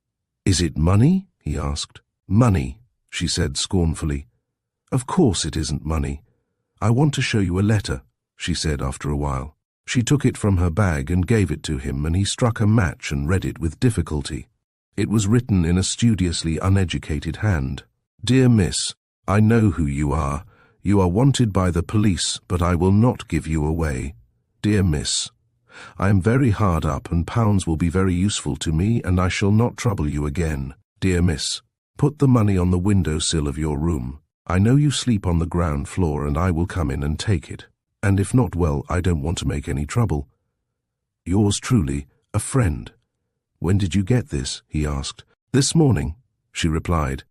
"Is it money?" he asked. "Money," she said scornfully. "Of course it isn't money. I want to show you a letter," she said after a while. She took it from her bag and gave it to him, and he struck a match and read it with difficulty. It was written in a studiously uneducated hand. "Dear Miss, I know who you are. You are wanted by the police, but I will not give you away. Dear Miss, I am very hard up and pounds will be very useful to me, and I shall not trouble you again. Dear Miss, put the money on the window-sill of your room. I know you sleep on the ground floor, and I will come in and take it. And if not, well, I don't want to make any trouble. Yours truly, a friend." "When did you get this?" he asked. "This morning," she replied.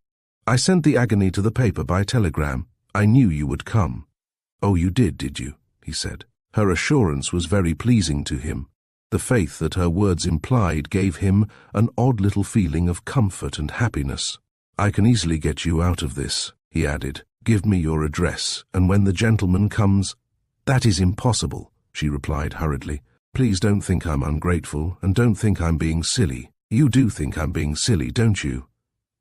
"I sent the agony to the paper by telegram. I knew you would come." "Oh, you did you?" he said. Her assurance was very pleasing to him. The faith that her words implied gave him an odd little feeling of comfort and happiness. "I can easily get you out of this," he added. "Give me your address, and when the gentleman comes—" "That is impossible," she replied hurriedly. "Please don't think I'm ungrateful, and don't think I'm being silly. You do think I'm being silly, don't you?"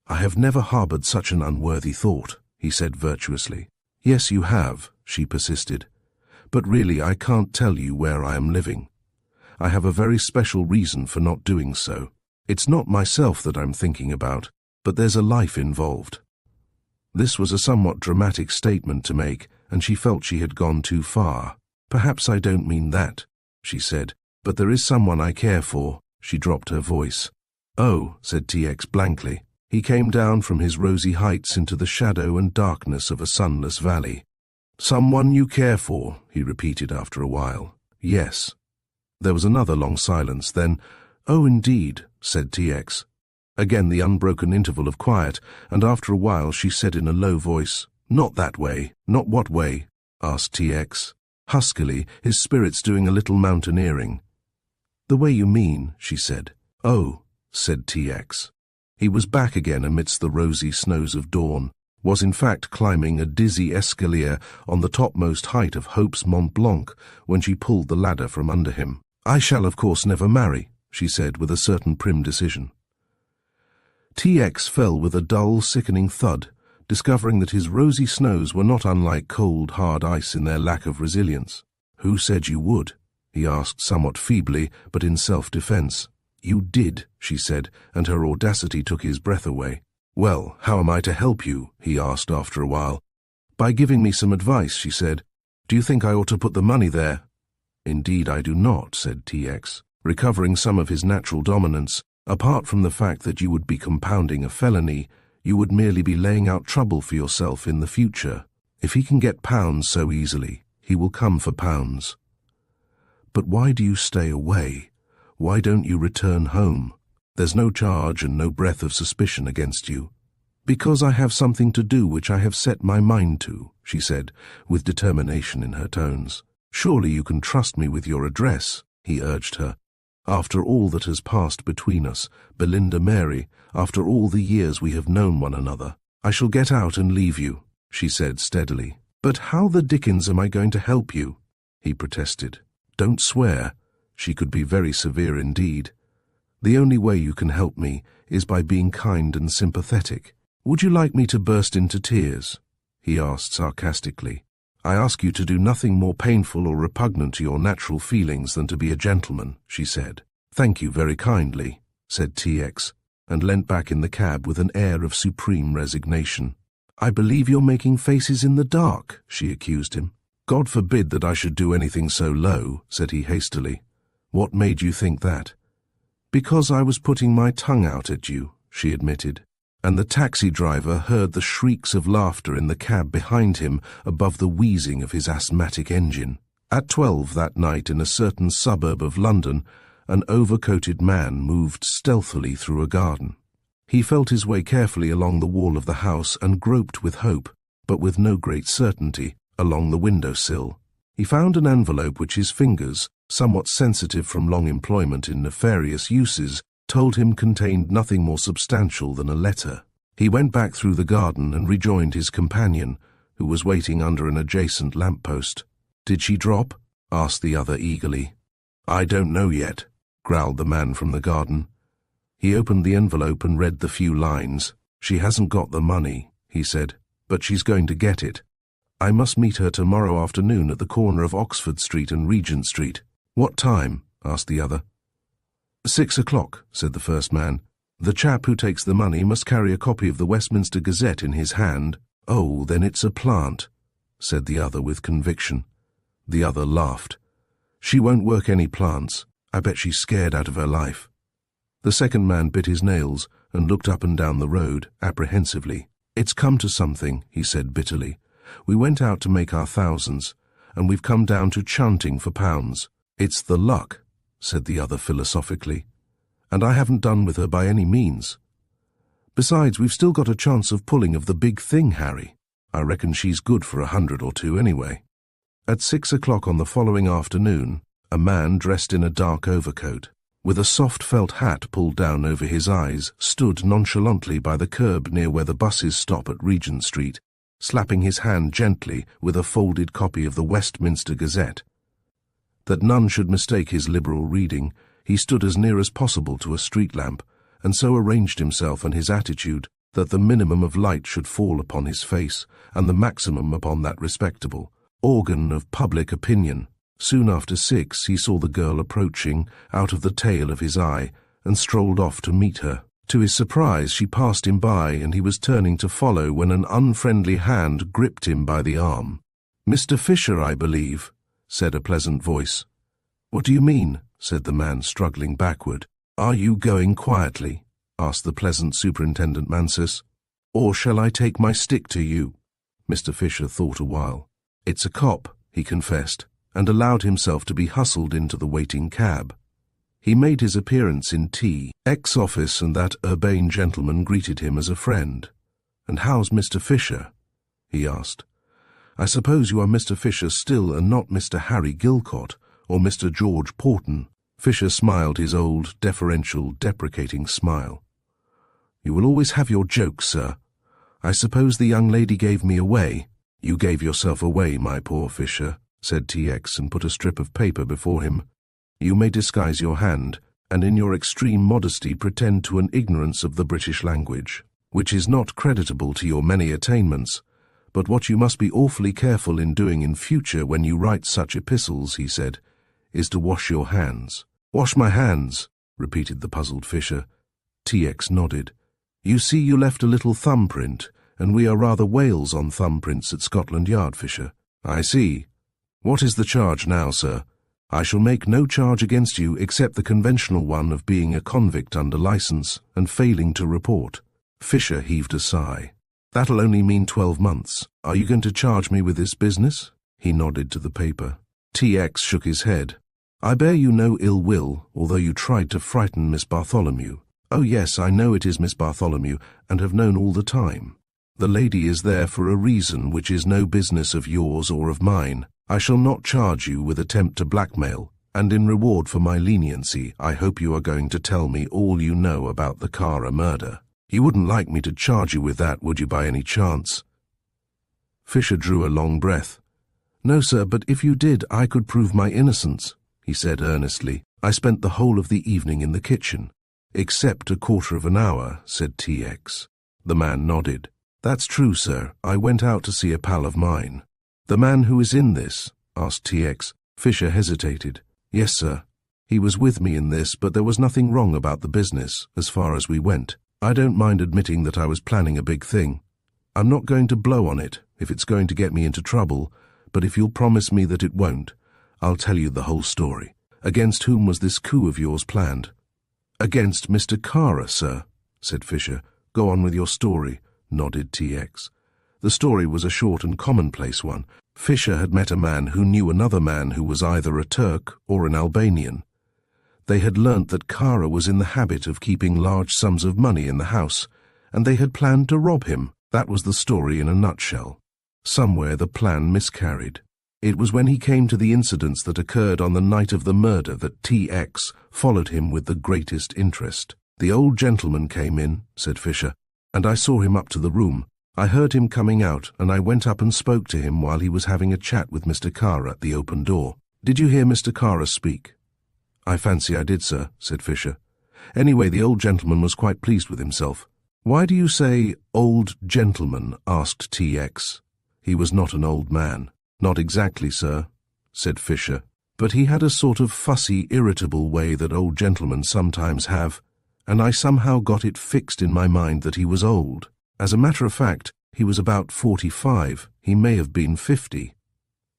"I have never harbored such an unworthy thought," he said virtuously. "Yes, you have," she persisted. "But really I can't tell you where I am living. I have a very special reason for not doing so. It's not myself that I'm thinking about, but there's a life involved." This was a somewhat dramatic statement to make, and she felt she had gone too far. "Perhaps I don't mean that," she said, "but there is someone I care for." She dropped her voice. "Oh," said TX blankly. He came down from his rosy heights into the shadow and darkness of a sunless valley. "Someone you care for," he repeated after a while. "Yes." There was another long silence, then, "Oh, indeed," said TX. Again the unbroken interval of quiet, and after a while she said in a low voice, "Not that way." "Not what way?" asked TX, huskily, his spirits doing a little mountaineering. "The way you mean," she said. "Oh," said TX. He was back again amidst the rosy snows of dawn, was in fact climbing a dizzy escalier on the topmost height of Hope's Mont Blanc when she pulled the ladder from under him. "I shall of course never marry," she said with a certain prim decision. TX fell with a dull, sickening thud, discovering that his rosy snows were not unlike cold, hard ice in their lack of resilience. "Who said you would?" he asked somewhat feebly, but in self-defense. "You did," she said, and her audacity took his breath away. "Well, how am I to help you?" he asked after a while. "By giving me some advice," she said. "Do you think I ought to put the money there?" "Indeed I do not," said TX, recovering some of his natural dominance. "Apart from the fact that you would be compounding a felony, you would merely be laying out trouble for yourself in the future. If he can get pounds so easily, he will come for pounds." "But why do you stay away? Why don't you return home? There's no charge and no breath of suspicion against you." "Because I have something to do which I have set my mind to," she said, with determination in her tones. "Surely you can trust me with your address," he urged her. "After all that has passed between us, Belinda Mary, after all the years we have known one another." "I shall get out and leave you," she said steadily. "But how the dickens am I going to help you?" he protested. "Don't swear." She could be very severe indeed. "The only way you can help me is by being kind and sympathetic." "Would you like me to burst into tears?" he asked sarcastically. "I ask you to do nothing more painful or repugnant to your natural feelings than to be a gentleman," she said. "Thank you very kindly," said TX, and leant back in the cab with an air of supreme resignation. "I believe you're making faces in the dark," she accused him. "God forbid that I should do anything so low," said he hastily. "What made you think that?" "Because I was putting my tongue out at you," she admitted, and the taxi driver heard the shrieks of laughter in the cab behind him above the wheezing of his asthmatic engine. At 12 that night in a certain suburb of London, an overcoated man moved stealthily through a garden. He felt his way carefully along the wall of the house and groped with hope, but with no great certainty, along the window-sill. He found an envelope which his fingers, somewhat sensitive from long employment in nefarious uses, told him contained nothing more substantial than a letter. He went back through the garden and rejoined his companion, who was waiting under an adjacent lamp-post. "Did she drop?" asked the other eagerly. "I don't know yet," growled the man from the garden. He opened the envelope and read the few lines. "She hasn't got the money," he said, "but she's going to get it. I must meet her tomorrow afternoon at the corner of Oxford Street and Regent Street." "What time?" asked the other. 6 o'clock, said the first man. "The chap who takes the money must carry a copy of the Westminster Gazette in his hand." "Oh, then it's a plant," said the other with conviction. The other laughed. "She won't work any plants. I bet she's scared out of her life." The second man bit his nails and looked up and down the road, apprehensively. "It's come to something," he said bitterly. "We went out to make our thousands, and we've come down to chanting for pounds. It's the luck," said the other philosophically. "And I haven't done with her by any means. Besides, we've still got a chance of pulling of the big thing, Harry. I reckon she's good for 100 or two anyway." At 6 o'clock on the following afternoon, a man dressed in a dark overcoat, with a soft felt hat pulled down over his eyes, stood nonchalantly by the curb near where the buses stop at Regent Street, slapping his hand gently with a folded copy of the Westminster Gazette. That none should mistake his liberal reading, he stood as near as possible to a street lamp, and so arranged himself and his attitude that the minimum of light should fall upon his face, and the maximum upon that respectable organ of public opinion. Soon after 6 he saw the girl approaching, out of the tail of his eye, and strolled off to meet her. To his surprise she passed him by, and he was turning to follow when an unfriendly hand gripped him by the arm. "Mr. Fisher, I believe," said a pleasant voice. "What do you mean?" said the man, struggling backward. "Are you going quietly?" asked the pleasant Superintendent Mansus. "Or shall I take my stick to you?" Mr. Fisher thought a while. "It's a cop," he confessed, and allowed himself to be hustled into the waiting cab. He made his appearance in T.X. office, and that urbane gentleman greeted him as a friend. "And how's Mr. Fisher?" he asked. "I suppose you are Mr. Fisher still, and not Mr. Harry Gilcott or Mr. George Porton." Fisher smiled his old, deferential, deprecating smile. "You will always have your jokes, sir. I suppose the young lady gave me away." "You gave yourself away, my poor Fisher," said T.X. and put a strip of paper before him. "You may disguise your hand, and in your extreme modesty pretend to an ignorance of the British language, which is not creditable to your many attainments, but what you must be awfully careful in doing in future when you write such epistles," he said, "is to wash your hands." "Wash my hands," repeated the puzzled Fisher. T.X. nodded. "You see, you left a little thumbprint, and we are rather whales on thumbprints at Scotland Yard, Fisher." "I see. What is the charge now, sir?" "I shall make no charge against you except the conventional one of being a convict under license and failing to report." Fisher heaved a sigh. "That'll only mean 12 months. Are you going to charge me with this business?" He nodded to the paper. T.X. shook his head. "I bear you no ill will, although you tried to frighten Miss Bartholomew." "Oh yes, I know it is Miss Bartholomew, and have known all the time. The lady is there for a reason which is no business of yours or of mine. I shall not charge you with attempt to blackmail, and in reward for my leniency, I hope you are going to tell me all you know about the Kara murder. You wouldn't like me to charge you with that, would you, by any chance?" Fisher drew a long breath. "No, sir, but if you did, I could prove my innocence," he said earnestly. "I spent the whole of the evening in the kitchen." "Except a quarter of an hour," said T.X. The man nodded. "That's true, sir. I went out to see a pal of mine." "The man who is in this?" asked T.X. Fisher hesitated. "Yes, sir. He was with me in this, but there was nothing wrong about the business, as far as we went. I don't mind admitting that I was planning a big thing. I'm not going to blow on it, if it's going to get me into trouble, but if you'll promise me that it won't, I'll tell you the whole story. Against whom was this coup of yours planned?" "Against Mr. Kara, sir," said Fisher. "Go on with your story," nodded T.X. The story was a short and commonplace one. Fisher had met a man who knew another man who was either a Turk or an Albanian. They had learnt that Kara was in the habit of keeping large sums of money in the house, and they had planned to rob him. That was the story in a nutshell. Somewhere the plan miscarried. It was when he came to the incidents that occurred on the night of the murder that T.X. followed him with the greatest interest. "The old gentleman came in," said Fisher, "and I saw him up to the room. I heard him coming out, and I went up and spoke to him while he was having a chat with Mr. Kara at the open door." "Did you hear Mr. Kara speak?" "I fancy I did, sir," said Fisher. "Anyway, the old gentleman was quite pleased with himself." "Why do you say old gentleman?" asked T.X. "He was not an old man." "Not exactly, sir," said Fisher, "but he had a sort of fussy, irritable way that old gentlemen sometimes have, and I somehow got it fixed in my mind that he was old. As a matter of fact, he was about 45. He may have been 50.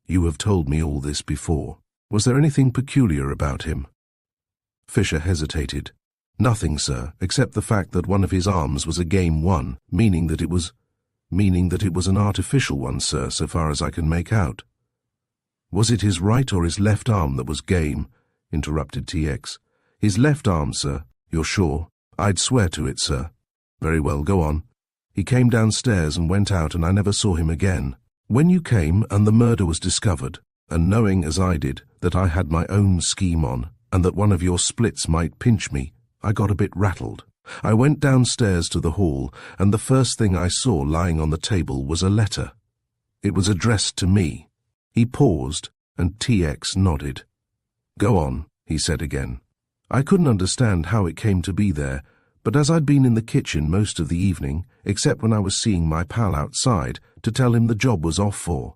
You have told me all this before. Was there anything peculiar about him?" Fisher hesitated. "Nothing, sir, except the fact that one of his arms was a game one, meaning that it was an artificial one, sir, so far as I can make out." "Was it his right or his left arm that was game?" interrupted T.X. "His left arm, sir." "You're sure?" "I'd swear to it, sir." "Very well, go on." "He came downstairs and went out, and I never saw him again. When you came and the murder was discovered, and knowing as I did that I had my own scheme on, and that one of your splits might pinch me, I got a bit rattled. I went downstairs to the hall, and the first thing I saw lying on the table was a letter. It was addressed to me." He paused, and T.X. nodded. "Go on," he said again. "I couldn't understand how it came to be there, but as I'd been in the kitchen most of the evening, except when I was seeing my pal outside to tell him the job was off for.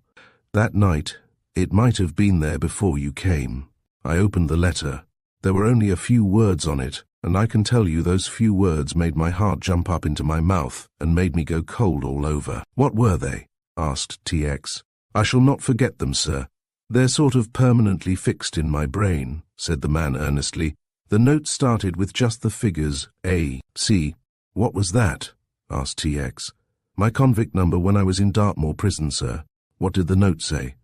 That night, it might have been there before you came. I opened the letter. There were only a few words on it, and I can tell you those few words made my heart jump up into my mouth and made me go cold all over." "What were they?" asked T.X. "I shall not forget them, sir. They're sort of permanently fixed in my brain," said the man earnestly. "The note started with just the figures A, C." "What was that?" asked T.X. "My convict number when I was in Dartmoor prison, sir." "What did the note say?"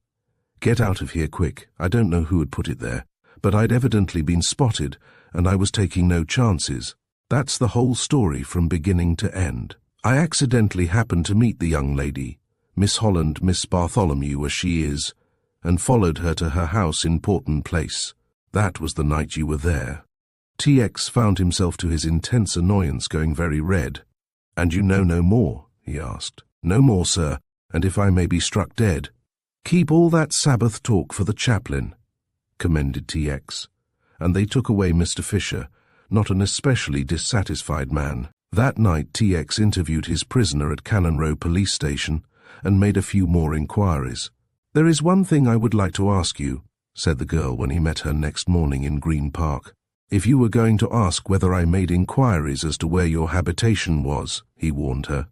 "Get out of here quick. I don't know who had put it there, but I'd evidently been spotted, and I was taking no chances. That's the whole story from beginning to end. I accidentally happened to meet the young lady, Miss Holland, Miss Bartholomew as she is, and followed her to her house in Portman Place. That was the night you were there." TX found himself to his intense annoyance going very red. "And you know no more?" he asked. "No more, sir, and if I may be struck dead." "Keep all that Sabbath talk for the chaplain," commended TX, and they took away Mr. Fisher, not an especially dissatisfied man. That night TX interviewed his prisoner at Cannon Row Police Station and made a few more inquiries. "There is one thing I would like to ask you," said the girl when he met her next morning in Green Park. "If you were going to ask whether I made inquiries as to where your habitation was," he warned her,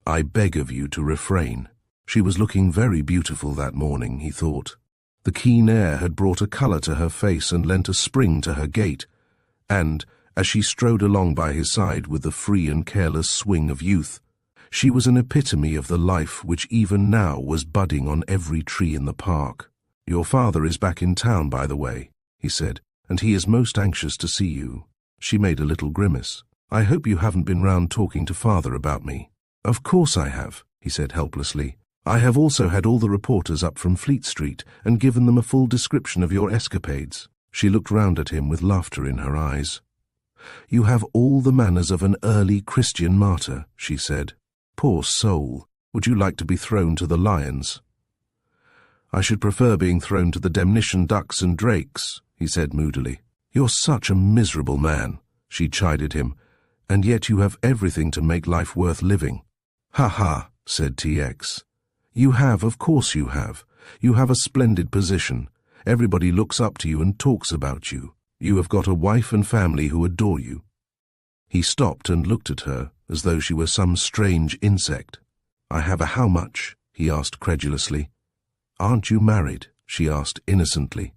"I beg of you to refrain." She was looking very beautiful that morning, he thought. The keen air had brought a colour to her face and lent a spring to her gait, and, as she strode along by his side with the free and careless swing of youth, she was an epitome of the life which even now was budding on every tree in the park. "Your father is back in town, by the way," he said, "and he is most anxious to see you." She made a little grimace. "I hope you haven't been round talking to father about me." "Of course I have," he said helplessly. "I have also had all the reporters up from Fleet Street and given them a full description of your escapades." She looked round at him with laughter in her eyes. "You have all the manners of an early Christian martyr," she said. "Poor soul, would you like to be thrown to the lions?" "I should prefer being thrown to the demnition ducks and drakes," he said moodily. "You're such a miserable man," she chided him, "and yet you have everything to make life worth living." "Ha ha," said TX. "You have, of course you have. You have a splendid position. Everybody looks up to you and talks about you. You have got a wife and family who adore you." He stopped and looked at her as though she were some strange insect. "I have a how much?" he asked credulously. "Aren't you married?" she asked innocently.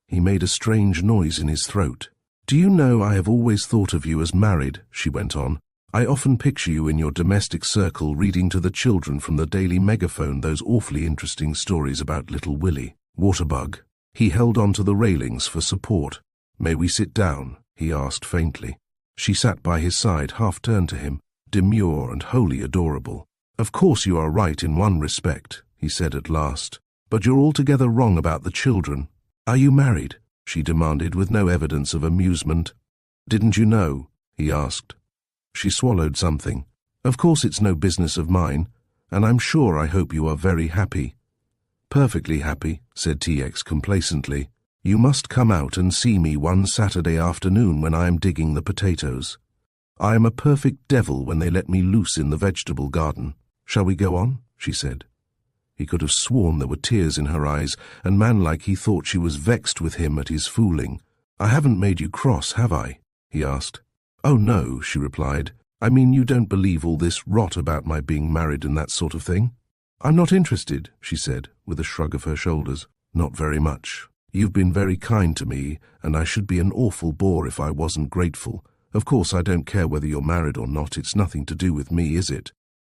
He made a strange noise in his throat. "Do you know I have always thought of you as married," she went on. "I often picture you in your domestic circle reading to the children from the Daily Megaphone those awfully interesting stories about little Willie. Waterbug." He held on to the railings for support. "May we sit down?" he asked faintly. She sat by his side, half turned to him, demure and wholly adorable. "Of course you are right in one respect," he said at last, "but you're altogether wrong about the children." "Are you married?" she demanded with no evidence of amusement. "Didn't you know?" he asked. She swallowed something. "Of course it's no business of mine, and I'm sure I hope you are very happy." "Perfectly happy," said TX complacently. "You must come out and see me one Saturday afternoon when I am digging the potatoes. I am a perfect devil when they let me loose in the vegetable garden. Shall we go on?" she said. He could have sworn there were tears in her eyes, and manlike he thought she was vexed with him at his fooling. "I haven't made you cross, have I?" he asked. "Oh no," she replied. "I mean you don't believe all this rot about my being married and that sort of thing?" "I'm not interested," she said, with a shrug of her shoulders. "Not very much. You've been very kind to me, and I should be an awful bore if I wasn't grateful. Of course I don't care whether you're married or not. It's nothing to do with me, is it?"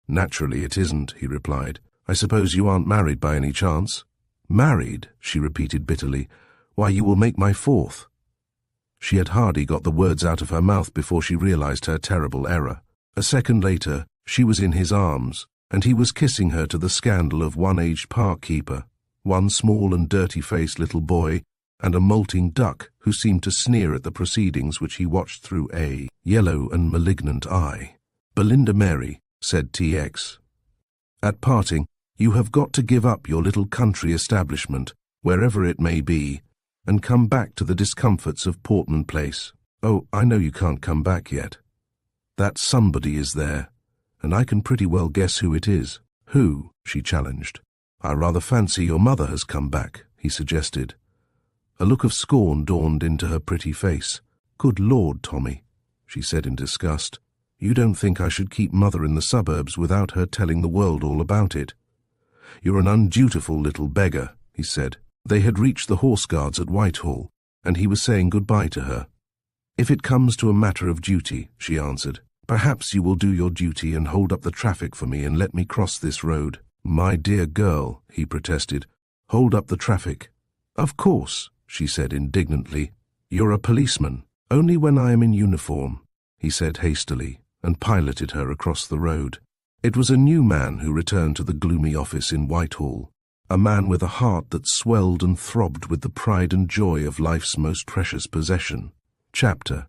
"Naturally it isn't," he replied. "I suppose you aren't married by any chance?" "Married?" she repeated bitterly. "Why, you will make my fourth." She had hardly got the words out of her mouth before she realized her terrible error. A second later, she was in his arms, and he was kissing her to the scandal of one aged park keeper, one small and dirty-faced little boy, and a molting duck who seemed to sneer at the proceedings which he watched through a yellow and malignant eye. "Belinda Mary," said TX. "At parting, you have got to give up your little country establishment, wherever it may be, and come back to the discomforts of Portman Place. Oh, I know you can't come back yet. That somebody is there, and I can pretty well guess who it is." "Who?" she challenged. "I rather fancy your mother has come back," he suggested. A look of scorn dawned into her pretty face. "Good Lord, Tommy," she said in disgust. "You don't think I should keep mother in the suburbs without her telling the world all about it?" "You're an undutiful little beggar," he said. They had reached the Horse Guards at Whitehall, and he was saying goodbye to her. "If it comes to a matter of duty," she answered, "perhaps you will do your duty and hold up the traffic for me and let me cross this road." "My dear girl," he protested, "hold up the traffic." "Of course," she said indignantly. "You're a policeman. "Only when I am in uniform," he said hastily, and piloted her across the road. It was a new man who returned to the gloomy office in Whitehall, a man with a heart that swelled and throbbed with the pride and joy of life's most precious possession. Chapter.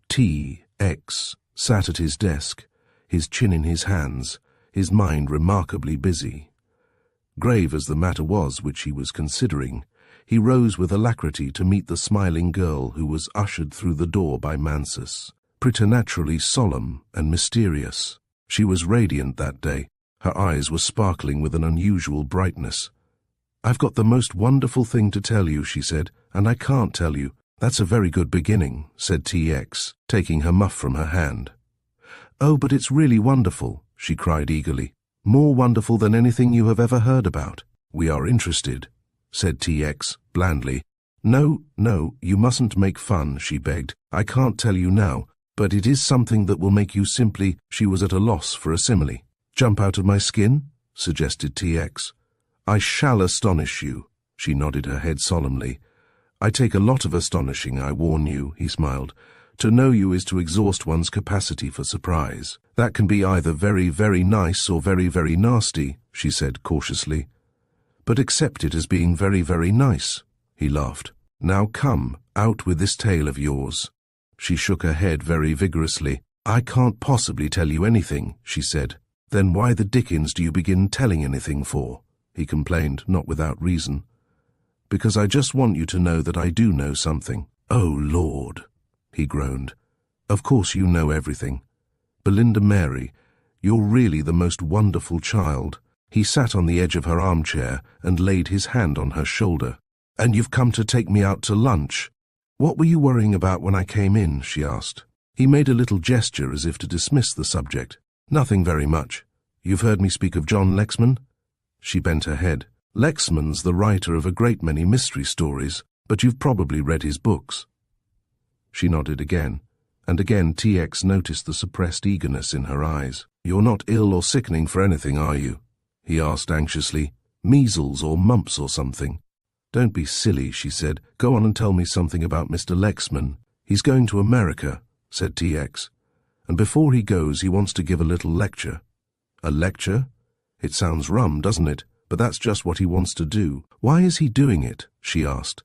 T.X. sat at his desk, his chin in his hands, his mind remarkably busy. Grave as the matter was which he was considering, he rose with alacrity to meet the smiling girl who was ushered through the door by Mansus, preternaturally solemn and mysterious. She was radiant that day. Her eyes were sparkling with an unusual brightness. "I've got the most wonderful thing to tell you," she said, "and I can't tell you." "That's a very good beginning," said T.X., taking her muff from her hand. "Oh, but it's really wonderful," she cried eagerly. "More wonderful than anything you have ever heard about." "We are interested," said T.X. blandly. No, you mustn't make fun," she begged. "I can't tell you now, but it is something that will make you simply—" She was at a loss for a simile. "Jump out of my skin?" suggested T.X. "I shall astonish you." She nodded her head solemnly. "I take a lot of astonishing, I warn you," he smiled. "To know you is to exhaust one's capacity for surprise. That can be either very, very nice or very, very nasty," she said cautiously. "But accept it as being very, very nice," he laughed. "Now come, out with this tale of yours." She shook her head very vigorously. "I can't possibly tell you anything," she said. "Then why the dickens do you begin telling anything for?" he complained, not without reason. "Because I just want you to know that I do know something." "Oh, Lord," he groaned. "Of course you know everything. Belinda Mary, you're really the most wonderful child." He sat on the edge of her armchair and laid his hand on her shoulder. "And you've come to take me out to lunch? What were you worrying about when I came in?" she asked. He made a little gesture as if to dismiss the subject. "Nothing very much. You've heard me speak of John Lexman?" She bent her head. "Lexman's the writer of a great many mystery stories, but you've probably read his books." She nodded again, and again T.X. noticed the suppressed eagerness in her eyes. "You're not ill or sickening for anything, are you?" he asked anxiously. "Measles or mumps or something?" "Don't be silly," she said. "Go on and tell me something about Mr. Lexman." "He's going to America," said T.X., "and before he goes he wants to give a little lecture." "A lecture? It sounds rum, doesn't it? But that's just what he wants to do." "Why is he doing it?" she asked.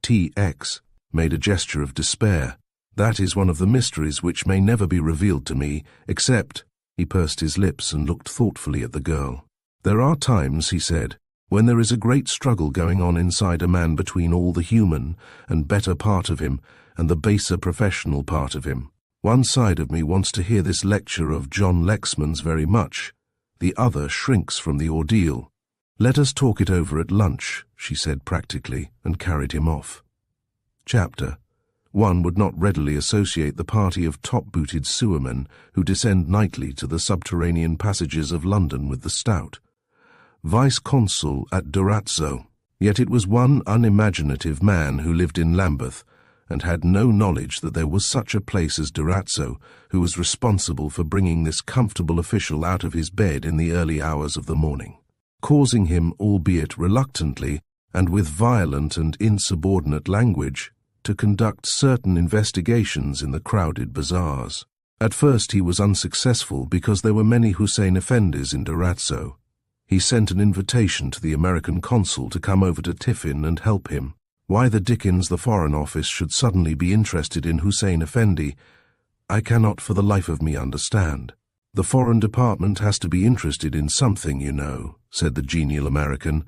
T.X. made a gesture of despair. "That is one of the mysteries which may never be revealed to me, except—" He pursed his lips and looked thoughtfully at the girl. "There are times," he said, "when there is a great struggle going on inside a man between all the human and better part of him and the baser professional part of him. One side of me wants to hear this lecture of John Lexman's very much. The other shrinks from the ordeal. Let us talk it over at lunch," she said practically, and carried him off. Chapter. One would not readily associate the party of top-booted sewermen who descend nightly to the subterranean passages of London with the stout vice-consul at Durazzo. Yet it was one unimaginative man who lived in Lambeth and had no knowledge that there was such a place as Durazzo who was responsible for bringing this comfortable official out of his bed in the early hours of the morning, causing him, albeit reluctantly and with violent and insubordinate language, to conduct certain investigations in the crowded bazaars. At first he was unsuccessful because there were many Hussein Effendis in Durazzo. He sent an invitation to the American consul to come over to Tiffin and help him. Why the dickens the Foreign Office should suddenly be interested in Hussein Effendi, I cannot for the life of me understand. "The Foreign Department has to be interested in something, you know," said the genial American.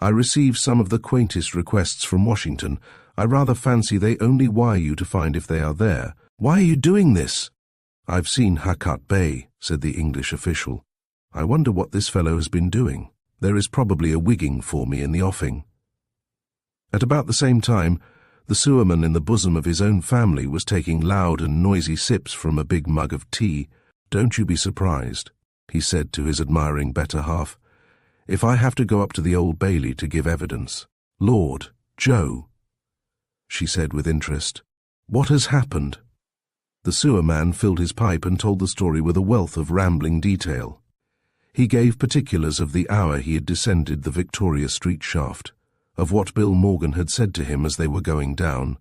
"I receive some of the quaintest requests from Washington. I rather fancy they only wire you to find if they are there." "Why are you doing this?" "I've seen Hakat Bey," said the English official. "I wonder what this fellow has been doing. There is probably a wigging for me in the offing." At about the same time, the sewerman in the bosom of his own family was taking loud and noisy sips from a big mug of tea. "Don't you be surprised," he said to his admiring better half, "if I have to go up to the Old Bailey to give evidence." "Lord, Joe," she said with interest. "What has happened?" The sewerman filled his pipe and told the story with a wealth of rambling detail. He gave particulars of the hour he had descended the Victoria Street shaft, of what Bill Morgan had said to him as they were going down,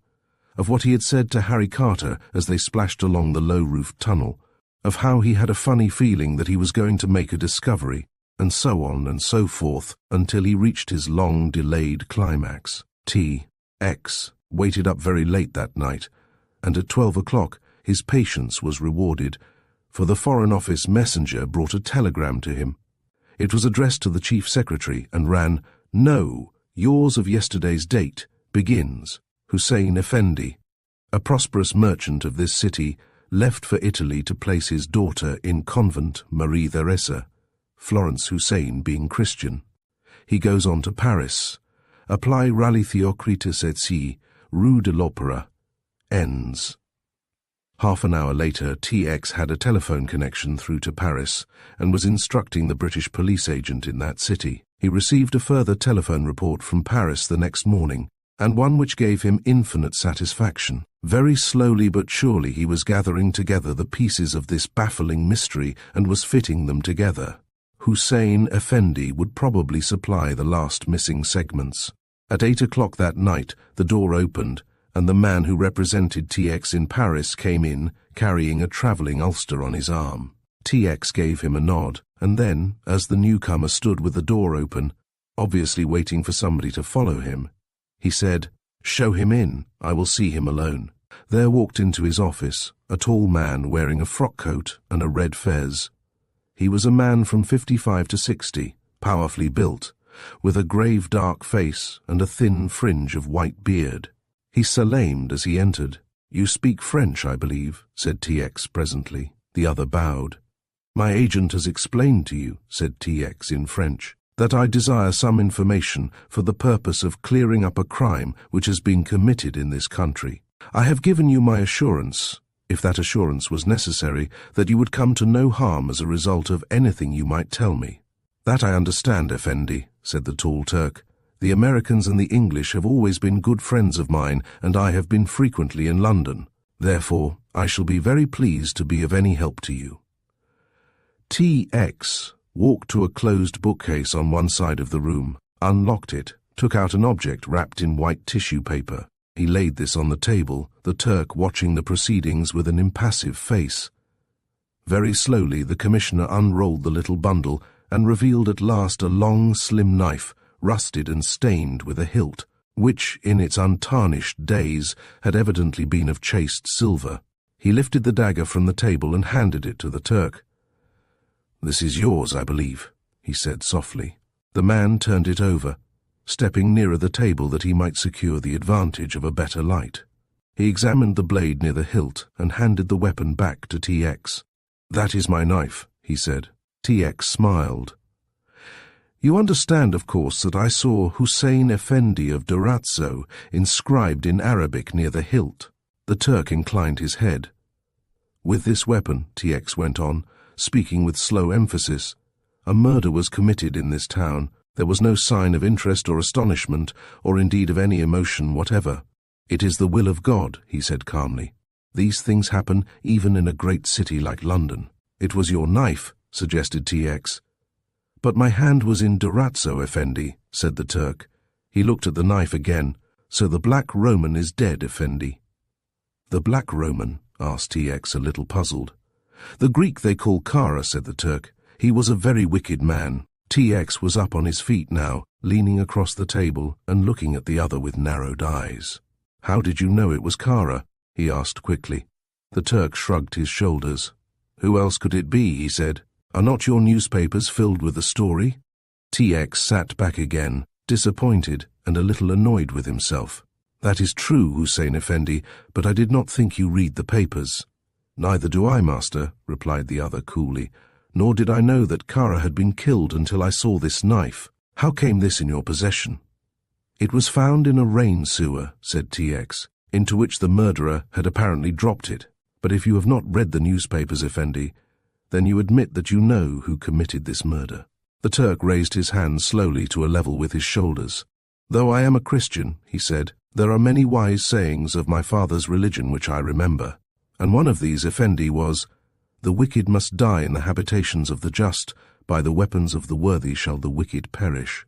of what he had said to Harry Carter as they splashed along the low-roofed tunnel, of how he had a funny feeling that he was going to make a discovery, and so on and so forth until he reached his long-delayed climax. T.X. waited up very late that night, and at 12 o'clock his patience was rewarded, for the Foreign Office messenger brought a telegram to him. It was addressed to the Chief Secretary and ran, "No, yours of yesterday's date begins. Hussein Effendi, a prosperous merchant of this city, left for Italy to place his daughter in convent Marie Theresa, Florence Hussein being Christian. He goes on to Paris. Apply Rally Theocritus et Si, Rue de l'Opéra. Ends." Half an hour later, T.X. had a telephone connection through to Paris and was instructing the British police agent in that city. He received a further telephone report from Paris the next morning, and one which gave him infinite satisfaction. Very slowly but surely he was gathering together the pieces of this baffling mystery and was fitting them together. Hussein Effendi would probably supply the last missing segments. At 8 o'clock that night, the door opened, and the man who represented T.X. in Paris came in, carrying a travelling ulster on his arm. T.X. gave him a nod, and then, as the newcomer stood with the door open, obviously waiting for somebody to follow him, he said, "Show him in, I will see him alone." There walked into his office a tall man wearing a frock coat and a red fez. He was a man from 55 to 60, powerfully built, with a grave dark face and a thin fringe of white beard. He salaamed as he entered. "You speak French, I believe," said T.X. presently. The other bowed. "My agent has explained to you," said T.X. in French, "that I desire some information for the purpose of clearing up a crime which has been committed in this country. I have given you my assurance, if that assurance was necessary, that you would come to no harm as a result of anything you might tell me." "That I understand, Effendi," said the tall Turk. "The Americans and the English have always been good friends of mine, and I have been frequently in London. Therefore, I shall be very pleased to be of any help to you." T.X. walked to a closed bookcase on one side of the room, unlocked it, took out an object wrapped in white tissue paper. He laid this on the table, the Turk watching the proceedings with an impassive face. Very slowly the Commissioner unrolled the little bundle and revealed at last a long, slim knife, rusted and stained with a hilt, which, in its untarnished days, had evidently been of chased silver. He lifted the dagger from the table and handed it to the Turk. "This is yours, I believe," he said softly. The man turned it over, stepping nearer the table that he might secure the advantage of a better light. He examined the blade near the hilt and handed the weapon back to T.X. "That is my knife," he said. T.X. smiled. "You understand, of course, that I saw Hussein Effendi of Durazzo inscribed in Arabic near the hilt." The Turk inclined his head. "With this weapon," T.X. went on, speaking with slow emphasis, "a murder was committed in this town. There was no sign of interest or astonishment, or indeed of any emotion whatever. It is the will of God," he said calmly. "These things happen even in a great city like London." "It was your knife," suggested T.X. "But my hand was in Durazzo, Effendi," said the Turk. He looked at the knife again. "So the Black Roman is dead, Effendi." "The Black Roman?" asked T.X., a little puzzled. "The Greek they call Kara," said the Turk. "He was a very wicked man." T.X. was up on his feet now, leaning across the table and looking at the other with narrowed eyes. "How did you know it was Kara?" he asked quickly. The Turk shrugged his shoulders. "Who else could it be?" he said. "Are not your newspapers filled with the story?" T.X. sat back again, disappointed and a little annoyed with himself. "That is true, Hussein Effendi, but I did not think you read the papers." "Neither do I, master," replied the other coolly. "Nor did I know that Kara had been killed until I saw this knife. How came this in your possession?" "It was found in a rain sewer," said T.X., "into which the murderer had apparently dropped it. But if you have not read the newspapers, Effendi, then you admit that you know who committed this murder." The Turk raised his hands slowly to a level with his shoulders. "Though I am a Christian," he said, "there are many wise sayings of my father's religion which I remember. And one of these, Effendi, was, 'The wicked must die in the habitations of the just, by the weapons of the worthy shall the wicked perish.'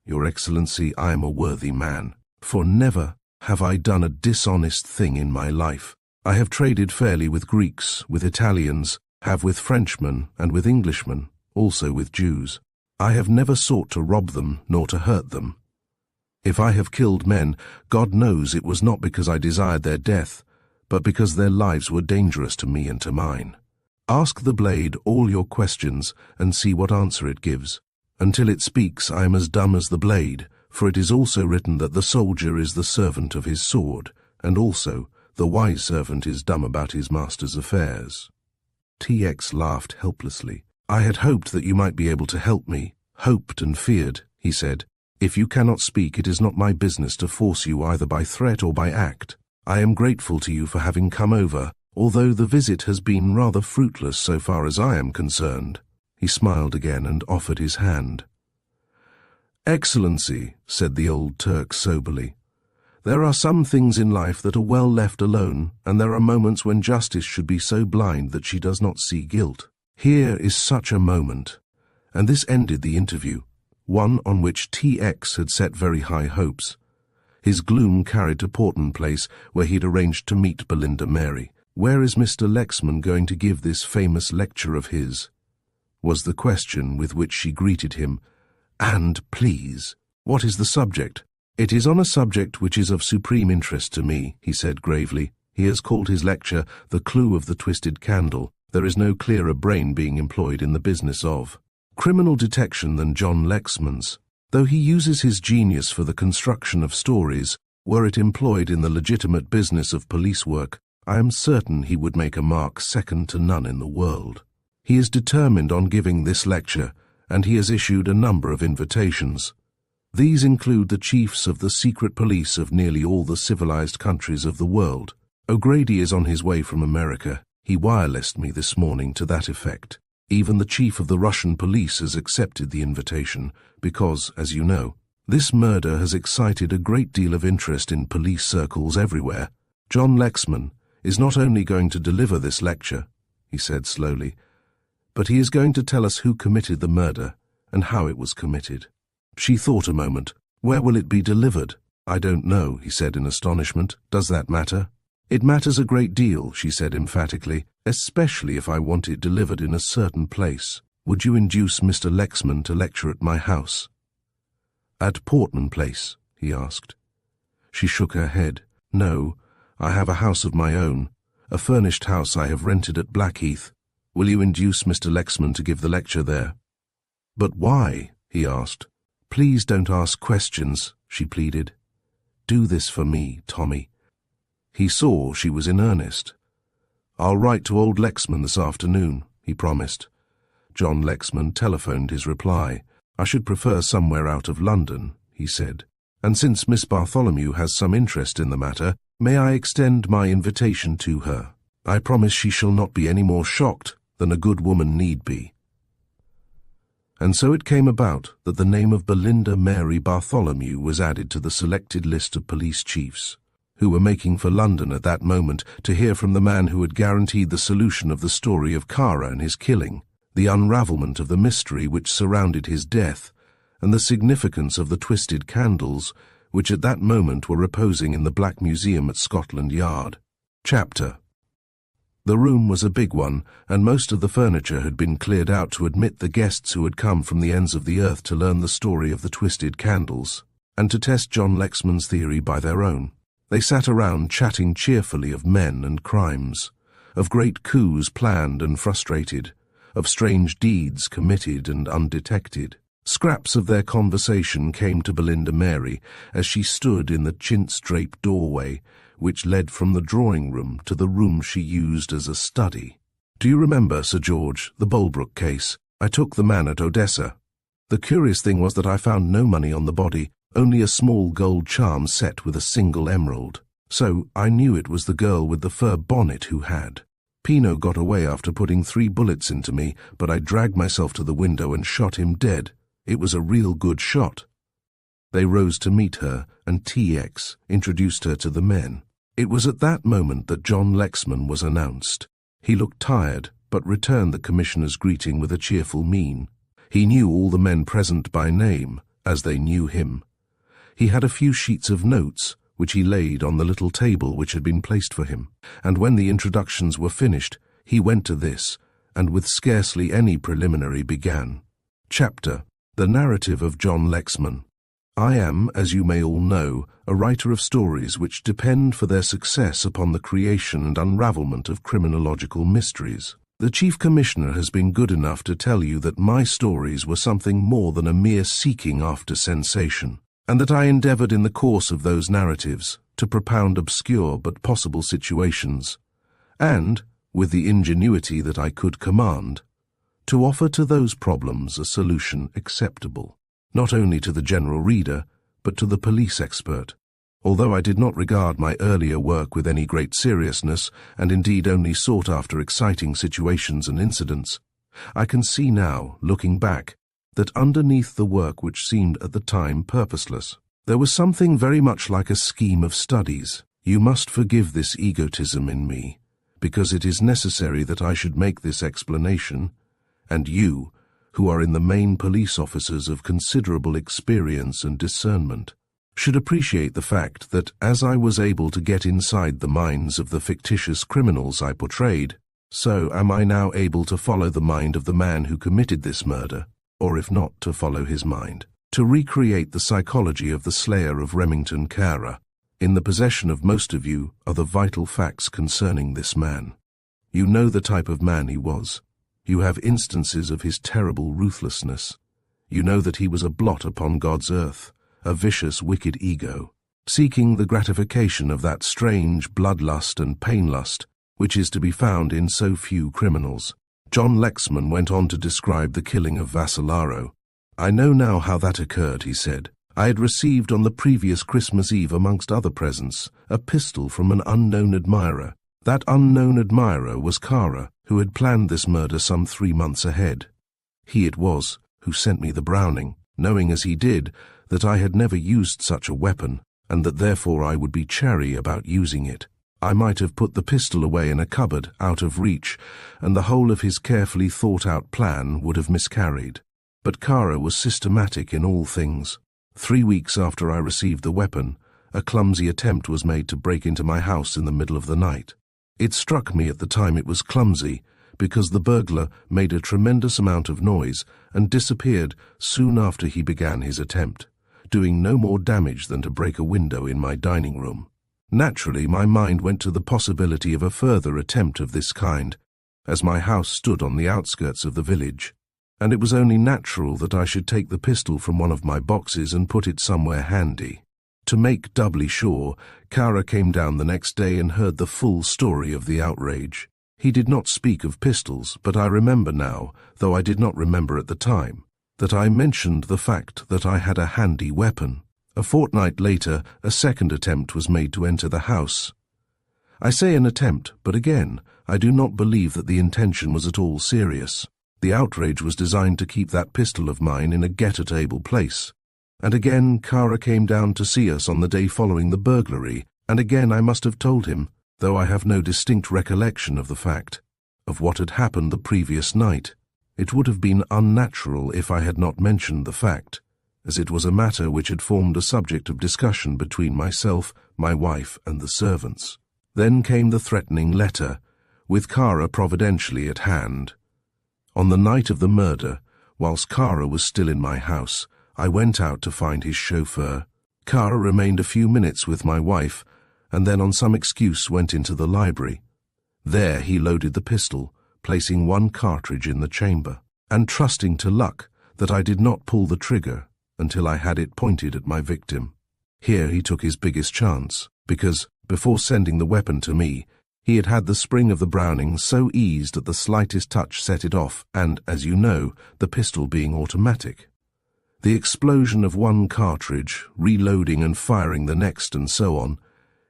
Your Excellency, I am a worthy man, for never, Have I done a dishonest thing in my life? I have traded fairly with Greeks, with Italians, have with Frenchmen and with Englishmen, also with Jews. I have never sought to rob them nor to hurt them. If I have killed men, God knows it was not because I desired their death, but because their lives were dangerous to me and to mine. Ask the blade all your questions and see what answer it gives. Until it speaks, I am as dumb as the blade, for it is also written that the soldier is the servant of his sword, and also the wise servant is dumb about his master's affairs. T.X. laughed helplessly. I had hoped that you might be able to help me, hoped and feared, he said. If you cannot speak, it is not my business to force you either by threat or by act. I am grateful to you for having come over, although the visit has been rather fruitless so far as I am concerned. He smiled again and offered his hand. Excellency, said the old Turk soberly, there are some things in life that are well left alone, and there are moments when justice should be so blind that she does not see guilt. Here is such a moment. And this ended the interview, one on which T.X. had set very high hopes. His gloom carried to Portman Place, where he had arranged to meet Belinda Mary. Where is Mr. Lexman going to give this famous lecture of his? Was the question with which she greeted him. And, please, what is the subject? It is on a subject which is of supreme interest to me, he said gravely. He has called his lecture The Clue of the Twisted Candle. There is no clearer brain being employed in the business of criminal detection than John Lexman's. Though he uses his genius for the construction of stories, were it employed in the legitimate business of police work, I am certain he would make a mark second to none in the world. He is determined on giving this lecture, and he has issued a number of invitations. These include the chiefs of the secret police of nearly all the civilized countries of the world. O'Grady is on his way from America. He wirelessed me this morning to that effect. Even the chief of the Russian police has accepted the invitation because, as you know, this murder has excited a great deal of interest in police circles everywhere. John Lexman is not only going to deliver this lecture, he said slowly, but he is going to tell us who committed the murder and how it was committed. She thought a moment. Where will it be delivered? I don't know, he said in astonishment. Does that matter? It matters a great deal, she said emphatically, especially if I want it delivered in a certain place. Would you induce Mr. Lexman to lecture at my house? At Portman Place, he asked. She shook her head. No, I have a house of my own, a furnished house I have rented at Blackheath. Will you induce Mr. Lexman to give the lecture there? But why? He asked. Please don't ask questions, she pleaded. Do this for me, Tommy. He saw she was in earnest. I'll write to old Lexman this afternoon, he promised. John Lexman telephoned his reply. I should prefer somewhere out of London, he said. And since Miss Bartholomew has some interest in the matter, may I extend my invitation to her? I promise she shall not be any more shocked than a good woman need be. And so it came about that the name of Belinda Mary Bartholomew was added to the selected list of police chiefs, who were making for London at that moment to hear from the man who had guaranteed the solution of the story of Kara and his killing, the unravelment of the mystery which surrounded his death, and the significance of the twisted candles which at that moment were reposing in the Black Museum at Scotland Yard. Chapter. The room was a big one, and most of the furniture had been cleared out to admit the guests who had come from the ends of the earth to learn the story of the twisted candles, and to test John Lexman's theory by their own. They sat around chatting cheerfully of men and crimes, of great coups planned and frustrated, of strange deeds committed and undetected. Scraps of their conversation came to Belinda Mary as she stood in the chintz-draped doorway which led from the drawing-room to the room she used as a study. Do you remember, Sir George, the Bolbrook case? I took the man at Odessa. The curious thing was that I found no money on the body, only a small gold charm set with a single emerald. So I knew it was the girl with the fur bonnet who had. Pino got away after putting 3 bullets into me, but I dragged myself to the window and shot him dead. It was a real good shot. They rose to meet her, and T.X. introduced her to the men. It was at that moment that John Lexman was announced. He looked tired, but returned the commissioner's greeting with a cheerful mien. He knew all the men present by name, as they knew him. He had a few sheets of notes, which he laid on the little table which had been placed for him, and when the introductions were finished, he went to this, and with scarcely any preliminary began. Chapter: The Narrative of John Lexman. I am, as you may all know, a writer of stories which depend for their success upon the creation and unravelment of criminological mysteries. The Chief Commissioner has been good enough to tell you that my stories were something more than a mere seeking after sensation, and that I endeavored in the course of those narratives to propound obscure but possible situations, and, with the ingenuity that I could command, to offer to those problems a solution acceptable, not only to the general reader, but to the police expert. Although I did not regard my earlier work with any great seriousness, and indeed only sought after exciting situations and incidents, I can see now, looking back, that underneath the work which seemed at the time purposeless, there was something very much like a scheme of studies. You must forgive this egotism in me, because it is necessary that I should make this explanation, and you, who are in the main police officers of considerable experience and discernment, should appreciate the fact that as I was able to get inside the minds of the fictitious criminals I portrayed, so am I now able to follow the mind of the man who committed this murder, or if not to follow his mind, to recreate the psychology of the slayer of Remington Kara. In the possession of most of you are the vital facts concerning this man. You know the type of man he was. You have instances of his terrible ruthlessness. You know that he was a blot upon God's earth, a vicious, wicked ego, seeking the gratification of that strange bloodlust and painlust which is to be found in so few criminals. John Lexman went on to describe the killing of Vassalaro. I know now how that occurred, he said. I had received on the previous Christmas Eve, amongst other presents, a pistol from an unknown admirer. That unknown admirer was Kara, who had planned this murder some 3 months ahead. He it was who sent me the Browning, knowing as he did that I had never used such a weapon, and that therefore I would be chary about using it. I might have put the pistol away in a cupboard, out of reach, and the whole of his carefully thought-out plan would have miscarried. But Kara was systematic in all things. 3 weeks after I received the weapon, a clumsy attempt was made to break into my house in the middle of the night. It struck me at the time it was clumsy, because the burglar made a tremendous amount of noise and disappeared soon after he began his attempt, doing no more damage than to break a window in my dining room. Naturally, my mind went to the possibility of a further attempt of this kind, as my house stood on the outskirts of the village, and it was only natural that I should take the pistol from one of my boxes and put it somewhere handy. To make doubly sure, Kara came down the next day and heard the full story of the outrage. He did not speak of pistols, but I remember now, though I did not remember at the time, that I mentioned the fact that I had a handy weapon. A fortnight later, a second attempt was made to enter the house. I say an attempt, but again, I do not believe that the intention was at all serious. The outrage was designed to keep that pistol of mine in a get-at-able place. And again, Kara came down to see us on the day following the burglary, and again I must have told him, though I have no distinct recollection of the fact, of what had happened the previous night. It would have been unnatural if I had not mentioned the fact, as it was a matter which had formed a subject of discussion between myself, my wife, and the servants. Then came the threatening letter, with Kara providentially at hand. On the night of the murder, whilst Kara was still in my house, I went out to find his chauffeur. Kara remained a few minutes with my wife, and then on some excuse went into the library. There he loaded the pistol, placing one cartridge in the chamber, and trusting to luck that I did not pull the trigger until I had it pointed at my victim. Here he took his biggest chance, because, before sending the weapon to me, he had had the spring of the Browning so eased that the slightest touch set it off, and, as you know, the pistol being automatic. The explosion of one cartridge, reloading and firing the next, and so on,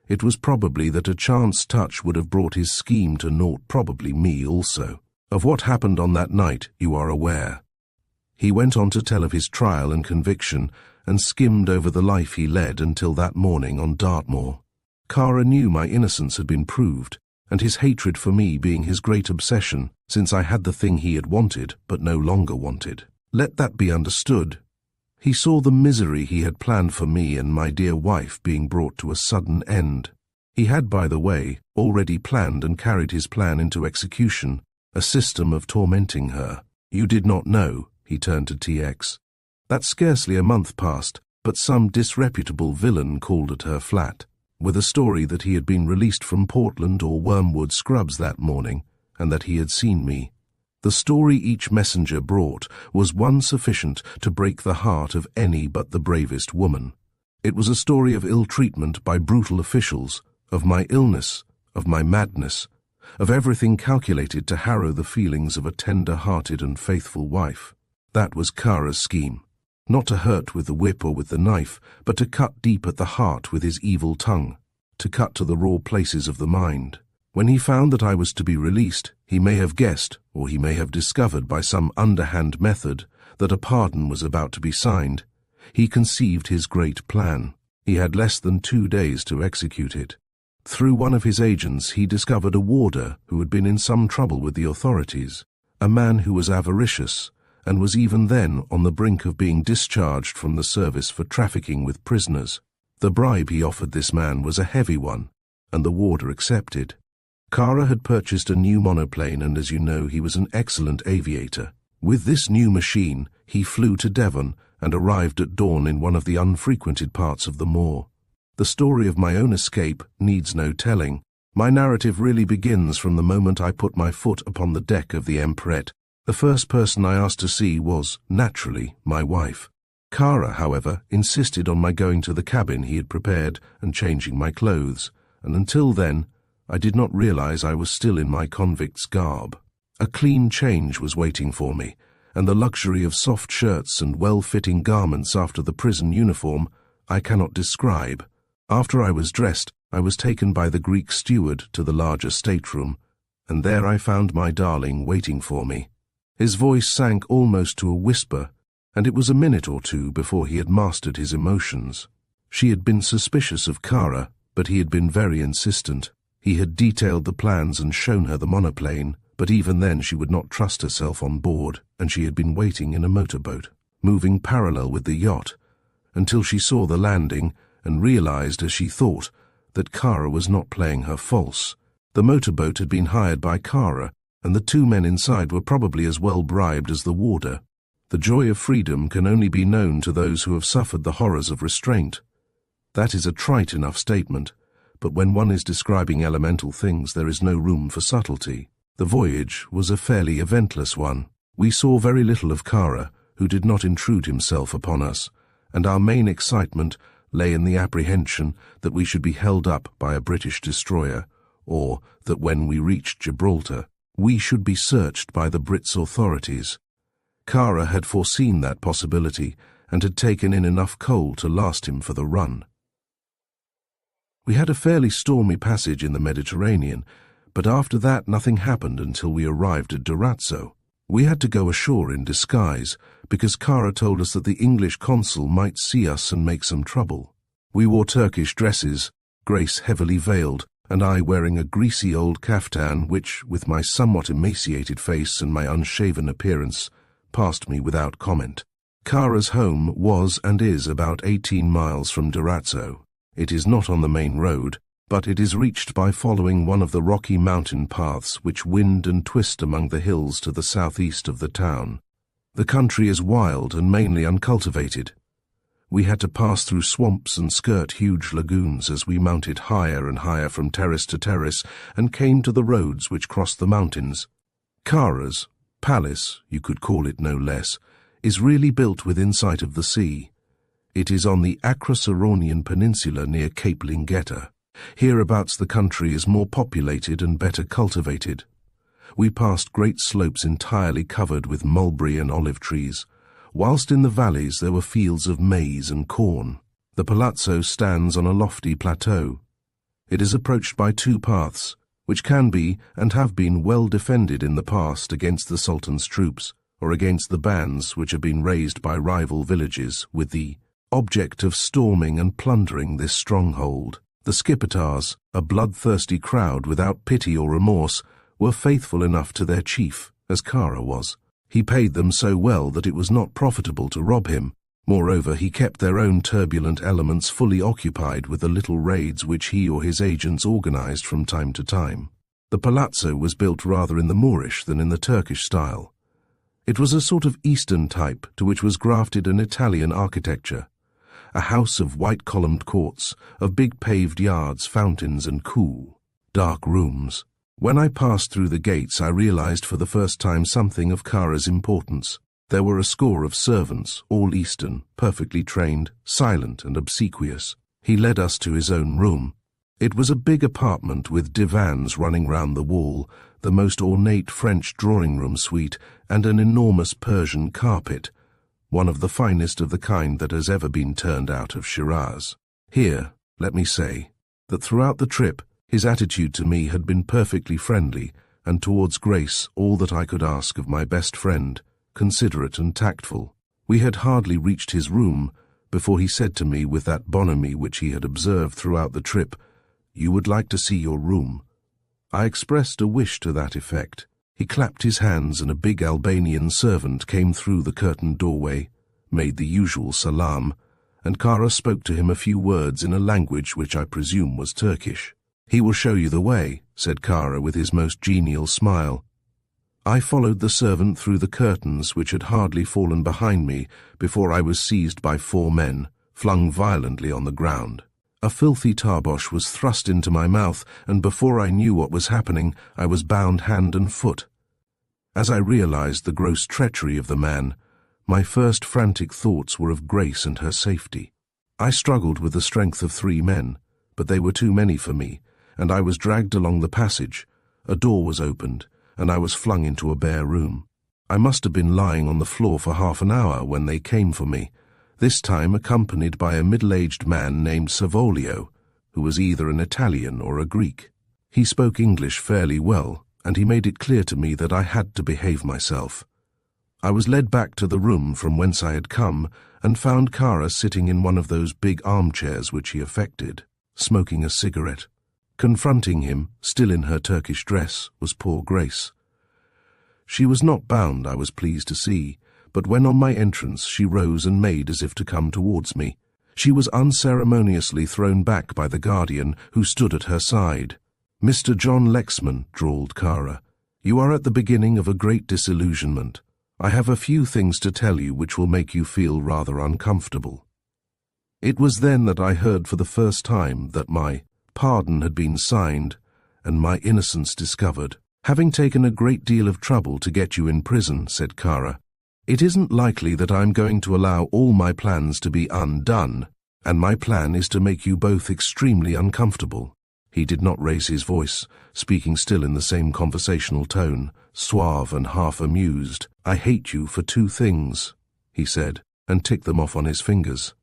it was probably that a chance touch would have brought his scheme to naught, probably me also. Of what happened on that night you are aware. He went on to tell of his trial and conviction, and skimmed over the life he led until that morning on Dartmoor. Kara knew my innocence had been proved, and his hatred for me being his great obsession, since I had the thing he had wanted but no longer wanted. Let that be understood. He saw the misery he had planned for me and my dear wife being brought to a sudden end. He had, by the way, already planned and carried his plan into execution, a system of tormenting her. You did not know, he turned to TX. That scarcely a month passed, but some disreputable villain called at her flat, with a story that he had been released from Portland or Wormwood Scrubs that morning, and that he had seen me. The story each messenger brought was one sufficient to break the heart of any but the bravest woman. It was a story of ill treatment by brutal officials, of my illness, of my madness, of everything calculated to harrow the feelings of a tender-hearted and faithful wife. That was Kara's scheme. Not to hurt with the whip or with the knife, but to cut deep at the heart with his evil tongue, to cut to the raw places of the mind. When he found that I was to be released, he may have guessed, or he may have discovered by some underhand method, that a pardon was about to be signed. He conceived his great plan. He had less than 2 days to execute it. Through one of his agents he discovered a warder who had been in some trouble with the authorities, a man who was avaricious, and was even then on the brink of being discharged from the service for trafficking with prisoners. The bribe he offered this man was a heavy one, and the warder accepted. Kara had purchased a new monoplane, and as you know, he was an excellent aviator. With this new machine, he flew to Devon and arrived at dawn in one of the unfrequented parts of the moor. The story of my own escape needs no telling. My narrative really begins from the moment I put my foot upon the deck of the Emperette. The first person I asked to see was, naturally, my wife. Kara, however, insisted on my going to the cabin he had prepared and changing my clothes, and until then, I did not realize I was still in my convict's garb. A clean change was waiting for me, and the luxury of soft shirts and well-fitting garments after the prison uniform I cannot describe. After I was dressed, I was taken by the Greek steward to the larger stateroom, and there I found my darling waiting for me. His voice sank almost to a whisper, and it was a minute or two before he had mastered his emotions. She had been suspicious of Kara, but he had been very insistent. He had detailed the plans and shown her the monoplane, but even then she would not trust herself on board, and she had been waiting in a motorboat, moving parallel with the yacht, until she saw the landing and realized, as she thought, that Kara was not playing her false. The motorboat had been hired by Kara, and the 2 men inside were probably as well bribed as the warder. The joy of freedom can only be known to those who have suffered the horrors of restraint. That is a trite enough statement, but when one is describing elemental things there is no room for subtlety. The voyage was a fairly eventless one. We saw very little of Kara, who did not intrude himself upon us, and our main excitement lay in the apprehension that we should be held up by a British destroyer, or that when we reached Gibraltar, we should be searched by the Brits' authorities. Kara had foreseen that possibility and had taken in enough coal to last him for the run. We had a fairly stormy passage in the Mediterranean, but after that nothing happened until we arrived at Durazzo. We had to go ashore in disguise, because Kara told us that the English consul might see us and make some trouble. We wore Turkish dresses, Grace heavily veiled, and I wearing a greasy old caftan which, with my somewhat emaciated face and my unshaven appearance, passed me without comment. Kara's home was and is about 18 miles from Durazzo. It is not on the main road, but it is reached by following one of the rocky mountain paths which wind and twist among the hills to the southeast of the town. The country is wild and mainly uncultivated. We had to pass through swamps and skirt huge lagoons as we mounted higher and higher from terrace to terrace and came to the roads which crossed the mountains. Kara's palace, you could call it no less, is really built within sight of the sea. It is on the Acroceraunian Peninsula near Cape Linguetta. Hereabouts the country is more populated and better cultivated. We passed great slopes entirely covered with mulberry and olive trees, whilst in the valleys there were fields of maize and corn. The palazzo stands on a lofty plateau. It is approached by 2 paths, which can be and have been well defended in the past against the Sultan's troops, or against the bands which have been raised by rival villages with the object of storming and plundering this stronghold. The Skipetars, a bloodthirsty crowd without pity or remorse, were faithful enough to their chief, as Kara was. He paid them so well that it was not profitable to rob him, Moreover, he kept their own turbulent elements fully occupied with the little raids which he or his agents organized from time to time. The palazzo was built rather in the Moorish than in the Turkish style. It was a sort of Eastern type to which was grafted an Italian architecture, a house of white-columned courts, of big paved yards, fountains, and cool, dark rooms. When I passed through the gates, I realized for the first time something of Kara's importance. There were a score of servants, all Eastern, perfectly trained, silent and obsequious. He led us to his own room. It was a big apartment with divans running round the wall, the most ornate French drawing-room suite, and an enormous Persian carpet, one of the finest of the kind that has ever been turned out of Shiraz. Here, let me say, that throughout the trip, his attitude to me had been perfectly friendly, and towards Grace all that I could ask of my best friend, considerate and tactful. We had hardly reached his room before he said to me with that bonhomie which he had observed throughout the trip, "You would like to see your room?" I expressed a wish to that effect. He clapped his hands and a big Albanian servant came through the curtained doorway, made the usual salam, and Kara spoke to him a few words in a language which I presume was Turkish. "He will show you the way," said Kara with his most genial smile. I followed the servant through the curtains which had hardly fallen behind me before I was seized by 4 men, flung violently on the ground. A filthy tarbosh was thrust into my mouth, and before I knew what was happening, I was bound hand and foot. As I realized the gross treachery of the man, my first frantic thoughts were of Grace and her safety. I struggled with the strength of 3 men, but they were too many for me, and I was dragged along the passage. A door was opened, and I was flung into a bare room. I must have been lying on the floor for half an hour when they came for me, this time accompanied by a middle-aged man named Savolio, who was either an Italian or a Greek. He spoke English fairly well, and he made it clear to me that I had to behave myself. I was led back to the room from whence I had come, and found Kara sitting in one of those big armchairs which he affected, smoking a cigarette. Confronting him, still in her Turkish dress, was poor Grace. She was not bound, I was pleased to see, but when on my entrance she rose and made as if to come towards me. She was unceremoniously thrown back by the guardian, who stood at her side. "Mr. John Lexman," drawled Kara, "you are at the beginning of a great disillusionment. I have a few things to tell you which will make you feel rather uncomfortable." It was then that I heard for the first time that my pardon had been signed and my innocence discovered. "Having taken a great deal of trouble to get you in prison," said Kara, "it isn't likely that I'm going to allow all my plans to be undone, and my plan is to make you both extremely uncomfortable." He did not raise his voice, speaking still in the same conversational tone, suave and half amused. "I hate you for 2 things, he said, and ticked them off on his fingers.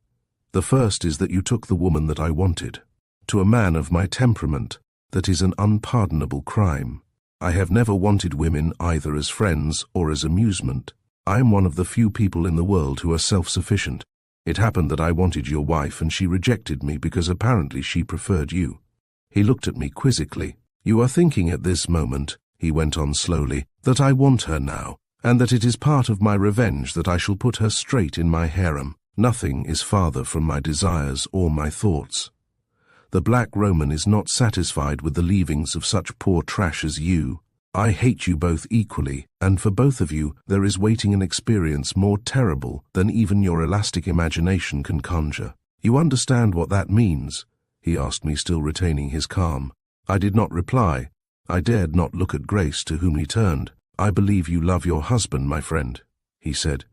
"The first is that you took the woman that I wanted. To a man of my temperament, that is an unpardonable crime. I have never wanted women either as friends or as amusement. I am one of the few people in the world who are self-sufficient. It happened that I wanted your wife and she rejected me because apparently she preferred you." He looked at me quizzically. "You are thinking at this moment," he went on slowly, "that I want her now, and that it is part of my revenge that I shall put her straight in my harem. Nothing is farther from my desires or my thoughts. The Black Roman is not satisfied with the leavings of such poor trash as you. I hate you both equally, and for both of you there is waiting an experience more terrible than even your elastic imagination can conjure. You understand what that means?" he asked me, still retaining his calm. I did not reply. I dared not look at Grace, to whom he turned. "I believe you love your husband, my friend," he said.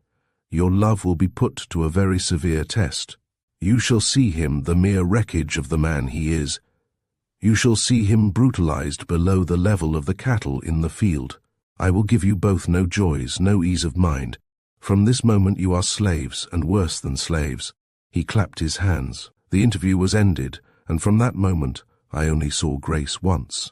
"Your love will be put to a very severe test. You shall see him the mere wreckage of the man he is. You shall see him brutalized below the level of the cattle in the field. I will give you both no joys, no ease of mind. From this moment you are slaves, and worse than slaves." He clapped his hands. The interview was ended, and from that moment I only saw Grace once.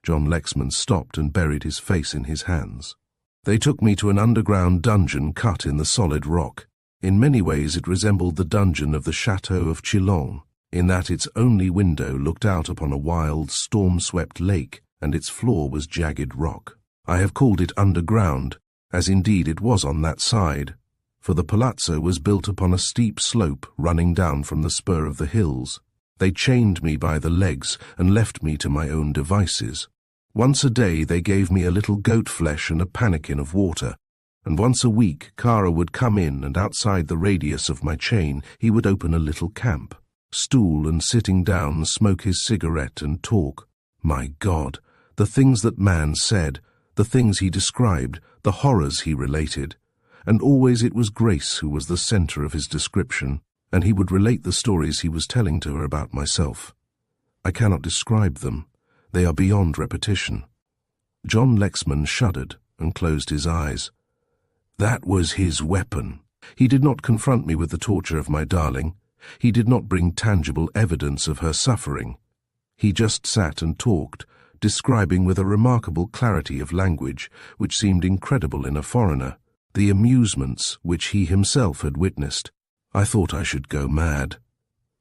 John Lexman stopped and buried his face in his hands. They took me to an underground dungeon cut in the solid rock. In many ways it resembled the dungeon of the Chateau of Chillon, in that its only window looked out upon a wild, storm-swept lake, and its floor was jagged rock. I have called it underground, as indeed it was on that side, for the palazzo was built upon a steep slope running down from the spur of the hills. They chained me by the legs and left me to my own devices. Once a day they gave me a little goat flesh and a pannikin of water, and once a week Kara would come in, and outside the radius of my chain he would open a little camp, stool and sitting down smoke his cigarette and talk. My God, the things that man said, the things he described, the horrors he related. And always it was Grace who was the center of his description, and he would relate the stories he was telling to her about myself. I cannot describe them. They are beyond repetition. John Lexman shuddered and closed his eyes. That was his weapon. He did not confront me with the torture of my darling. He did not bring tangible evidence of her suffering. He just sat and talked, describing with a remarkable clarity of language, which seemed incredible in a foreigner, the amusements which he himself had witnessed. I thought I should go mad.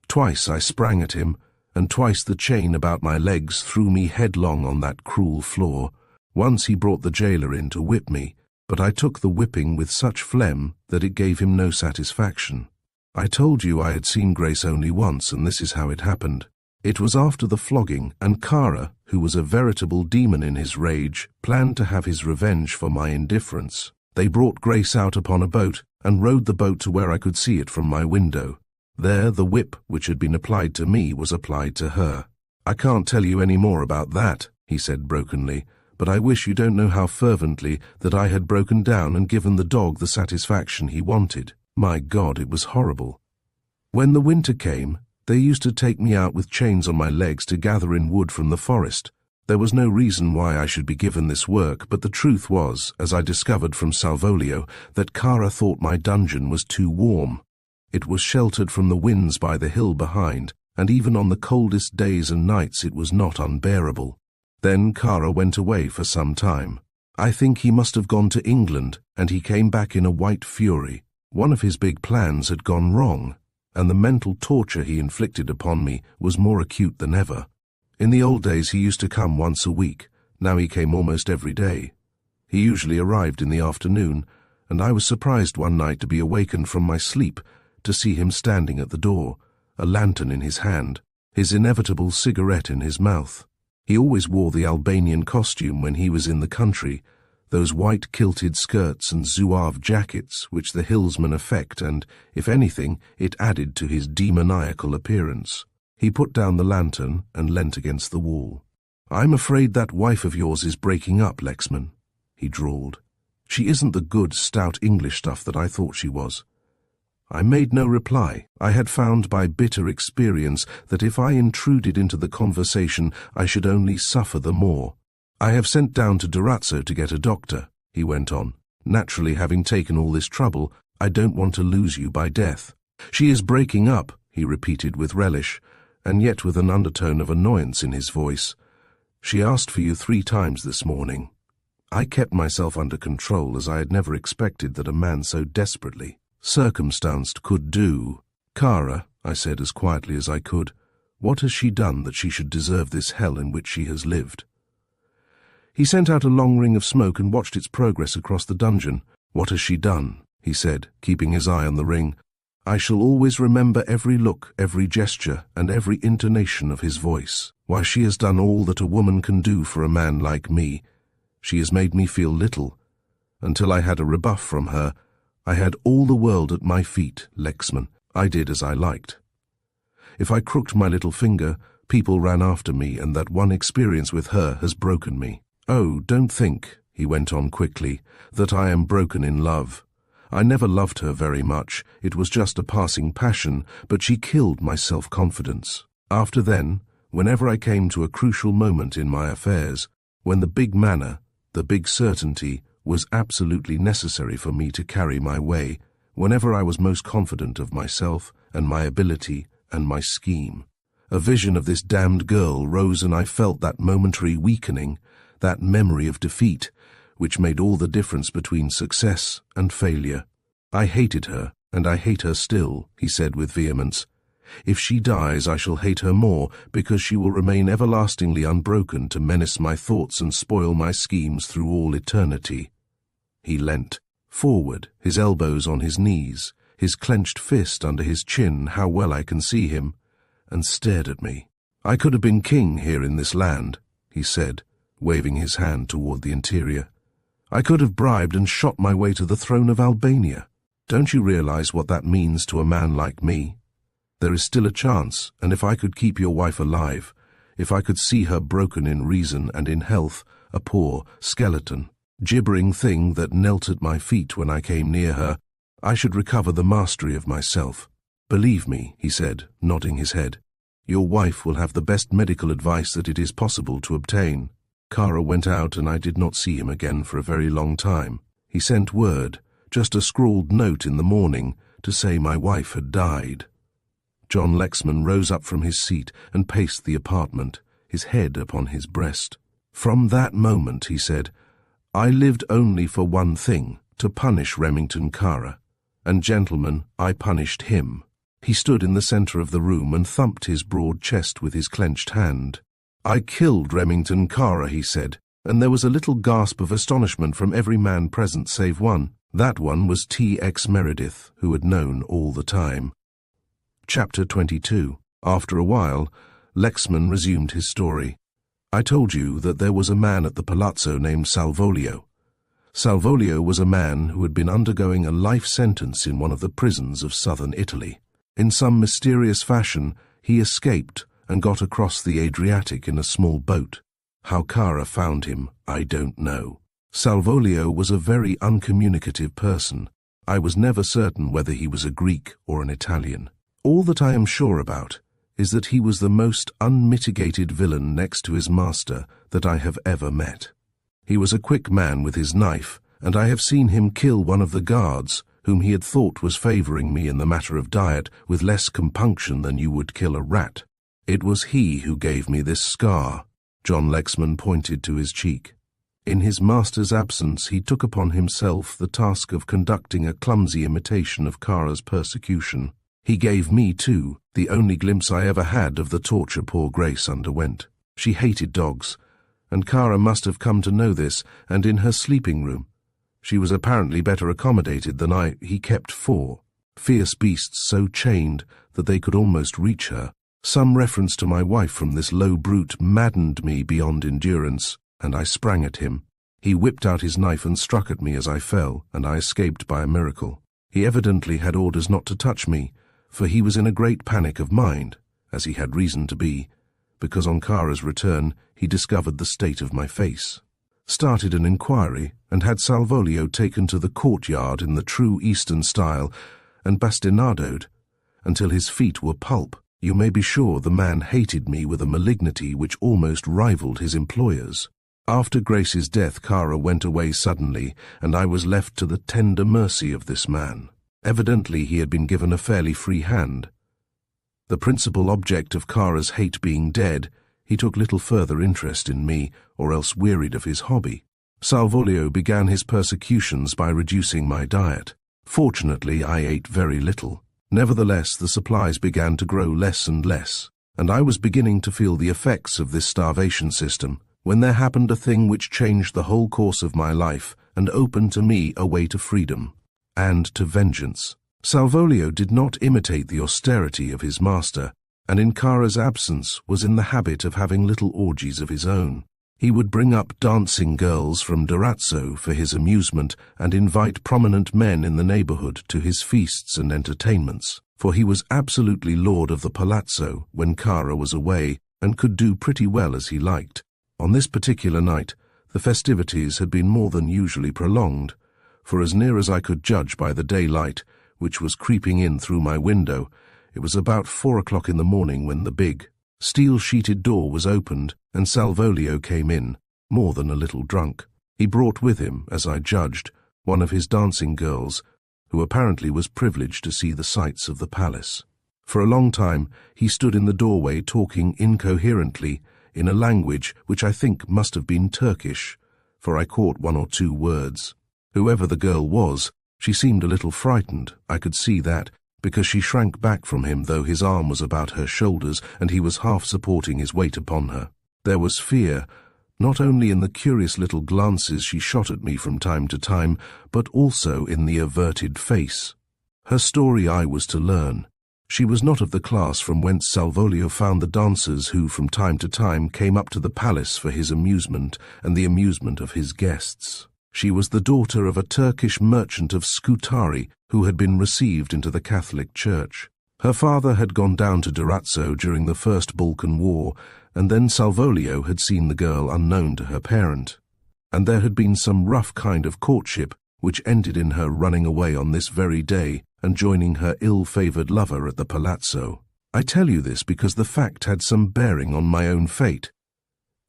Twice I sprang at him, and twice the chain about my legs threw me headlong on that cruel floor. Once he brought the jailer in to whip me, but I took the whipping with such phlegm that it gave him no satisfaction. I told you I had seen Grace only once, and this is how it happened. It was after the flogging, and Kara, who was a veritable demon in his rage, planned to have his revenge for my indifference. They brought Grace out upon a boat, and rowed the boat to where I could see it from my window. There the whip which had been applied to me was applied to her. I can't tell you any more about that, he said brokenly, but I wish you don't know how fervently that I had broken down and given the dog the satisfaction he wanted. My God, it was horrible. When the winter came, they used to take me out with chains on my legs to gather in wood from the forest. There was no reason why I should be given this work, but the truth was, as I discovered from Salvolio, that Kara thought my dungeon was too warm. It was sheltered from the winds by the hill behind, and even on the coldest days and nights it was not unbearable. Then Kara went away for some time. I think he must have gone to England, and he came back in a white fury. One of his big plans had gone wrong, and the mental torture he inflicted upon me was more acute than ever. In the old days he used to come once a week. Now he came almost every day. He usually arrived in the afternoon, and I was surprised one night to be awakened from my sleep to see him standing at the door, a lantern in his hand, his inevitable cigarette in his mouth. He always wore the Albanian costume when he was in the country, those white kilted skirts and zouave jackets which the hillsmen affect, and, if anything, it added to his demoniacal appearance. He put down the lantern and leant against the wall. "I'm afraid that wife of yours is breaking up, Lexman," he drawled. "She isn't the good, stout English stuff that I thought she was." I made no reply. I had found by bitter experience that if I intruded into the conversation, I should only suffer the more. "I have sent down to Durazzo to get a doctor," he went on. "Naturally, having taken all this trouble, I don't want to lose you by death." "She is breaking up," he repeated with relish, and yet with an undertone of annoyance in his voice. "She asked for you 3 times this morning." I kept myself under control, as I had never expected that a man so desperately circumstanced could do. "Kara," I said as quietly as I could, "what has she done that she should deserve this hell in which she has lived?" He sent out a long ring of smoke and watched its progress across the dungeon. "What has she done?" he said, keeping his eye on the ring. I shall always remember every look, every gesture, and every intonation of his voice. Why, she has done all that a woman can do for a man like me. She has made me feel little. Until I had a rebuff from her, I had all the world at my feet, Lexman. I did as I liked. If I crooked my little finger, people ran after me, and that one experience with her has broken me. "Oh, don't think," he went on quickly, "that I am broken in love. I never loved her very much. It was just a passing passion, but she killed my self-confidence. After then, whenever I came to a crucial moment in my affairs, when the big manner, the big certainty, was absolutely necessary for me to carry my way, whenever I was most confident of myself and my ability and my scheme, a vision of this damned girl rose, and I felt that momentary weakening, that memory of defeat, which made all the difference between success and failure. I hated her, and I hate her still," he said with vehemence. "If she dies, I shall hate her more, because she will remain everlastingly unbroken to menace my thoughts and spoil my schemes through all eternity." He leant, forward, his elbows on his knees, his clenched fist under his chin, how well I can see him, and stared at me. "I could have been king here in this land," he said, waving his hand toward the interior. "I could have bribed and shot my way to the throne of Albania. Don't you realize what that means to a man like me? There is still a chance, and if I could keep your wife alive, if I could see her broken in reason and in health, a poor skeleton, gibbering thing that knelt at my feet when I came near her, I should recover the mastery of myself. Believe me," he said, nodding his head, "your wife will have the best medical advice that it is possible to obtain." Kara went out and I did not see him again for a very long time. He sent word, just a scrawled note in the morning, to say my wife had died. John Lexman rose up from his seat and paced the apartment, his head upon his breast. "From that moment," he said, "I lived only for one thing, to punish Remington Kara. And gentlemen, I punished him." He stood in the center of the room and thumped his broad chest with his clenched hand. "I killed Remington Kara," he said, and there was a little gasp of astonishment from every man present save one. That one was T.X. Meredith, who had known all the time. Chapter 22. After a while, Lexman resumed his story. "I told you that there was a man at the palazzo named Salvolio. Salvolio was a man who had been undergoing a life sentence in one of the prisons of southern Italy. In some mysterious fashion, he escaped and got across the Adriatic in a small boat. How Kara found him, I don't know. Salvolio was a very uncommunicative person. I was never certain whether he was a Greek or an Italian. All that I am sure about is that he was the most unmitigated villain next to his master that I have ever met. He was a quick man with his knife, and I have seen him kill one of the guards, whom he had thought was favoring me in the matter of diet, with less compunction than you would kill a rat. It was he who gave me this scar." John Lexman pointed to his cheek. "In his master's absence, he took upon himself the task of conducting a clumsy imitation of Kara's persecution. He gave me, too, the only glimpse I ever had of the torture poor Grace underwent. She hated dogs, and Kara must have come to know this, and in her sleeping room. She was apparently better accommodated than he kept 4 fierce beasts so chained that they could almost reach her. Some reference to my wife from this low brute maddened me beyond endurance, and I sprang at him. He whipped out his knife and struck at me as I fell, and I escaped by a miracle. He evidently had orders not to touch me, for he was in a great panic of mind, as he had reason to be, because on Kara's return he discovered the state of my face. Started an inquiry, and had Salvolio taken to the courtyard in the true Eastern style, and bastinadoed, until his feet were pulp. You may be sure the man hated me with a malignity which almost rivaled his employer's. After Grace's death, Kara went away suddenly, and I was left to the tender mercy of this man. Evidently he had been given a fairly free hand. The principal object of Kara's hate being dead, he took little further interest in me, or else wearied of his hobby. Salvolio began his persecutions by reducing my diet. Fortunately, I ate very little. Nevertheless, the supplies began to grow less and less, and I was beginning to feel the effects of this starvation system, when there happened a thing which changed the whole course of my life and opened to me a way to freedom and to vengeance. Salvolio did not imitate the austerity of his master, and in Kara's absence was in the habit of having little orgies of his own. He would bring up dancing girls from Durazzo for his amusement and invite prominent men in the neighborhood to his feasts and entertainments, for he was absolutely lord of the palazzo when Kara was away and could do pretty well as he liked. On this particular night, the festivities had been more than usually prolonged, for as near as I could judge by the daylight, which was creeping in through my window, it was about 4 o'clock in the morning when the big, steel-sheeted door was opened, and Salvolio came in, more than a little drunk. He brought with him, as I judged, one of his dancing girls, who apparently was privileged to see the sights of the palace. For a long time he stood in the doorway talking incoherently, in a language which I think must have been Turkish, for I caught 1 or 2 words. Whoever the girl was, she seemed a little frightened, I could see that, because she shrank back from him though his arm was about her shoulders and he was half supporting his weight upon her. There was fear, not only in the curious little glances she shot at me from time to time, but also in the averted face. Her story I was to learn. She was not of the class from whence Salvolio found the dancers who from time to time came up to the palace for his amusement and the amusement of his guests. She was the daughter of a Turkish merchant of Scutari who had been received into the Catholic Church. Her father had gone down to Durazzo during the First Balkan War, and then Salvolio had seen the girl unknown to her parent. And there had been some rough kind of courtship which ended in her running away on this very day and joining her ill-favoured lover at the palazzo. I tell you this because the fact had some bearing on my own fate.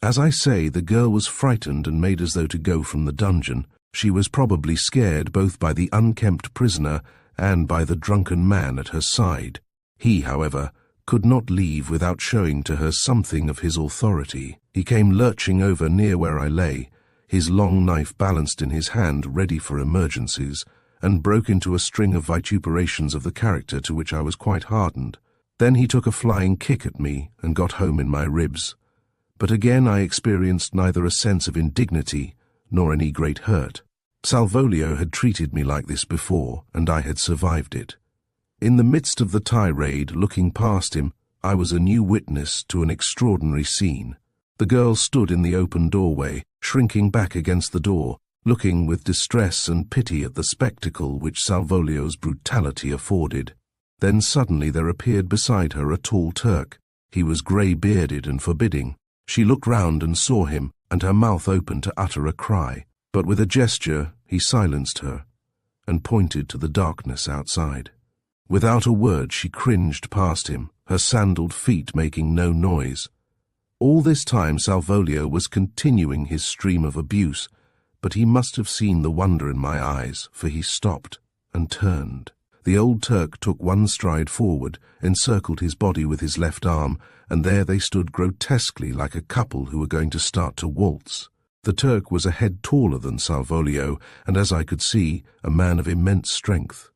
As I say, the girl was frightened and made as though to go from the dungeon. She was probably scared both by the unkempt prisoner and by the drunken man at her side. He, however, could not leave without showing to her something of his authority. He came lurching over near where I lay, his long knife balanced in his hand ready for emergencies, and broke into a string of vituperations of the character to which I was quite hardened. Then he took a flying kick at me and got home in my ribs. But again I experienced neither a sense of indignity nor any great hurt. Salvolio had treated me like this before, and I had survived it. In the midst of the tirade, looking past him, I was a new witness to an extraordinary scene. The girl stood in the open doorway, shrinking back against the door, looking with distress and pity at the spectacle which Salvolio's brutality afforded. Then suddenly there appeared beside her a tall Turk. He was grey-bearded and forbidding. She looked round and saw him, and her mouth opened to utter a cry. But with a gesture he silenced her, and pointed to the darkness outside. Without a word she cringed past him, her sandaled feet making no noise. All this time Salvolio was continuing his stream of abuse, but he must have seen the wonder in my eyes, for he stopped and turned. The old Turk took one stride forward, encircled his body with his left arm, and there they stood grotesquely like a couple who were going to start to waltz. The Turk was a head taller than Salvolio, and as I could see, a man of immense strength.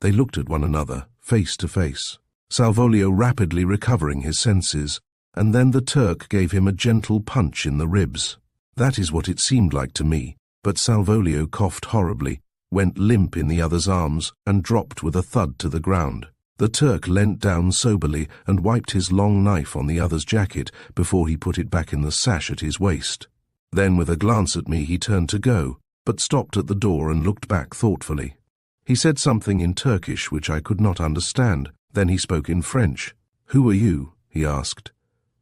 They looked at one another, face to face, Salvolio rapidly recovering his senses, and then the Turk gave him a gentle punch in the ribs. That is what it seemed like to me, but Salvolio coughed horribly, went limp in the other's arms, and dropped with a thud to the ground. The Turk leant down soberly and wiped his long knife on the other's jacket before he put it back in the sash at his waist. Then with a glance at me he turned to go, but stopped at the door and looked back thoughtfully. He said something in Turkish which I could not understand. Then he spoke in French. "Who are you?" he asked.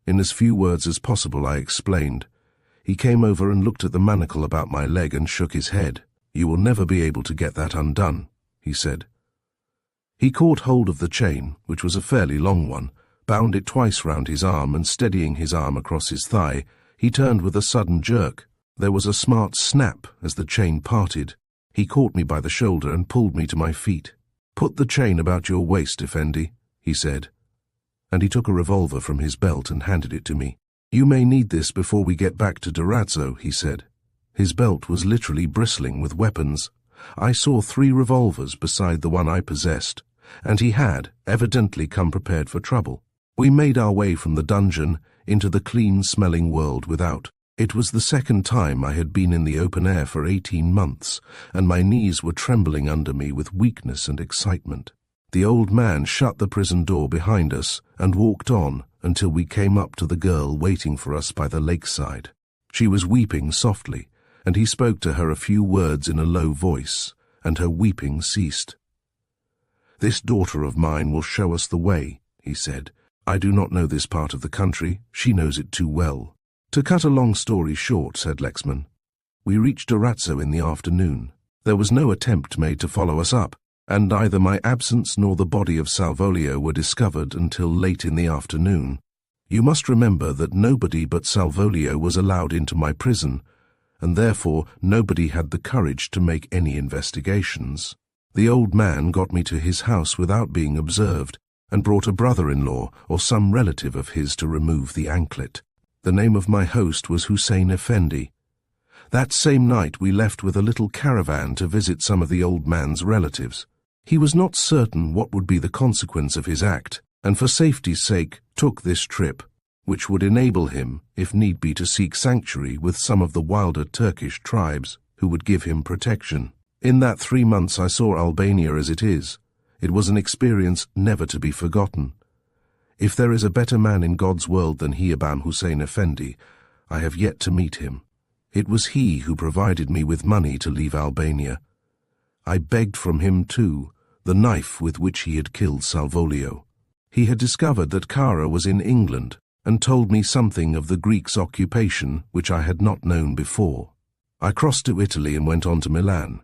In as few words as possible I explained. He came over and looked at the manacle about my leg and shook his head. "You will never be able to get that undone," he said. He caught hold of the chain, which was a fairly long one, bound it twice round his arm, and steadying his arm across his thigh, he turned with a sudden jerk. There was a smart snap as the chain parted. He caught me by the shoulder and pulled me to my feet. "Put the chain about your waist, Effendi," he said, and he took a revolver from his belt and handed it to me. "You may need this before we get back to Durazzo," he said. His belt was literally bristling with weapons. I saw 3 revolvers beside the one I possessed, and he had evidently come prepared for trouble. We made our way from the dungeon into the clean-smelling world without. It was the second time I had been in the open air for 18 months, and my knees were trembling under me with weakness and excitement. The old man shut the prison door behind us and walked on until we came up to the girl waiting for us by the lakeside. She was weeping softly, and he spoke to her a few words in a low voice, and her weeping ceased. "This daughter of mine will show us the way," he said. "I do not know this part of the country. She knows it too well." "To cut a long story short," said Lexman, "we reached Durazzo in the afternoon. There was no attempt made to follow us up, and neither my absence nor the body of Salvolio were discovered until late in the afternoon. You must remember that nobody but Salvolio was allowed into my prison, and therefore nobody had the courage to make any investigations. The old man got me to his house without being observed, and brought a brother-in-law or some relative of his to remove the anklet. The name of my host was Hussein Effendi. That same night we left with a little caravan to visit some of the old man's relatives. He was not certain what would be the consequence of his act, and for safety's sake took this trip. which would enable him, if need be, to seek sanctuary with some of the wilder Turkish tribes who would give him protection. In that 3 months I saw Albania as it is. It was an experience never to be forgotten. If there is a better man in God's world than Hiabam Hussein Effendi, I have yet to meet him. It was he who provided me with money to leave Albania. I begged from him, too, the knife with which he had killed Salvolio. He had discovered that Kara was in England and told me something of the Greeks' occupation which I had not known before. I crossed to Italy and went on to Milan.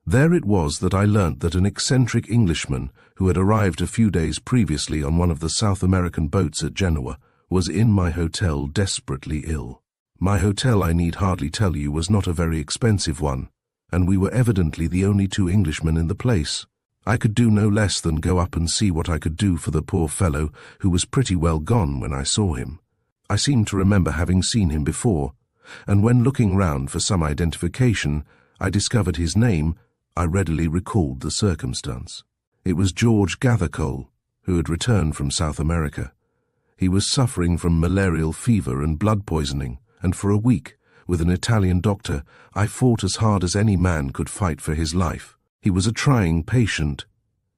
There it was that I learnt that an eccentric Englishman who had arrived a few days previously on one of the South American boats at Genoa was in my hotel desperately ill. My hotel, I need hardly tell you, was not a very expensive one, and we were evidently the only 2 Englishmen in the place. I could do no less than go up and see what I could do for the poor fellow, who was pretty well gone when I saw him. I seemed to remember having seen him before, and when looking round for some identification, I discovered his name. I readily recalled the circumstance. It was George Gathercole, who had returned from South America. He was suffering from malarial fever and blood poisoning, and for a week, with an Italian doctor, I fought as hard as any man could fight for his life. He was a trying patient.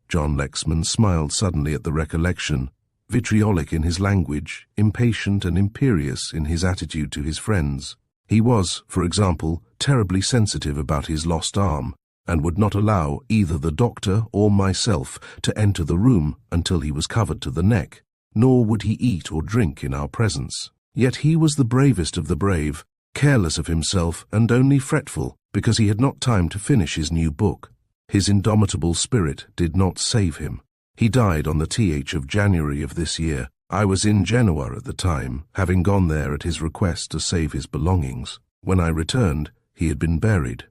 John Lexman smiled suddenly at the recollection, vitriolic in his language, impatient and imperious in his attitude to his friends. He was, for example, terribly sensitive about his lost arm, and would not allow either the doctor or myself to enter the room until he was covered to the neck, nor would he eat or drink in our presence. Yet he was the bravest of the brave, careless of himself and only fretful because he had not time to finish his new book. His indomitable spirit did not save him. He died on the th of January of this year. I was in Genoa at the time, having gone there at his request to save his belongings. When I returned, he had been buried.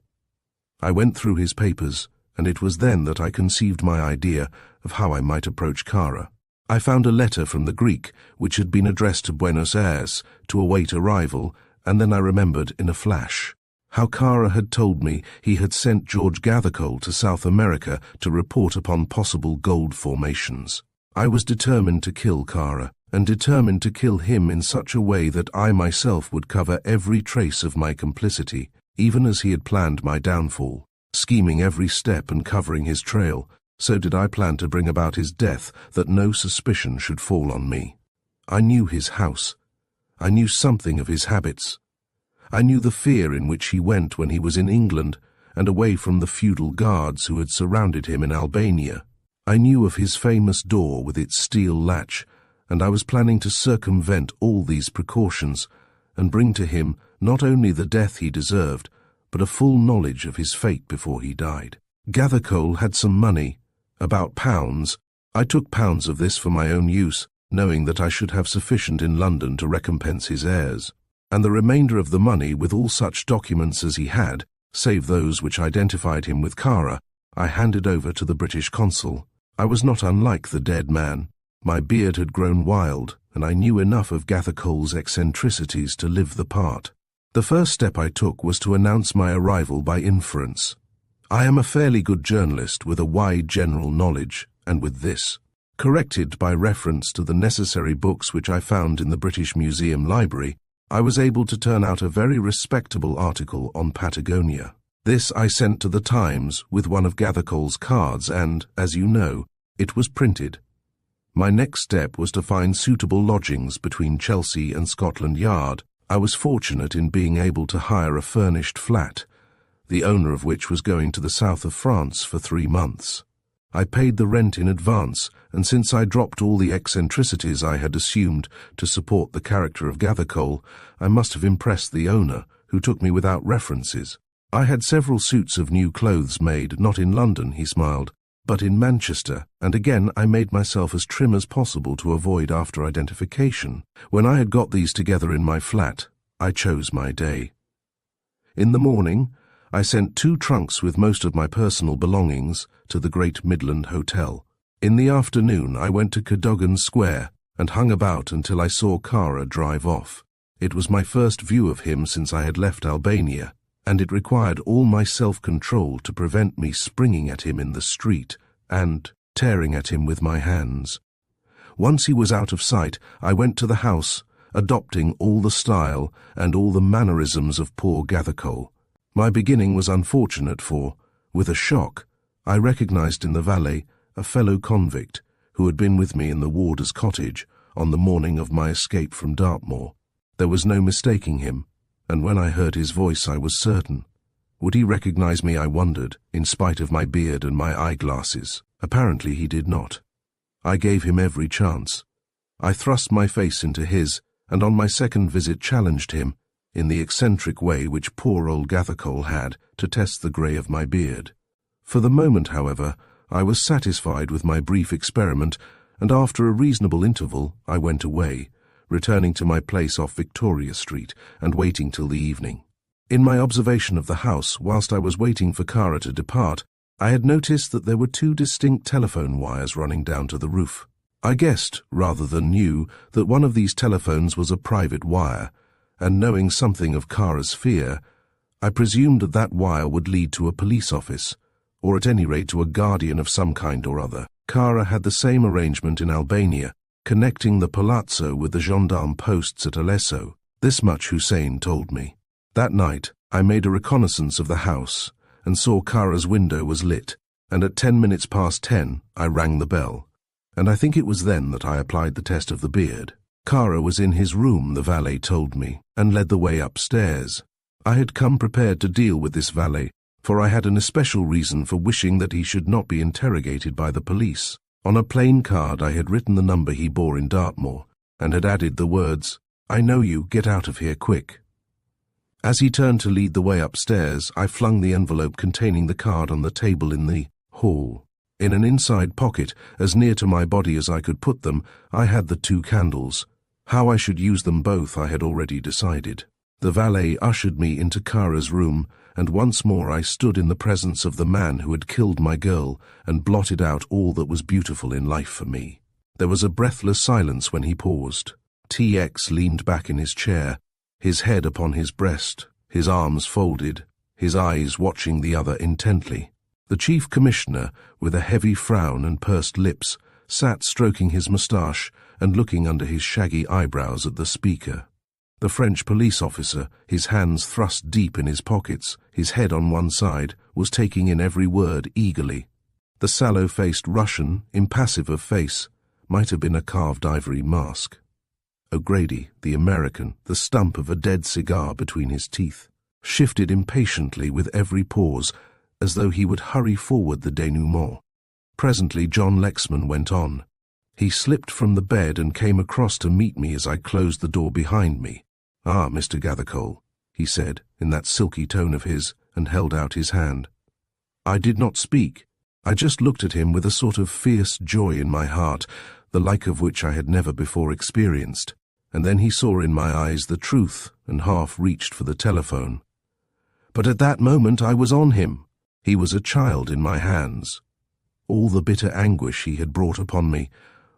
I went through his papers, and it was then that I conceived my idea of how I might approach Kara. I found a letter from the Greek, which had been addressed to Buenos Aires to await arrival, and then I remembered in a flash how Kara had told me he had sent George Gathercole to South America to report upon possible gold formations. I was determined to kill Kara, and determined to kill him in such a way that I myself would cover every trace of my complicity, even as he had planned my downfall. Scheming every step and covering his trail, so did I plan to bring about his death that no suspicion should fall on me. I knew his house. I knew something of his habits. I knew the fear in which he went when he was in England and away from the feudal guards who had surrounded him in Albania. I knew of his famous door with its steel latch, and I was planning to circumvent all these precautions and bring to him not only the death he deserved, but a full knowledge of his fate before he died. Gathercole had some money, about £. I took £. Of this for my own use, knowing that I should have sufficient in London to recompense his heirs, and the remainder of the money, with all such documents as he had, save those which identified him with Kara, I handed over to the British consul. I was not unlike the dead man. My beard had grown wild, and I knew enough of Gathercole's eccentricities to live the part. The first step I took was to announce my arrival by inference. I am a fairly good journalist with a wide general knowledge, and with this, corrected by reference to the necessary books which I found in the British Museum library, I was able to turn out a very respectable article on Patagonia. This I sent to the Times with one of Gathercole's cards and, as you know, it was printed. My next step was to find suitable lodgings between Chelsea and Scotland Yard. I was fortunate in being able to hire a furnished flat, the owner of which was going to the south of France for 3 months. I paid the rent in advance, and since I dropped all the eccentricities I had assumed to support the character of Gathercole, I must have impressed the owner, who took me without references. I had several suits of new clothes made, not in London, he smiled, but in Manchester, and again I made myself as trim as possible to avoid after-identification. When I had got these together in my flat, I chose my day. In the morning, I sent 2 trunks with most of my personal belongings to the Great Midland Hotel. In the afternoon, I went to Cadogan Square and hung about until I saw Kara drive off. It was my first view of him since I had left Albania, and it required all my self-control to prevent me springing at him in the street and tearing at him with my hands. Once he was out of sight, I went to the house, adopting all the style and all the mannerisms of poor Gathercole. My beginning was unfortunate for, with a shock, I recognized in the valet a fellow convict who had been with me in the warder's cottage on the morning of my escape from Dartmoor. There was no mistaking him, and when I heard his voice I was certain. Would he recognize me, I wondered, in spite of my beard and my eyeglasses? Apparently he did not. I gave him every chance. I thrust my face into his, and on my second visit challenged him, in the eccentric way which poor old Gathercole had, to test the grey of my beard. For the moment, however, I was satisfied with my brief experiment, and after a reasonable interval I went away, returning to my place off Victoria Street and waiting till the evening. In my observation of the house, whilst I was waiting for Kara to depart, I had noticed that there were two distinct telephone wires running down to the roof. I guessed, rather than knew, that one of these telephones was a private wire, and knowing something of Kara's fear, I presumed that that wire would lead to a police office, or at any rate to a guardian of some kind or other. Kara had the same arrangement in Albania, connecting the palazzo with the gendarme posts at Alesso. This much Hussein told me. That night, I made a reconnaissance of the house, and saw Kara's window was lit, and at 10 minutes past 10 I rang the bell, and I think it was then that I applied the test of the beard. Kara was in his room, the valet told me, and led the way upstairs. I had come prepared to deal with this valet, for I had an especial reason for wishing that he should not be interrogated by the police. On a plain card I had written the number he bore in Dartmoor, and had added the words, "I know you, get out of here quick." As he turned to lead the way upstairs, I flung the envelope containing the card on the table in the hall. In an inside pocket, as near to my body as I could put them, I had the two candles. How I should use them both I had already decided. The valet ushered me into Kara's room, and once more I stood in the presence of the man who had killed my girl and blotted out all that was beautiful in life for me. There was a breathless silence when he paused. T.X. leaned back in his chair, his head upon his breast, his arms folded, his eyes watching the other intently. The Chief Commissioner, with a heavy frown and pursed lips, sat stroking his moustache and looking under his shaggy eyebrows at the speaker. The French police officer, his hands thrust deep in his pockets, his head on one side, was taking in every word eagerly. The sallow-faced Russian, impassive of face, might have been a carved ivory mask. O'Grady, the American, the stump of a dead cigar between his teeth, shifted impatiently with every pause, as though he would hurry forward the denouement. Presently John Lexman went on. He slipped from the bed and came across to meet me as I closed the door behind me. "Ah, Mr. Gathercole," he said, in that silky tone of his, and held out his hand. I did not speak. I just looked at him with a sort of fierce joy in my heart, the like of which I had never before experienced, and then he saw in my eyes the truth and half reached for the telephone. But at that moment I was on him. He was a child in my hands. All the bitter anguish he had brought upon me,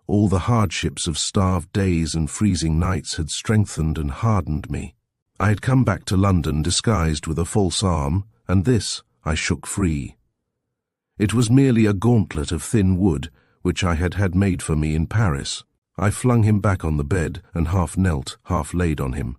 all the hardships of starved days and freezing nights had strengthened and hardened me. I had come back to London disguised with a false arm, and this I shook free. It was merely a gauntlet of thin wood, which I had had made for me in Paris. I flung him back on the bed and half knelt, half laid on him.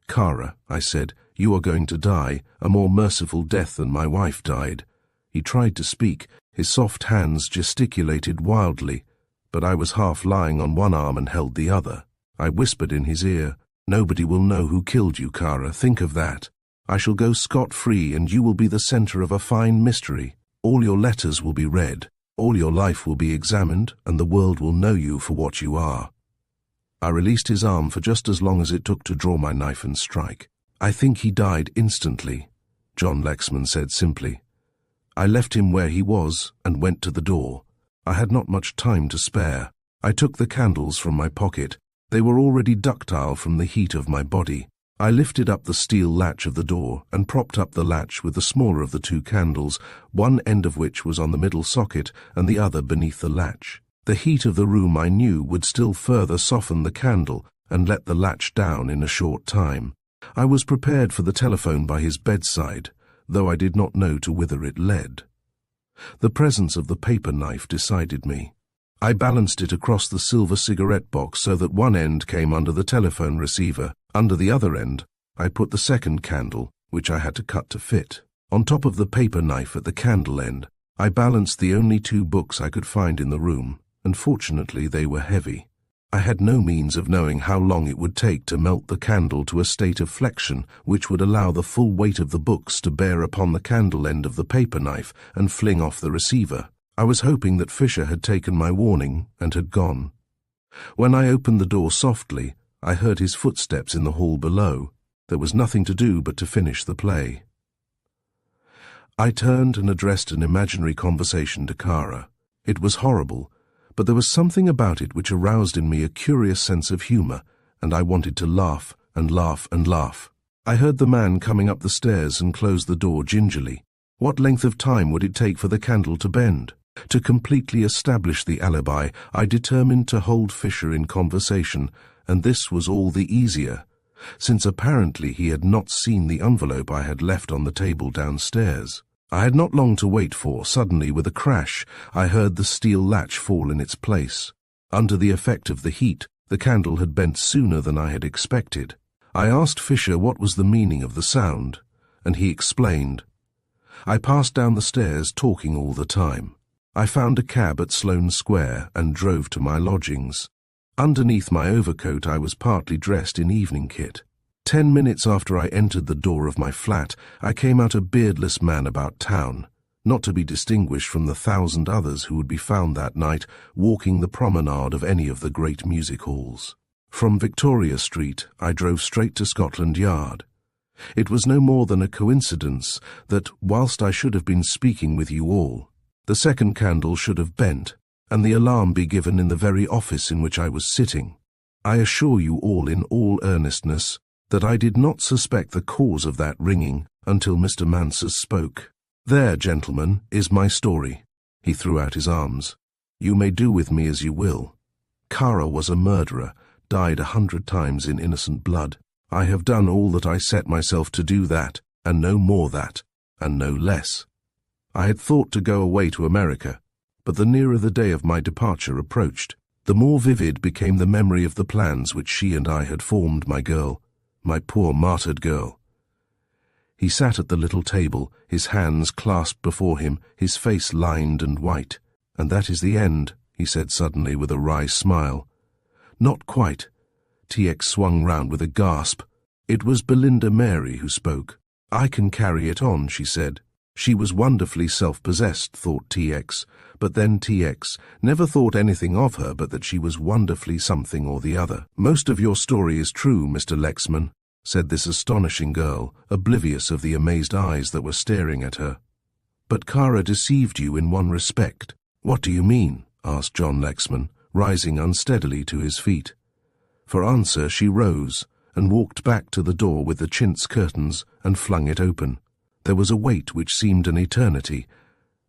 "Kara," I said, "you are going to die, a more merciful death than my wife died." He tried to speak. His soft hands gesticulated wildly, but I was half lying on one arm and held the other. I whispered in his ear, "Nobody will know who killed you, Kara, think of that. I shall go scot-free and you will be the centre of a fine mystery. All your letters will be read, all your life will be examined, and the world will know you for what you are." I released his arm for just as long as it took to draw my knife and strike. "I think he died instantly," John Lexman said simply. I left him where he was and went to the door. I had not much time to spare. I took the candles from my pocket. They were already ductile from the heat of my body. I lifted up the steel latch of the door and propped up the latch with the smaller of the two candles, one end of which was on the middle socket and the other beneath the latch. The heat of the room, I knew, would still further soften the candle and let the latch down in a short time. I was prepared for the telephone by his bedside, though I did not know to whither it led. The presence of the paper knife decided me. I balanced it across the silver cigarette box so that one end came under the telephone receiver. Under the other end, I put the second candle, which I had to cut to fit. On top of the paper knife at the candle end, I balanced the only 2 books I could find in the room, and fortunately they were heavy. I had no means of knowing how long it would take to melt the candle to a state of flexion which would allow the full weight of the books to bear upon the candle end of the paper knife and fling off the receiver. I was hoping that Fisher had taken my warning and had gone. When I opened the door softly, I heard his footsteps in the hall below. There was nothing to do but to finish the play. I turned and addressed an imaginary conversation to Kara. It was horrible, but there was something about it which aroused in me a curious sense of humor, and I wanted to laugh and laugh and laugh. I heard the man coming up the stairs and close the door gingerly. What length of time would it take for the candle to bend? To completely establish the alibi, I determined to hold Fisher in conversation, and this was all the easier, since apparently he had not seen the envelope I had left on the table downstairs. I had not long to wait for. Suddenly, with a crash, I heard the steel latch fall in its place. Under the effect of the heat, the candle had bent sooner than I had expected. I asked Fisher what was the meaning of the sound, and he explained. I passed down the stairs talking all the time. I found a cab at Sloane Square and drove to my lodgings. Underneath my overcoat I was partly dressed in evening kit. 10 minutes after I entered the door of my flat, I came out a beardless man about town, not to be distinguished from the 1,000 others who would be found that night walking the promenade of any of the great music halls. From Victoria Street, I drove straight to Scotland Yard. It was no more than a coincidence that, whilst I should have been speaking with you all, the second candle should have bent, and the alarm be given in the very office in which I was sitting. I assure you all in all earnestness that I did not suspect the cause of that ringing until Mr. Mansus spoke. There, gentlemen, is my story. He threw out his arms. You may do with me as you will. Kara was a murderer, died 100 times in innocent blood. I have done all that I set myself to do that, and no more that, and no less. I had thought to go away to America, but the nearer the day of my departure approached, the more vivid became the memory of the plans which she and I had formed, my girl, my poor martyred girl. He sat at the little table, his hands clasped before him, his face lined and white. And that is the end, he said suddenly with a wry smile. Not quite. T.X. swung round with a gasp. It was Belinda Mary who spoke. I can carry it on, she said. She was wonderfully self-possessed, thought T.X., but then T.X. never thought anything of her but that she was wonderfully something or the other. Most of your story is true, Mr. Lexman, said this astonishing girl, oblivious of the amazed eyes that were staring at her. But Kara deceived you in one respect. What do you mean? Asked John Lexman, rising unsteadily to his feet. For answer she rose and walked back to the door with the chintz curtains and flung it open. There was a wait which seemed an eternity,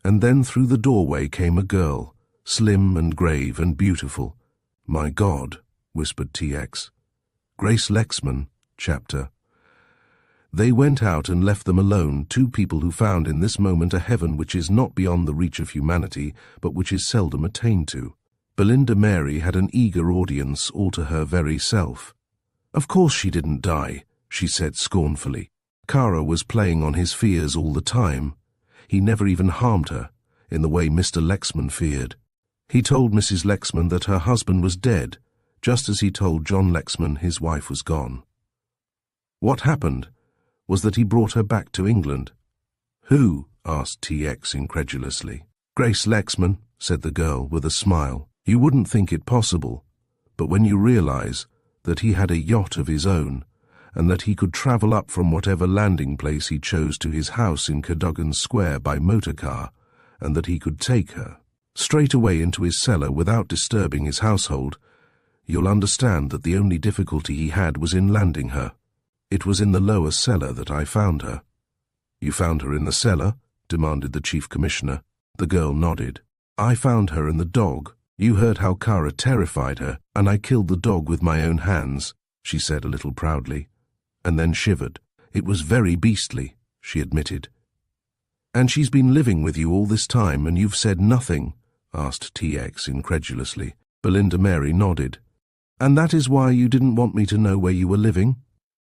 and then through the doorway came a girl, slim and grave and beautiful. My God, whispered T.X. Grace Lexman, chapter. They went out and left them alone, 2 people who found in this moment a heaven which is not beyond the reach of humanity, but which is seldom attained to. Belinda Mary had an eager audience all to her very self. Of course she didn't die, she said scornfully. Kara was playing on his fears all the time. He never even harmed her, in the way Mr. Lexman feared. He told Mrs. Lexman that her husband was dead, just as he told John Lexman his wife was gone. What happened was that he brought her back to England. Who? Asked T.X. incredulously. Grace Lexman, said the girl with a smile. You wouldn't think it possible, but when you realize that he had a yacht of his own, and that he could travel up from whatever landing place he chose to his house in Cadogan Square by motor car, and that he could take her straight away into his cellar without disturbing his household, you'll understand that the only difficulty he had was in landing her. It was in the lower cellar that I found her. You found her in the cellar? Demanded the Chief Commissioner. The girl nodded. I found her and the dog. You heard how Kara terrified her, and I killed the dog with my own hands, she said a little proudly, and then shivered. It was very beastly, she admitted. And she's been living with you all this time, and you've said nothing, asked TX incredulously. Belinda Mary nodded. "And that is why you didn't want me to know where you were living?"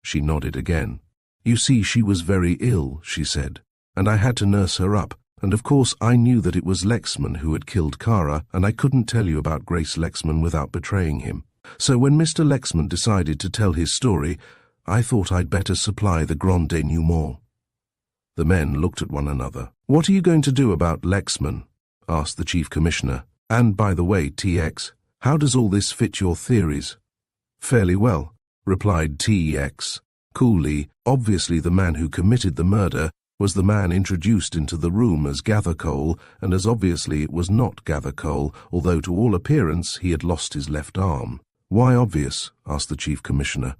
She nodded again. "You see, she was very ill," she said, "and I had to nurse her up, and of course I knew that it was Lexman who had killed Kara, and I couldn't tell you about Grace Lexman without betraying him. So when Mr. Lexman decided to tell his story, I thought I'd better supply the grand denouement." The men looked at one another. "What are you going to do about Lexman?" asked the Chief Commissioner. "And by the way, TX, how does all this fit your theories?" "Fairly well," replied TX coolly. Obviously the man who committed the murder was the man introduced into the room as Gathercole, and as obviously it was not Gathercole, although to all appearance he had lost his left arm. "Why obvious?" asked the Chief Commissioner.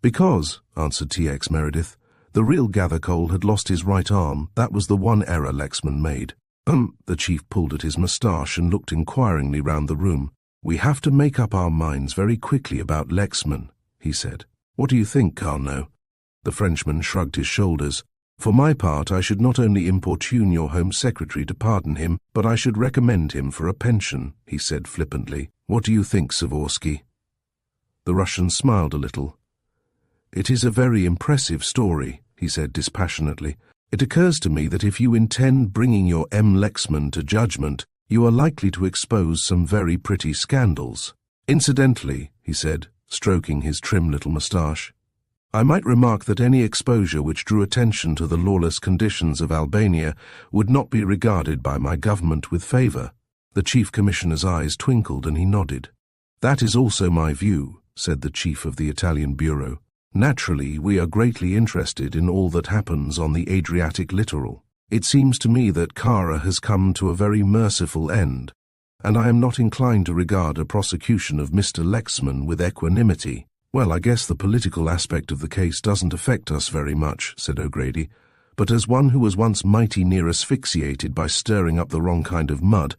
"Because," answered TX Meredith, "the real Gathercole had lost his right arm. That was the one error Lexman made." The chief pulled at his moustache and looked inquiringly round the room. "We have to make up our minds very quickly about Lexman," he said. "What do you think, Carnot?" The Frenchman shrugged his shoulders. "For my part, I should not only importune your Home Secretary to pardon him, but I should recommend him for a pension," he said flippantly. "What do you think, Savorsky?" The Russian smiled a little. "It is a very impressive story," he said dispassionately. "It occurs to me that if you intend bringing your M. Lexman to judgment, you are likely to expose some very pretty scandals. Incidentally," he said, stroking his trim little moustache, "I might remark that any exposure which drew attention to the lawless conditions of Albania would not be regarded by my government with favour." The Chief Commissioner's eyes twinkled and he nodded. "That is also my view," said the Chief of the Italian Bureau. "Naturally, we are greatly interested in all that happens on the Adriatic littoral. It seems to me that Kara has come to a very merciful end, and I am not inclined to regard a prosecution of Mr. Lexman with equanimity." "Well, I guess the political aspect of the case doesn't affect us very much," said O'Grady, "but as one who was once mighty near asphyxiated by stirring up the wrong kind of mud,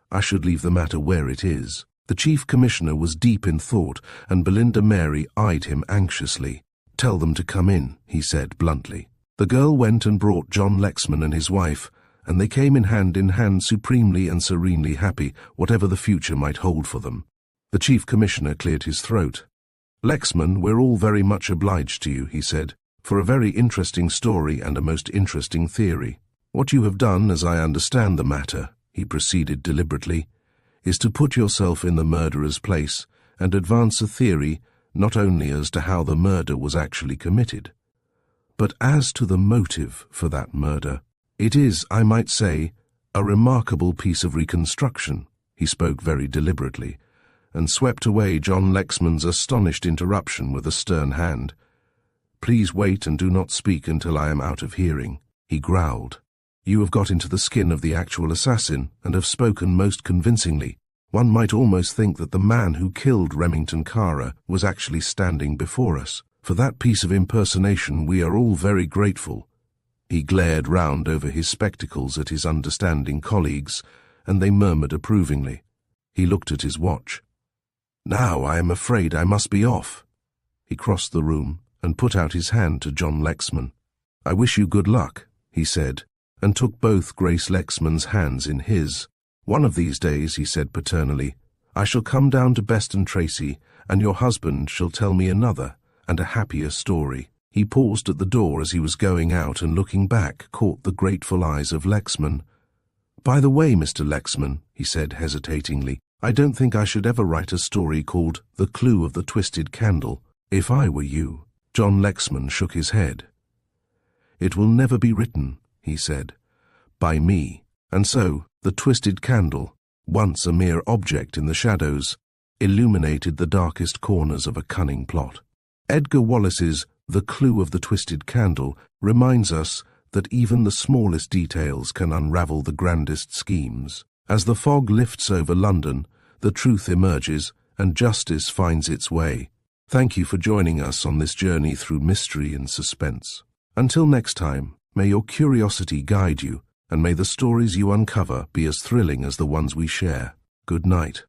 I should leave the matter where it is." The Chief Commissioner was deep in thought, and Belinda Mary eyed him anxiously. "Tell them to come in," he said bluntly. The girl went and brought John Lexman and his wife, and they came in hand supremely and serenely happy, whatever the future might hold for them. The Chief Commissioner cleared his throat. "Lexman, we're all very much obliged to you," he said, "for a very interesting story and a most interesting theory. What you have done, as I understand the matter," he proceeded deliberately, "is to put yourself in the murderer's place and advance a theory not only as to how the murder was actually committed, but as to the motive for that murder. It is, I might say, a remarkable piece of reconstruction." He spoke very deliberately, and swept away John Lexman's astonished interruption with a stern hand. "Please wait and do not speak until I am out of hearing," he growled. "You have got into the skin of the actual assassin, and have spoken most convincingly. One might almost think that the man who killed Remington Kara was actually standing before us. For that piece of impersonation we are all very grateful." He glared round over his spectacles at his understanding colleagues, and they murmured approvingly. He looked at his watch. "Now I am afraid I must be off." He crossed the room and put out his hand to John Lexman. "I wish you good luck," he said, and took both Grace Lexman's hands in his. "One of these days," he said paternally, "I shall come down to Beston Tracy, and your husband shall tell me another and a happier story." He paused at the door as he was going out, and looking back caught the grateful eyes of Lexman. "By the way, Mr. Lexman," he said hesitatingly, "I don't think I should ever write a story called The Clue of the Twisted Candle, if I were you." John Lexman shook his head. "It will never be written," he said, "by me." And so, the twisted candle, once a mere object in the shadows, illuminated the darkest corners of a cunning plot. Edgar Wallace's The Clue of the Twisted Candle reminds us that even the smallest details can unravel the grandest schemes. As the fog lifts over London, the truth emerges and justice finds its way. Thank you for joining us on this journey through mystery and suspense. Until next time, may your curiosity guide you, and may the stories you uncover be as thrilling as the ones we share. Good night.